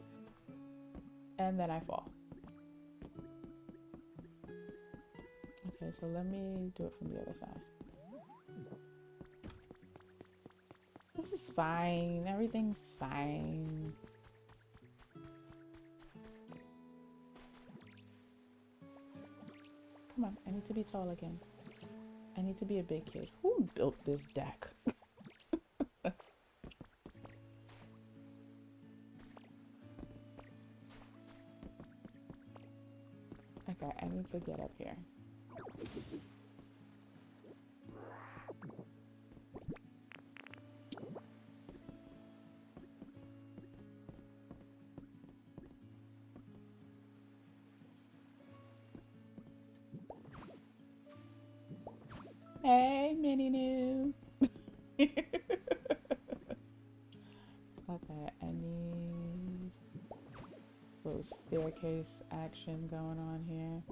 And then I fall. Okay, so let me do it from the other side. This is fine. Everything's fine. Come on, I need to be tall again. I need to be a big kid. Who built this deck? Okay, I need to get up here. Hey, Mini New. Okay, I need a little staircase action going on here.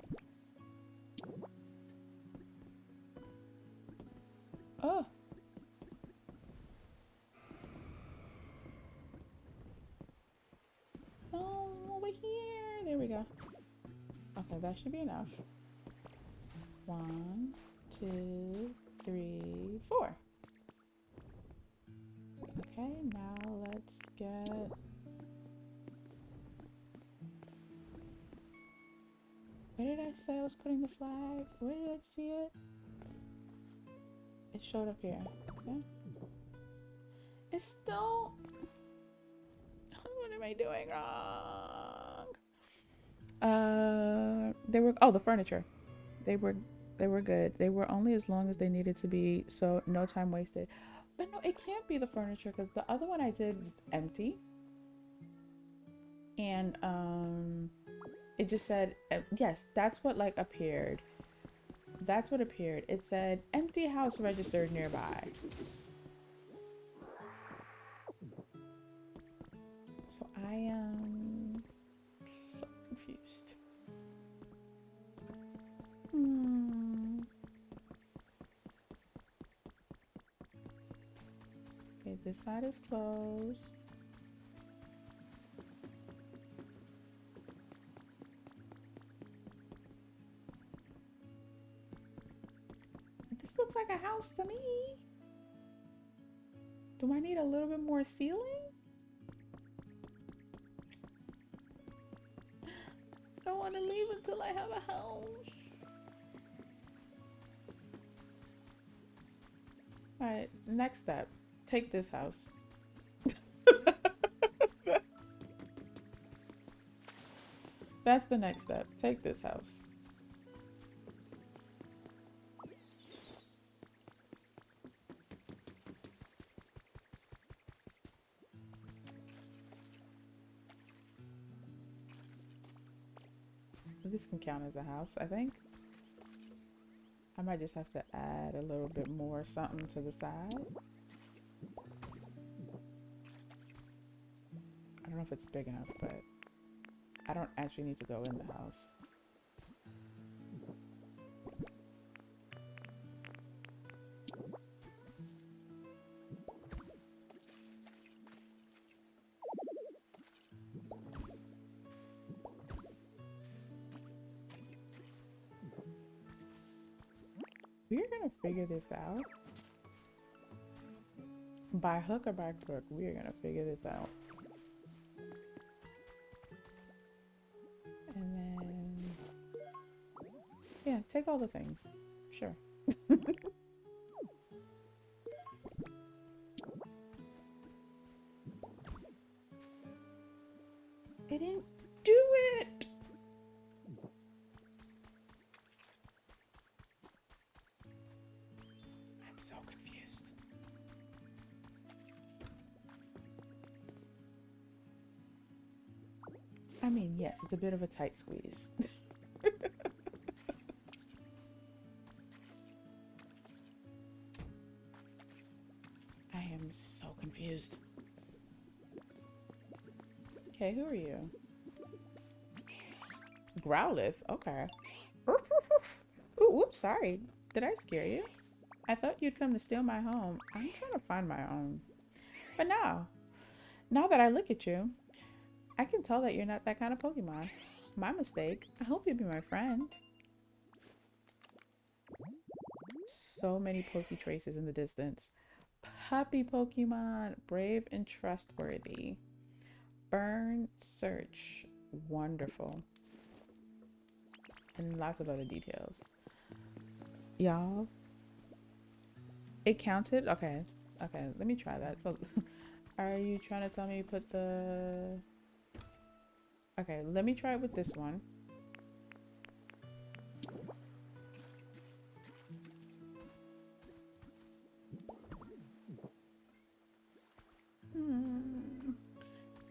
Oh. No, over here. There we go. Okay, that should be enough. 1, 2, 3, 4. Okay, now let's get... Where did I say I was putting the flag? Where did I see it? It showed up here. Okay. It's still... What am I doing wrong? They were... Oh, the furniture. They were good. They were only as long as they needed to be, so no time wasted. But no, it can't be the furniture because the other one I did is empty. And it just said, yes, that's what like appeared. That's what appeared. It said empty house registered nearby. So I am so confused. Okay, this side is closed. This looks like a house to me. Do I need a little bit more ceiling? I don't want to leave until I have a house. Alright, next step. Take this house. That's the next step. Take this house. This can count as a house, I think. I might just have to add a little bit more something to the side. I don't know if it's big enough, but I don't actually need to go in the house. We're gonna figure this out. By hook or by crook, we're gonna figure this out. And then, yeah, take all the things. Sure. It didn't do it. I'm so confused. I mean, yes, it's a bit of a tight squeeze. I am so confused. Okay, who are you? Growlith, okay. Ooh, whoops, sorry. Did I scare you? I thought you'd come to steal my home. I'm trying to find my own. But no. Now that I look at you, I can tell that you're not that kind of Pokemon. My mistake. I hope you'll be my friend. So many Poke traces in the distance. Puppy Pokemon, brave and trustworthy. Burn, search, wonderful. And lots of other details. Y'all, it counted? Okay, okay, let me try that. So, are you trying to tell me put the... Okay, let me try it with this one.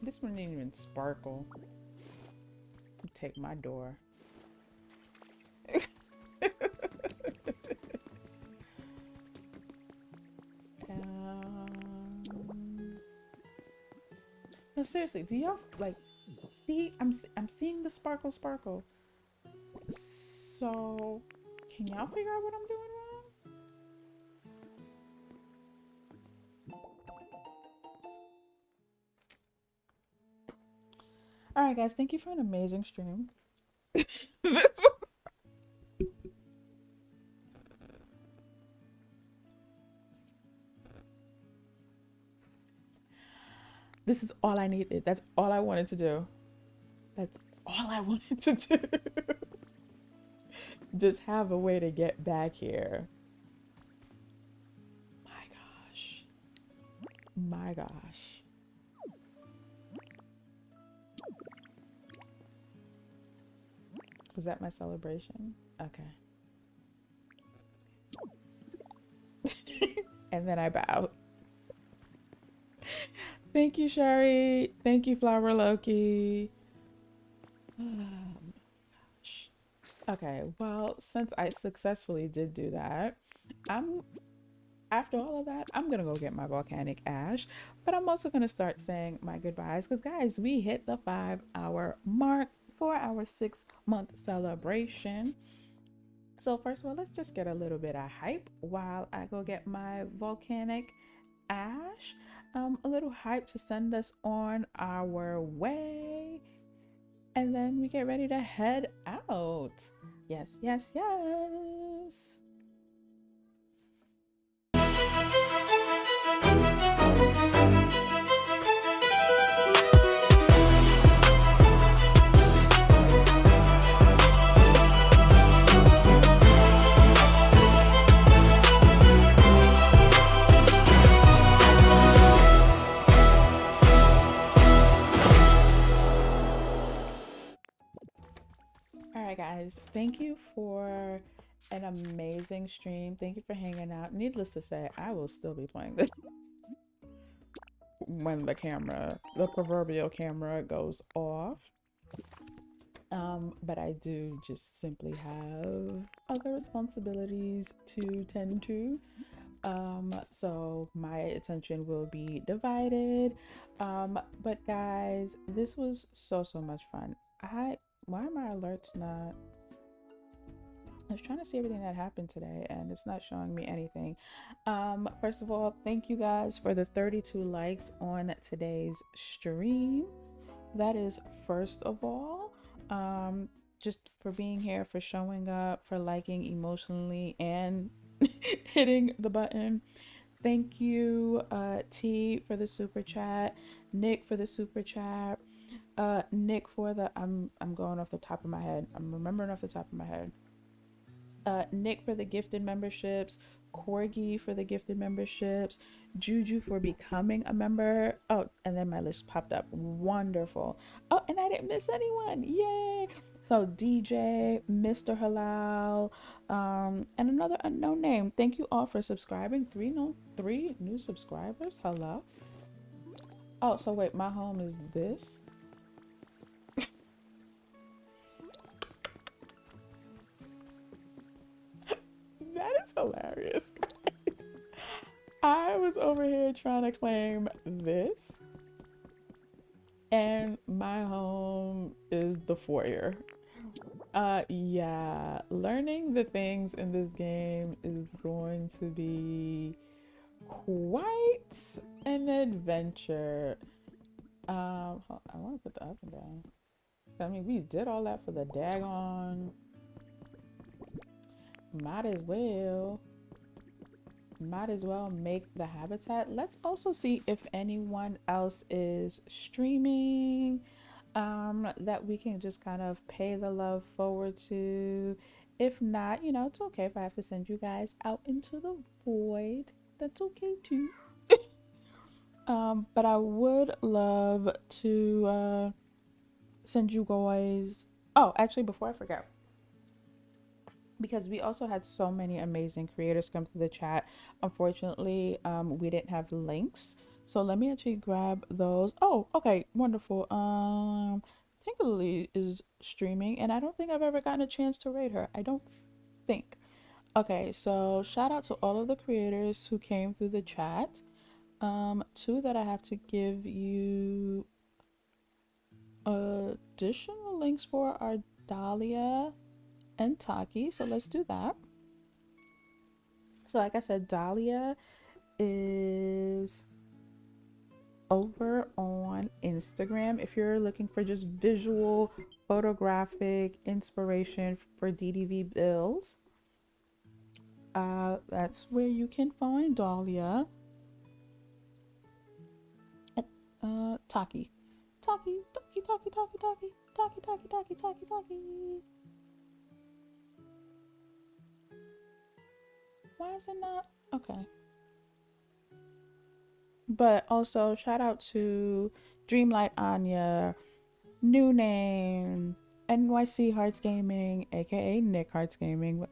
This one didn't even sparkle. Take my door. No, seriously, do y'all like see? I'm seeing the sparkle. So, can y'all figure out what I'm doing wrong? All right, guys, thank you for an amazing stream. This is all I needed. That's all I wanted to do. That's all I wanted to do. Just have a way to get back here. My gosh. Was that my celebration? Okay. And then I bowed. Thank you, Sherry. Thank you, Flower Loki. Oh my gosh. Okay, well, since I successfully did do that, after all of that, I'm gonna go get my volcanic ash, but I'm also gonna start saying my goodbyes because, guys, we hit the 5-hour mark for our 6-month celebration. So first of all, let's just get a little bit of hype while I go get my volcanic ash. A little hype to send us on our way, and then we get ready to head out. Yes, yes, yes. Alright guys, thank you for an amazing stream. Thank you for hanging out. Needless to say, I will still be playing this when the proverbial camera goes off. But I do just simply have other responsibilities to tend to. So my attention will be divided. But guys, this was so much fun. Why are my alerts not... I was trying to see everything that happened today and it's not showing me anything. First of all, thank you guys for the 32 likes on today's stream. That is first of all. Just for being here, for showing up, for liking emotionally and hitting the button. Thank you, T, for the super chat, Nick for the super chat, Nick for the I'm going off the top of my head. I'm remembering off the top of my head. Nick for the gifted memberships, Corgi for the gifted memberships, Juju for becoming a member. Oh, and then my list popped up. Wonderful. Oh, and I didn't miss anyone. Yay. So DJ, Mr. Halal, and another unknown name. Thank you all for subscribing. Three new subscribers. Hello. Oh, so wait, my home is this. That is hilarious. I was over here trying to claim this, and my home is the foyer. Yeah, learning the things in this game is going to be quite an adventure. I want to put the oven down. I mean, we did all that for the daggone. Might as well. Might as well make the habitat. Let's also see if anyone else is streaming that we can just kind of pay the love forward to. If not, you know, it's okay if I have to send you guys out into the void. That's okay too. But I would love to send you guys. Oh, actually, before I forget, because we also had so many amazing creators come through the chat. Unfortunately, we didn't have links. So let me actually grab those. Oh, okay, wonderful. Tinkerly is streaming, and I don't think I've ever gotten a chance to raid her. I don't think. Okay, so shout out to all of the creators who came through the chat. Two that I have to give you additional links for are Dahlia and Taki. So let's do that. So like I said, Dahlia is over on Instagram. If you're looking for just visual photographic inspiration for DDV bills, that's where you can find Dahlia. Taki. Taki, Taki, Taki, Taki, Taki, Taki, Taki, Taki, Taki, Taki. Why is it not? Okay. But also shout out to Dreamlight Anya, New Name, NYC Hearts Gaming, aka Nick Hearts Gaming.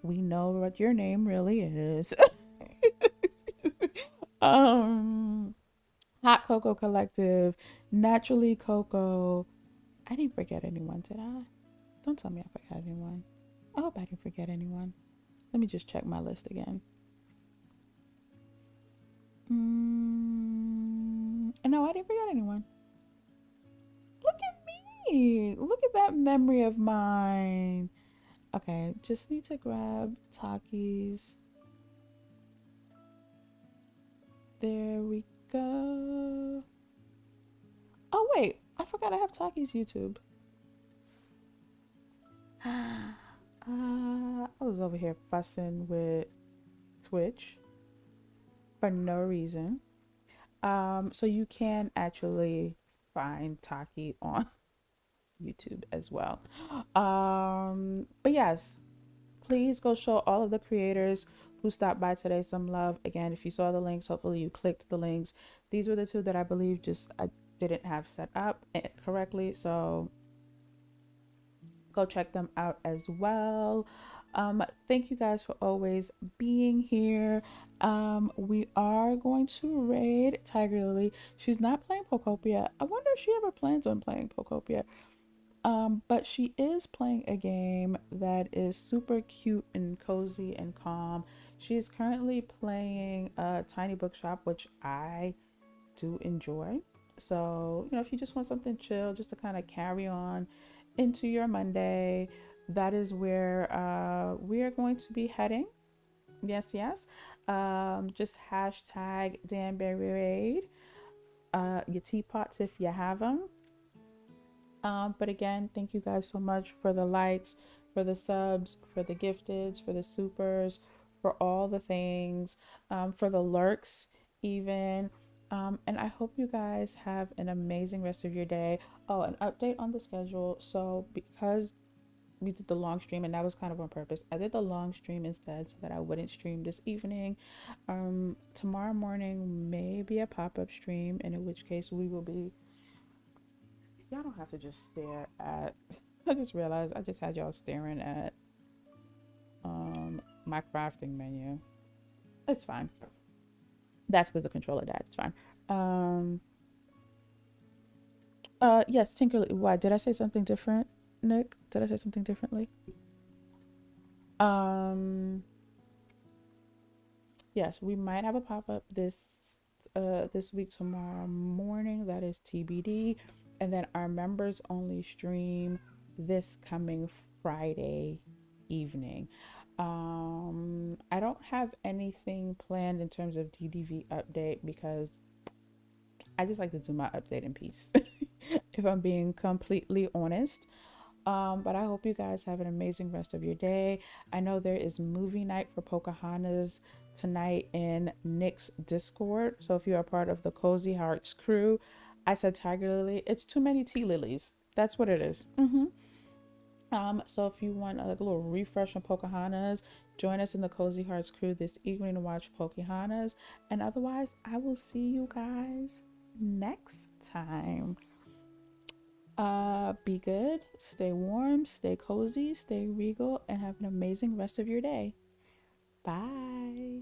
We know what your name really is. Hot Cocoa Collective, Naturally Coco. I didn't forget anyone, did I? Don't tell me I forgot anyone. I hope I didn't forget anyone. Let me just check my list again. No, I didn't forget anyone. Look at me. Look at that memory of mine. Okay, just need to grab Taki's. There we go. Oh, wait. I forgot I have Taki's YouTube. I was over here fussing with Twitch for no reason. So you can actually find Taki on YouTube as well. But yes, please go show all of the creators who stopped by today some love. Again, if you saw the links, hopefully you clicked the links. These were the two that I believe just I didn't have set up correctly, so go check them out as well. Thank you guys for always being here. We are going to raid Tiger Lily. She's not playing Pokopia. I wonder if she ever plans on playing Pokopia. But she is playing a game that is super cute and cozy and calm. She is currently playing Tiny Bookshop, which I do enjoy. So, you know, if you just want something chill, just to kind of carry on into your Monday, that is where we are going to be heading. Yes, yes. Just hashtag Danbury Raid. Your teapots if you have them. But again, thank you guys so much for the likes, for the subs, for the gifteds, for the supers, for all the things, for the lurks, even. And I hope you guys have an amazing rest of your day. Oh, an update on the schedule. So, because we did the long stream, and that was kind of on purpose, I did the long stream instead so that I wouldn't stream this evening. Tomorrow morning may be a pop-up stream, and in which case we will be. Y'all don't have to just stare at. I just realized I just had y'all staring at my crafting menu. It's fine. That's because the controller died. It's fine. Yes, Tinkerly. Why did I say something different, Nick? Did I say something differently? Yes, we might have a pop-up this week tomorrow morning. That is TBD. And then our members only stream this coming Friday evening. I don't have anything planned in terms of DDV update because I just like to do my update in peace, if I'm being completely honest. But I hope you guys have an amazing rest of your day. I know there is movie night for Pocahontas tonight in Nick's Discord. So if you are part of the Cozy Hearts crew, I said Tiger Lily. It's too many tea lilies. That's what it is. So if you want a little refresh on Pocahontas, join us in the Cozy Hearts crew this evening to watch Pocahontas. And otherwise, I will see you guys next time. Be good, stay warm, stay cozy, stay regal, and have an amazing rest of your day. Bye.